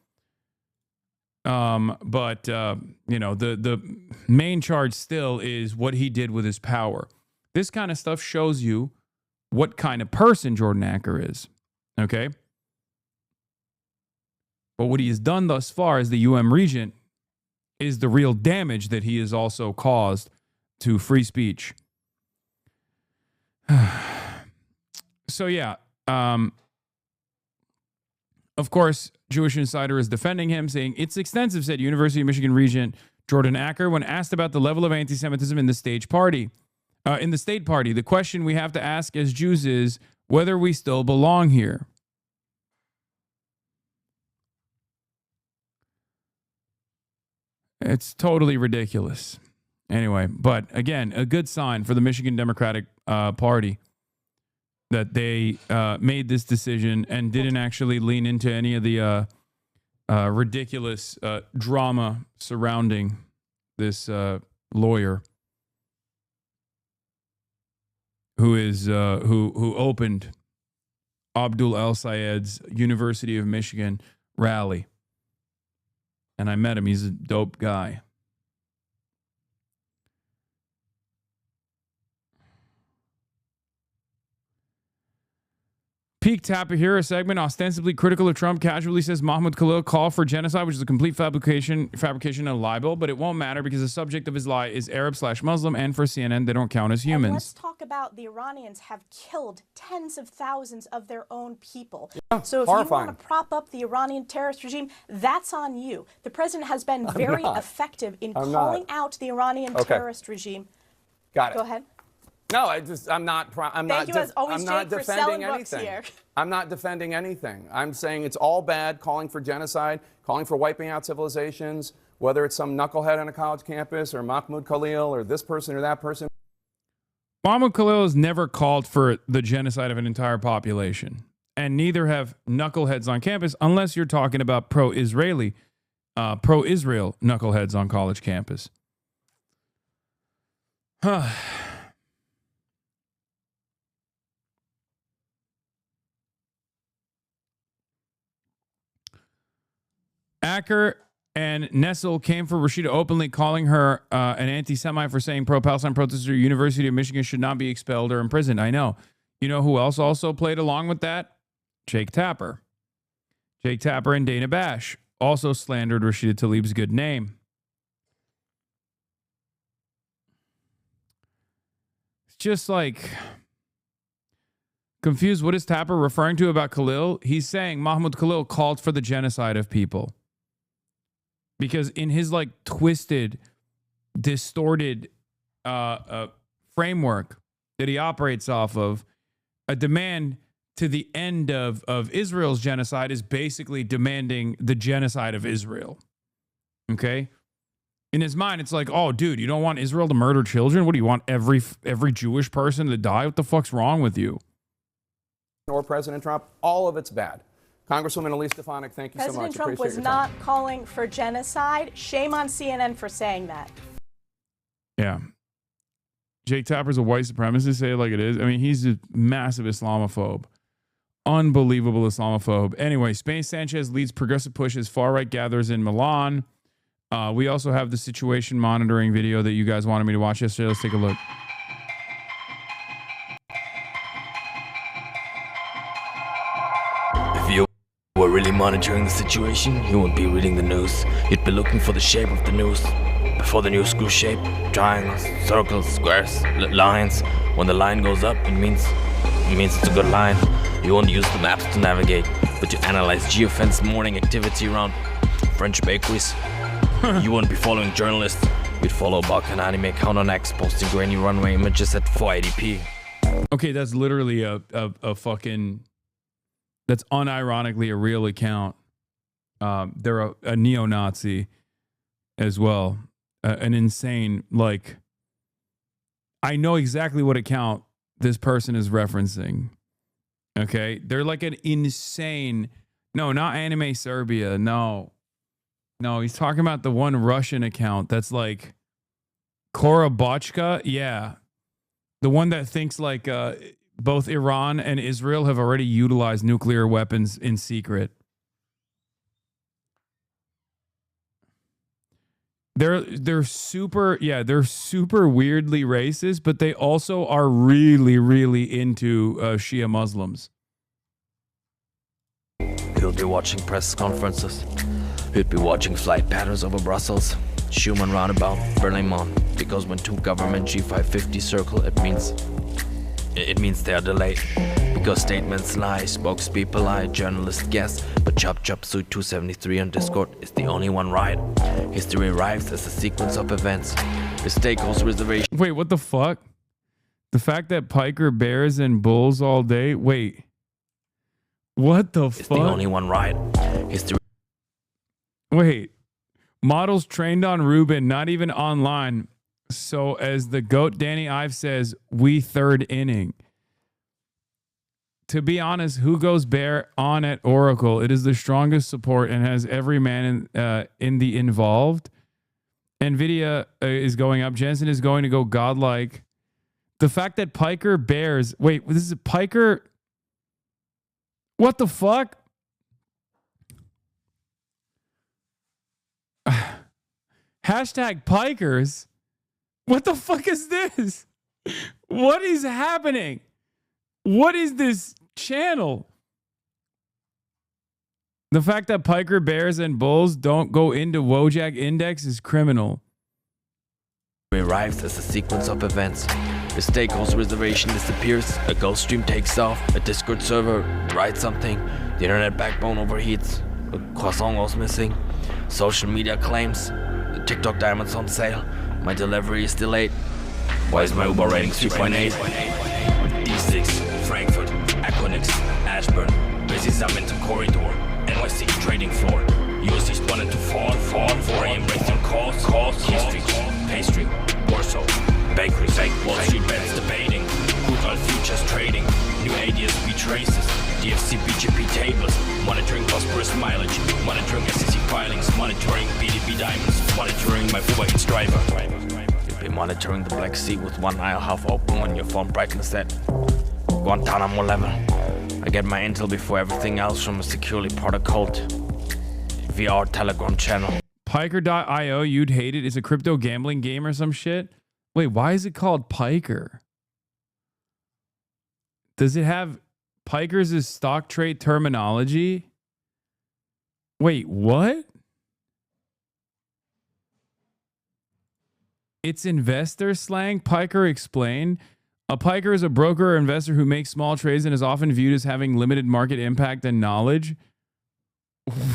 But you know, the main charge still is what he did with his power. This kind of stuff shows you what kind of person Jordan Acker is. Okay? But what he has done thus far as the UM regent is the real damage that he has also caused to free speech. So yeah, of course, Jewish Insider is defending him, saying it's extensive, said University of Michigan regent Jordan Acker when asked about the level of anti-Semitism in the state party. The question we have to ask as Jews is whether we still belong here. It's totally ridiculous. Anyway, but again, a good sign for the Michigan Democratic Party that they made this decision and didn't actually lean into any of the ridiculous drama surrounding this lawyer who is who opened Abdul El-Sayed's University of Michigan rally. And I met him. He's a dope guy. Peak Tapper here, a segment ostensibly critical of Trump, casually says Mahmoud Khalil call for genocide, which is a complete fabrication and libel, but it won't matter because the subject of his lie is Arab/Muslim, and for CNN, they don't count as humans. And let's talk about the Iranians have killed tens of thousands of their own people. Yeah, so if horrifying. you want to prop up the Iranian terrorist regime, that's on you. The president has been very effective in calling out the Iranian terrorist regime. Got it. Go ahead. No, I'm not defending anything. Here. I'm not defending anything. I'm saying it's all bad, calling for genocide, calling for wiping out civilizations. whether it's some knucklehead on a college campus or Mahmoud Khalil or this person or that person. Mahmoud Khalil has never called for the genocide of an entire population, and neither have knuckleheads on campus, unless you're talking about pro-Israel knuckleheads on college campus. Acker and Nessel came for Rashida openly, calling her an anti-Semite for saying pro-Palestine protesters at University of Michigan should not be expelled or imprisoned. I know. You know who else also played along with that? Jake Tapper. Jake Tapper and Dana Bash also slandered Rashida Tlaib's good name. It's just like confused. What is Tapper referring to about Khalil? He's saying Mahmoud Khalil called for the genocide of people. Because in his like twisted, distorted framework that he operates off of, a demand to the end of Israel's genocide is basically demanding the genocide of Israel. Okay? In his mind, it's like, oh, dude, you don't want Israel to murder children? What do you want, every Jewish person to die? What the fuck's wrong with you? Or President Trump, all of it's bad. Congresswoman Elise Stefanik, thank you so much. President Trump was not calling for genocide. Shame on CNN for saying that. Yeah. Jake Tapper's a white supremacist, say it like it is. I mean, he's a massive Islamophobe. Unbelievable Islamophobe. Anyway, Spain Sanchez leads progressive push as far-right gathers in Milan. We also have the situation monitoring video that you guys wanted me to watch yesterday. Let's take a look. If you were really monitoring the situation, you wouldn't be reading the news. You'd be looking for the shape of the news. Before the news grew shape, triangles, circles, squares, lines. When the line goes up, it means it's a good line. You won't use the maps to navigate, but you analyze geofence morning activity around French bakeries. You wouldn't be following journalists. You'd follow Balkan anime account on X posting grainy runway images at 480p. Okay, that's literally a fucking... That's unironically a real account. They're a neo-Nazi as well. An insane, like... I know exactly what account this person is referencing. Okay? They're like an insane... No, not Anime Serbia. No, he's talking about the one Russian account that's like... Korobochka? Yeah. The one that thinks like... both Iran and Israel have already utilized nuclear weapons in secret. They're super weirdly racist, but they also are really, really into Shia Muslims. You'll be watching press conferences. You'd be watching flight patterns over Brussels, Schumann roundabout, Berlaymont. Because when two government G550 circle, it means they are delayed. Because statements lie, spokespeople lie, journalists guess. But Chop Chop Suit 273 on Discord is the only one right. History arrives as a sequence of events. The stakeholders reservation. Wait, what the fuck? The fact that Piker bears and bulls all day? Wait. What the fuck? It's the only one right. History. Wait. Models trained on Ruben, not even online. So as the GOAT Danny Ive says, we third inning. To be honest, who goes bare on at Oracle? It is the strongest support and has every man in the involved. NVIDIA is going up. Jensen is going to go godlike. The fact that Piker bears... Wait, this is Piker... What the fuck? Hashtag Pikers... What the fuck is this? What is happening? What is this channel? The fact that Piker bears and bulls don't go into Wojak Index is criminal. Arrives as a sequence of events. The stakeholders reservation disappears, a ghost stream takes off, a Discord server writes something, the internet backbone overheats, a croissant goes missing, social media claims, the TikTok diamonds on sale. My delivery is delayed. Why is my Uber rating 3.8? D6, Frankfurt, Equinix, Ashburn, busy Zaventem corridor, NYC trading floor. US East 1 and 2 4 AM racing tables, monitoring prosperous mileage, monitoring SEC filings, monitoring BDP diamonds, monitoring my Uber Eats driver. You'll be monitoring the Black Sea with one eye half open on your phone brightness at Guantanamo level. I get my intel before everything else from a securely protocoled VR Telegram channel. Piker.io, you'd hate it. It's a crypto gambling game or some shit. Wait, why is it called Piker? Does it have Piker's stock trade terminology? Wait, what? It's investor slang? Piker explained. A piker is a broker or investor who makes small trades and is often viewed as having limited market impact and knowledge.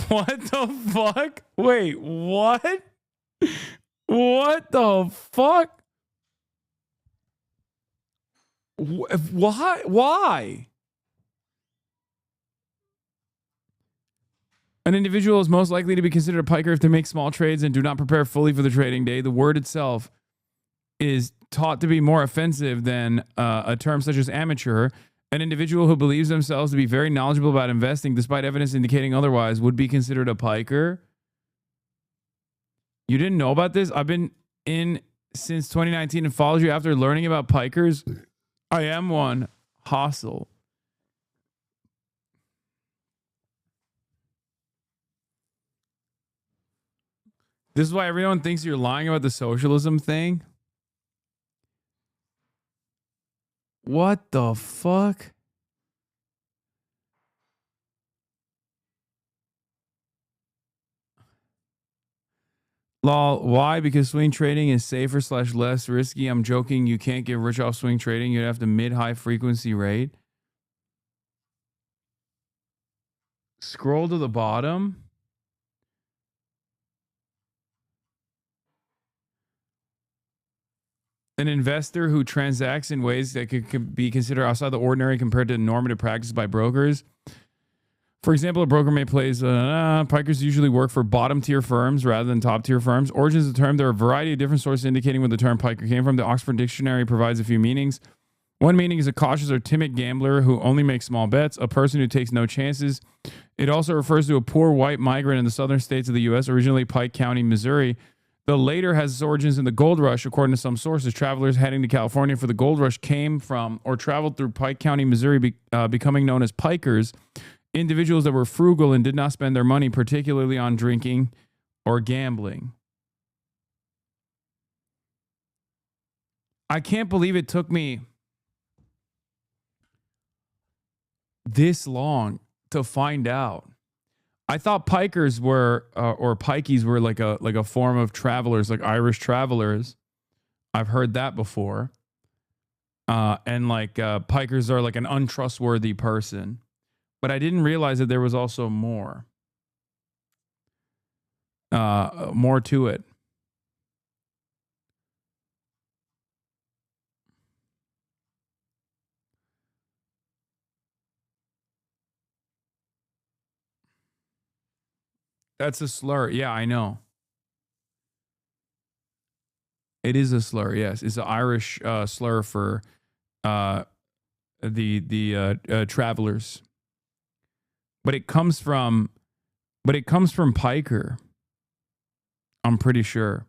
What the fuck? Wait, what? What the fuck? Why? An individual is most likely to be considered a piker if they make small trades and do not prepare fully for the trading day. The word itself is taught to be more offensive than a term such as amateur. An individual who believes themselves to be very knowledgeable about investing, despite evidence indicating otherwise, would be considered a piker. You didn't know about this? I've been in since 2019 and followed you after learning about pikers. I am one. Hostile. This is why everyone thinks you're lying about the socialism thing. What the fuck? Lol, why? Because swing trading is safer / less risky. I'm joking. You can't get rich off swing trading. You'd have to mid-high frequency rate. Scroll to the bottom. An investor who transacts in ways that could be considered outside the ordinary compared to normative practice by brokers. For example, a broker may place pikers usually work for bottom tier firms rather than top tier firms. Origins of the term, there are a variety of different sources indicating where the term piker came from. The Oxford Dictionary provides a few meanings. One meaning is a cautious or timid gambler who only makes small bets, a person who takes no chances. It also refers to a poor white migrant in the southern states of the U.S., originally Pike County, Missouri. The later has its origins in the gold rush, according to some sources. Travelers heading to California for the gold rush came from or traveled through Pike County, Missouri, becoming known as pikers, individuals that were frugal and did not spend their money, particularly on drinking or gambling. I can't believe it took me this long to find out. I thought pikers were or pikeys were like a form of travelers, like Irish travelers. I've heard that before. And like pikers are like an untrustworthy person. But I didn't realize that there was also more. More to it. That's a slur. Yeah, I know. It is a slur. Yes, it's an Irish slur for the travelers. But it comes from Piker. I'm pretty sure.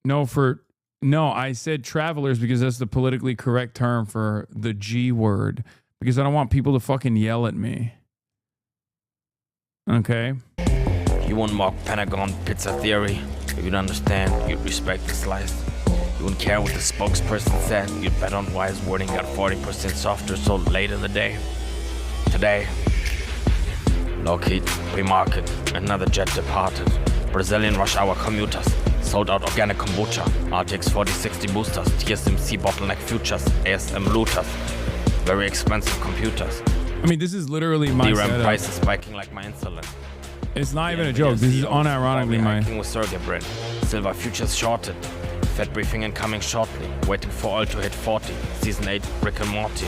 No, I said travelers because that's the politically correct term for the G word. Because I don't want people to fucking yell at me. Okay? You won't mock Pentagon pizza theory. If you'd understand, you'd respect the slice. You wouldn't care what the spokesperson said. You'd bet on why his wording got 40% softer so late in the day. Today, Lockheed, pre-market, another jet departed. Brazilian rush hour commuters. Sold out organic kombucha, RTX 4060 boosters, TSMC bottleneck futures, ASM looters, very expensive computers. I mean, this is literally my DRAM setup. prices spiking like my insulin. It's not even a joke. This is unironically my... With Sergey Brin. Silver futures shorted. Fed briefing incoming shortly. Waiting for oil to hit 40. Season 8, Rick and Morty.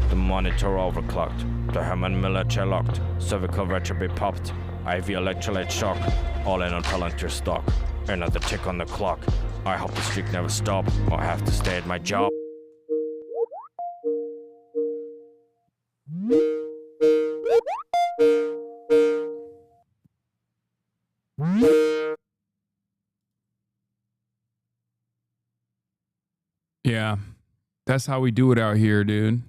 The monitor overclocked. The Herman Miller chair locked. Cervical vertebrae popped. IV electrolyte shock, all in on Palantir stock. Another tick on the clock. I hope the streak never stop, or I have to stay at my job. Yeah, that's how we do it out here, dude.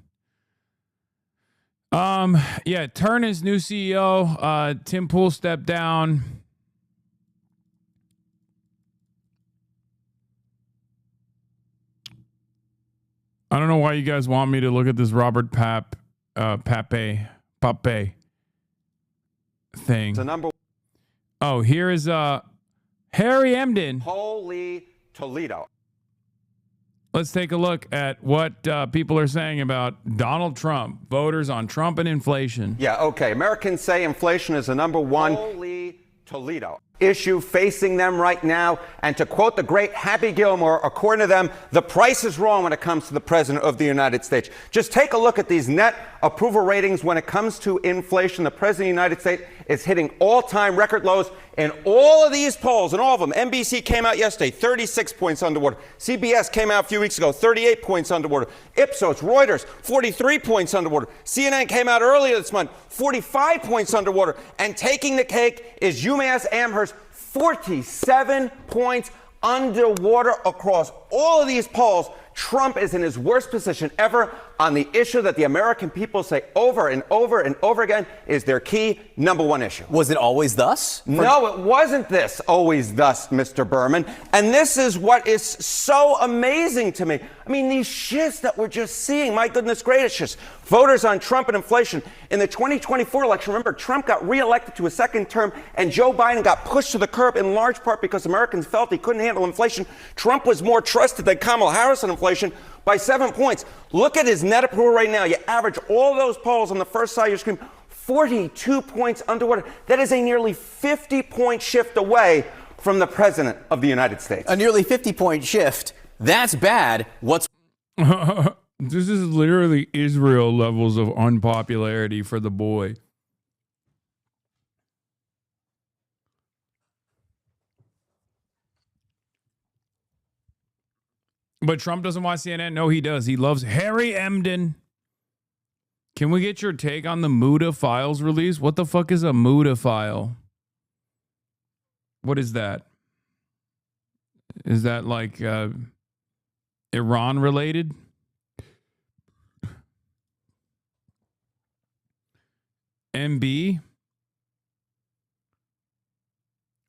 Yeah, Turn is new CEO. Tim Pool stepped down. I don't know why you guys want me to look at this Robert Pape thing. The number. Oh, here is Harry Emden. Holy Toledo. Let's take a look at what people are saying about Donald Trump, voters on Trump and inflation. Yeah, okay. Americans say inflation is the number one Holy Toledo issue facing them right now. And to quote the great Happy Gilmore, according to them, the price is wrong when it comes to the president of the United States. Just take a look at these net approval ratings when it comes to inflation. The president of the United States is hitting all-time record lows in all of these polls, and all of them. NBC came out yesterday, 36 points underwater. CBS came out a few weeks ago, 38 points underwater. Ipsos, Reuters, 43 points underwater. CNN came out earlier this month, 45 points underwater. And taking the cake is UMass Amherst, 47 points underwater across all of these polls. Trump is in his worst position ever on the issue that the American people say over and over and over again is their key number one issue. Was it always thus? No, it wasn't this always thus, Mr. Berman. And this is what is so amazing to me. I mean, these shifts that we're just seeing, my goodness gracious. Voters on Trump and inflation. In the 2024 election, remember, Trump got reelected to a second term, and Joe Biden got pushed to the curb in large part because Americans felt he couldn't handle inflation. Trump was more trusted than Kamala Harris on inflation by 7 points. Look at his net approval right now. You average all those polls on the first side of your screen, 42 points underwater. That is a nearly 50-point shift away from the president of the United States. A nearly 50-point shift. That's bad. What's... This is literally Israel levels of unpopularity for the boy. But Trump doesn't watch CNN? No, he does. He loves Harry Emden. Can we get your take on the Muda files release? What the fuck is a Muda file? What is that? Is that like Iran related? MB?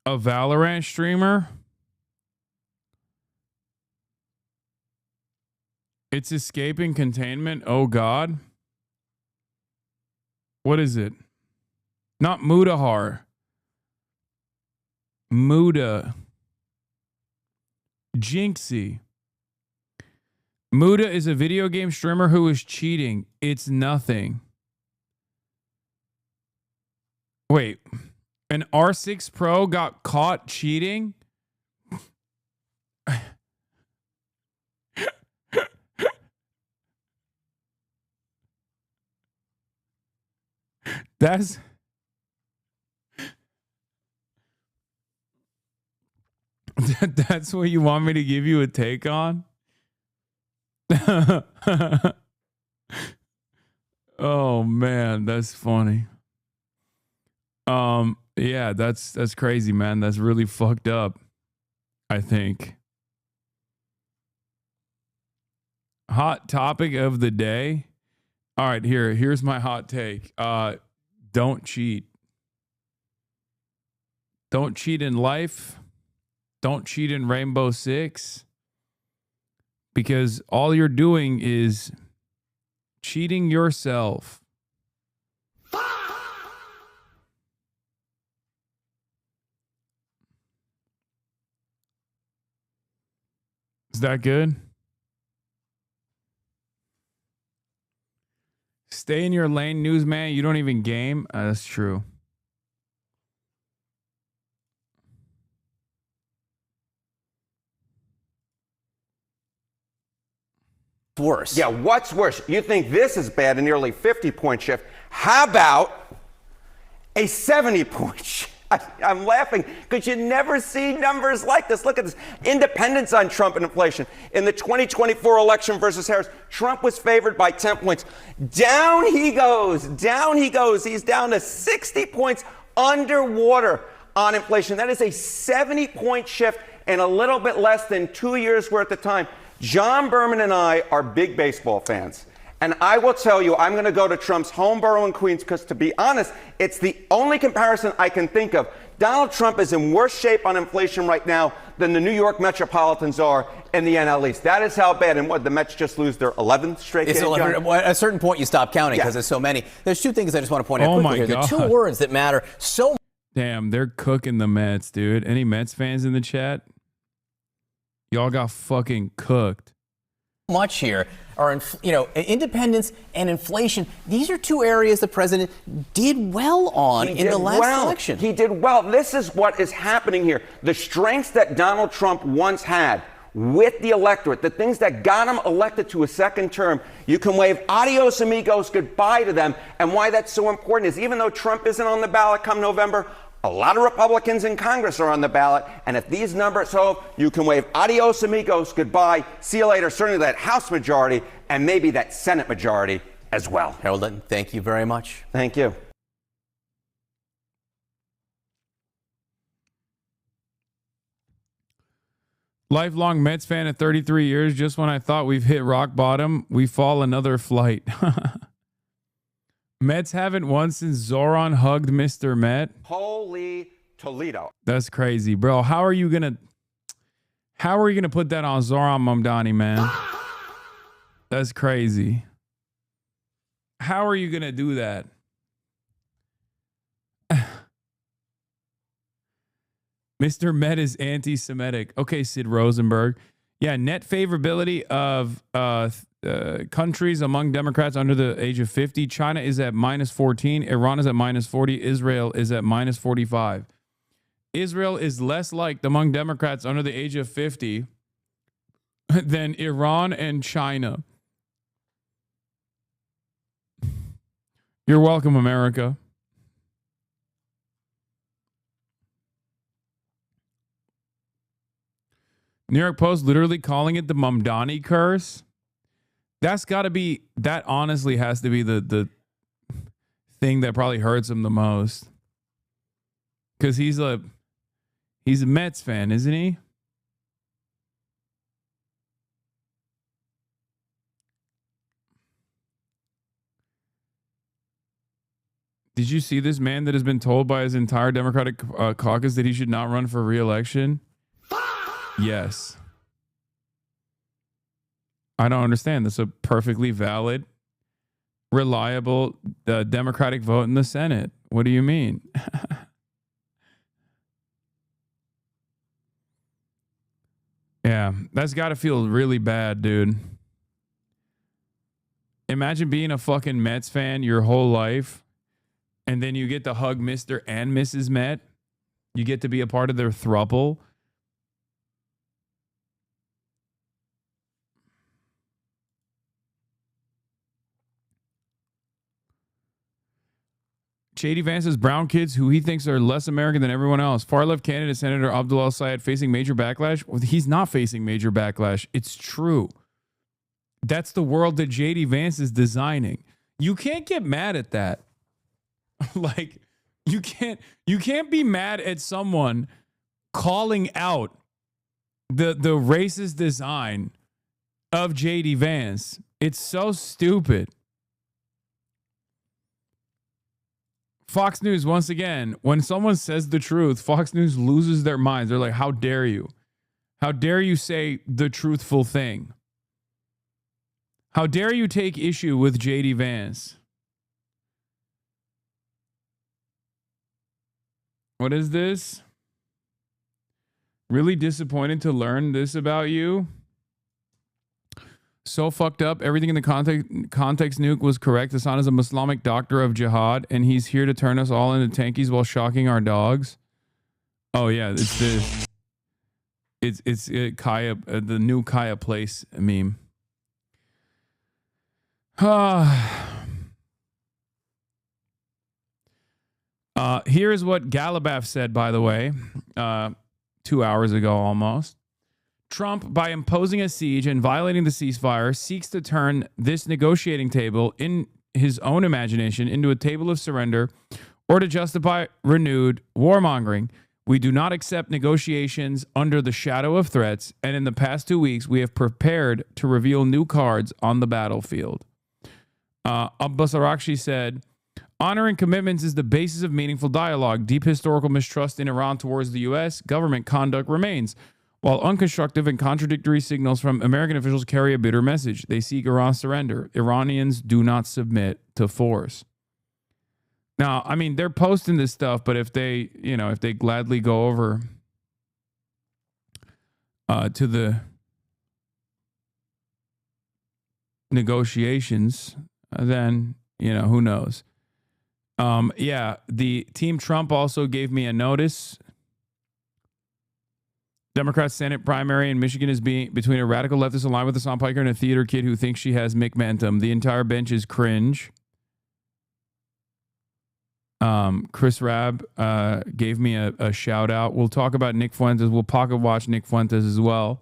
A Valorant streamer? It's escaping containment. Oh, God. What is it? Not Mudahar. Muda. Jinxie. Muda is a video game streamer who is cheating. It's nothing. Wait. An R6 Pro got caught cheating? That's what you want me to give you a take on? Oh man, that's funny. Yeah, that's crazy, man. That's really fucked up, I think. Hot topic of the day. All right, here's my hot take. Don't cheat. Don't cheat in life. Don't cheat in Rainbow Six. Because all you're doing is cheating yourself. Is that good? Stay in your lane, newsman. You don't even game. That's true. Worse. Yeah, what's worse? You think this is bad, a nearly 50-point shift. How about A 70-point shift. I'm laughing because you never see numbers like this. Look at this. Independence on Trump and inflation. In the 2024 election versus Harris, Trump was favored by 10 points. Down he goes. Down he goes. He's down to 60 points underwater on inflation. That is a 70-point shift in a little bit less than 2 years' worth of time. John Berman and I are big baseball fans. And I will tell you, I'm going to go to Trump's home borough in Queens because, to be honest, it's the only comparison I can think of. Donald Trump is in worse shape on inflation right now than the New York Metropolitans are in the NL East. That is how bad. And what, the Mets just lose their 11th straight game? At a certain point, you stop counting because there's so many. There's two things I just want to point out quickly here. There are two words that matter so much. Damn, they're cooking the Mets, dude. Any Mets fans in the chat? Y'all got fucking cooked. Much here are, independence and inflation. These are two areas the president did well on in the last election. He did well. This is what is happening here. The strengths that Donald Trump once had with the electorate, the things that got him elected to a second term, you can wave adios amigos goodbye to them. And why that's so important is even though Trump isn't on the ballot come November, a lot of Republicans in Congress are on the ballot, and if these numbers hold, you can wave adios amigos, goodbye, see you later, certainly that House majority, and maybe that Senate majority as well. Harold Linton, thank you very much. Thank you. Lifelong Mets fan at 33 years. Just when I thought we've hit rock bottom, we fall another flight. Mets haven't won since Zoran hugged Mr. Met. Holy Toledo. That's crazy, bro. How are you gonna put that on Zoran Mamdani, man? That's crazy. How are you gonna do that? Mr. Met is anti-Semitic. Okay, Sid Rosenberg. Yeah, net favorability of countries among Democrats under the age of 50. China is at -14. Iran is at -40. Israel is at -45. Israel is less liked among Democrats under the age of 50 than Iran and China. You're welcome, America. New York Post literally calling it the Mamdani curse. That's got to be, that honestly has to be the thing that probably hurts him the most. Because he's a Mets fan, isn't he? Did you see this man that has been told by his entire Democratic caucus that he should not run for re-election? Yes. I don't understand. That's a perfectly valid, reliable Democratic vote in the Senate. What do you mean? Yeah, that's got to feel really bad, dude. Imagine being a fucking Mets fan your whole life, and then you get to hug Mr. and Mrs. Met. You get to be a part of their throuple. J.D. Vance's brown kids who he thinks are less American than everyone else. Far-left candidate Senator Abdul El-Sayed facing major backlash. Well, he's not facing major backlash. It's true. That's the world that J.D. Vance is designing. You can't get mad at that. Like, you can't be mad at someone calling out the racist design of J.D. Vance. It's so stupid. Fox News, once again, when someone says the truth, Fox News loses their minds. They're like, how dare you? How dare you say the truthful thing? How dare you take issue with J.D. Vance? What is this? Really disappointed to learn this about you? So fucked up. Everything in the context nuke was correct. Hassan is a Islamic doctor of jihad, and he's here to turn us all into tankies while shocking our dogs. Oh yeah, it's this. It's Kaya, the new Kaya Place meme. Here's what Galabaf said, by the way, 2 hours ago almost. Trump, by imposing a siege and violating the ceasefire, seeks to turn this negotiating table in his own imagination into a table of surrender or to justify renewed warmongering. We do not accept negotiations under the shadow of threats, and in the past 2 weeks, we have prepared to reveal new cards on the battlefield. Abbas Arakshi said, honoring commitments is the basis of meaningful dialogue. Deep historical mistrust in Iran towards the U.S. government conduct remains, while unconstructive and contradictory signals from American officials carry a bitter message. They seek Iran's surrender. Iranians do not submit to force. Now, I mean, they're posting this stuff, but if they, if they gladly go over to the negotiations, then, who knows? Yeah, the Team Trump also gave me a notice. Democrat Senate primary in Michigan is being between a radical leftist aligned with Hassan Piker and a theater kid who thinks she has McMantum. The entire bench is cringe. Chris Rabb gave me a shout out. We'll talk about Nick Fuentes. We'll pocket watch Nick Fuentes as well.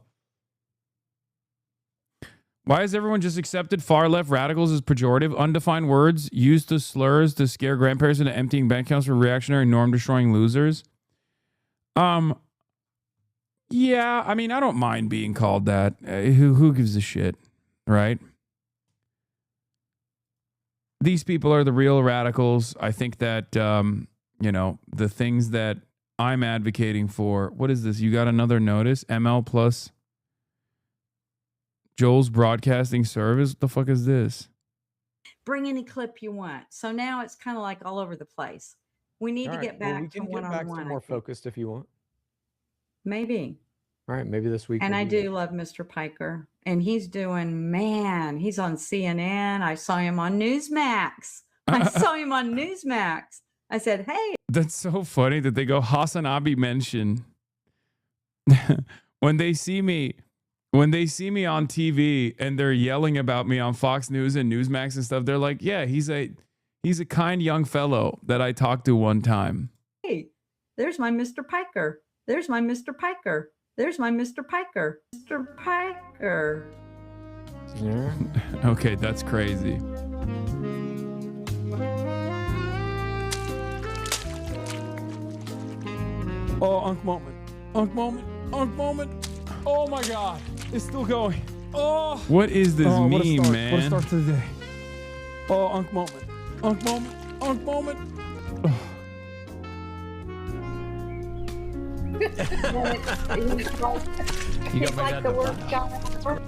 Why has everyone just accepted far left radicals as pejorative, undefined words used as slurs to scare grandparents into emptying bank accounts for reactionary, norm destroying losers? Yeah, I mean, I don't mind being called that. Who gives a shit, right? These people are the real radicals. I think that, the things that I'm advocating for. What is this? You got another notice? ML plus Joel's broadcasting service? What the fuck is this? Bring any clip you want. So now it's kind of like all over the place. We need to get back to one-on-one. We can get back to more focused if you want. Maybe. All right, maybe this week. And I do love Mr. Piker. And he's doing, he's on CNN. I saw him on Newsmax. I said, hey. That's so funny that they go HasanAbi mention. when they see me on TV and they're yelling about me on Fox News and Newsmax and stuff, they're like, yeah, he's a kind young fellow that I talked to one time. Hey, there's my Mr. Piker. There's my Mr. Piker. There's my Mr. Piker. Mr. Piker. Yeah. Okay, that's crazy. Oh, Unk moment. Unk moment. Unk moment. Oh my God. It's still going. Oh. What is this meme, man? What a start to the day. Oh, Unk moment. Unk moment. Unk moment. Oh. He's like the worst guy ever.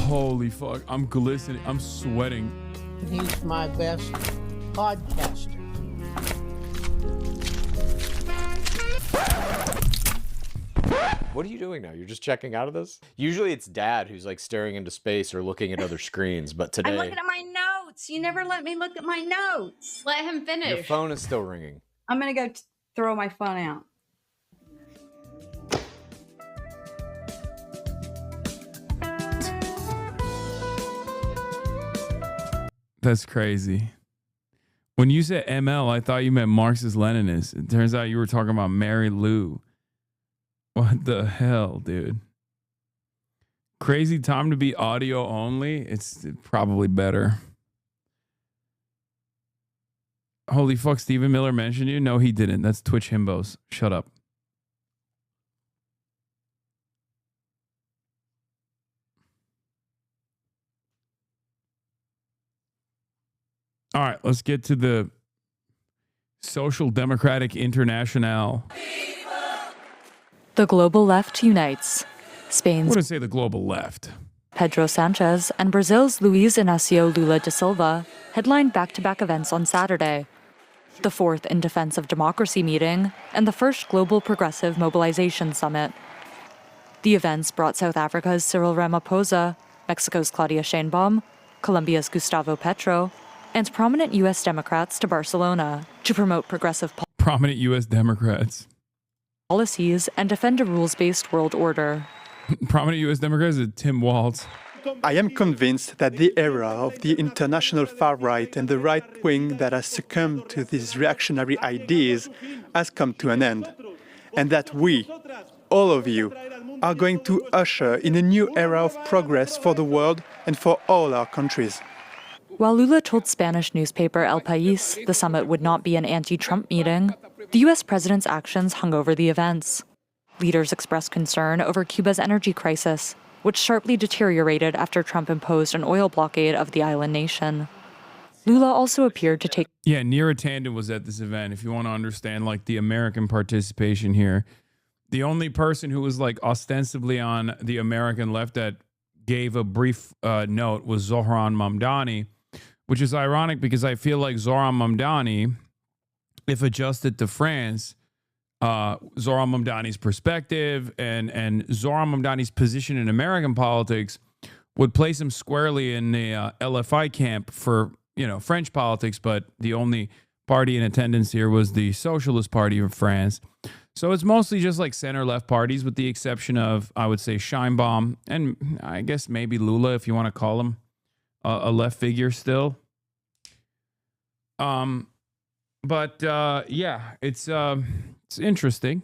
Holy fuck. I'm glistening. I'm sweating. He's my best podcaster. What are you doing now? You're just checking out of this? Usually it's Dad who's like staring into space or looking at other screens, but today... I'm looking at my notes. You never let me look at my notes. Let him finish. Your phone is still ringing. I'm going to go throw my phone out. That's crazy. When you said ML, I thought you meant Marxist-Leninist. It turns out you were talking about Mary Lou. What the hell, dude? Crazy time to be audio only? It's probably better. Holy fuck, Stephen Miller mentioned you? No, he didn't. That's Twitch Himbos. Shut up. All right, let's get to the Social Democratic International. The global left unites. Spain's... I wouldn't say the global left. Pedro Sanchez and Brazil's Luiz Inácio Lula da Silva headlined back-to-back events on Saturday. The fourth In Defense of Democracy meeting and the first Global Progressive Mobilization Summit. The events brought South Africa's Cyril Ramaphosa, Mexico's Claudia Sheinbaum, Colombia's Gustavo Petro, and prominent U.S. Democrats to Barcelona to promote progressive prominent U.S. Democrats policies and defend a rules-based world order. Prominent U.S. Democrats is Tim Walz. I am convinced that the era of the international far right and the right wing that has succumbed to these reactionary ideas has come to an end, and that we, all of you, are going to usher in a new era of progress for the world and for all our countries. While Lula told Spanish newspaper El País the summit would not be an anti-Trump meeting, the U.S. president's actions hung over the events. Leaders expressed concern over Cuba's energy crisis, which sharply deteriorated after Trump imposed an oil blockade of the island nation. Lula also appeared to take... Yeah, Neera Tanden was at this event. If you want to understand, like, the American participation here, the only person who was, like, ostensibly on the American left that gave a brief note was Zohran Mamdani, which is ironic because I feel like Zohran Mamdani, if adjusted to France, Zohran Mamdani's perspective and Zohran Mamdani's position in American politics would place him squarely in the LFI camp for, you know, French politics, but the only party in attendance here was the Socialist Party of France. So it's mostly just like center-left parties with the exception of, I would say, Scheinbaum and I guess maybe Lula, if you want to call him a left figure still. Yeah, it's interesting.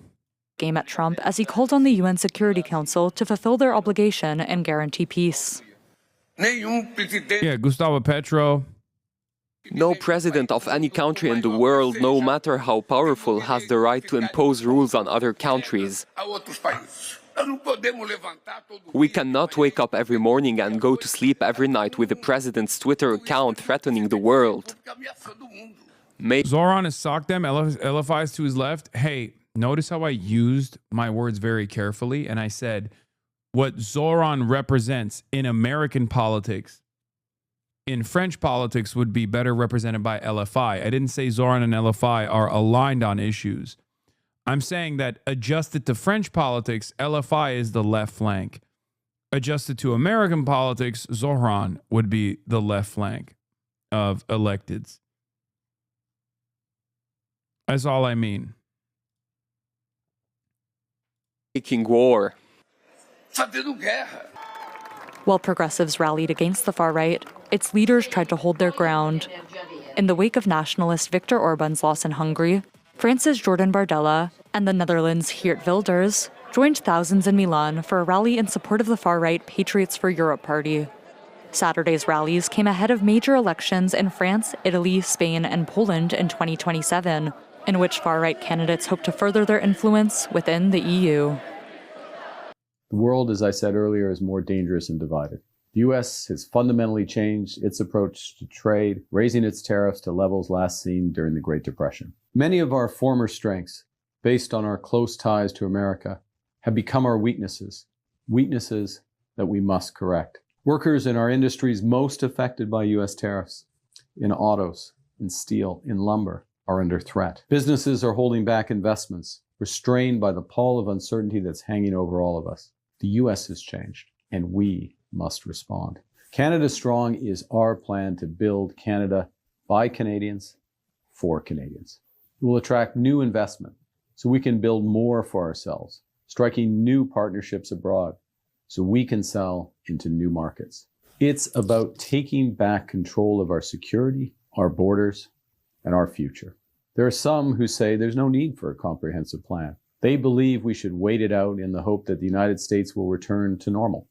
Game at Trump as he called on the UN Security Council to fulfill their obligation and guarantee peace. Yeah, Gustavo Petro. No president of any country in the world, no matter how powerful, has the right to impose rules on other countries. We cannot wake up every morning and go to sleep every night with the president's Twitter account threatening the world. Zoran has socked them, LFIs to his left. Hey, notice how I used my words very carefully, and I said what Zoran represents in American politics, in French politics, would be better represented by LFI. I didn't say Zoran and LFI are aligned on issues. I'm saying that adjusted to French politics, LFI is the left flank. Adjusted to American politics, Zoran would be the left flank of electeds. That's all I mean. Making war. While progressives rallied against the far right, its leaders tried to hold their ground. In the wake of nationalist Viktor Orban's loss in Hungary, France's Jordan Bardella and the Netherlands' Geert Wilders joined thousands in Milan for a rally in support of the far-right Patriots for Europe party. Saturday's rallies came ahead of major elections in France, Italy, Spain, and Poland in 2027, in which far-right candidates hope to further their influence within the EU. The world, as I said earlier, is more dangerous and divided. The U.S. has fundamentally changed its approach to trade, raising its tariffs to levels last seen during the Great Depression. Many of our former strengths, based on our close ties to America, have become our weaknesses, weaknesses that we must correct. Workers in our industries most affected by U.S. tariffs, in autos, in steel, in lumber, are under threat. Businesses are holding back investments, restrained by the pall of uncertainty that's hanging over all of us. The U.S. has changed, and we must respond. Canada Strong is our plan to build Canada by Canadians, for Canadians. It will attract new investment so we can build more for ourselves, striking new partnerships abroad so we can sell into new markets. It's about taking back control of our security, our borders, and our future. There are some who say there's no need for a comprehensive plan. They believe we should wait it out in the hope that the United States will return to normal,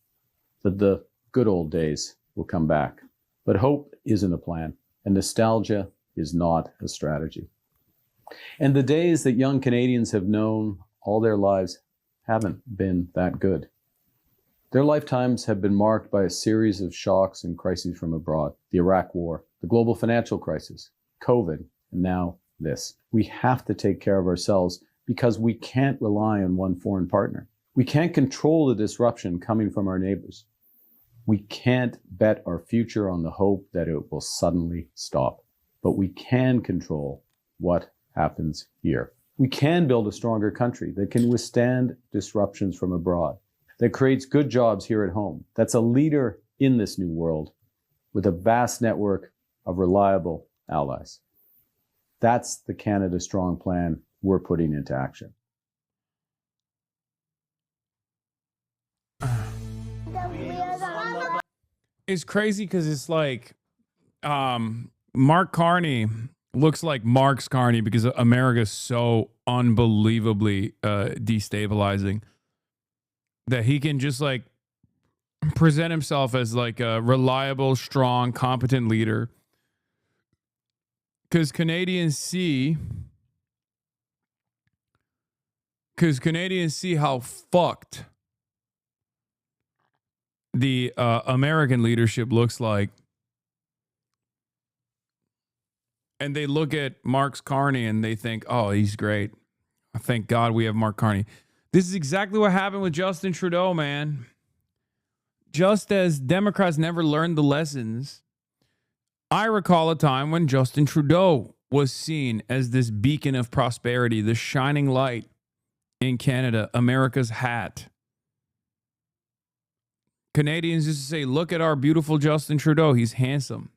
that the good old days will come back. But hope isn't a plan, and nostalgia is not a strategy. And the days that young Canadians have known all their lives haven't been that good. Their lifetimes have been marked by a series of shocks and crises from abroad: the Iraq War, the global financial crisis, COVID, and now this. We have to take care of ourselves because we can't rely on one foreign partner. We can't control the disruption coming from our neighbors. We can't bet our future on the hope that it will suddenly stop. But we can control what happens here. We can build a stronger country that can withstand disruptions from abroad, that creates good jobs here at home, that's a leader in this new world with a vast network of reliable allies. That's the Canada Strong plan we're putting into action. it's crazy because it's like Mark Carney looks like Mark's Carney because America's so unbelievably destabilizing that he can just like present himself as like a reliable, strong, competent leader. Because Canadians see how fucked the American leadership looks like. And they look at Mark Carney and they think, oh, he's great. Thank God we have Mark Carney. This is exactly what happened with Justin Trudeau, man. Just as Democrats never learned the lessons, I recall a time when Justin Trudeau was seen as this beacon of prosperity, this shining light in Canada, America's hat. Canadians used to say, look at our beautiful Justin Trudeau. He's handsome.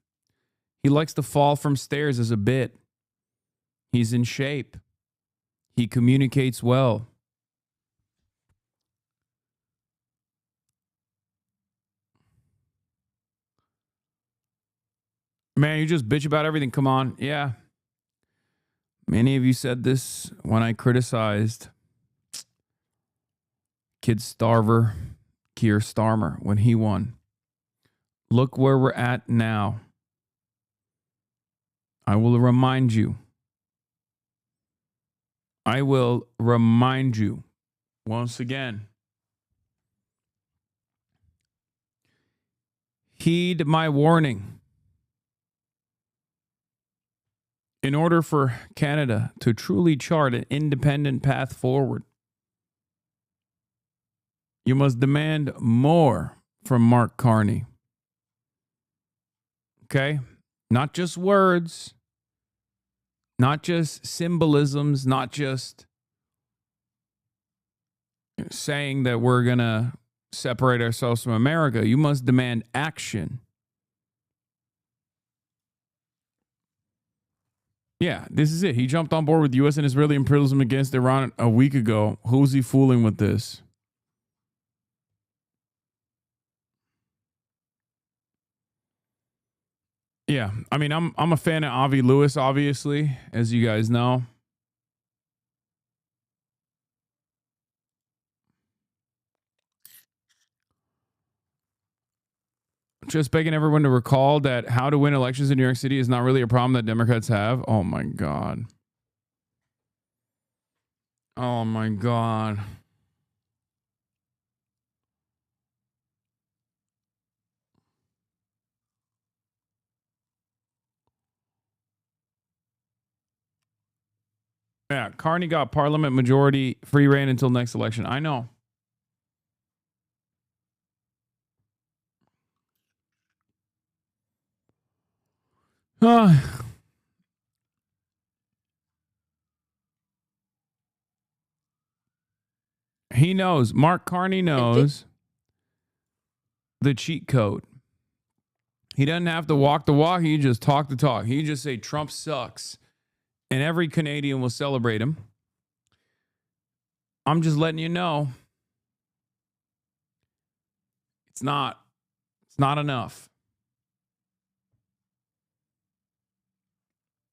He likes to fall from stairs as a bit. He's in shape. He communicates well. Man, you just bitch about everything. Come on. Yeah. Many of you said this when I criticized Kid Starver, Keir Starmer, when he won. Look where we're at now. I will remind you. I will remind you once again. Heed my warning. In order for Canada to truly chart an independent path forward, you must demand more from Mark Carney. Okay? Not just words, not just symbolisms, not just saying that we're going to separate ourselves from America. You must demand action. Yeah, this is it. He jumped on board with U.S. and Israeli imperialism against Iran a week ago. Who's he fooling with this? Yeah, I mean, I'm a fan of Avi Lewis, obviously, as you guys know. Just begging everyone to recall that how to win elections in New York City is not really a problem that Democrats have. Oh, my God. Oh, my God. Yeah, Carney got parliament majority, free reign until next election. I know. He knows. Mark Carney knows the cheat code. He doesn't have to walk the walk. He just talk the talk. He just say Trump sucks. And every Canadian will celebrate him. I'm just letting you know. It's not enough.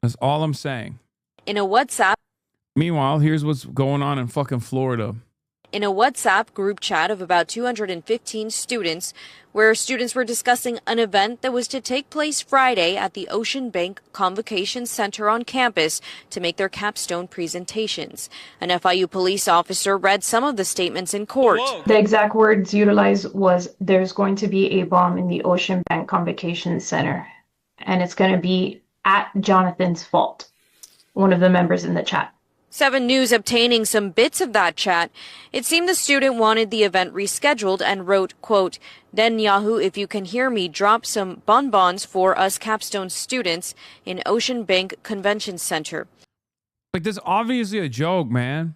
That's all I'm saying. In a WhatsApp. Meanwhile, here's what's going on in fucking Florida. In a WhatsApp group chat of about 215 students, where students were discussing an event that was to take place Friday at the Ocean Bank Convocation Center on campus to make their capstone presentations. An FIU police officer read some of the statements in court. The exact words utilized was, there's going to be a bomb in the Ocean Bank Convocation Center, and it's going to be at Jonathan's fault, one of the members in the chat. 7 News obtaining some bits of that chat. It seemed the student wanted the event rescheduled and wrote, quote, Netanyahu, if you can hear me, drop some bonbons for us capstone students in Ocean Bank Convention Center. Like, this is obviously a joke, man.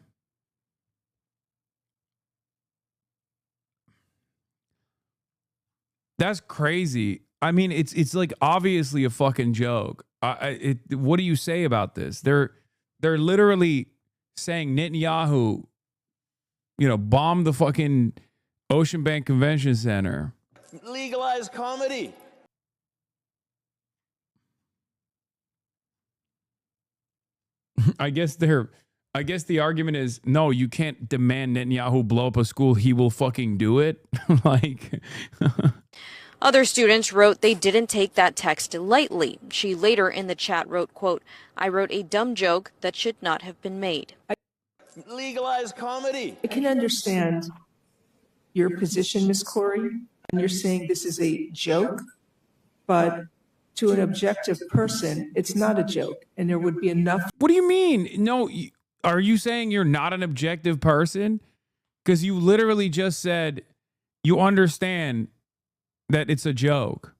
That's crazy. I mean, it's like obviously a fucking joke. What do you say about this? They're literally saying Netanyahu, bomb the fucking Ocean Bank Convention Center. legalize comedy. I guess the argument is, no, you can't demand Netanyahu blow up a school. He will fucking do it. Like, Other students wrote they didn't take that text lightly. She later in the chat wrote, quote, "I wrote a dumb joke that should not have been made." Legalize comedy. I can understand your position, Ms. Corey, and you're saying this is a joke, but to an objective person, it's not a joke, and there would be enough. What do you mean? No, are you saying you're not an objective person? Because you literally just said you understand that it's a joke.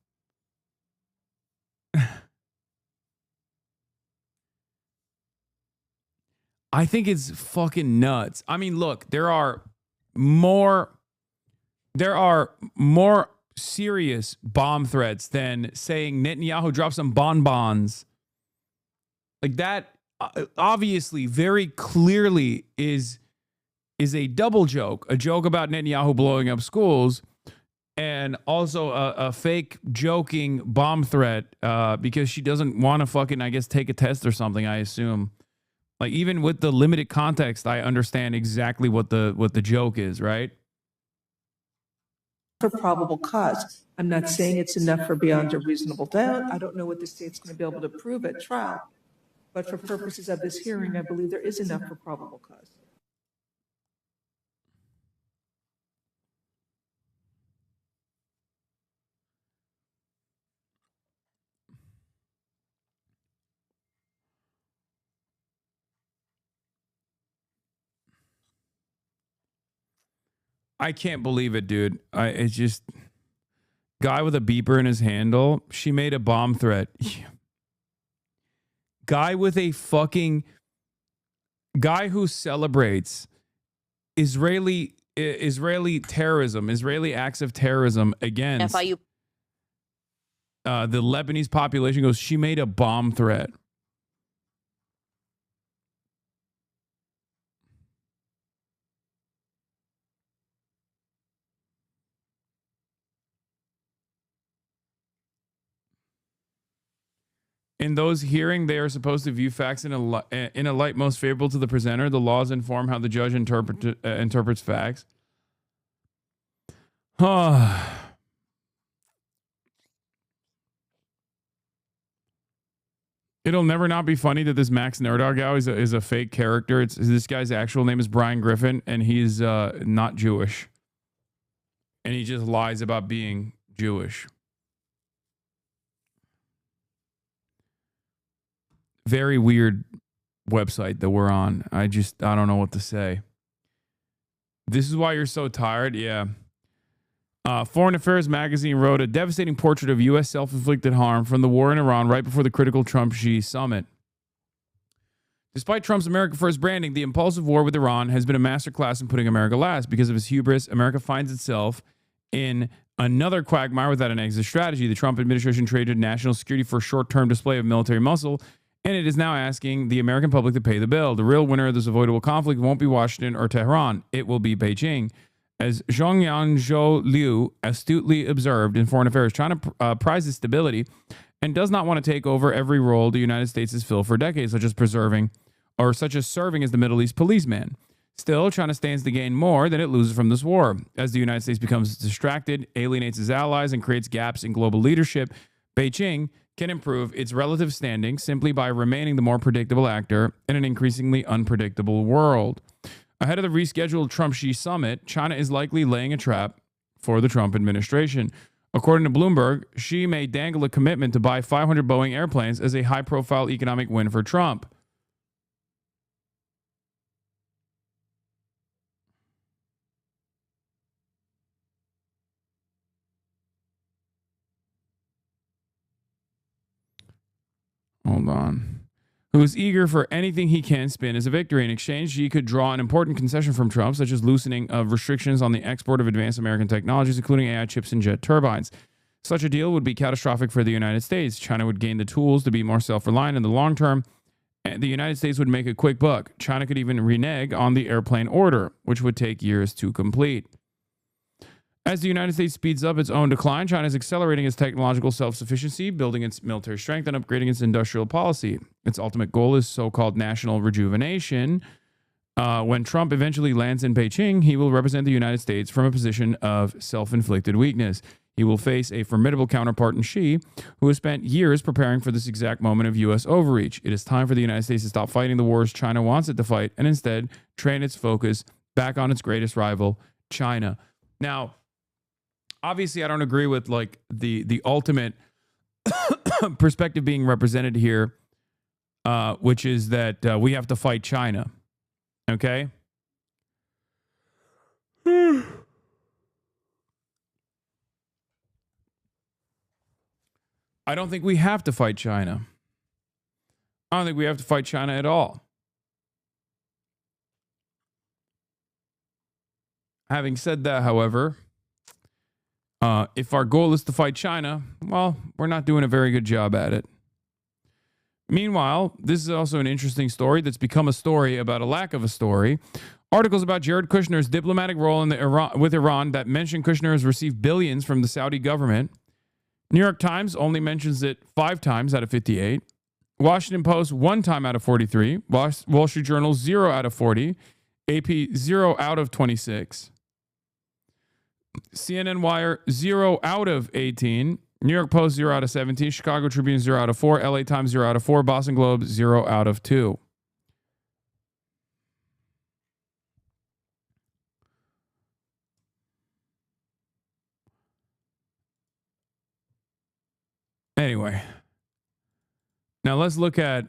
I think it's fucking nuts. I mean, look, there are more serious bomb threats than saying Netanyahu dropped some bonbons. Like that obviously very clearly is a double joke, a joke about Netanyahu blowing up schools, and also a fake joking bomb threat because she doesn't want to fucking, I guess, take a test or something, I assume. Like, even with the limited context, I understand exactly what the joke is, right? For probable cause. I'm not saying it's enough for beyond a reasonable doubt. I don't know what the state's going to be able to prove at trial. But for purposes of this hearing, I believe there is enough for probable cause. I can't believe it, dude. It's just guy with a beeper in his handle. She made a bomb threat. Guy with a fucking guy who celebrates Israeli terrorism, Israeli acts of terrorism against FIU. The Lebanese population goes, she made a bomb threat. In those hearing, they are supposed to view facts in a light most favorable to the presenter. The laws inform how the judge interprets facts. It'll never not be funny that this Max Nerdog guy is a fake character. This guy's actual name is Brian Griffin, and he's not Jewish. And he just lies about being Jewish. Very weird website that we're on. I don't know what to say. This is why you're so tired? Yeah. Foreign Affairs magazine wrote a devastating portrait of U.S. self-inflicted harm from the war in Iran right before the critical Trump-Xi summit. Despite Trump's America First branding, the impulsive war with Iran has been a masterclass in putting America last. Because of his hubris, America finds itself in another quagmire without an exit strategy. The Trump administration traded national security for a short-term display of military muscle, and it is now asking the American public to pay the bill. The real winner of this avoidable conflict won't be Washington or Tehran. It will be Beijing. As Zhongyan Zhou Liu astutely observed in Foreign Affairs, China prizes stability and does not want to take over every role the United States has filled for decades, such as serving as the Middle East policeman. Still, China stands to gain more than it loses from this war. As the United States becomes distracted, alienates its allies, and creates gaps in global leadership, Beijing can improve its relative standing simply by remaining the more predictable actor in an increasingly unpredictable world. Ahead of the rescheduled Trump-Xi summit, China is likely laying a trap for the Trump administration. According to Bloomberg, Xi may dangle a commitment to buy 500 Boeing airplanes as a high-profile economic win for Trump. Hold on. Who is eager for anything he can spin as a victory. In exchange, Xi could draw an important concession from Trump, such as loosening of restrictions on the export of advanced American technologies, including AI chips and jet turbines. Such a deal would be catastrophic for the United States. China would gain the tools to be more self-reliant in the long term, and the United States would make a quick buck. China could even renege on the airplane order, which would take years to complete. As the United States speeds up its own decline, China is accelerating its technological self-sufficiency, building its military strength, and upgrading its industrial policy. Its ultimate goal is so-called national rejuvenation. When Trump eventually lands in Beijing, he will represent the United States from a position of self-inflicted weakness. He will face a formidable counterpart in Xi, who has spent years preparing for this exact moment of U.S. overreach. It is time for the United States to stop fighting the wars China wants it to fight and instead train its focus back on its greatest rival, China. Now, obviously, I don't agree with like the ultimate perspective being represented here, which is that we have to fight China. Okay? I don't think we have to fight China. I don't think we have to fight China at all. Having said that, however, if our goal is to fight China, well, we're not doing a very good job at it. Meanwhile, this is also an interesting story that's become a story about a lack of a story. Articles about Jared Kushner's diplomatic role in with Iran that mention Kushner has received billions from the Saudi government. New York Times only mentions it 5 times out of 58. Washington Post 1 time out of 43. Wall Street Journal 0 out of 40. AP 0 out of 26. CNN Wire 0 out of 18. New York Post 0 out of 17. Chicago Tribune 0 out of 4. LA Times 0 out of 4. Boston Globe 0 out of 2. Anyway, now let's look at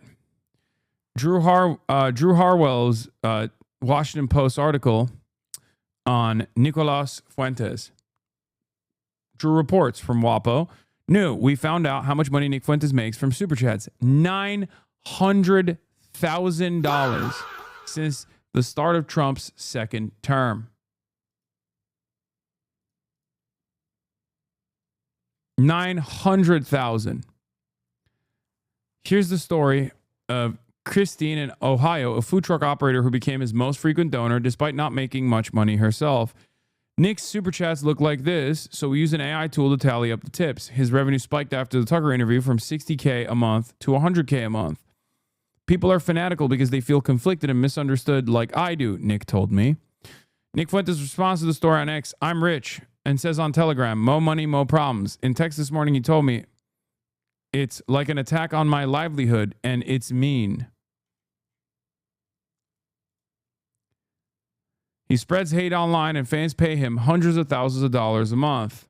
Drew Harwell's Washington Post article on Nicolas Fuentes. Drew reports from WAPO. New, we found out how much money Nick Fuentes makes from Super Chats. $900,000 since the start of Trump's second term. $900,000. Here's the story of Christine in Ohio, a food truck operator who became his most frequent donor despite not making much money herself. Nick's super chats look like this, so we use an AI tool to tally up the tips. His revenue spiked after the Tucker interview from $60K a month to $100K a month. People are fanatical because they feel conflicted and misunderstood like I do, Nick told me. Nick Fuentes' response to the story on X, I'm rich, and says on Telegram, mo money, mo problems. In text this morning, he told me, it's like an attack on my livelihood, and it's mean. He spreads hate online, and fans pay him hundreds of thousands of dollars a month.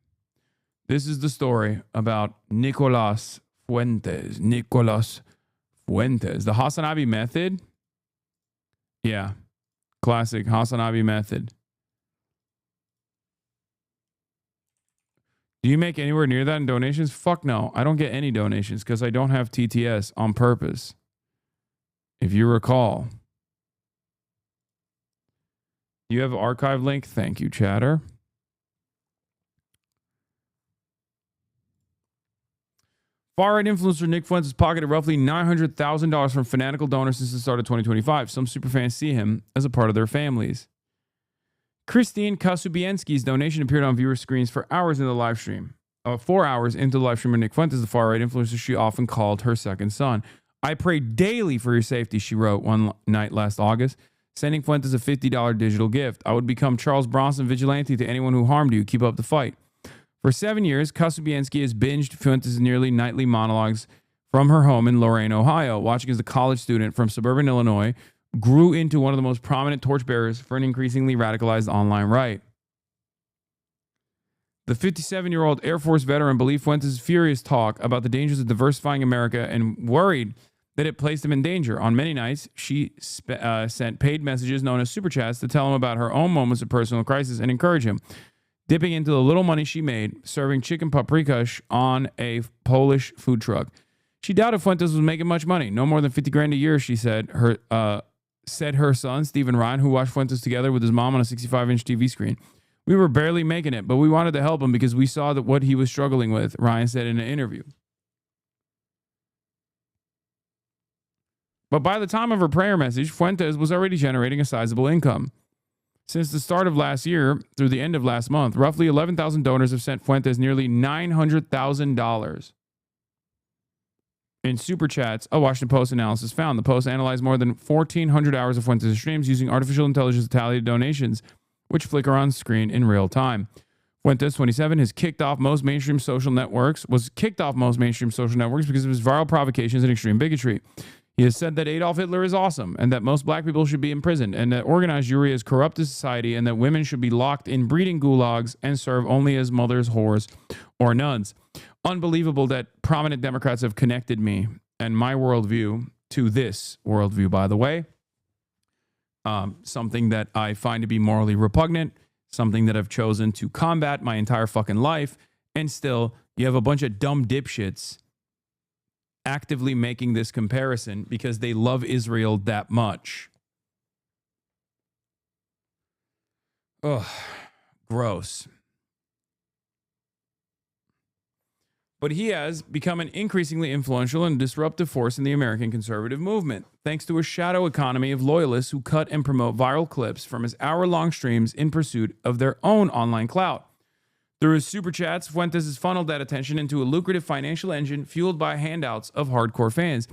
This is the story about Nicolas Fuentes. Nicolas Fuentes. The HasanAbi method? Yeah. Classic HasanAbi method. Do you make anywhere near that in donations? Fuck no. I don't get any donations because I don't have TTS on purpose. If you recall. You have an archive link? Thank you, chatter. Far-right influencer Nick Fuentes has pocketed roughly $900,000 from fanatical donors since the start of 2025. Some superfans see him as a part of their families. Christine Kasubienski's donation appeared on viewer screens for hours in the live stream. 4 hours into the live stream of Nick Fuentes, the far-right influencer she often called her second son. I pray daily for your safety, she wrote one night last August, sending Fuentes a $50 digital gift. I would become Charles Bronson vigilante to anyone who harmed you. Keep up the fight. For 7 years, Kasubienski has binged Fuentes' nearly nightly monologues from her home in Lorain, Ohio, watching as a college student from suburban Illinois grew into one of the most prominent torchbearers for an increasingly radicalized online right. The 57-year-old Air Force veteran believed Fuentes' furious talk about the dangers of diversifying America and worried that it placed him in danger. On many nights, she sent paid messages known as super chats to tell him about her own moments of personal crisis and encourage him, dipping into the little money she made serving chicken paprikash on a Polish food truck. She doubted Fuentes was making much money, no more than $50,000 a year, she said. Her son, Stephen Ryan, who watched Fuentes together with his mom on a 65-inch TV screen. We were barely making it, but we wanted to help him because we saw that what he was struggling with, Ryan said in an interview. But by the time of her prayer message, Fuentes was already generating a sizable income. Since the start of last year through the end of last month, roughly 11,000 donors have sent Fuentes nearly $900,000 in super chats. A Washington Post analysis found the Post analyzed more than 1,400 hours of Fuentes' streams using artificial intelligence to tally donations, which flicker on screen in real time. Fuentes, 27, was kicked off most mainstream social networks because of his viral provocations and extreme bigotry. He has said that Adolf Hitler is awesome and that most black people should be imprisoned and that organized Jewry has corrupted society and that women should be locked in breeding gulags and serve only as mothers, whores, or nuns. Unbelievable that prominent Democrats have connected me and my worldview to this worldview, by the way. Something that I find to be morally repugnant, something that I've chosen to combat my entire fucking life, and still you have a bunch of dumb dipshits actively making this comparison because they love Israel that much. Ugh, gross. But he has become an increasingly influential and disruptive force in the American conservative movement, thanks to a shadow economy of loyalists who cut and promote viral clips from his hour-long streams in pursuit of their own online clout. Through his super chats, Fuentes has funneled that attention into a lucrative financial engine fueled by handouts of hardcore fans.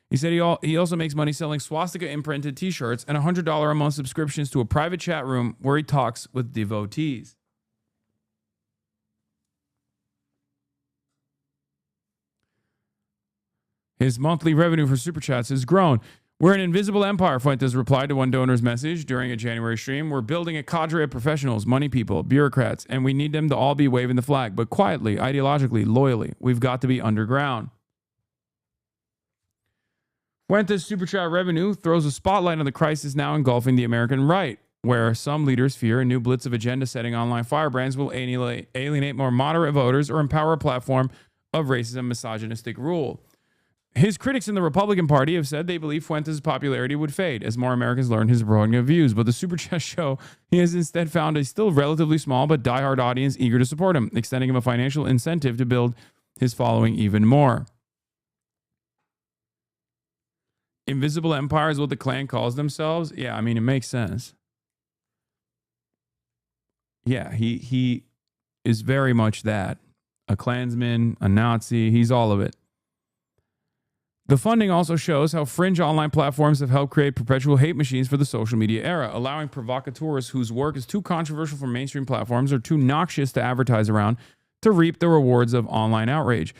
He said he also makes money selling swastika-imprinted t-shirts and $100 a month subscriptions to a private chat room where he talks with devotees. His monthly revenue for super chats has grown. We're an invisible empire, Fuentes replied to one donor's message during a January stream. We're building a cadre of professionals, money people, bureaucrats, and we need them to all be waving the flag, but quietly, ideologically, loyally. We've got to be underground. Fuentes' super chat revenue throws a spotlight on the crisis now engulfing the American right, where some leaders fear a new blitz of agenda-setting online firebrands will alienate more moderate voters or empower a platform of racist and misogynistic rule. His critics in the Republican Party have said they believe Fuentes' popularity would fade as more Americans learn his provocative views, but the Super Chat show he has instead found a still relatively small but diehard audience eager to support him, extending him a financial incentive to build his following even more. Invisible empire is what the Klan calls themselves. Yeah, I mean, it makes sense. Yeah, he is very much that. A Klansman, a Nazi, he's all of it. The funding also shows how fringe online platforms have helped create perpetual hate machines for the social media era, allowing provocateurs whose work is too controversial for mainstream platforms or too noxious to advertise around to reap the rewards of online outrage.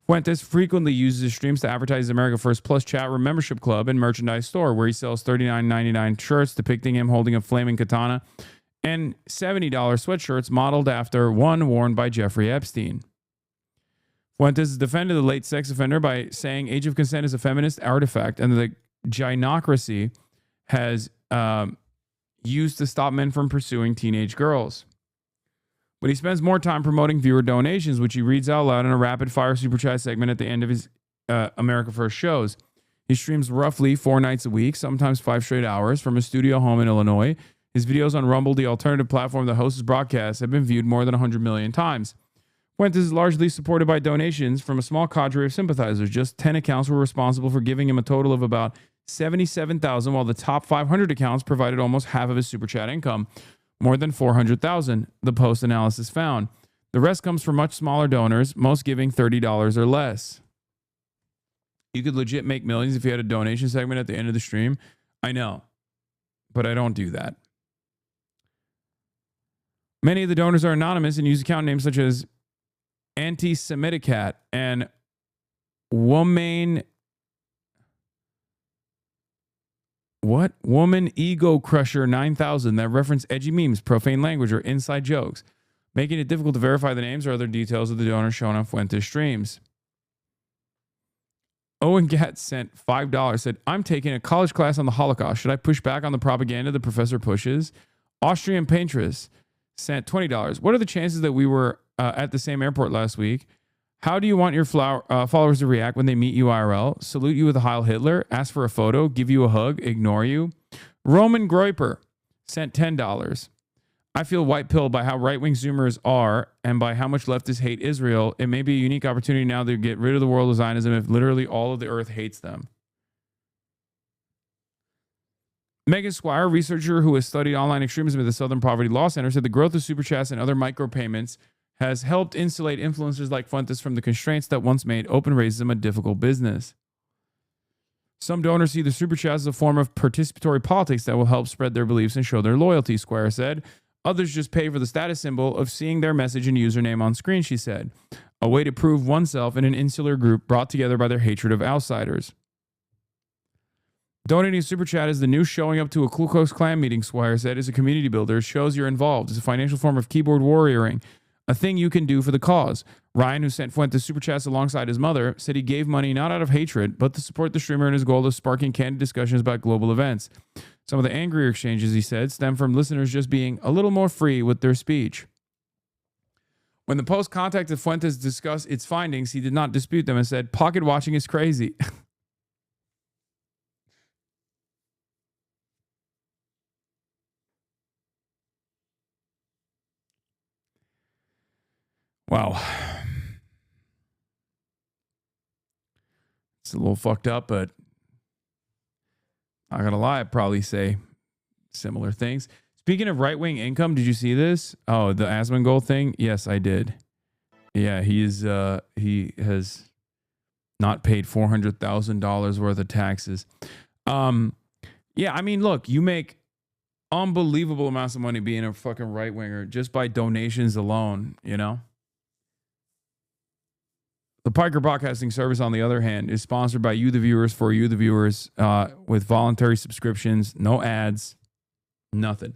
Fuentes frequently uses his streams to advertise America First Plus chat room membership club and merchandise store, where he sells $39.99 shirts depicting him holding a flaming katana and $70 sweatshirts modeled after one worn by Jeffrey Epstein. Fuentes has defended the late sex offender by saying age of consent is a feminist artifact and the gynocracy has used to stop men from pursuing teenage girls. But he spends more time promoting viewer donations, which he reads out loud in a rapid-fire super chat segment at the end of his America First shows. He streams roughly 4 nights a week, sometimes 5 straight hours, from his studio home in Illinois. His videos on Rumble, the alternative platform that hosts his broadcasts, have been viewed more than 100 million times. Fuentes is largely supported by donations from a small cadre of sympathizers. Just 10 accounts were responsible for giving him a total of about $77,000, while the top 500 accounts provided almost half of his super chat income, more than $400,000, the Post analysis found. The rest comes from much smaller donors, most giving $30 or less. You could legit make millions if you had a donation segment at the end of the stream. I know, but I don't do that. Many of the donors are anonymous and use account names such as Anti-Semiticat and Woman Ego Crusher 9000 that reference edgy memes, profane language, or inside jokes, making it difficult to verify the names or other details of the donors shown on Fuentes streams. Owen Gatt sent $5, said, I'm taking a college class on the Holocaust. Should I push back on the propaganda the professor pushes? Austrian Paintress sent $20. What are the chances that we were at the same airport last week? How do you want your followers to react when they meet you IRL? Salute you with a Heil Hitler? Ask for a photo? Give you a hug? Ignore you? Roman Groiper sent $10. I feel white-pilled by how right-wing Zoomers are and by how much leftists hate Israel. It may be a unique opportunity now to get rid of the world of Zionism if literally all of the earth hates them. Megan Squire, a researcher who has studied online extremism at the Southern Poverty Law Center, said the growth of super chats and other micropayments has helped insulate influencers like Fuentes from the constraints that once made open racism a difficult business. Some donors see the super chat as a form of participatory politics that will help spread their beliefs and show their loyalty, Squire said. Others just pay for the status symbol of seeing their message and username on screen, she said. A way to prove oneself in an insular group brought together by their hatred of outsiders. Donating a super chat is the new showing up to a Ku Klux Klan meeting, Squire said. As a community builder, it shows you're involved. It's a financial form of keyboard warrioring, a thing you can do for the cause. Ryan, who sent Fuentes super chats alongside his mother, said he gave money not out of hatred, but to support the streamer in his goal of sparking candid discussions about global events. Some of the angrier exchanges, he said, stem from listeners just being a little more free with their speech. When the Post contacted Fuentes to discuss its findings, he did not dispute them and said, "Pocket watching is crazy." Wow. It's a little fucked up, but not gonna lie, I'd probably say similar things. Speaking of right-wing income, did you see this? Oh, the Asmongold thing? Yes, I did. Yeah, he has not paid $400,000 worth of taxes. Yeah, I mean, look, you make unbelievable amounts of money being a fucking right-winger just by donations alone, you know? The Piker Broadcasting Service, on the other hand, is sponsored by you, the viewers, for you, the viewers, with voluntary subscriptions, no ads, nothing.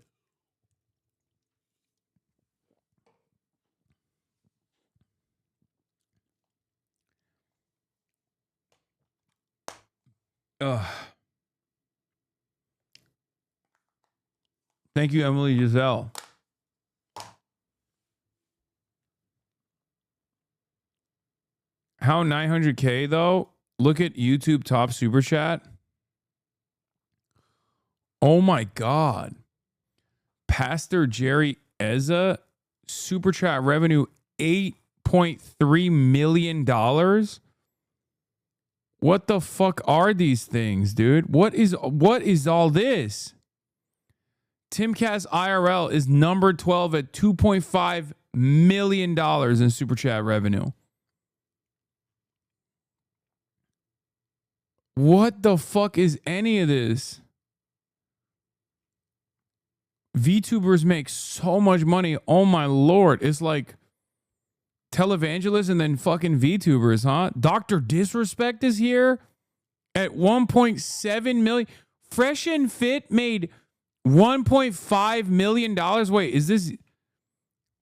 Thank you, Emily Giselle. How 900K though? Look at YouTube top super chat. Oh my God. Pastor Jerry Eza, super chat revenue $8.3 million. What the fuck are these things, dude? What is all this? Timcast IRL is number 12 at $2.5 million in super chat revenue. What the fuck is any of this? VTubers make so much money. Oh my Lord. It's like televangelists and then fucking VTubers, huh? Dr. Disrespect is here at 1.7 million. Fresh and Fit made $1.5 million. Wait, is this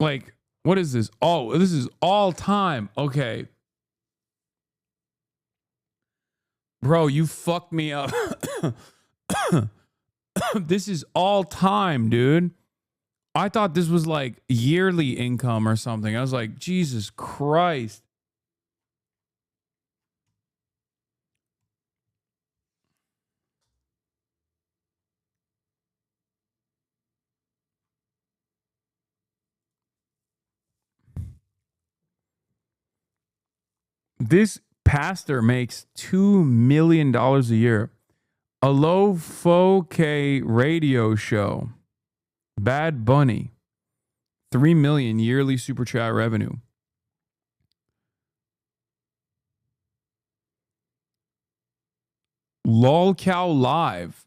like, what is this? Oh, this is all time. Okay. Bro, you fucked me up. This is all time, dude. I thought this was like yearly income or something. I was like, Jesus Christ. This pastor makes $2 million a year. A low folk radio show. Bad Bunny. $3 million yearly super chat revenue. LolCow Live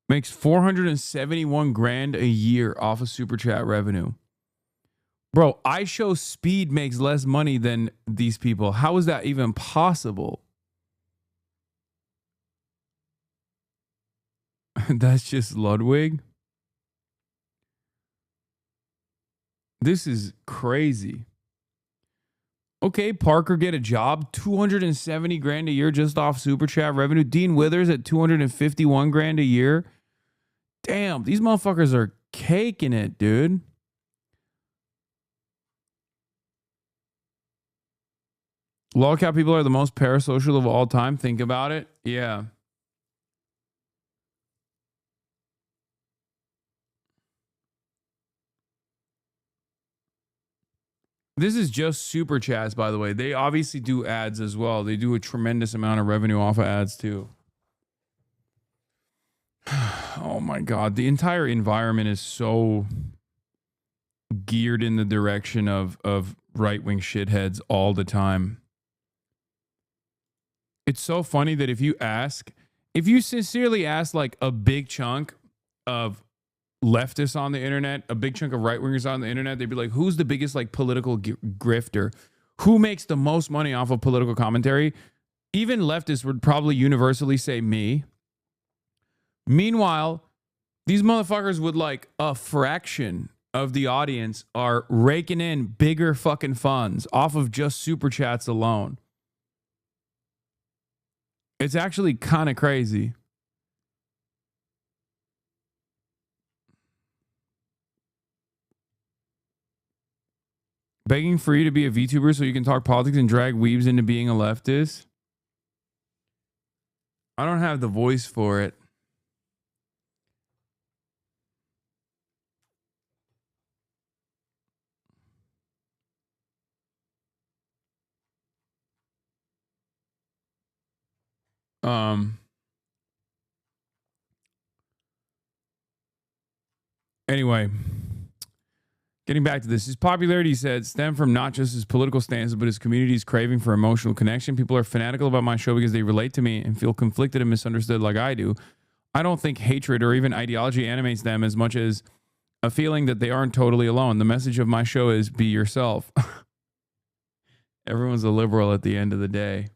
makes $471,000 a year off of super chat revenue. Bro, iShow Speed makes less money than these people. How is that even possible? That's just Ludwig. This is crazy. Okay, Parker get a job, $270,000 a year just off super chat revenue. Dean Withers at $251,000 a year. Damn, these motherfuckers are caking it, dude. Lolcat people are the most parasocial of all time. Think about it. Yeah. This is just super chats, by the way. They obviously do ads as well. They do a tremendous amount of revenue off of ads too. Oh my God. The entire environment is so geared in the direction of right-wing shitheads all the time. It's so funny that if you sincerely ask like a big chunk of leftists on the internet, a big chunk of right-wingers on the internet, they'd be like, who's the biggest like political grifter? Who makes the most money off of political commentary? Even leftists would probably universally say me. Meanwhile, these motherfuckers with like a fraction of the audience are raking in bigger fucking funds off of just super chats alone. It's actually kind of crazy. Begging for you to be a VTuber so you can talk politics and drag weebs into being a leftist? I don't have the voice for it. Anyway, getting back to this, his popularity, he said, stemmed from not just his political stances, but his community's craving for emotional connection. People are fanatical about my show because they relate to me and feel conflicted and misunderstood like I do. I don't think hatred or even ideology animates them as much as a feeling that they aren't totally alone. The message of my show is be yourself. Everyone's a liberal at the end of the day.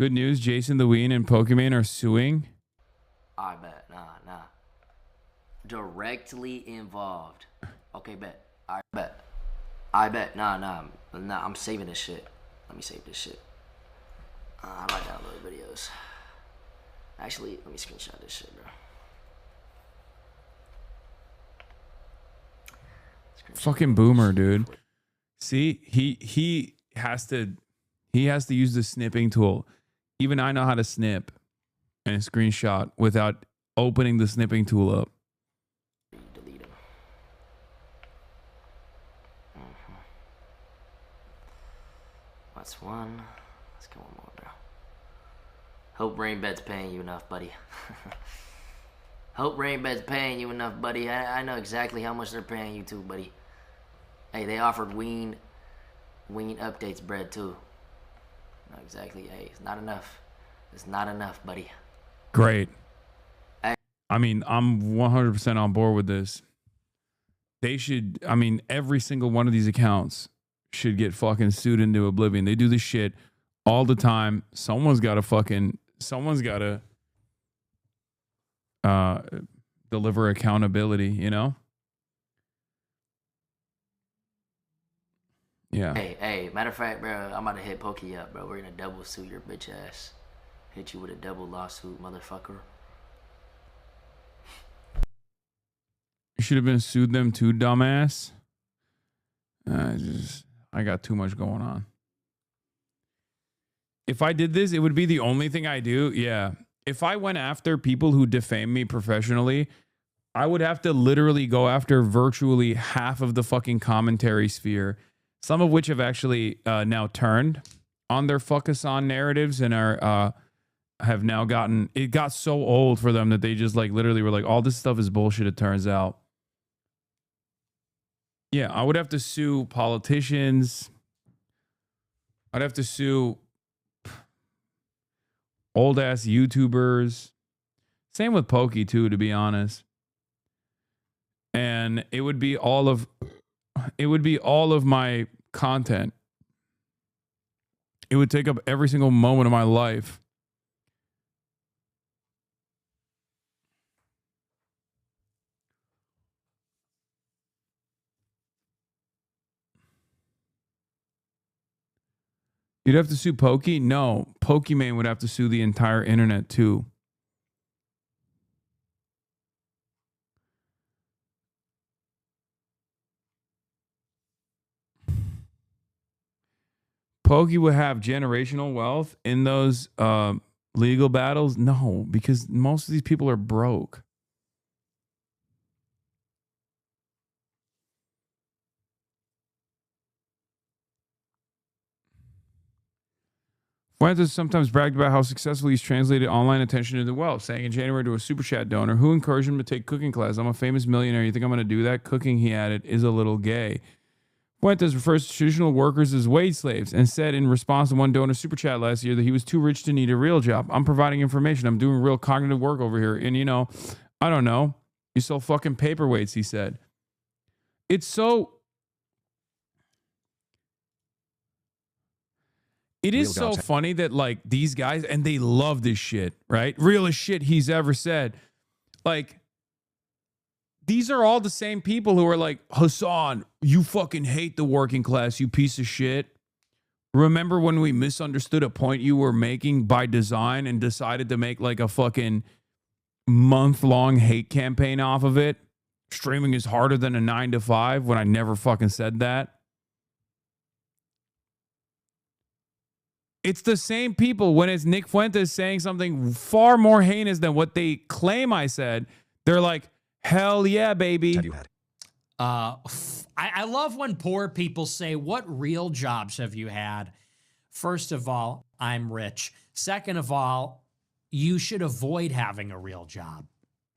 Good news, Jason the Ween and Pokemon are suing. I bet. Nah. Directly involved. Okay, bet. I bet. Nah. I'm saving this shit. Let me save this shit. I might download videos. Actually, let me screenshot this shit, bro. Fucking boomer, dude. See, he has to use the snipping tool. Even I know how to snip and screenshot without opening the snipping tool up. Delete them. That's one. Let's get one more, bro. Hope Rainbed's paying you enough, buddy. Hope Rainbed's paying you enough, buddy. I know exactly how much they're paying you too, buddy. Hey, they offered Ween updates bread too. Not exactly. Hey, it's not enough. It's not enough, buddy. Great. I mean, I'm 100% on board with this. They should, I mean, every single one of these accounts should get fucking sued into oblivion. They do this shit all the time. Someone's got to deliver accountability, you know? Yeah. Hey, matter of fact, bro, I'm about to hit Pokey up, bro. We're gonna double sue your bitch ass. Hit you with a double lawsuit, motherfucker. You should have been sued them too, dumbass. I got too much going on. If I did this, it would be the only thing I do. Yeah. If I went after people who defame me professionally, I would have to literally go after virtually half of the fucking commentary sphere. Some of which have actually now turned on their fuck us on narratives and are have now gotten, it got so old for them that they just like literally were like, all this stuff is bullshit, it turns out. Yeah, I would have to sue politicians. I'd have to sue old ass YouTubers. Same with Pokey too, to be honest. And it would be all of my content. It would take up every single moment of my life. You'd have to sue Pokey? No, Pokemon would have to sue the entire internet too. Pokey would have generational wealth in those legal battles? No, because most of these people are broke. Fuentes sometimes bragged about how successfully he's translated online attention into wealth, saying in January to a super chat donor, who encouraged him to take cooking class? I'm a famous millionaire. You think I'm going to do that? Cooking, he added, is a little gay. Fuentes refers to traditional workers as wage slaves and said in response to one donor super chat last year that he was too rich to need a real job. I'm providing information. I'm doing real cognitive work over here. And, you know, I don't know. You sell fucking paperweights, he said. It's so... It is so funny that, like, these guys, and they love this shit, right? Realest shit he's ever said. Like, these are all the same people who are like, Hasan, you fucking hate the working class, you piece of shit. Remember when we misunderstood a point you were making by design and decided to make like a fucking month-long hate campaign off of it? Streaming is harder than a 9 to 5 when I never fucking said that. It's the same people when it's Nick Fuentes saying something far more heinous than what they claim I said. They're like, hell yeah, baby. Have you had? I love when poor people say, what real jobs have you had? First of all, I'm rich. Second of all, you should avoid having a real job.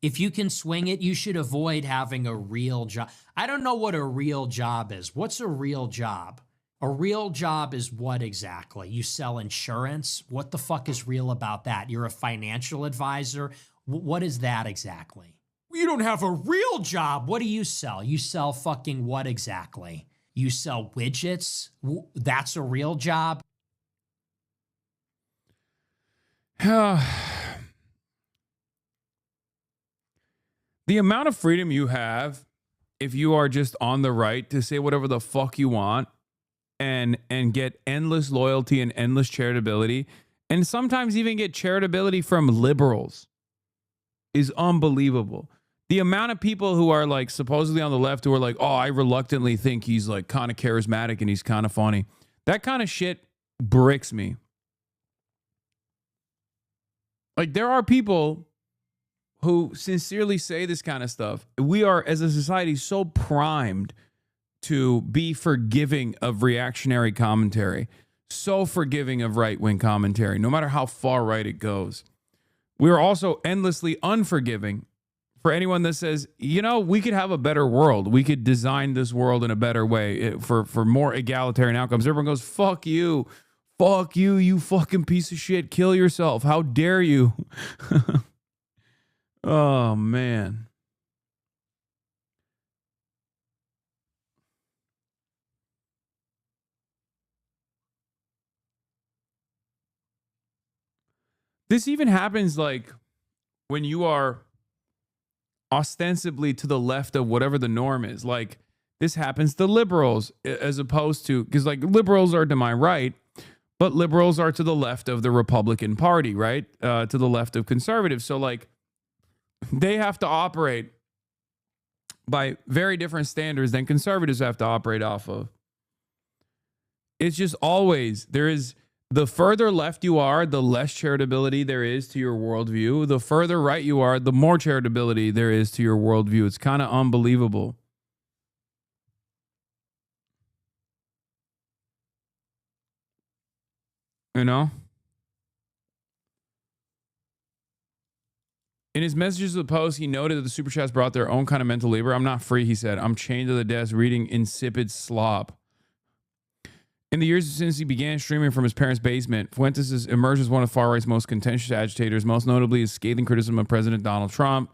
If you can swing it, you should avoid having a real job. I don't know what a real job is. What's a real job? A real job is what exactly? You sell insurance? What the fuck is real about that? You're a financial advisor? What is that exactly? You don't have a real job. What do you sell? You sell fucking what exactly? You sell widgets? That's a real job? The amount of freedom you have if you are just on the right to say whatever the fuck you want and get endless loyalty and endless charitability, and sometimes even get charitability from liberals, is unbelievable. The amount of people who are like supposedly on the left who are like, oh, I reluctantly think he's like kind of charismatic and he's kind of funny. That kind of shit bricks me. Like, there are people who sincerely say this kind of stuff. We are, as a society, so primed to be forgiving of reactionary commentary, so forgiving of right-wing commentary, no matter how far right it goes. We are also endlessly unforgiving for anyone that says, you know, we could have a better world. We could design this world in a better way for more egalitarian outcomes. Everyone goes, fuck you. Fuck you, you fucking piece of shit. Kill yourself. How dare you? Oh, man. This even happens like when you are ostensibly to the left of whatever the norm is. Like, this happens to liberals as opposed to, because like liberals are to my right, but liberals are to the left of the Republican Party, right? To the left of conservatives. So like they have to operate by very different standards than conservatives have to operate off of. It's just always, there is, the further left you are, the less charitability there is to your worldview. The further right you are, the more charitability there is to your worldview. It's kind of unbelievable. You know? In his messages to the Post, he noted that the Super Chats brought their own kind of mental labor. I'm not free, he said. I'm chained to the desk reading insipid slop. In the years since he began streaming from his parents' basement, Fuentes has emerged as one of far-right's most contentious agitators, most notably his scathing criticism of President Donald Trump.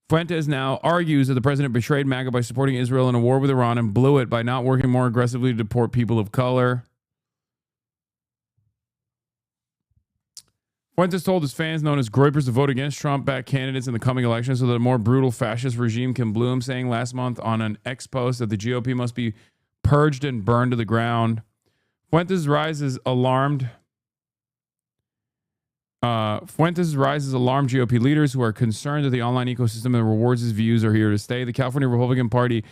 Fuentes now argues that the president betrayed MAGA by supporting Israel in a war with Iran and blew it by not working more aggressively to deport people of color. Fuentes told his fans, known as Groypers, to vote against Trump-backed candidates in the coming election so that a more brutal fascist regime can bloom, saying last month on an X post that the GOP must be purged and burned to the ground. Fuentes' rise has alarmed GOP leaders who are concerned that the online ecosystem that rewards his views are here to stay. The California Republican Party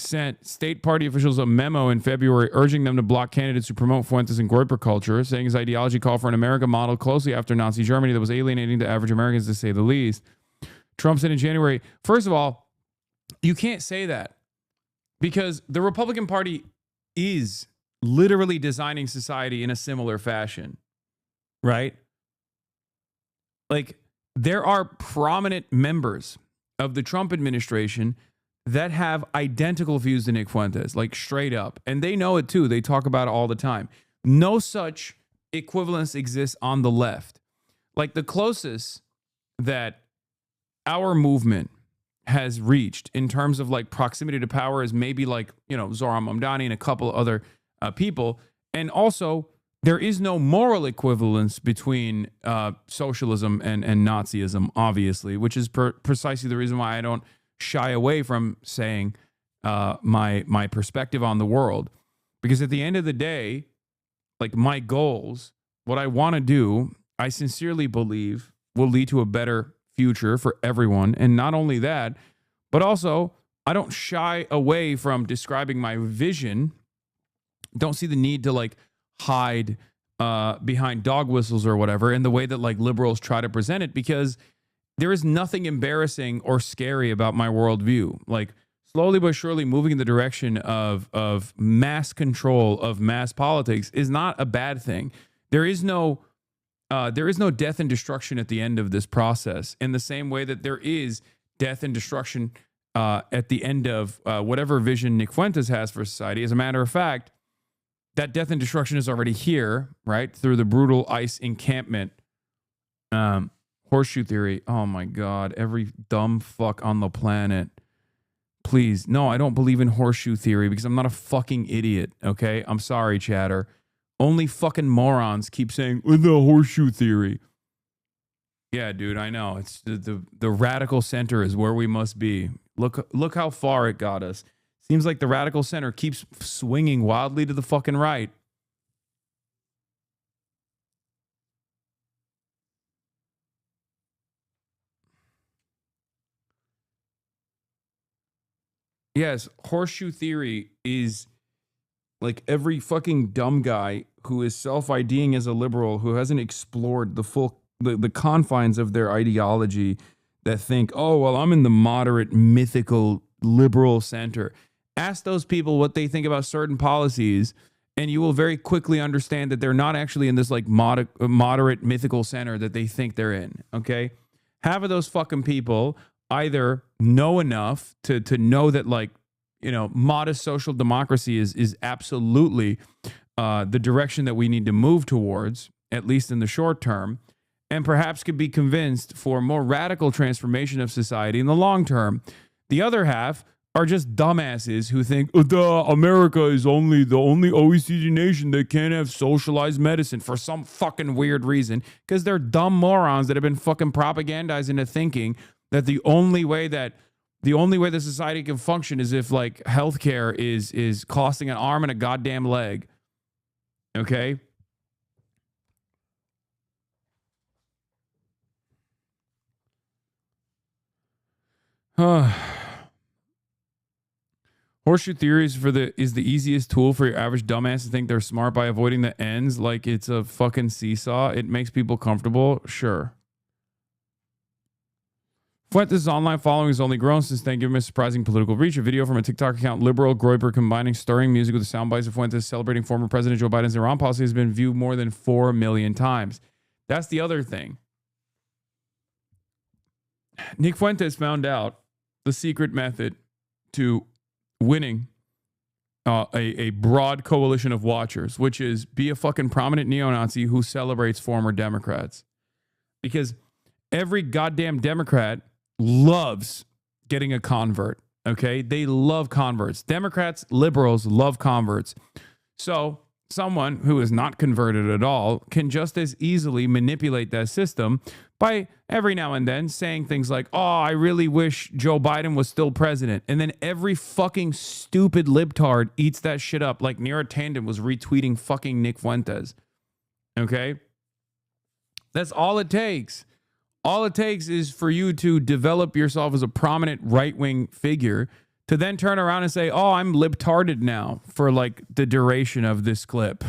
sent state party officials a memo in February urging them to block candidates who promote Fuentes and Groyper culture, saying his ideology called for an America model closely after Nazi Germany that was alienating to average Americans, to say the least. Trump said in January, first of all, you can't say that because the Republican Party is literally designing society in a similar fashion. right? Like, there are prominent members of the Trump administration that have identical views to Nick Fuentes, like straight up. And they know it too. They talk about it all the time. No such equivalence exists on the left. Like, the closest that our movement has reached in terms of like proximity to power is maybe like, you know, Zohran Mamdani and a couple of other people. And also, there is no moral equivalence between socialism and Nazism, obviously, which is precisely the reason why I don't shy away from saying my perspective on the world. Because at the end of the day, like, my goals, what I want to do, I sincerely believe will lead to a better future for everyone. And not only that, but also I don't shy away from describing my vision. Don't see the need to like hide behind dog whistles or whatever in the way that like liberals try to present it, because there is nothing embarrassing or scary about my worldview. Like, slowly but surely moving in the direction of mass control of mass politics is not a bad thing. There is no death and destruction at the end of this process, in the same way that there is death and destruction at the end of whatever vision Nick Fuentes has for society. As a matter of fact, that death and destruction is already here, right? Through the brutal ICE encampment. Horseshoe theory. Oh my God. Every dumb fuck on the planet. Please. No, I don't believe in horseshoe theory because I'm not a fucking idiot. Okay. I'm sorry, chatter. Only fucking morons keep saying the horseshoe theory. Yeah, dude, I know. It's the radical center is where we must be. Look how far it got us. Seems like the radical center keeps swinging wildly to the fucking right. Yes, horseshoe theory is like every fucking dumb guy who is self-IDing as a liberal, who hasn't explored the confines of their ideology, that think, oh, well, I'm in the moderate, mythical, liberal center. Ask those people what they think about certain policies, and you will very quickly understand that they're not actually in this like moderate, mythical center that they think they're in, okay? Half of those fucking people either know enough to know that, like, you know, modest social democracy is absolutely the direction that we need to move towards, at least in the short term, and perhaps could be convinced for more radical transformation of society in the long term. The other half are just dumbasses who think America is the only OECD nation that can't have socialized medicine for some fucking weird reason, because they're dumb morons that have been fucking propagandized into thinking that the only way the society can function is if like healthcare is costing an arm and a goddamn leg. Okay? Horseshoe theory is the easiest tool for your average dumbass to think they're smart by avoiding the ends like it's a fucking seesaw. It makes people comfortable. Sure. Fuentes' online following has only grown since then, giving him a surprising political reach. A video from a TikTok account, Liberal Groiper, combining stirring music with the sound bites of Fuentes celebrating former President Joe Biden's Iran policy, has been viewed more than 4 million times. That's the other thing. Nick Fuentes found out the secret method to winning a broad coalition of watchers, which is be a fucking prominent neo-Nazi who celebrates former Democrats. Because every goddamn Democrat loves getting a convert, okay? They love converts. Democrats, liberals love converts. So someone who is not converted at all can just as easily manipulate that system by every now and then saying things like, oh, I really wish Joe Biden was still president. And then every fucking stupid libtard eats that shit up, like Neera Tanden was retweeting fucking Nick Fuentes. Okay? That's all it takes. All it takes is for you to develop yourself as a prominent right-wing figure to then turn around and say, oh, I'm libtarded now for like the duration of this clip.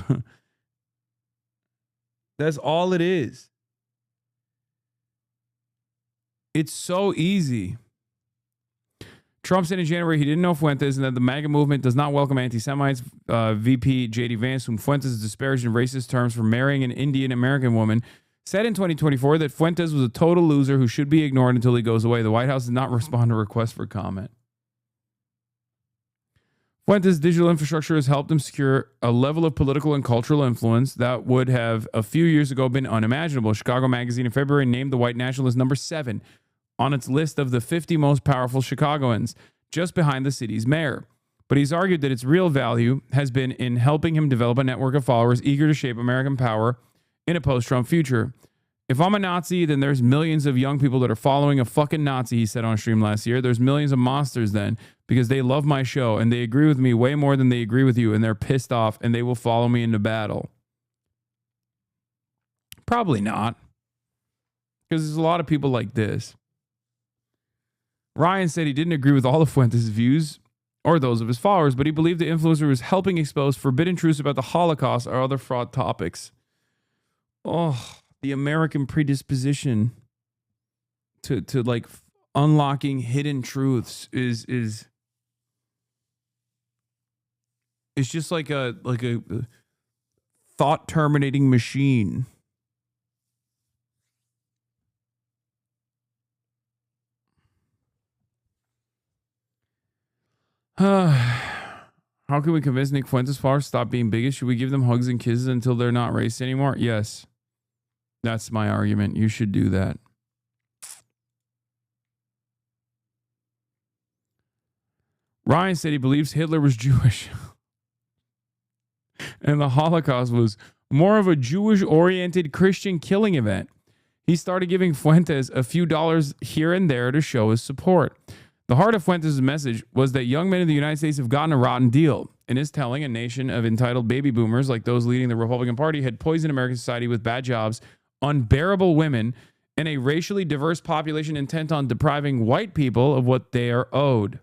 That's all it is. It's so easy. Trump said in January he didn't know Fuentes and that the MAGA movement does not welcome anti-Semites. VP J.D. Vance, whom Fuentes disparaged in racist terms for marrying an Indian American woman, said in 2024 that Fuentes was a total loser who should be ignored until he goes away. The White House did not respond to requests for comment. Fuentes' digital infrastructure has helped him secure a level of political and cultural influence that would have a few years ago been unimaginable. Chicago Magazine in February named the white nationalist number 7 on its list of the 50 most powerful Chicagoans, just behind the city's mayor. But he's argued that its real value has been in helping him develop a network of followers eager to shape American power in a post-Trump future. If I'm a Nazi, then there's millions of young people that are following a fucking Nazi, he said on stream last year. There's millions of monsters then, because they love my show and they agree with me way more than they agree with you, and they're pissed off and they will follow me into battle. Probably not, because there's a lot of people like this. Ryan said he didn't agree with all of Fuentes' views or those of his followers, but he believed the influencer was helping expose forbidden truths about the Holocaust or other fraud topics. Oh, the American predisposition to like unlocking hidden truths is just like a thought terminating machine. How can we convince Nick Fuentes followers to stop being bigots? Should we give them hugs and kisses until they're not racist anymore? Yes. That's my argument. You should do that. Ryan said he believes Hitler was Jewish. And the Holocaust was more of a Jewish-oriented Christian killing event. He started giving Fuentes a few dollars here and there to show his support. The heart of Fuentes' message was that young men in the United States have gotten a rotten deal. In his telling, a nation of entitled baby boomers like those leading the Republican Party had poisoned American society with bad jobs, unbearable women, and a racially diverse population intent on depriving white people of what they are owed.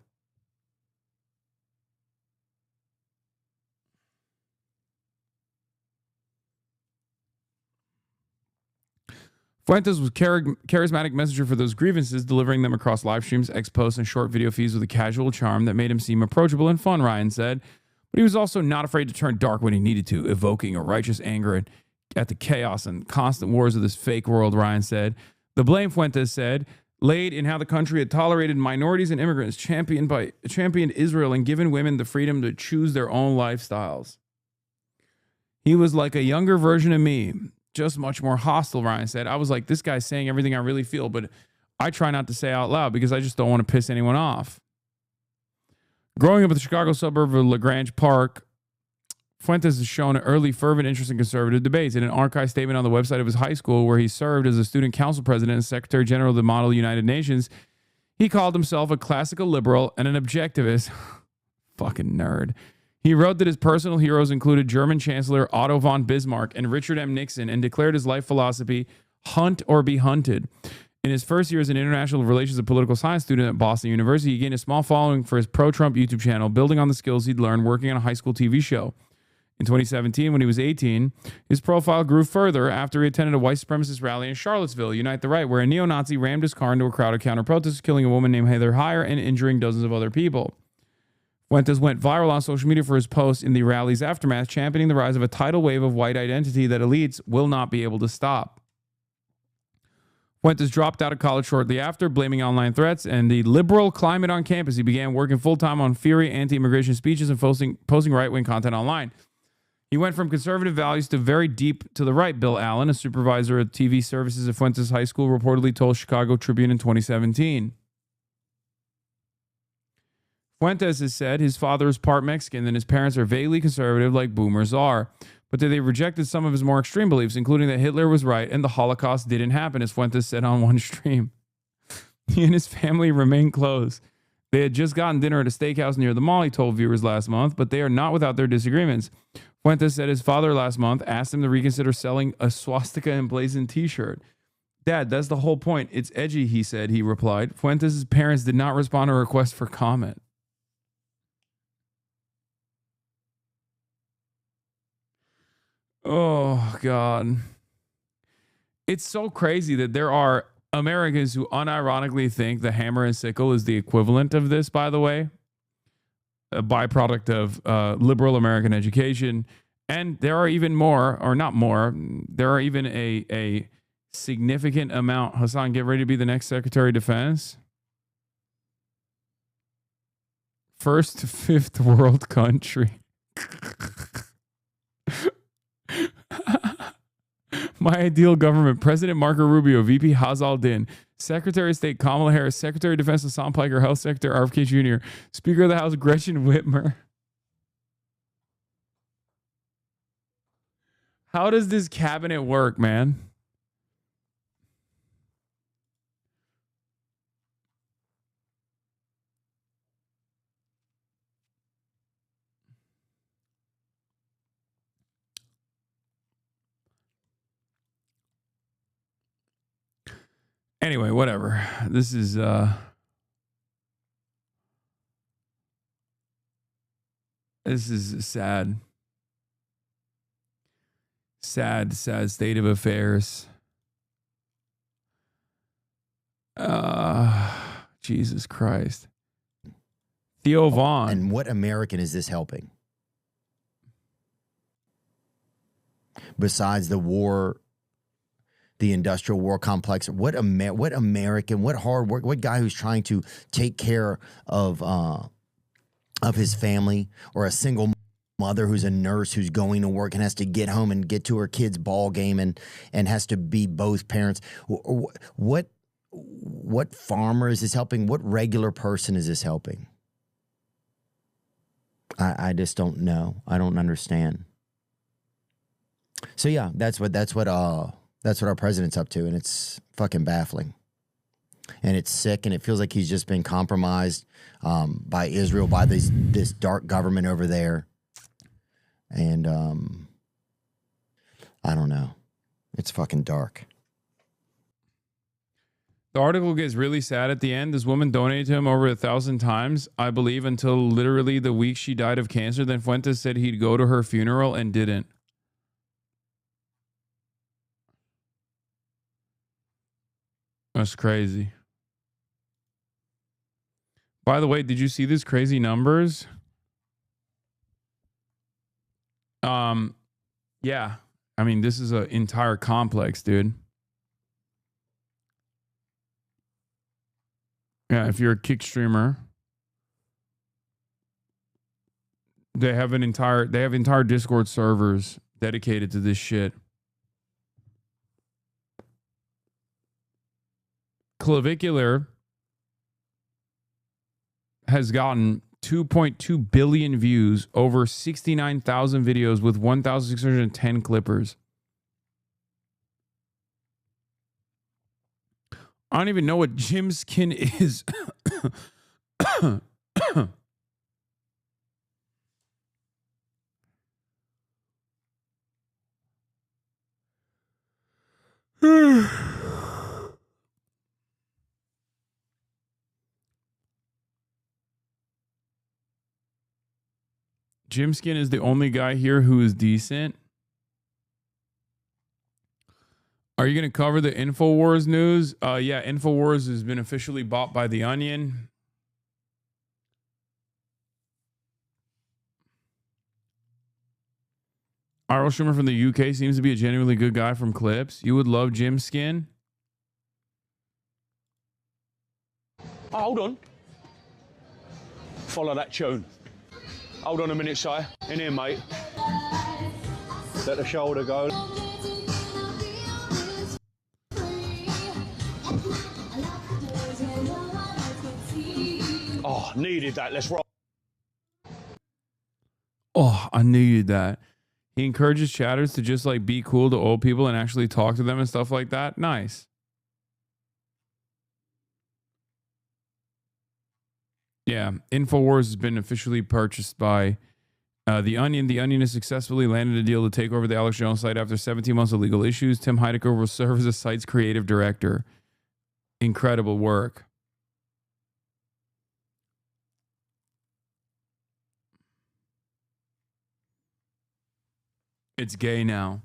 Fuentes was charismatic messenger for those grievances, delivering them across live streams, X-posts, and short video feeds with a casual charm that made him seem approachable and fun, Ryan said. But he was also not afraid to turn dark when he needed to, evoking a righteous anger at the chaos and constant wars of this fake world, Ryan said. The blame, Fuentes said, laid in how the country had tolerated minorities and immigrants, championed Israel, and given women the freedom to choose their own lifestyles. He was like a younger version of me, just much more hostile, Ryan said. I was like, this guy's saying everything I really feel, but I try not to say out loud because I just don't want to piss anyone off. Growing up in the Chicago suburb of LaGrange Park, Fuentes has shown an early fervent interest in conservative debates. In an archived statement on the website of his high school, where he served as a student council president and secretary general of the Model United Nations, he called himself a classical liberal and an objectivist. Fucking nerd. He wrote that his personal heroes included German Chancellor Otto von Bismarck and Richard M. Nixon, and declared his life philosophy, hunt or be hunted. In his first year as an international relations and political science student at Boston University, he gained a small following for his pro-Trump YouTube channel, building on the skills he'd learned working on a high school TV show. In 2017, when he was 18, his profile grew further after he attended a white supremacist rally in Charlottesville, Unite the Right, where a neo-Nazi rammed his car into a crowd of counter-protesters, killing a woman named Heather Heyer and injuring dozens of other people. Fuentes went viral on social media for his posts in the rally's aftermath, championing the rise of a tidal wave of white identity that elites will not be able to stop. Fuentes dropped out of college shortly after, blaming online threats and the liberal climate on campus. He began working full-time on fiery anti-immigration speeches and posting right-wing content online. He went from conservative values to very deep to the right, Bill Allen, a supervisor at TV services at Fuentes High School, reportedly told Chicago Tribune in 2017. Fuentes has said his father is part Mexican and his parents are vaguely conservative like boomers are, but that they rejected some of his more extreme beliefs, including that Hitler was right and the Holocaust didn't happen, as Fuentes said on one stream. He and his family remain close. They had just gotten dinner at a steakhouse near the mall, he told viewers last month, but they are not without their disagreements. Fuentes said his father last month asked him to reconsider selling a swastika emblazoned t-shirt. Dad, that's the whole point. It's edgy, he said, he replied. Fuentes' parents did not respond to a request for comment. Oh, God. It's so crazy that there are Americans who unironically think the hammer and sickle is the equivalent of this, by the way, a byproduct of liberal American education. And there are even more, or not more, there are even a significant amount. Hasan, get ready to be the next Secretary of Defense. First fifth world country. My ideal government: President Marco Rubio, VP Hazal Secretary of State Kamala Harris, Secretary of Defense Hasan Piker, Health Secretary RFK Jr., Speaker of the House Gretchen Whitmer. How does this cabinet work, man? Anyway, whatever. This is sad. Sad state of affairs. Jesus Christ. Theo Vaughn. And what American is this helping? Besides the war, the industrial war complex, what American, what hard work, what guy who's trying to take care of his family, or a single mother who's a nurse who's going to work and has to get home and get to her kid's ball game and has to be both parents. What farmer is this helping? What regular person is this helping? I just don't know. I don't understand. So yeah, that's what our president's up to, and it's fucking baffling. And it's sick, and it feels like he's just been compromised by Israel, by this dark government over there. And I don't know. It's fucking dark. The article gets really sad at the end. This woman donated to him over 1,000 times, I believe, until literally the week she died of cancer. Then Fuentes said he'd go to her funeral and didn't. That's crazy. By the way, did you see these crazy numbers? Yeah. I mean, this is an entire complex, dude. Yeah, if you're a Kick streamer, they have entire Discord servers dedicated to this shit. Clavicular has gotten 2.2 billion views, over 69,000 videos with 1,610 clippers. I don't even know what Jim Skin is. Jim Skin is the only guy here who is decent. Are you going to cover the InfoWars news? Yeah, InfoWars has been officially bought by The Onion. Ira Schumer from the UK seems to be a genuinely good guy from clips. You would love Jim Skin. Oh, hold on. Follow that tune. Hold on a minute, Si. In here, mate. Let the shoulder go. Oh, needed that. Let's roll. Oh, I needed that. He encourages chatters to just like be cool to old people and actually talk to them and stuff like that. Nice. Yeah, InfoWars has been officially purchased by The Onion. The Onion has successfully landed a deal to take over the Alex Jones site after 17 months of legal issues. Tim Heidecker will serve as the site's creative director. Incredible work. It's gay now.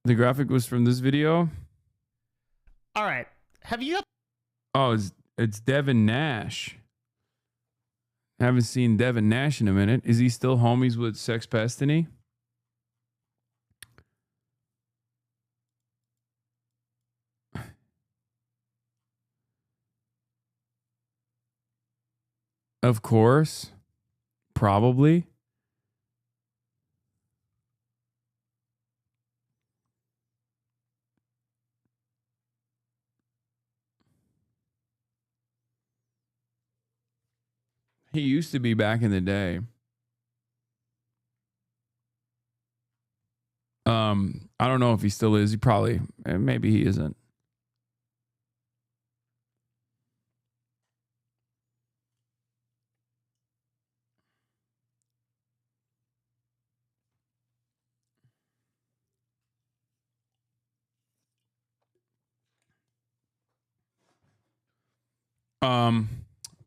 The graphic was from this video. All right. Have you? Oh, it's Devin Nash. Haven't seen Devin Nash in a minute. Is he still homies with Sex Pestiny? Of course. Probably. He used to be back in the day. I don't know if he still is. He probably, maybe he isn't.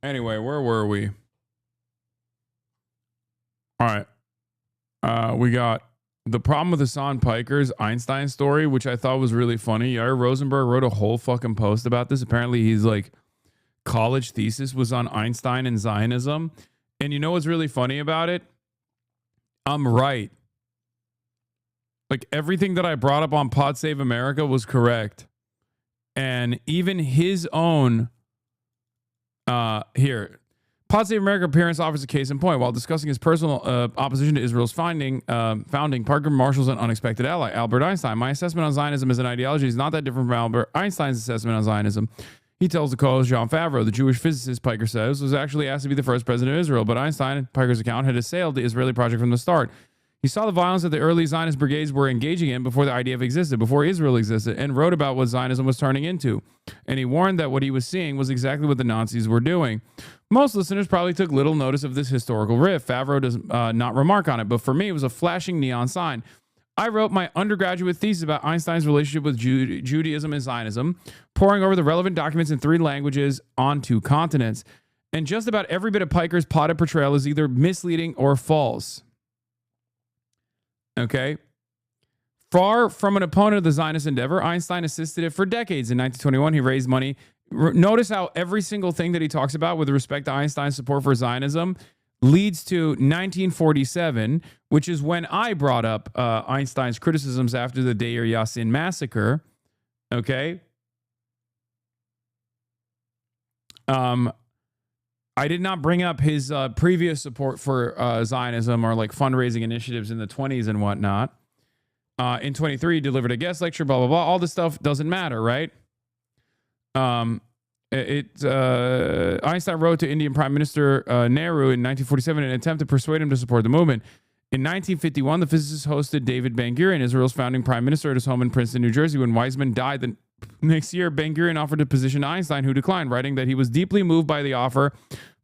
Anyway, where were we? All right. We got the problem with Hassan Piker's Einstein story, which I thought was really funny. Yair Rosenberg wrote a whole fucking post about this. Apparently, his like college thesis was on Einstein and Zionism. And you know what's really funny about it? I'm right. Like everything that I brought up on Pod Save America was correct. And even his own here. Pod Save America appearance offers a case in point. While discussing his personal opposition to Israel's founding, Parker marshals an unexpected ally, Albert Einstein. My assessment on Zionism as an ideology is not that different from Albert Einstein's assessment on Zionism. He tells the co-host Jean Favreau, the Jewish physicist, Piker says, was actually asked to be the first president of Israel, but Einstein, Piker's account, had assailed the Israeli project from the start. He saw the violence that the early Zionist brigades were engaging in before the IDF existed, before Israel existed, and wrote about what Zionism was turning into. And he warned that what he was seeing was exactly what the Nazis were doing. Most listeners probably took little notice of this historical rift. Favreau does not remark on it, but for me, it was a flashing neon sign. I wrote my undergraduate thesis about Einstein's relationship with Judaism and Zionism, poring over the relevant documents in 3 languages on 2 continents. And just about every bit of Piker's plotted portrayal is either misleading or false. Okay. Far from an opponent of the Zionist endeavor, Einstein assisted it for decades. In 1921, he raised money. Notice how every single thing that he talks about with respect to Einstein's support for Zionism leads to 1947, which is when I brought up Einstein's criticisms after the Deir Yassin massacre. Okay. I did not bring up his previous support for Zionism or like fundraising initiatives in the 20s and whatnot. In 23, he delivered a guest lecture, blah, blah, blah. All this stuff doesn't matter, right? Einstein wrote to Indian Prime Minister Nehru in 1947 in an attempt to persuade him to support the movement. In 1951, the physicist hosted David Ben-Gurion, Israel's founding prime minister, at his home in Princeton, New Jersey. When Weizmann died the next year, Ben-Gurion offered a position to Einstein, who declined, writing that he was deeply moved by the offer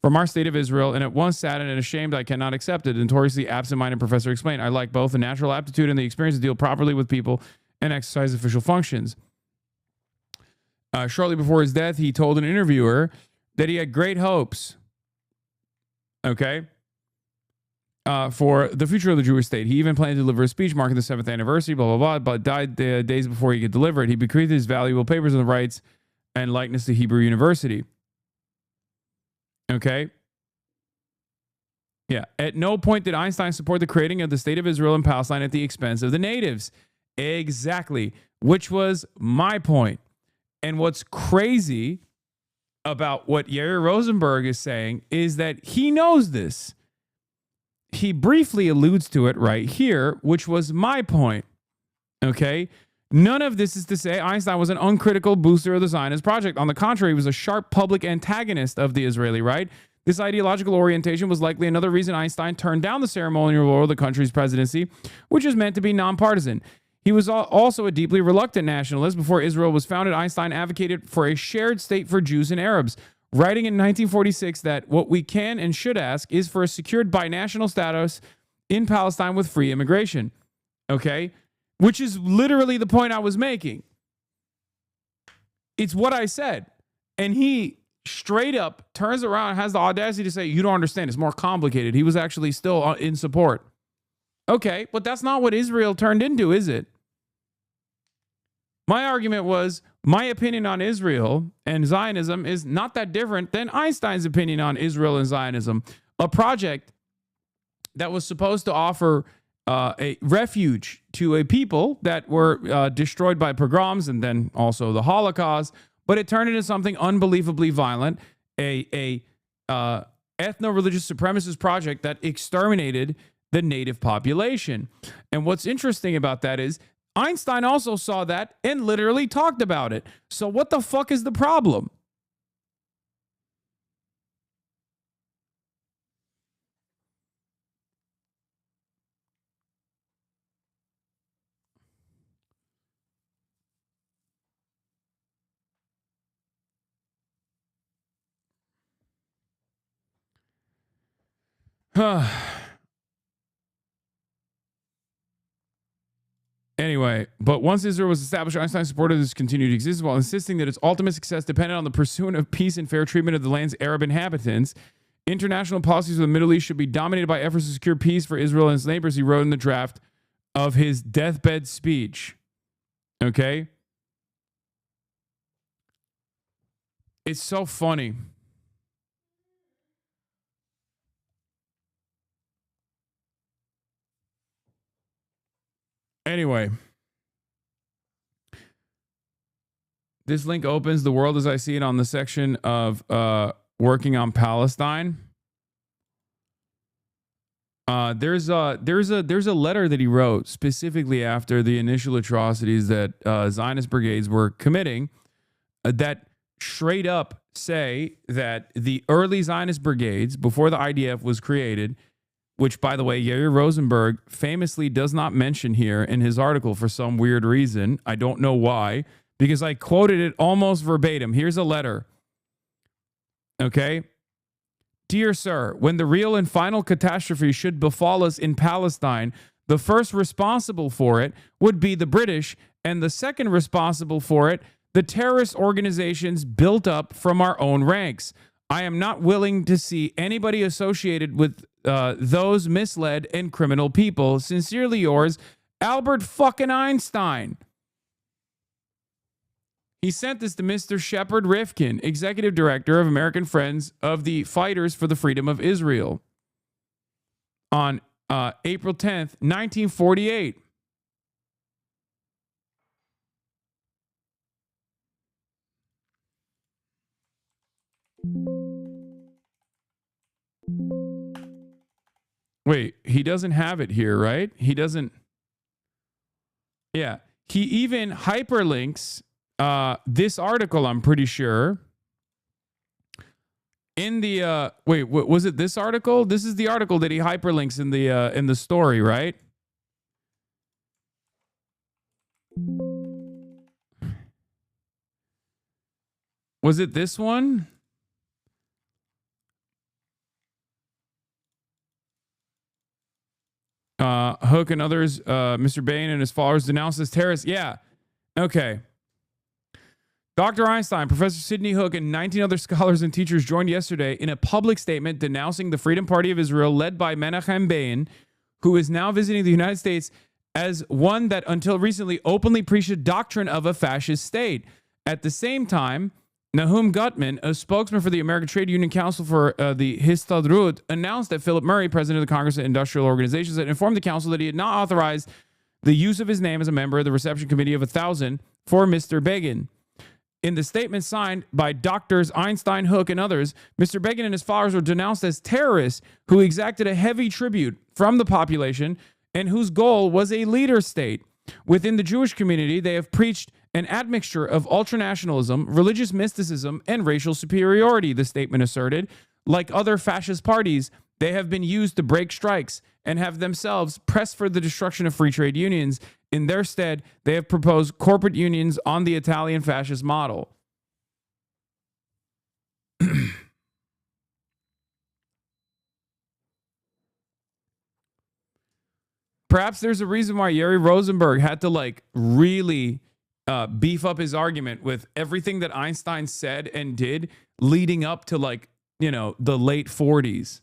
from our state of Israel, and at once saddened and ashamed I cannot accept it. The notoriously absent-minded professor explained, I like both the natural aptitude and the experience to deal properly with people and exercise official functions. Shortly before his death, he told an interviewer that he had great hopes, okay, for the future of the Jewish state. He even planned to deliver a speech marking the 7th anniversary, blah, blah, blah, but died days before he could deliver it. He bequeathed his valuable papers and rights and likeness to Hebrew University. Okay. Yeah. At no point did Einstein support the creating of the state of Israel and Palestine at the expense of the natives. Exactly. Which was my point. And what's crazy about what Yair Rosenberg is saying is that he knows this. He briefly alludes to it right here, which was my point. Okay. None of this is to say Einstein was an uncritical booster of the Zionist project. On the contrary, he was a sharp public antagonist of the Israeli right. This ideological orientation was likely another reason Einstein turned down the ceremonial role of the country's presidency, which is meant to be nonpartisan. He was also a deeply reluctant nationalist. Before Israel was founded, Einstein advocated for a shared state for Jews and Arabs, writing in 1946 that what we can and should ask is for a secured binational status in Palestine with free immigration. Okay? Which is literally the point I was making. It's what I said. And he straight up turns around and has the audacity to say, you don't understand. It's more complicated. He was actually still in support. Okay, but that's not what Israel turned into, is it? My argument was my opinion on Israel and Zionism is not that different than Einstein's opinion on Israel and Zionism, a project that was supposed to offer a refuge to a people that were destroyed by pogroms and then also the Holocaust, but it turned into something unbelievably violent, a ethno-religious supremacist project that exterminated the native population. And what's interesting about that is Einstein also saw that and literally talked about it. So what the fuck is the problem? Anyway, but once Israel was established, Einstein supported its continued existence while insisting that its ultimate success depended on the pursuit of peace and fair treatment of the land's Arab inhabitants. International policies of the Middle East should be dominated by efforts to secure peace for Israel and its neighbors, he wrote in the draft of his deathbed speech. Okay? It's so funny. Anyway, this link opens the world as I see it on the section of working on Palestine. There's a letter that he wrote specifically after the initial atrocities that Zionist brigades were committing that straight up say that the early Zionist brigades before the IDF was created, which, by the way, Yair Rosenberg famously does not mention here in his article for some weird reason. I don't know why, because I quoted it almost verbatim. Here's a letter. Okay? Dear sir, when the real and final catastrophe should befall us in Palestine, the first responsible for it would be the British, and the second responsible for it, the terrorist organizations built up from our own ranks. I am not willing to see anybody associated with those misled and criminal people. Sincerely yours, Albert fucking Einstein. He sent this to Mr. Shepard Rifkin, Executive Director of American Friends of the Fighters for the Freedom of Israel, on April 10th, 1948. Wait, he doesn't have it here, right? He doesn't. Yeah. He even hyperlinks this article, I'm pretty sure. In the wait, was it this article? This is the article that he hyperlinks in the story, right? Was it this one? Hook and others, Mr. Bain and his followers denounced as terrorists. Yeah. Okay. Dr. Einstein, Professor Sidney Hook, and 19 other scholars and teachers joined yesterday in a public statement denouncing the Freedom Party of Israel led by Menachem Begin, who is now visiting the United States, as one that until recently openly preached a doctrine of a fascist state. At the same time, Nahum Gutman, a spokesman for the American Trade Union Council for the Histadrut, announced that Philip Murray, president of the Congress of Industrial Organizations, had informed the council that he had not authorized the use of his name as a member of the reception committee of 1,000 for Mr. Begin. In the statement signed by Doctors Einstein, Hook, and others, Mr. Begin and his followers were denounced as terrorists who exacted a heavy tribute from the population and whose goal was a leader state. Within the Jewish community, they have preached an admixture of ultranationalism, religious mysticism, and racial superiority, the statement asserted. Like other fascist parties, they have been used to break strikes and have themselves pressed for the destruction of free trade unions. In their stead, they have proposed corporate unions on the Italian fascist model. Perhaps there's a reason why Yair Rosenberg had to really beef up his argument with everything that Einstein said and did leading up to the late 40s.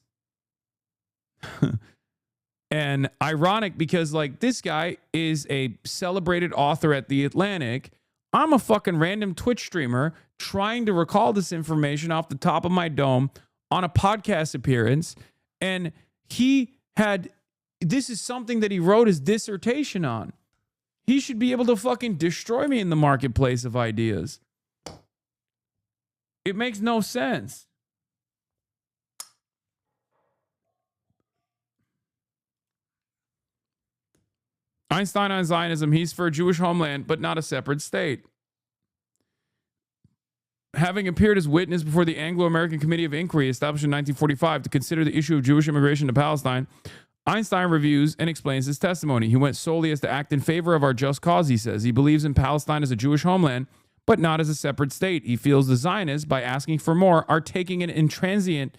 And ironic because this guy is a celebrated author at The Atlantic, I'm a fucking random Twitch streamer trying to recall this information off the top of my dome on a podcast appearance. And this is something that he wrote his dissertation on. He should be able to fucking destroy me in the marketplace of ideas. It makes no sense. Einstein on Zionism, he's for a Jewish homeland, but not a separate state. Having appeared as witness before the Anglo-American Committee of Inquiry established in 1945 to consider the issue of Jewish immigration to Palestine, Einstein reviews and explains his testimony. He went solely as to act in favor of our just cause, he says. He believes in Palestine as a Jewish homeland, but not as a separate state. He feels the Zionists, by asking for more, are taking an intransigent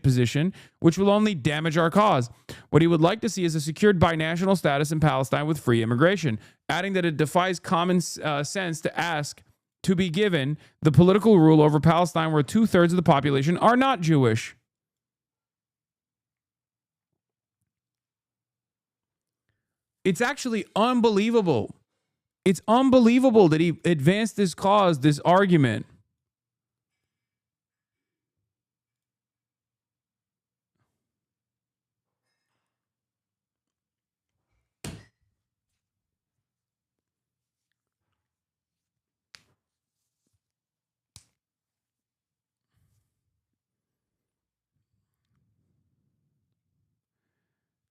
position, which will only damage our cause. What he would like to see is a secured binational status in Palestine with free immigration, adding that it defies common sense to ask to be given the political rule over Palestine where 2/3 of the population are not Jewish. It's actually unbelievable. It's unbelievable that he advanced this cause, this argument.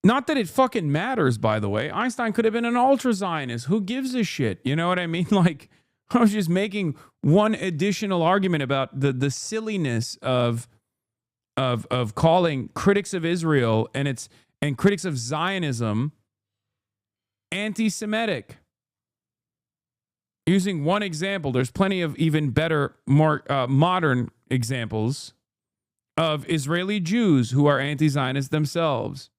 Not that it fucking matters, by the way. Einstein could have been an ultra-Zionist. Who gives a shit? You know what I mean? Like, I was just making one additional argument about the silliness of calling critics of Israel and critics of Zionism anti-Semitic. Using one example, there's plenty of even better, more modern examples of Israeli Jews who are anti-Zionist themselves.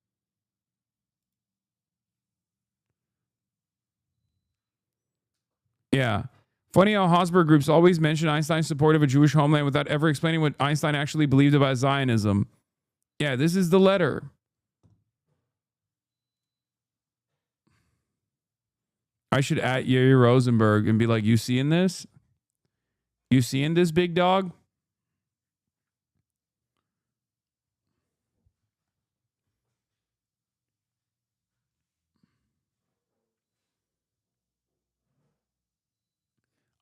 Yeah. Funny how Hosberg groups always mention Einstein's support of a Jewish homeland without ever explaining what Einstein actually believed about Zionism. Yeah, this is the letter. I should at Yair Rosenberg and be like, you seeing this? You seeing this, big dog?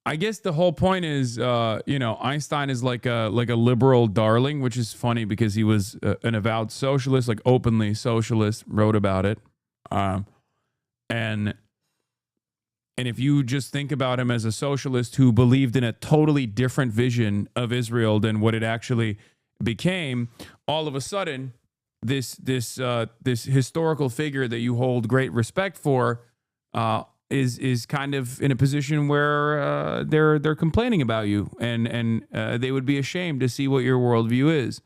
I guess the whole point is, Einstein is like a liberal darling, which is funny because he was an avowed socialist, like openly socialist, wrote about it. And if you just think about him as a socialist who believed in a totally different vision of Israel than what it actually became, all of a sudden, this historical figure that you hold great respect for, is kind of in a position where they're complaining about you, and they would be ashamed to see what your worldview is.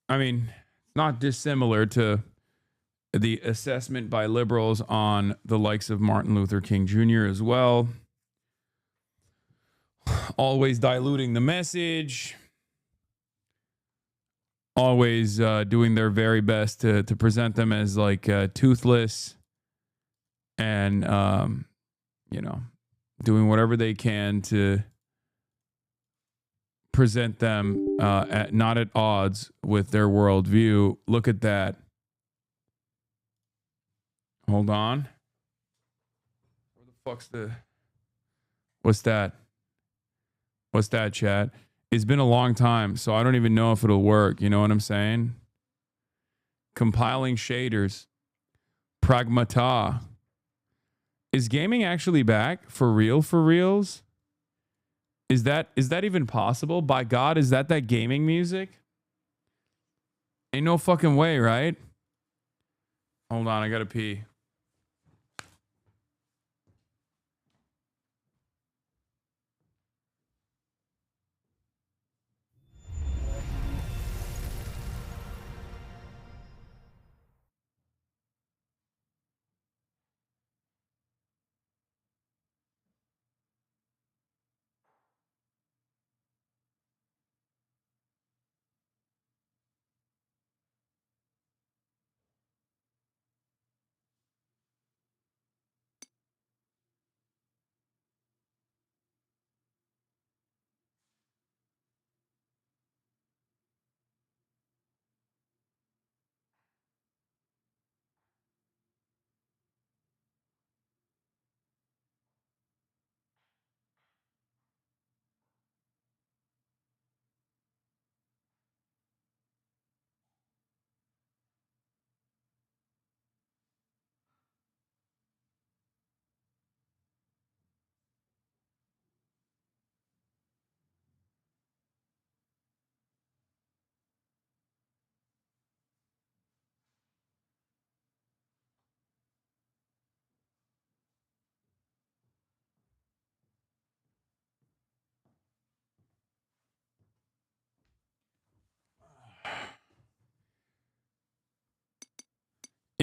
I mean, it's not dissimilar to the assessment by liberals on the likes of Martin Luther King Jr. as well. Always diluting the message, always doing their very best to present them as like toothless, and doing whatever they can to present them not at odds with their worldview. Look at that. Hold on. Where the fuck's what's that? What's that, chat? It's been a long time, so I don't even know if it'll work. You know what I'm saying? Compiling shaders. Pragmata. Is gaming actually back? For real? For reals? Is that even possible? By God, is that gaming music? Ain't no fucking way, right? Hold on, I gotta pee.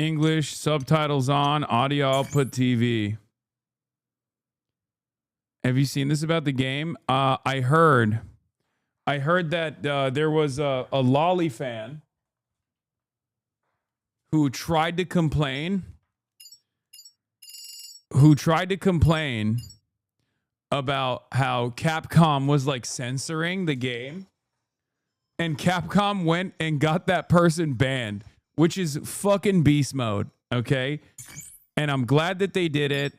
English, subtitles on, audio output TV. Have you seen this about the game? I heard that there was a Lolly fan who tried to complain about how Capcom was like censoring the game, and Capcom went and got that person banned, which is fucking beast mode, okay? And I'm glad that they did it,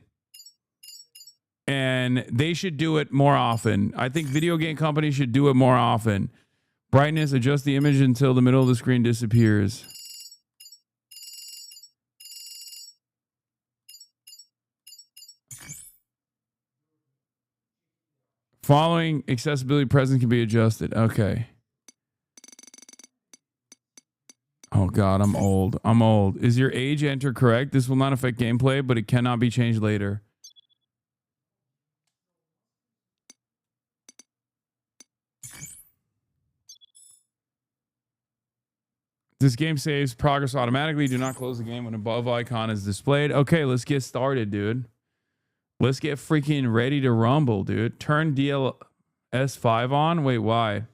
and they should do it more often. I think video game companies should do it more often. Brightness, adjust the image until the middle of the screen disappears. Following accessibility presence can be adjusted. Okay. Oh God, I'm old. I'm old. Is your age enter correct? This will not affect gameplay, but it cannot be changed later. This game saves progress automatically. Do not close the game when above icon is displayed. Okay, let's get started, dude. Let's get freaking ready to rumble, dude. Turn DLS5 on. Wait, why?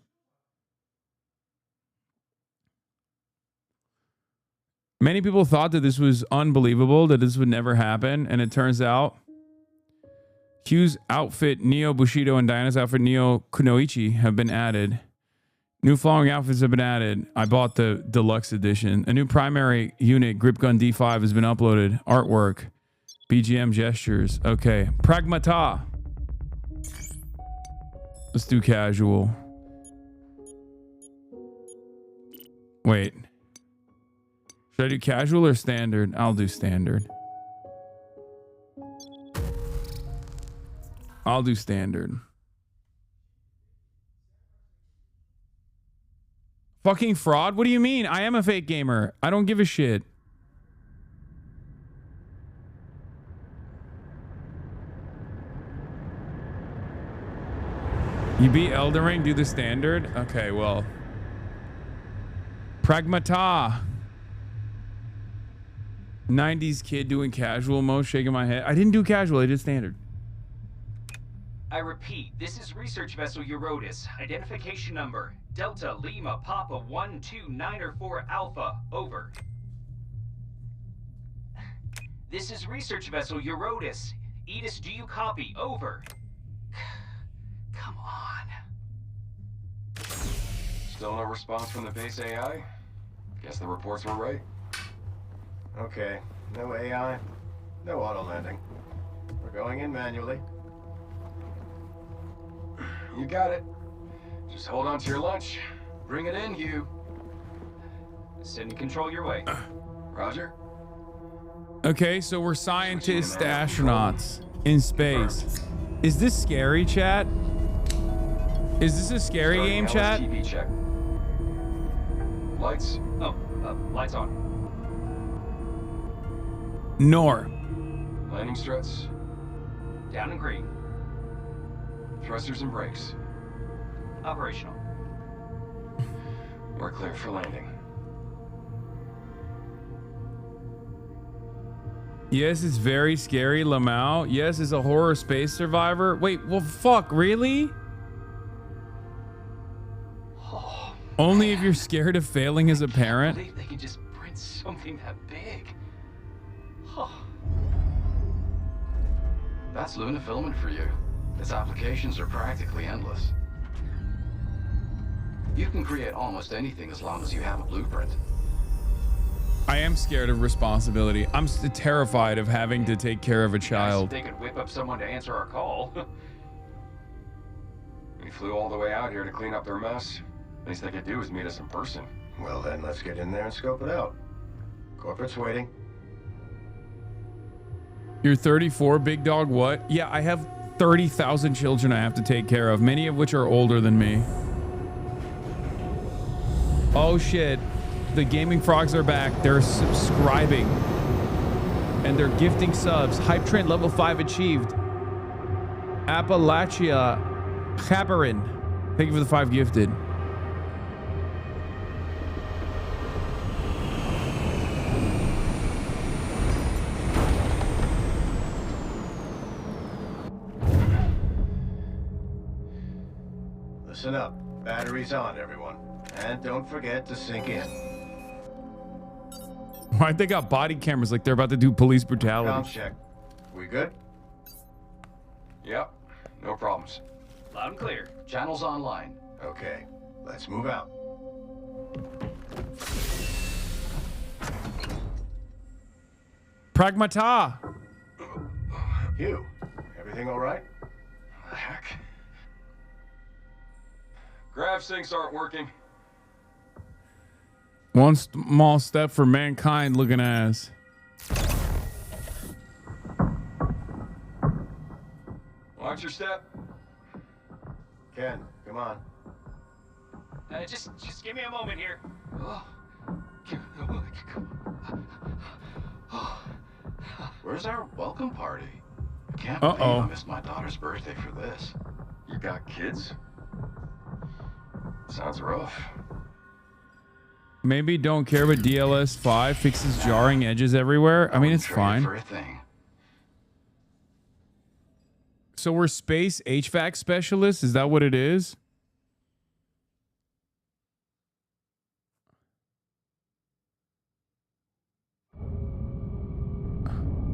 Many people thought that this was unbelievable, that this would never happen, and it turns out Hugh's outfit, Neo Bushido, and Diana's outfit, Neo Kunoichi, have been added. New following outfits have been added. I bought the deluxe edition. A new primary unit, Grip Gun D5, has been uploaded. Artwork. BGM gestures. Okay. Pragmata. Let's do casual. Wait. Should I do casual or standard? I'll do standard. I'll do standard. Fucking fraud? What do you mean? I am a fake gamer. I don't give a shit. You beat Elden Ring, do the standard? Okay, well. Pragmata. 90s kid doing casual mode, shaking my head. I didn't do casual, I did standard. I repeat, this is research vessel Eurotas. Identification number, Delta Lima Papa 129 Alpha, over. This is research vessel Eurotas. Edis, do you copy? Over. Come on. Still no response from the base AI? Guess the reports were right. Okay, no AI, no auto-landing. We're going in manually. You got it. Just hold on to your lunch. Bring it in, Hugh. Sending control your way. Roger. Okay, so we're scientists, astronauts in space. Is this scary, chat? Is this a scary game, chat? TV check. Lights. Oh, lights on. Nor. Landing struts. Down and green. Thrusters and brakes. Operational. We're clear for landing. Yes, it's very scary, Lamau. Yes, it's a horror space survivor. Wait, well, fuck, really? Oh, only if you're scared of failing as a parent? I can't believe they can just print something that big. Oh. That's Luna filament for you. Its applications are practically endless. You can create almost anything as long as you have a blueprint. I am scared of responsibility. I'm terrified of having to take care of a child. They could whip up someone to answer our call. We flew all the way out here to clean up their mess. Least they could do is meet us in person. Well then, let's get in there and scope it out. Corporate's waiting. You're 34, big dog, what? Yeah, I have 30,000 children I have to take care of, many of which are older than me. Oh shit. The gaming frogs are back. They're subscribing. And they're gifting subs. Hype Train level 5 achieved. Appalachia Chaperin. Thank you for the 5 gifted. Listen up. Batteries on, everyone. And don't forget to sink in. Why'd they got body cameras like they're about to do police brutality? Comms check. We good? Yep, no problems. Loud and clear. Channels online. Okay, let's move out. PRAGMATA! Hugh, everything all right? What the heck? Grav sinks aren't working. One small step for mankind looking ass. Watch your step. Ken, come on. Just give me a moment here. Where's our welcome party? I can't believe I missed my daughter's birthday for this. You got kids? Sounds rough. Maybe don't care, but DLS5 fixes jarring edges everywhere. I mean, it's fine. For a thing. So we're space HVAC specialists? Is that what it is?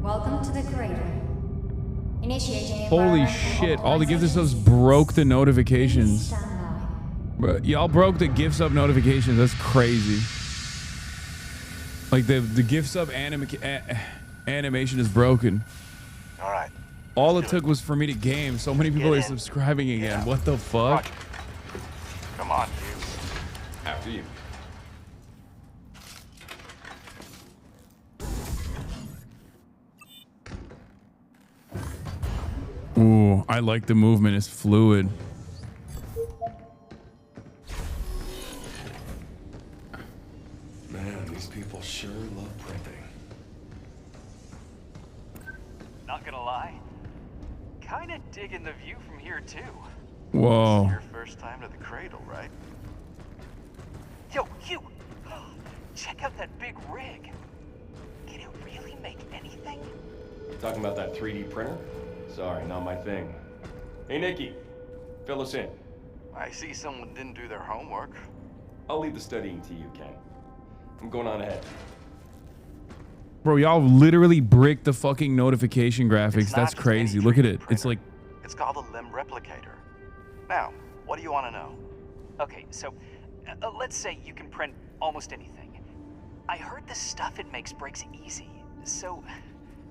Welcome to the crater. Initiating. Holy shit. All the gift subs broke the notifications. Bro, y'all broke the gift sub notifications. That's crazy. Like the gift sub animation is broken. All right. All it took was for me to game. So many people are subscribing again. What the fuck? Come on, Hugh. After you. Ooh, I like the movement. It's fluid. Man, these people sure love printing. Not gonna lie, kinda digging the view from here too. Whoa. This is your first time to the cradle, right? Yo, Hugh! Check out that big rig. Can it really make anything? Talking about that 3D printer? Sorry, not my thing. Hey, Nikki, fill us in. I see someone didn't do their homework. I'll leave the studying to you, Ken. I'm going on ahead. Bro, y'all literally bricked the fucking notification graphics. That's crazy. Look at it. It's like... It's called a limb replicator. Now, what do you want to know? Okay, so let's say you can print almost anything. I heard the stuff it makes breaks easy, so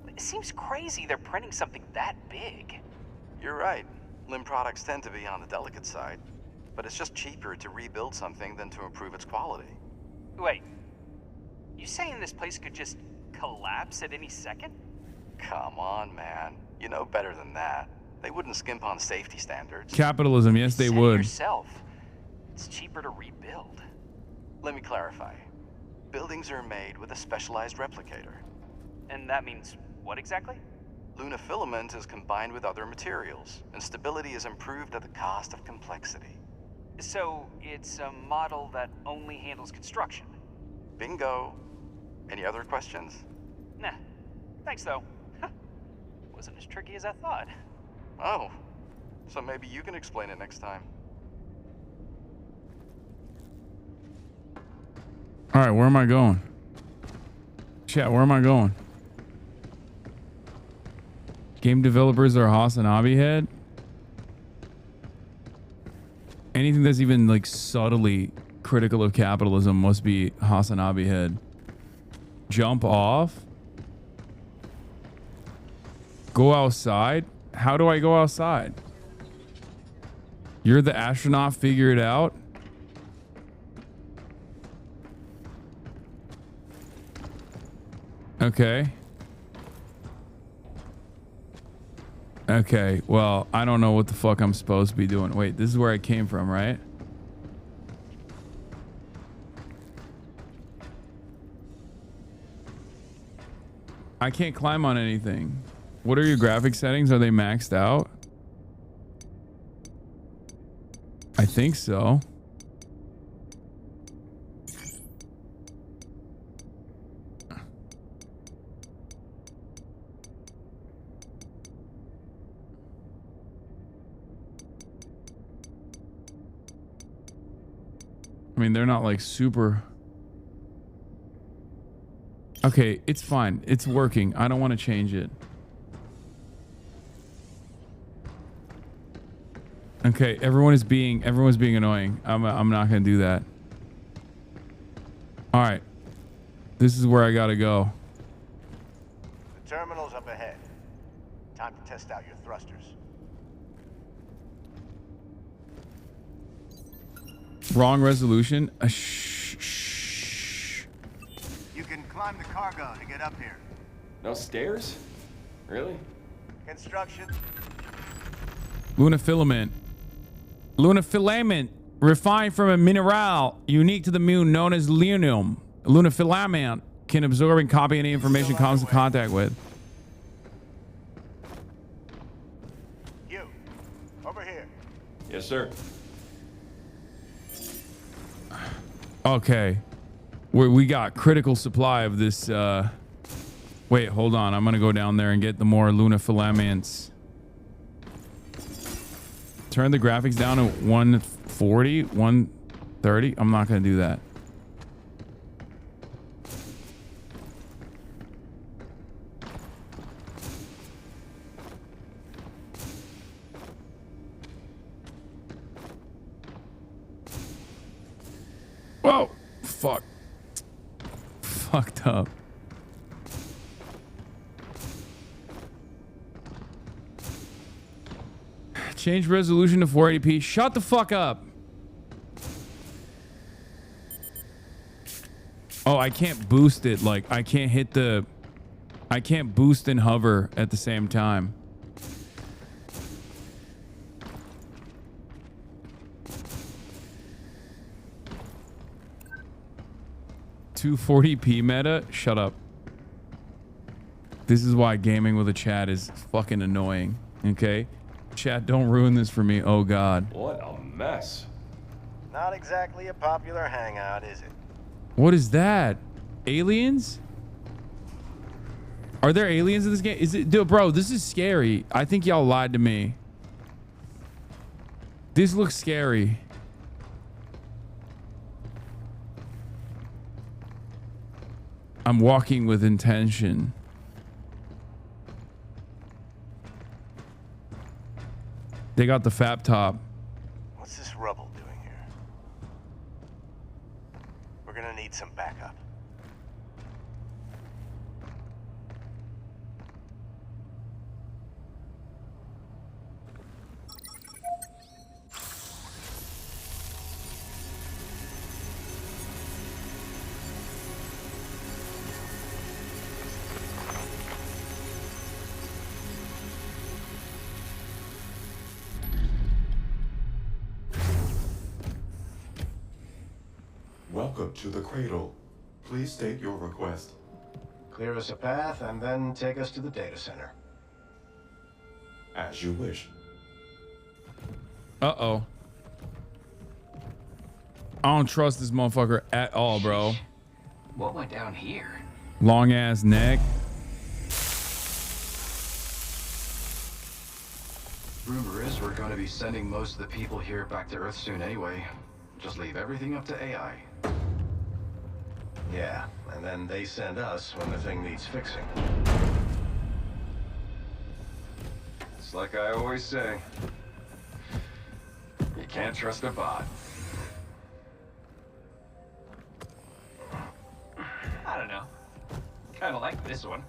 it seems crazy they're printing something that big. You're right. Limb products tend to be on the delicate side, but it's just cheaper to rebuild something than to improve its quality. Wait, you saying this place could just collapse at any second? Come on, man. You know better than that. They wouldn't skimp on safety standards. Capitalism, yes, they Say would. yourself, it's cheaper to rebuild. Let me clarify. Buildings are made with a specialized replicator. And that means what exactly? Lunafilament is combined with other materials, and stability is improved at the cost of complexity. So it's a model that only handles construction? Bingo. Any other questions? Nah. Thanks, though. Wasn't as tricky as I thought. Oh. So maybe you can explain it next time. All right, where am I going? Chat, where am I going? Game developers are HasanAbi head? Anything that's even like subtly critical of capitalism must be HasanAbi head. Jump off? Go outside? How do I go outside? You're the astronaut, figure it out? Okay. Okay, well, I don't know what the fuck I'm supposed to be doing. Wait, this is where I came from, right? I can't climb on anything. What are your graphic settings? Are they maxed out? I think so. I mean, they're not like super. Okay, it's fine. It's working. I don't want to change it. Okay, everyone's being annoying. I'm not gonna do that. All right, this is where I gotta go. The terminal's up ahead. Time to test out your thrusters. Wrong resolution. You can climb the cargo to get up here. No stairs? Really? Construction. Luna filament. Luna filament, refined from a mineral unique to the moon known as lunium. Luna filament can absorb and copy any information it comes in contact with. You, over here. Yes, sir. Okay. We got critical supply of this. Wait, hold on. I'm going to go down there and get the more Luna filaments. Turn the graphics down to 140, 130. I'm not going to do that. Whoa, fuck. Fucked up. Change resolution to 480p. Shut the fuck up. Oh, I can't boost it. Like, I can't hit the... I can't boost and hover at the same time. $240p meta? Shut up. This is why gaming with a chat is fucking annoying. Okay? Chat, don't ruin this for me. Oh, God. What a mess. Not exactly a popular hangout, is it? What is that? Aliens? Are there aliens in this game? Is it, dude, bro, this is scary. I think y'all lied to me. This looks scary. I'm walking with intention. They got the FAP top. What's this rubble doing here? We're gonna need some backup. Welcome to the cradle. Please state your request. Clear us a path and then take us to the data center. As you wish. Uh-oh. I don't trust this motherfucker at all, bro. What went down here? Long ass neck. Rumor is we're going to be sending most of the people here back to Earth soon anyway. Just leave everything up to AI. Yeah, and then they send us when the thing needs fixing. It's like I always say. You can't trust a bot. I don't know. Kind of like this one.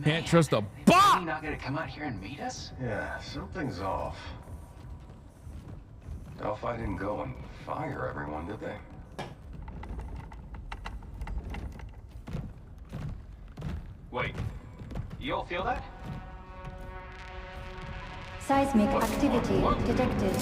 Can't trust a Is bot! he not gonna come out here and meet us? Yeah, something's off. Delphi didn't go and fire everyone, did they? Wait, you all feel that? Seismic activity detected.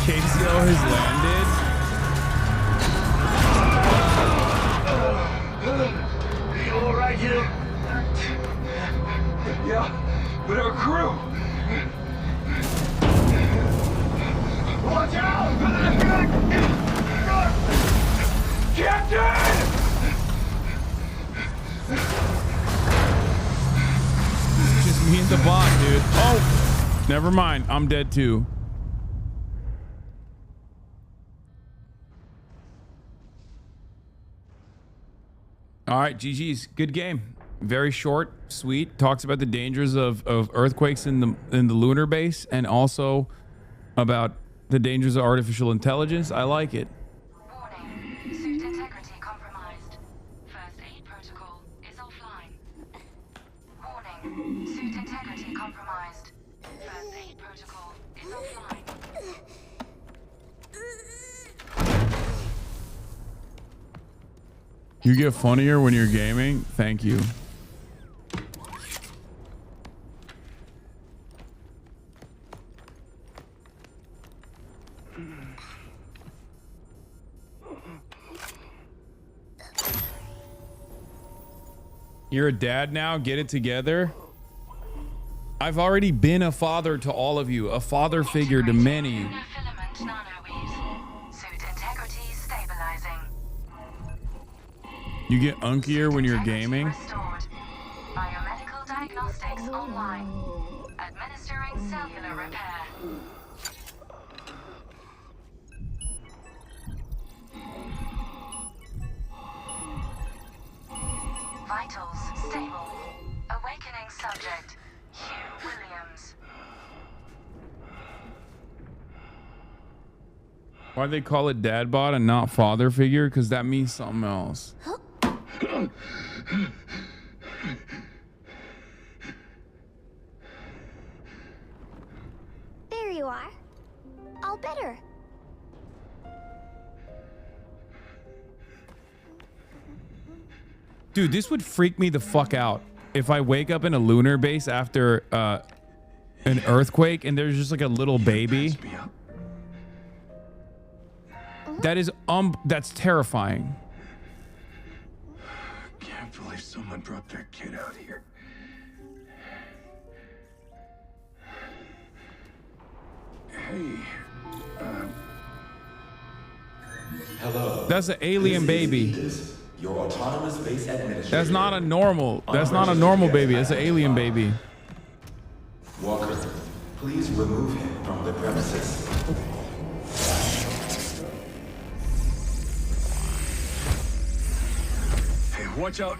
KCO has landed. crew! Watch out! Captain! Just me and the bot, dude. Oh, never mind. I'm dead too. All right, GG's. Good game. Very short, sweet. Talks about the dangers of earthquakes in the lunar base, and also about the dangers of artificial intelligence. I like it. Warning. Suit integrity compromised. First aid protocol is offline. Warning. Suit integrity compromised. First aid protocol is offline. You get funnier when you're gaming. Thank you. You're a dad now? Get it together? I've already been a father to all of you, a father figure to many. You get unkier when you're gaming? Biomedical diagnostics online. Administering cellular repair. Vitals stable. Awakening subject, Hugh Williams. Why'd they call it dad bod and not father figure? Because that means something else. There you are. All better. Dude, this would freak me the fuck out if I wake up in a lunar base after an earthquake and there's just like a little baby. That is that's terrifying. Can't believe someone brought their kid out here. Hey, hello. That's an alien baby. Your autonomous base administrator. That's not a normal baby. It's an alien baby. Walker, please remove him from the premises. hey, watch out.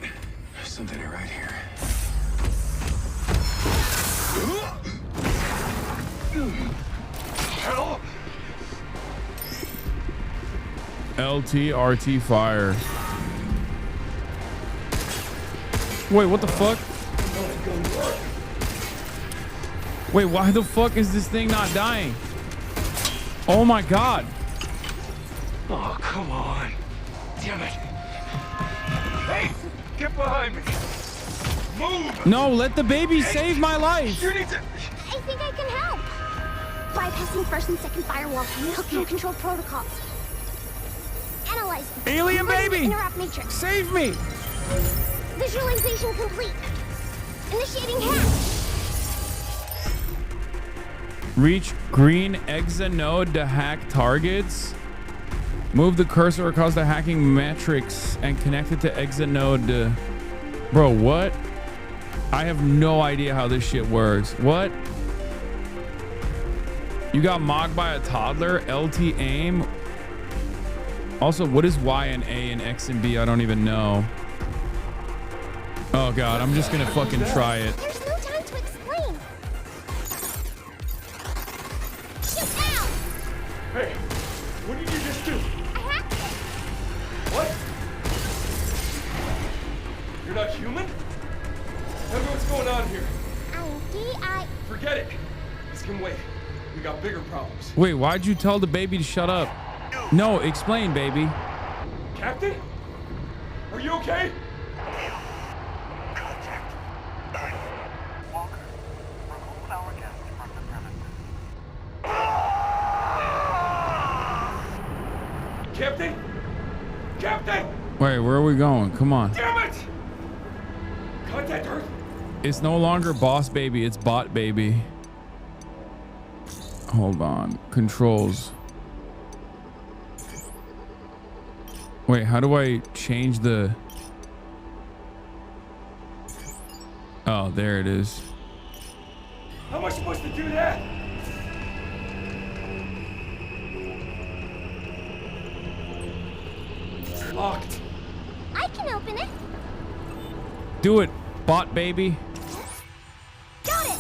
There's something right here. Hell! LT, RT, fire. Wait, what the fuck? Wait, why the fuck is this thing not dying? Oh my god. Oh, come on. Damn it. Hey, get behind me. Move. No, let the baby save my life. You need to... I think I can help. Bypassing first and second firewall, hooking control protocols. Analyze them. Alien baby! Interrupt matrix. Save me! Visualization complete. Initiating hack. Reach green exonode to hack targets. Move the cursor across the hacking matrix and connect it to exonode to... Bro, what? I have no idea how this shit works. What? You got mocked by a toddler? LT aim? Also, what is Y and A and X and B? I don't even know. Oh god, I'm just gonna fucking try it. There's no time to explain. Shoot now! Hey, what did you just do? I hacked it. What? You're not human? Tell me what's going on here. Forget it. This can wait. We got bigger problems. Wait, why'd you tell the baby to shut up? No, explain, baby. Captain? Are you okay? Captain? Captain! Wait, where are we going? Come on. Damn it! Contact Earth! It's no longer boss baby, it's bot baby. Hold on. Controls. Wait, how do I change the... Oh, there it is. How am I supposed to do that? It's locked. I can open it. Do it, bot baby. Got it.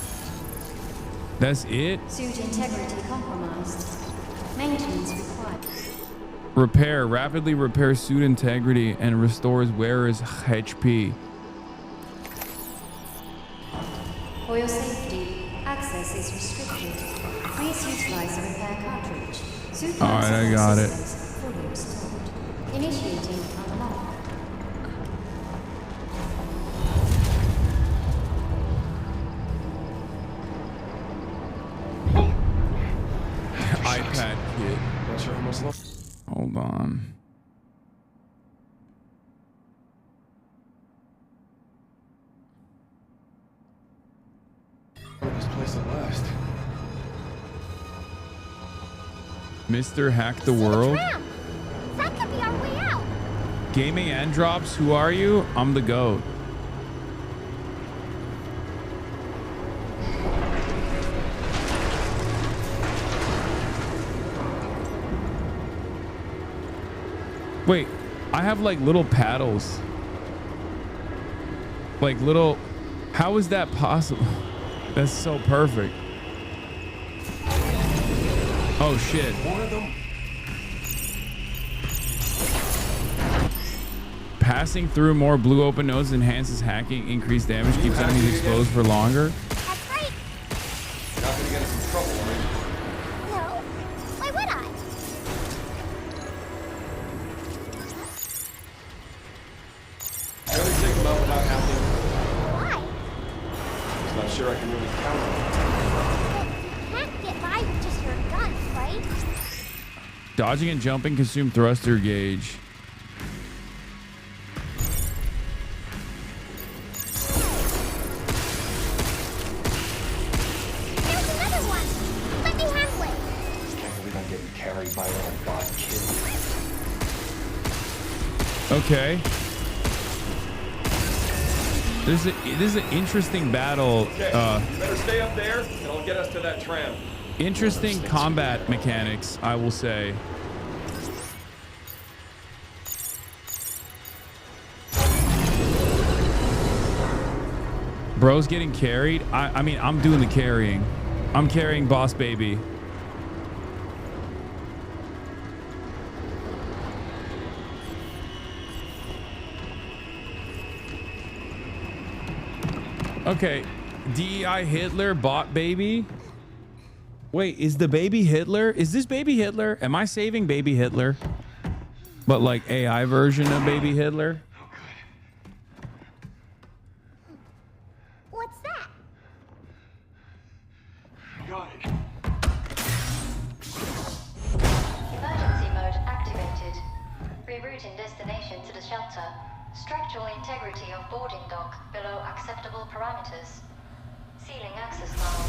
That's it? Suit integrity compromised. Maintenance required. Repair. Rapidly repairs suit integrity and restores wearer's HP. For your safety, access is restricted. Please utilize a repair cartridge. Suit All right, I got it. fully restored. Initiating unlock. iPad kit. Not sure how much longer. Hold on. This place will last. Mr. Hack the World. That could be our way out. Gaming and drops. Who are you? I'm the GOAT. Wait, I have like little paddles. Like little... How is that possible? That's so perfect. Oh shit. One of them. Passing through more blue open nodes enhances hacking, increased damage, keeps enemies exposed for longer. That's right. You're not gonna get us in trouble, are you? No. Why would I? I only take them out without having. Why? I'm not sure I can really count on them. You can't get by with just your guns, right? Dodging and jumping consume thruster gauge. There's another one. Let me handle it. Can't believe I'm getting carried by a little bot kid. Okay. This is an interesting battle. Okay, you better stay up there, and I'll get us to that tram. Interesting combat mechanics, I will say. Bro's getting carried. I mean, I'm doing the carrying. I'm carrying Boss Baby. Okay, DEI Hitler, bot baby. Wait, is the baby Hitler? Is this baby Hitler? Am I saving baby Hitler? But like AI version of baby Hitler? What's that? Got it. Emergency mode activated. Rerouting destination to the shelter. Structural integrity of boarding dock below acceptable parameters. Sealing access now.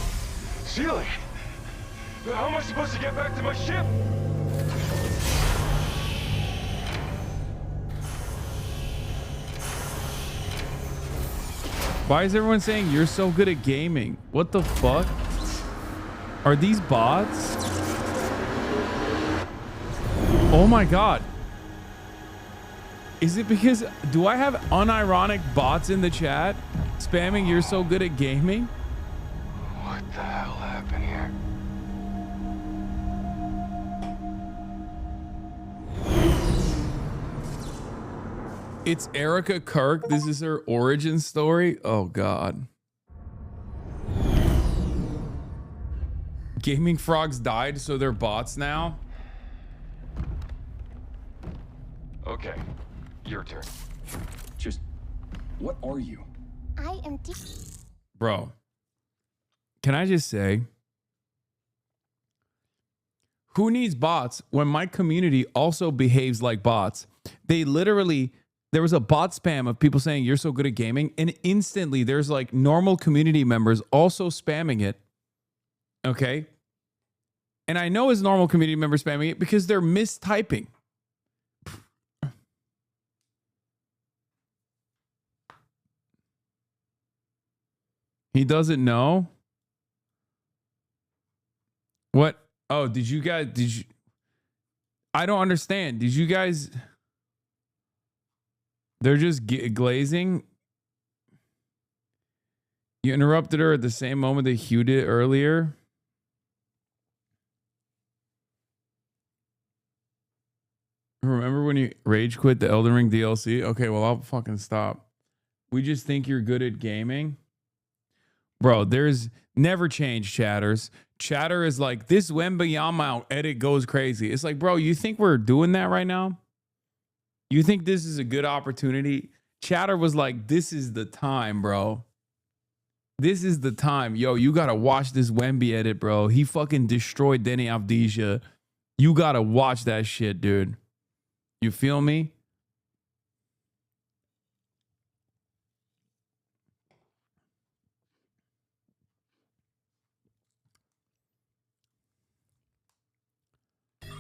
Ceiling! How am I supposed to get back to my ship? Why is everyone saying you're so good at gaming? What the fuck? Are these bots? Oh my god. Is it because... Do I have unironic bots in the chat? Spamming you're so good at gaming? What the hell happened here? It's Erica Kirk. This is her origin story. Oh god. Gaming frogs died, so they're bots now. Okay, your turn. Just, what are you? I am Bro, can I just say, who needs bots when my community also behaves like bots? They literally there was a bot spam of people saying you're so good at gaming, and instantly there's like normal community members also spamming it. Okay. And I know it's normal community members spamming it because they're mistyping. He doesn't know. What? Oh, did you? I don't understand. Did you guys? They're just glazing. You interrupted her at the same moment that Hugh did earlier. Remember when you rage quit the Elden Ring DLC? Okay, well, I'll fucking stop. We just think you're good at gaming. Bro, there's never change, chatters. Chatter is like, this Wembayama edit goes crazy. It's like, bro, you think we're doing that right now? You think this is a good opportunity? Chatter was like, this is the time, bro. This is the time. Yo, you got to watch this Wemby edit, bro. He fucking destroyed Denny Avdija. You got to watch that shit, dude. You feel me?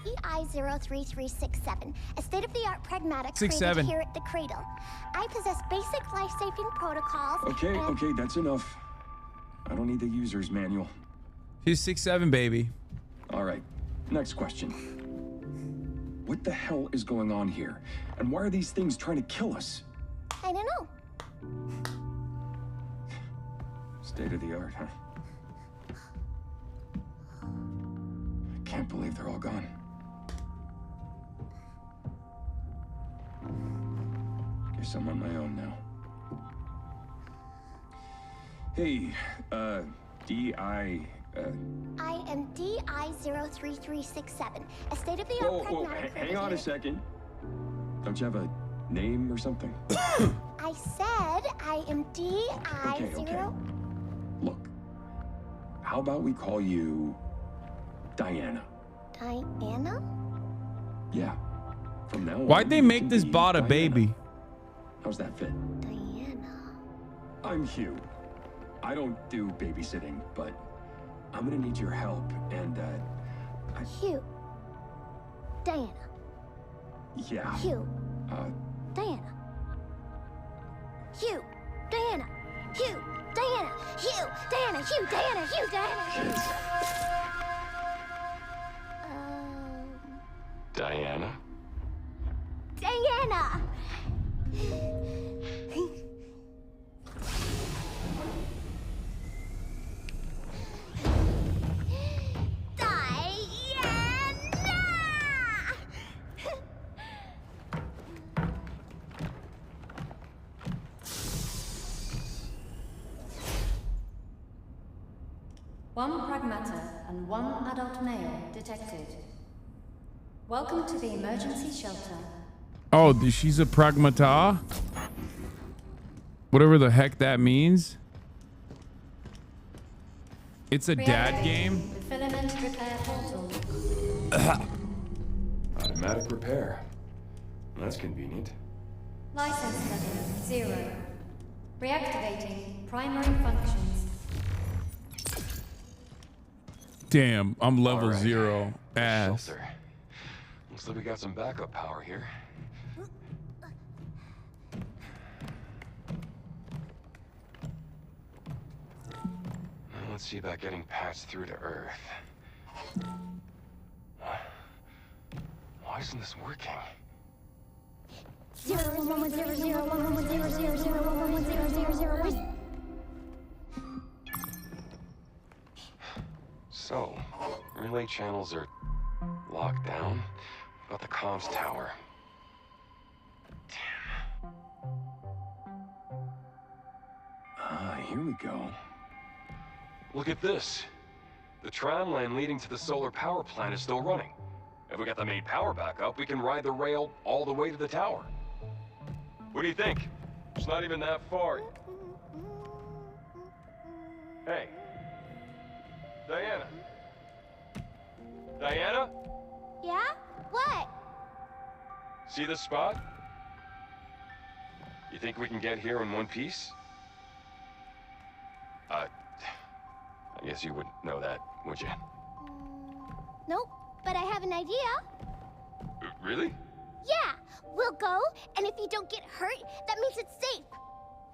EI-03367, a state-of-the-art pragmatic 67 created here at the Cradle. I possess basic life-saving protocols. Okay, that's enough. I don't need the user's manual. He's 6'7", baby. All right, next question. What the hell is going on here? And why are these things trying to kill us? I don't know. State of the art, huh? I can't believe they're all gone. Guess I'm on my own now. Hey, D.I. I am DI-03367, a state-of-the-art pragmatic... Hang on a second. Don't you have a name or something? I said I am DI-0... Okay. Look, how about we call you Diana? Diana? Yeah. From now on... Why'd they make this bot a baby? How's that fit? Diana. I'm Hugh. I don't do babysitting, but I'm gonna need your help, and, Hugh. Diana. Yeah. Hugh. Diana. Hugh. Diana. Hugh. Diana. Hugh. Diana. Hugh. Diana. Hugh. Diana. Diana? Diana. One pragmata and one adult male detected. Welcome to the emergency shelter. Oh, she's a pragmata? Whatever the heck that means. It's a dad game? Filament repair portal. Automatic repair. That's convenient. License level 0. Reactivating primary functions. Damn, I'm level 0. Ass. Shelter. Looks like we got some backup power here. Now let's see about getting patched through to Earth. Why isn't this working? 011000110001100. So, relay channels are locked down. About the comms tower. Damn. Here we go. Look at this. The tram line leading to the solar power plant is still running. If we got the main power back up, we can ride the rail all the way to the tower. What do you think? It's not even that far. Hey. Diana. Diana? Yeah? What? See this spot? You think we can get here in one piece? I guess you wouldn't know that, would you? Nope, but I have an idea. Really? Yeah, we'll go, and if you don't get hurt, that means it's safe.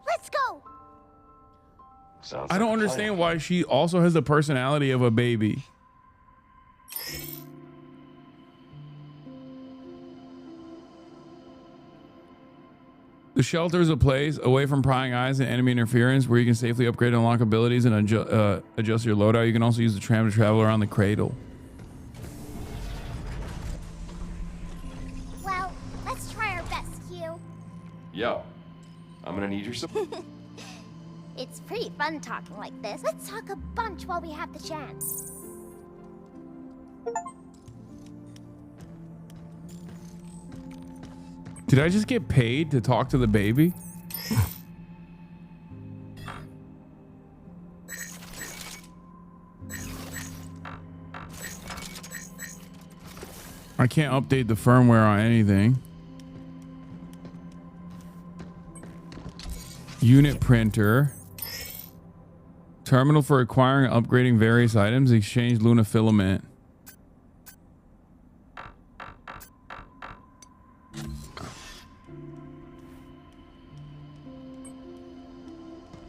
Let's go. Sounds I don't like a understand plan. why she also has the personality of a baby. The shelter is a place away from prying eyes and enemy interference where you can safely upgrade and unlock abilities and adjust your loadout. You can also use the tram to travel around the cradle. Well, let's try our best, Hugh. Yo, I'm gonna need your support. It's pretty fun talking like this. Let's talk a bunch while we have the chance. Did I just get paid to talk to the baby? I can't update the firmware on anything. Unit printer. Terminal for acquiring and upgrading various items. Exchange Luna filament.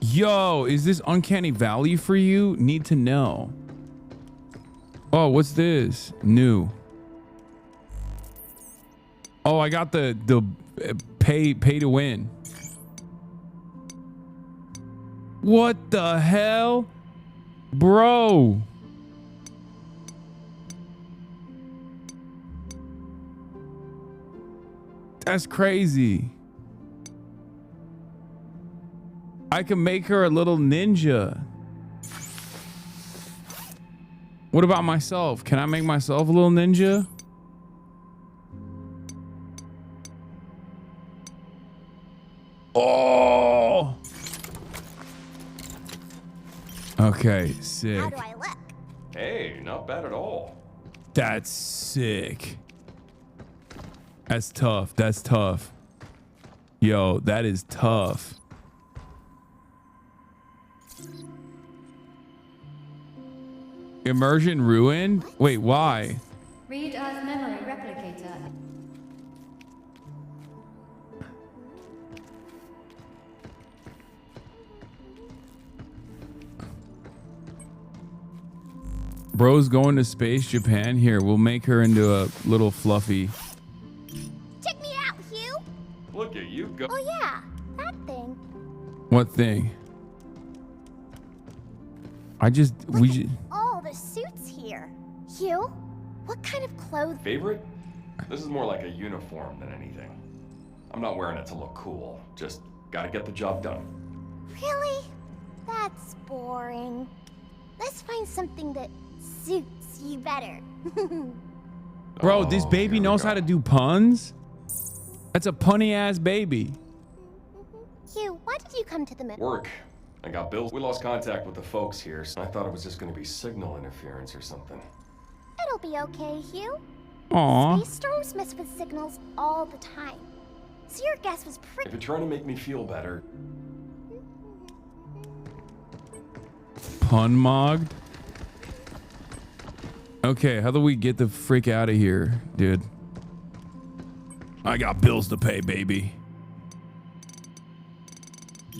Yo, is this uncanny valley for you? Need to know. Oh, what's this? New. Oh, I got the pay to win. What the hell? Bro. That's crazy. I can make her a little ninja. What about myself? Can I make myself a little ninja? Oh. Okay, sick. How do I look? Hey, not bad at all. That's sick. That's tough. That's tough. Yo, that is tough. Immersion ruined? Wait, why? Read Earth memory replicator. Bro's going to space Japan. Here, we'll make her into a little fluffy. Check me out, Hugh. Look at you go. Oh yeah, that thing. What thing? We just. All the suits here. Hugh, what kind of clothes? Favorite? This is more like a uniform than anything. I'm not wearing it to look cool. Just gotta get the job done. Really? That's boring. Let's find something that suits you better. Bro, this baby knows how to do puns? That's a punny ass baby. Hugh, why did you come to the middle? Work. I got bills. We lost contact with the folks here, so I thought it was just gonna be signal interference or something. It'll be okay, Hugh. Aw. Space storms mess with signals all the time. So your guess was pretty. If you're trying to make me feel better. Pun mogged? Okay, how do we get the frick out of here, dude? I got bills to pay, baby.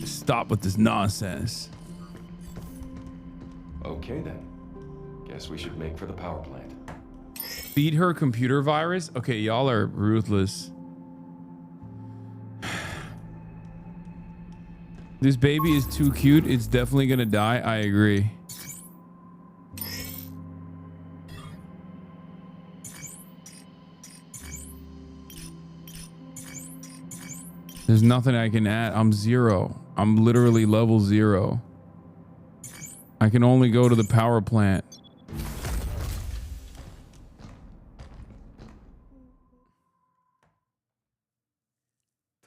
Stop with this nonsense. Okay then. Guess we should make for the power plant. Feed her computer virus? Okay, y'all are ruthless. This baby is too cute. It's definitely gonna die. I agree. There's nothing I can add. I'm 0. I'm literally level 0. I can only go to the power plant.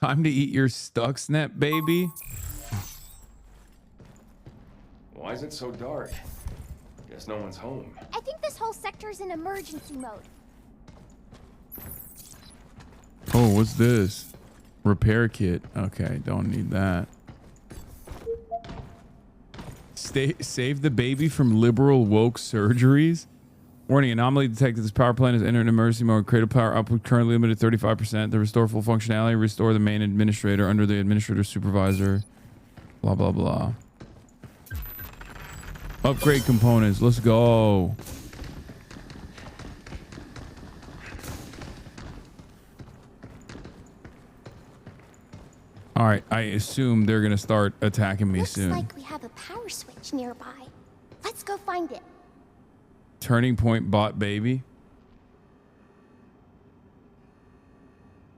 Time to eat your Stuxnet, baby. Why is it so dark? Guess no one's home. I think this whole sector's in emergency mode. Oh, what's this? Repair kit. Okay, don't need that. Save the baby from liberal woke surgeries. Warning, anomaly detected. This power plant has entered emergency mode. Creative power output currently limited 35%. To restore full functionality, restore the main administrator under the administrator supervisor. Blah, blah, blah. Upgrade components. Let's go. All right, I assume they're going to start attacking me soon. Looks like we have a power switch nearby. Let's go find it. Turning point bot baby.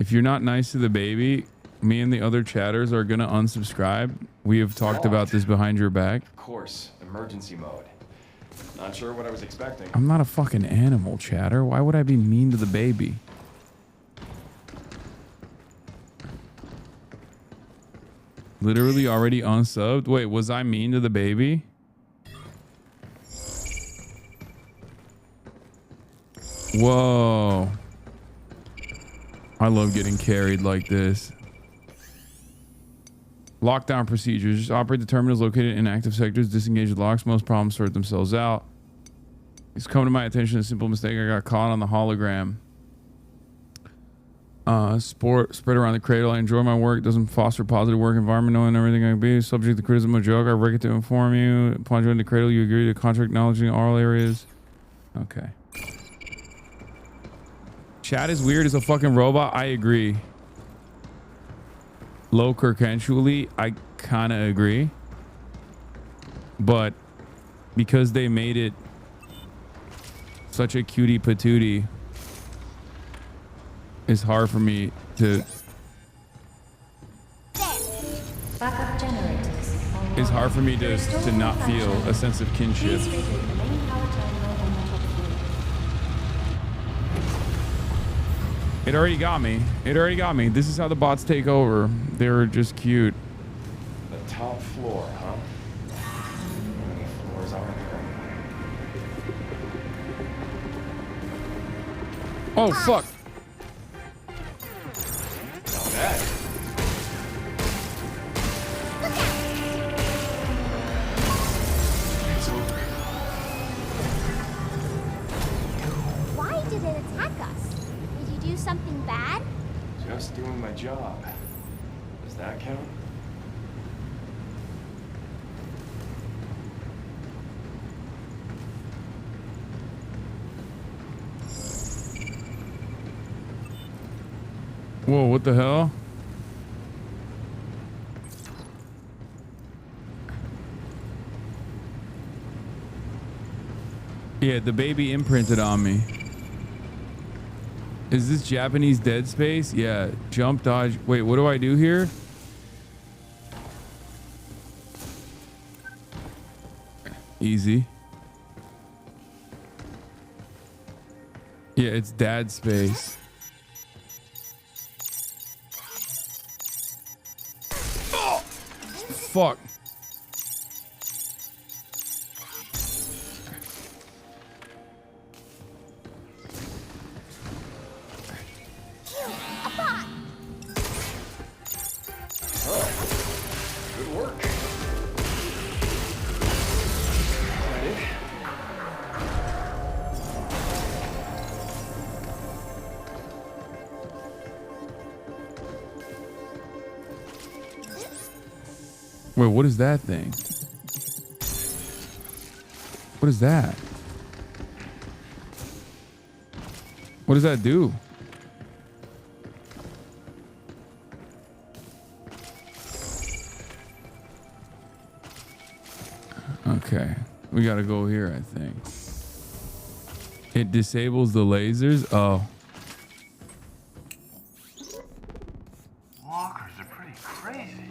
If you're not nice to the baby, me and the other chatters are going to unsubscribe. We have talked about this behind your back. Of course, emergency mode. Not sure what I was expecting. I'm not a fucking animal, chatter. Why would I be mean to the baby? Literally already unsubbed? Wait, was I mean to the baby? Whoa. I love getting carried like this. Lockdown procedures. Just operate the terminals located in active sectors. Disengage the locks. Most problems sort themselves out. It's come to my attention a simple mistake. I got caught on the hologram. Spread around the cradle. I enjoy my work. Doesn't foster positive work environment. Knowing everything I can be. Subject to criticism of joke. I break it to inform you. Upon joining the cradle, you agree to contract acknowledging all areas. Okay. Chat is weird as a fucking robot. I agree. Low consensually, I kind of agree. But because they made it such a cutie patootie, it's hard for me to... Backup generators. It's hard for me to not feel a sense of kinship. It already got me. It already got me. This is how the bots take over. They're just cute. The top floor, huh? How many floors are there? Oh, fuck. Not bad. It's over. Why did it attack us? Did you do something bad? Just doing my job. Does that count? Whoa, what the hell? Yeah, the baby imprinted on me. Is this Japanese Dead Space? Yeah, jump, dodge. Wait, what do I do here? Easy. Yeah, it's Dad Space. Oh, fuck. Good work. Wait, what is that thing? What is that? What does that do? Okay, we gotta go here, I think. It disables the lasers. Oh. Walkers are pretty crazy.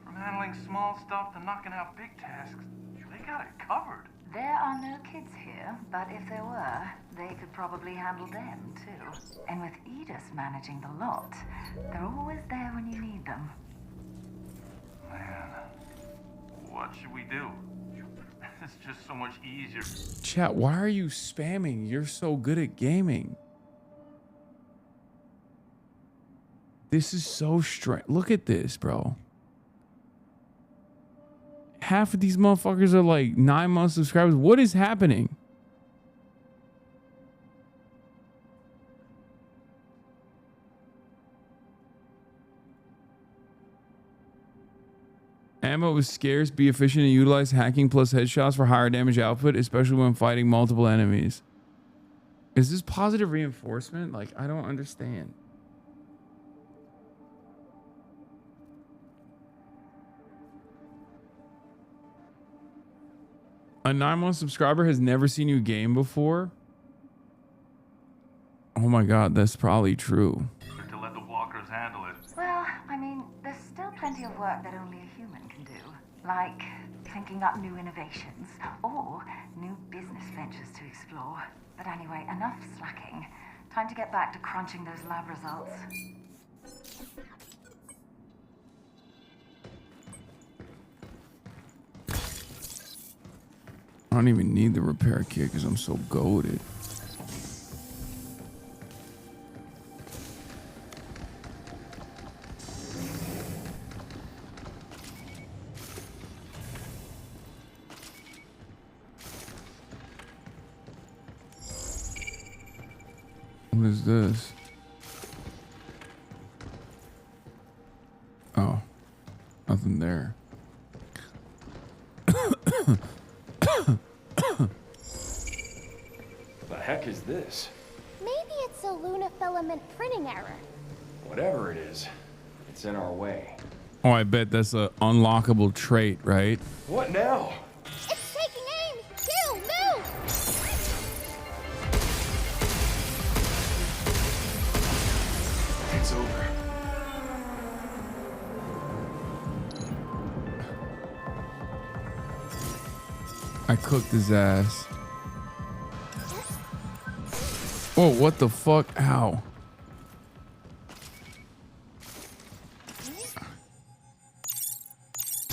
From handling small stuff to knocking out big tasks, they got it covered. There are no kids here, but if there were, they could probably handle them too. And with Edith managing the lot, they're always there when you need them. Man, what should we do? It's just so much easier. Chat, why are you spamming? You're so good at gaming. This is so strange. Look at this, bro. Half of these motherfuckers are like 9 month subscribers. What is happening? Ammo is scarce. Be efficient and utilize hacking plus headshots for higher damage output, especially when fighting multiple enemies. Is this positive reinforcement? Like, I don't understand. A 9 month subscriber has never seen you game before? Oh my god, that's probably true. To let the walkers handle it. Well, I mean, there's still plenty of work that only a human can do. Like thinking up new innovations or new business ventures to explore. But anyway, enough slacking. Time to get back to crunching those lab results. I don't even need the repair kit because I'm so goated. What is this? Oh, nothing there. The heck is this? Maybe it's a lunafilament printing error. Whatever it is, it's in our way. Oh, I bet that's an unlockable trait, right? What now? It's taking aim! Kill! Move! It's over. I cooked his ass. Whoa, what the fuck? Ow.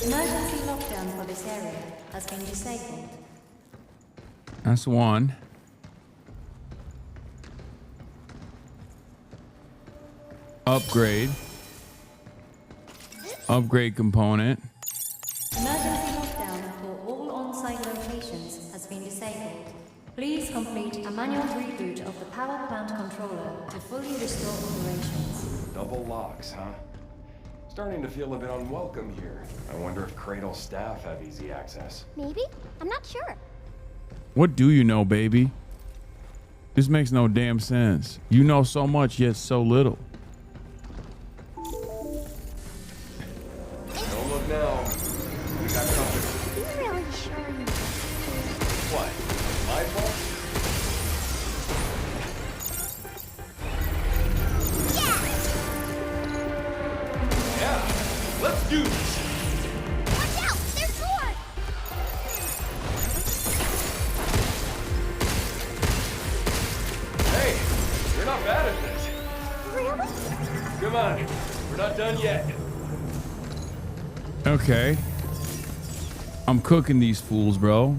Emergency lockdown for this area has been disabled. That's one. Upgrade. Upgrade component. Emergency lockdown for all on-site locations has been disabled. Please complete a manual reboot of the power plant controller to fully restore operations. Double locks, huh? Starting to feel a bit unwelcome here. I wonder if Cradle staff have easy access. Maybe? I'm not sure. What do you know, baby? This makes no damn sense. You know so much, yet so little. Don't look now. We got company. I'm really sure you... What? My fault? Yeah! Let's do this! Watch out! There's more! Hey! You're not bad at this. Really? Come on. We're not done yet. Okay. I'm cooking these fools, bro.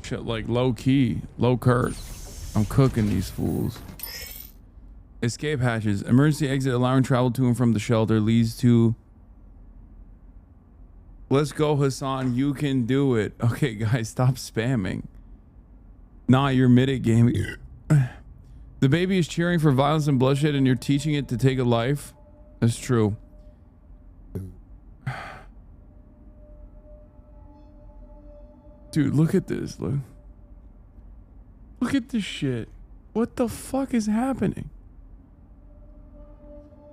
Shit, like low key, low Kurt. I'm cooking these fools. Escape hatches. Emergency exit allowing travel to and from the shelter leads to... Let's go, Hasan. You can do it. Okay, guys, stop spamming. Nah, you're mid-gaming. The baby is cheering for violence and bloodshed and you're teaching it to take a life. That's true. Dude, look at this. Look at this shit. What the fuck is happening?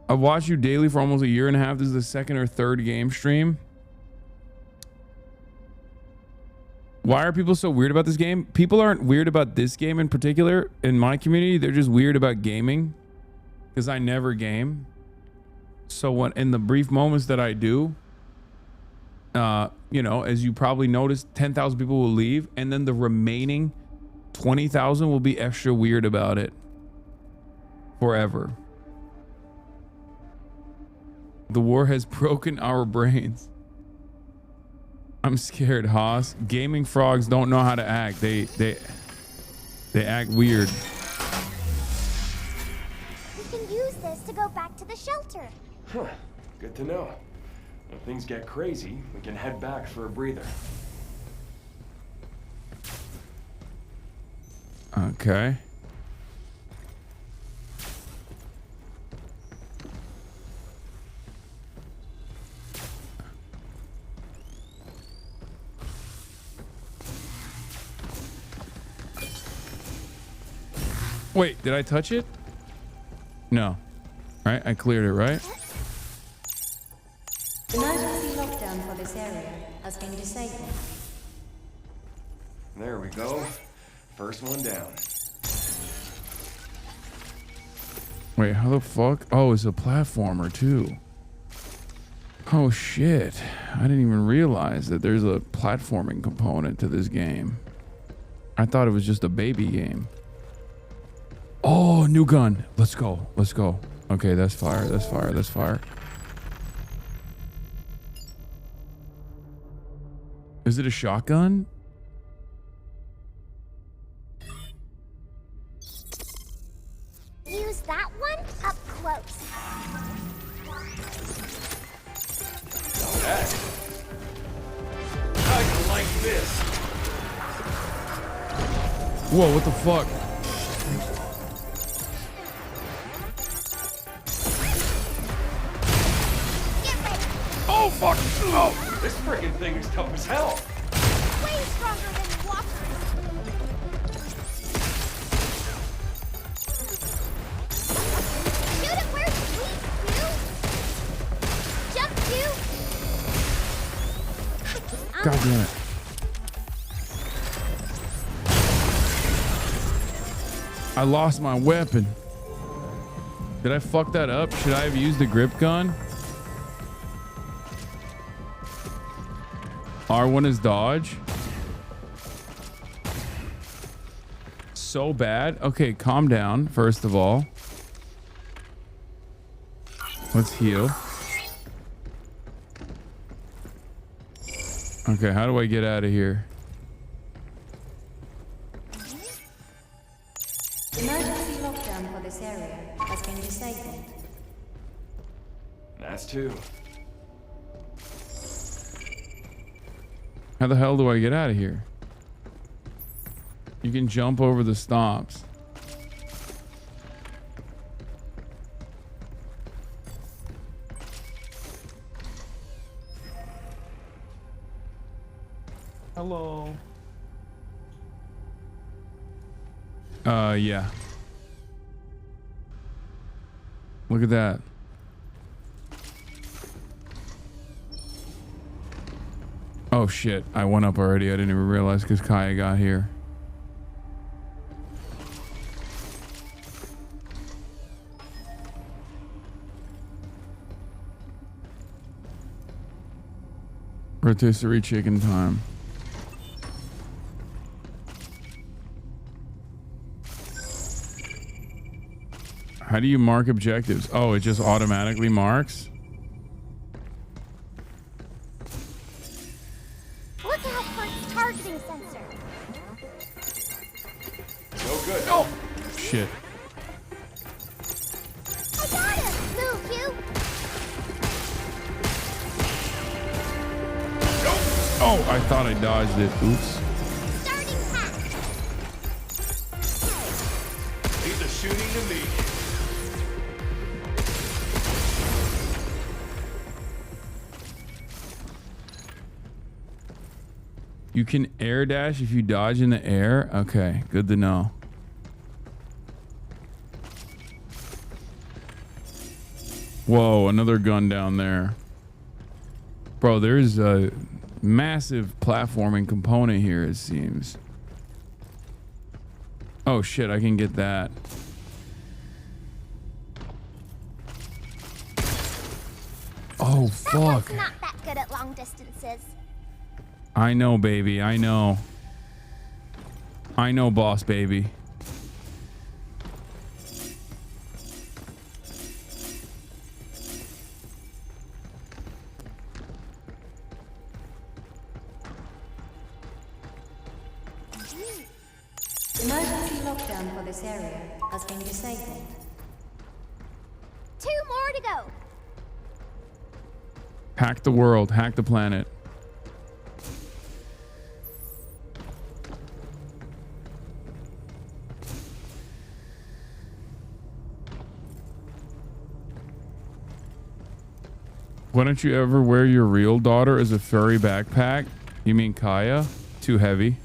I've watched you daily for almost a year and a half. This is the second or third game stream. Why are people so weird about this game? People aren't weird about this game in particular. In my community, they're just weird about gaming. Because I never game. So when in the brief moments that I do, you know, as you probably noticed, 10,000 people will leave. And then the remaining 20,000 will be extra weird about it. Forever. The war has broken our brains. I'm scared, Haas. Gaming frogs don't know how to act. They act weird. We can use this to go back to the shelter. Huh. Good to know. If things get crazy, we can head back for a breather. Okay. Wait, did I touch it? No. Right? I cleared it, right? Emergency lockdown for this area has been disabled. There we go. First one down. Wait, how the fuck? Oh, it's a platformer too. Oh shit. I didn't even realize that there's a platforming component to this game. I thought it was just a baby game. Oh, new gun. Let's go. Let's go. Okay, that's fire. That's fire. That's fire. Is it a shotgun? Use that one up close. That. I like this. Whoa, what the fuck? Oh fuck! Oh! This friggin' thing is tough as hell. Way stronger than walkers. Shoot it where it's weak, you. Jump, you. God damn it. I lost my weapon. Did I fuck that up? Should I have used the grip gun? R1 is dodge. So bad. Okay, calm down, first of all. Let's heal. Okay, how do I get out of here? Emergency lockdown for this area has been disabled. That's two. How the hell do I get out of here? You can jump over the stops. Hello. Yeah. Look at that. Oh shit, I went up already. I didn't even realize because Kaya got here. Rotisserie chicken time. How do you mark objectives? Oh, it just automatically marks? Look out for its targeting sensor. No good. Oh! Shit. I got him! Move, you! Oh, I thought I dodged it. Oops. Starting pack! These are shooting to me. You can air dash if you dodge in the air? Okay, good to know. Whoa, another gun down there. Bro, there's a massive platforming component here, it seems. Oh shit, I can get that. Oh fuck. That not that good at long distances. I know, baby. I know. I know, boss baby. Emergency lockdown for this area has been disabled. 2 more to go. Hack the world. Hack the planet. Why don't you ever wear your real daughter as a furry backpack? You mean Kaya? Too heavy.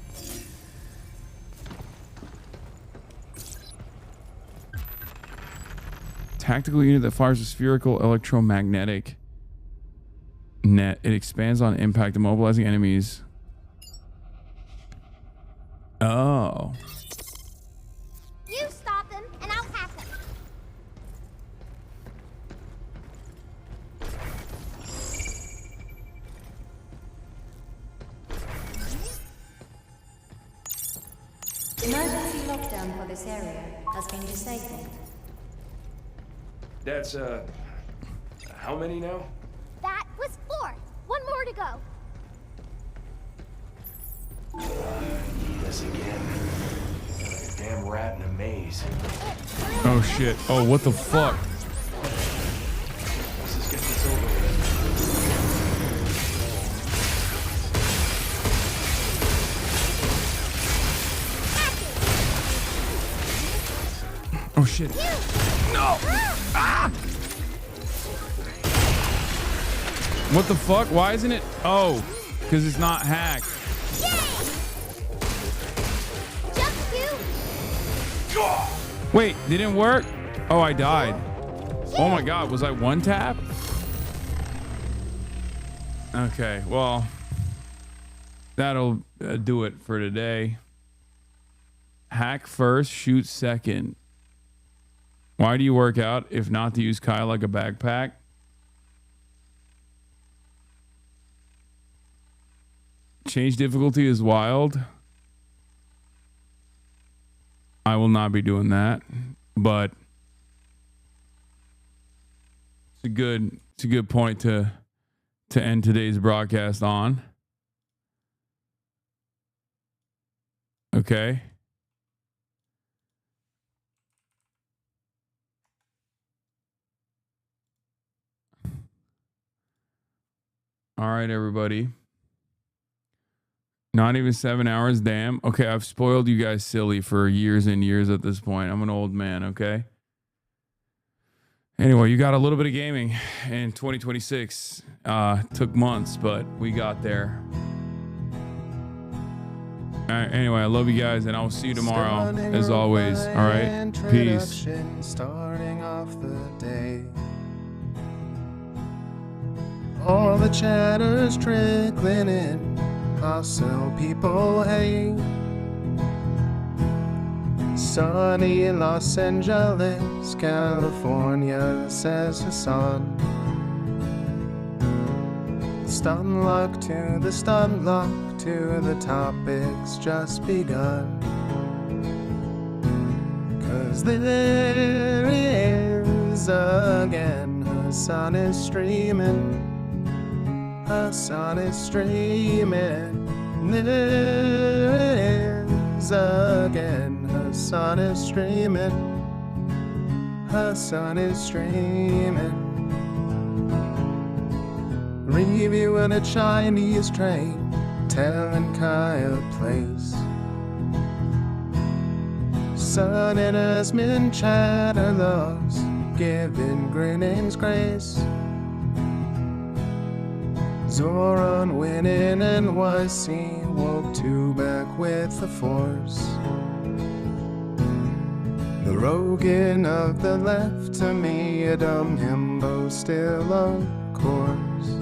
Tactical unit that fires a spherical electromagnetic net. It expands on impact, immobilizing enemies. Oh. You stop them, and I'll pass them. Emergency lockdown for this area has been disabled. That's, how many now? That was 4. 1 more to go. Need us again. Like a damn rat in a maze. Oh shit. Oh, what the fuck? Let's just get this over with. Oh shit. No! Ah! What the fuck? Why isn't it? Oh, because it's not hacked. Wait, didn't work? Oh, I died. Oh my god, was I one tap? Okay, well, that'll do it for today. Hack first, shoot second. Why do you work out if not to use Kai like a backpack? Change difficulty is wild. I will not be doing that, but it's a good point to end today's broadcast on. Okay. All right, everybody. Not even 7 hours, damn. Okay, I've spoiled you guys silly for years and years at this point. I'm an old man, okay? Anyway, you got a little bit of gaming in 2026. Took months, but we got there. All right, anyway, I love you guys, and I will see you tomorrow, as always. All right, peace. Starting off the day. All the chatter's trickling in. Hostile people hate. Sunny Los Angeles, California, says Hassan. Stun lock to the stun lock to the topics just begun. 'Cause there he is again. Hassan is streaming. Hassan is streaming. There is again. Hassan is streaming. Hassan is streaming. Reviewing a Chinese train, telling Kaya place. Sun and Asmin chatter loves, giving grinnings grace. Zoran winning NYC, woke two back with the force. The Rogan of the left, to me a dumb himbo still of course.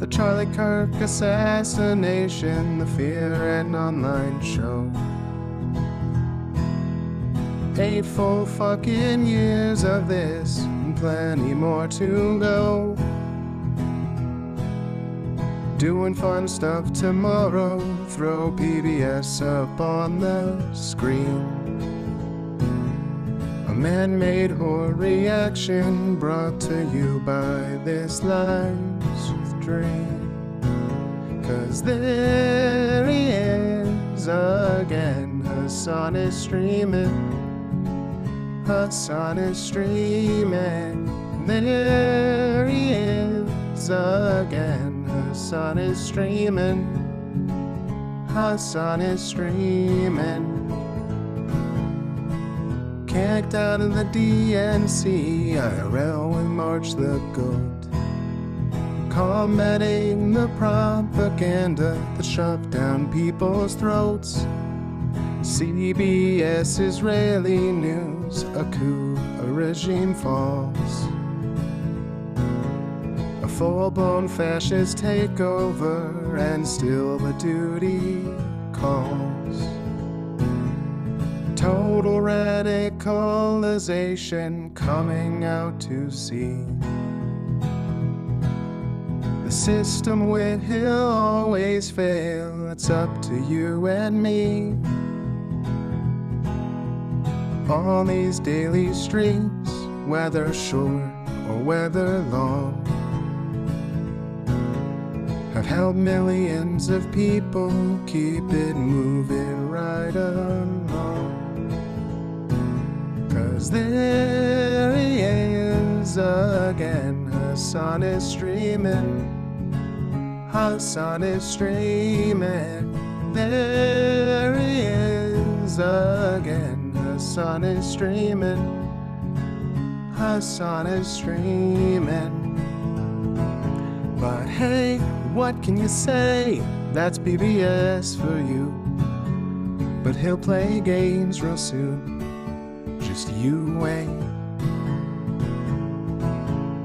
The Charlie Kirk assassination, the Fear and Online show. 8 full fucking years of this, and plenty more to go. Doing fun stuff tomorrow, throw PBS up on the screen. A man-made horror reaction brought to you by this live stream. 'Cause there he is again, Hassan is streaming. the sun is streaming. There he is again. The sun is streaming. The sun is streaming. Kicked out of the DNC, IRL with March the Goat, combating the propaganda that shoved down people's throats. CBS Israeli news, a coup, a regime falls. A full-blown fascist takeover, and still the duty calls. Total radicalization coming out to sea. The system will always fail, it's up to you and me. On these daily streets, whether short or whether long, have helped millions of people keep it moving right along. 'Cause there he is again, the sun is streaming. The sun is streaming. There he is again, the sun is streaming. The sun is streaming. But hey, what can you say? That's PBS for you. But he'll play games real soon. Just you wait.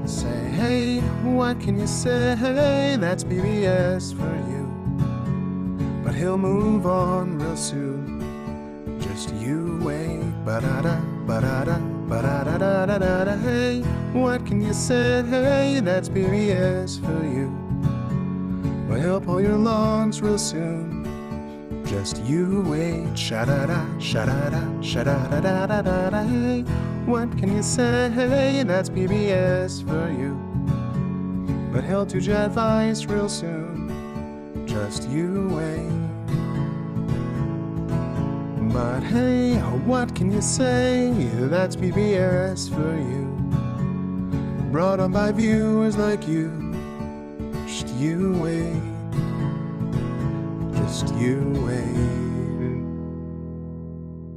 Say, hey, what can you say? That's PBS for you. But he'll move on real soon. Just you wait. Ba-da-da, ba-da-da, ba-da-da-da-da-da. Hey, what can you say? That's PBS for you. But he'll pull your lungs real soon. Just you wait. Sha-da-da, sha-da-da, sha-da-da-da-da-da. Hey, what can you say? That's PBS for you. But he'll do jet advice real soon. Just you wait. But hey, what can you say? That's PBS for you. Brought on by viewers like you. Just you wait. Just you wait.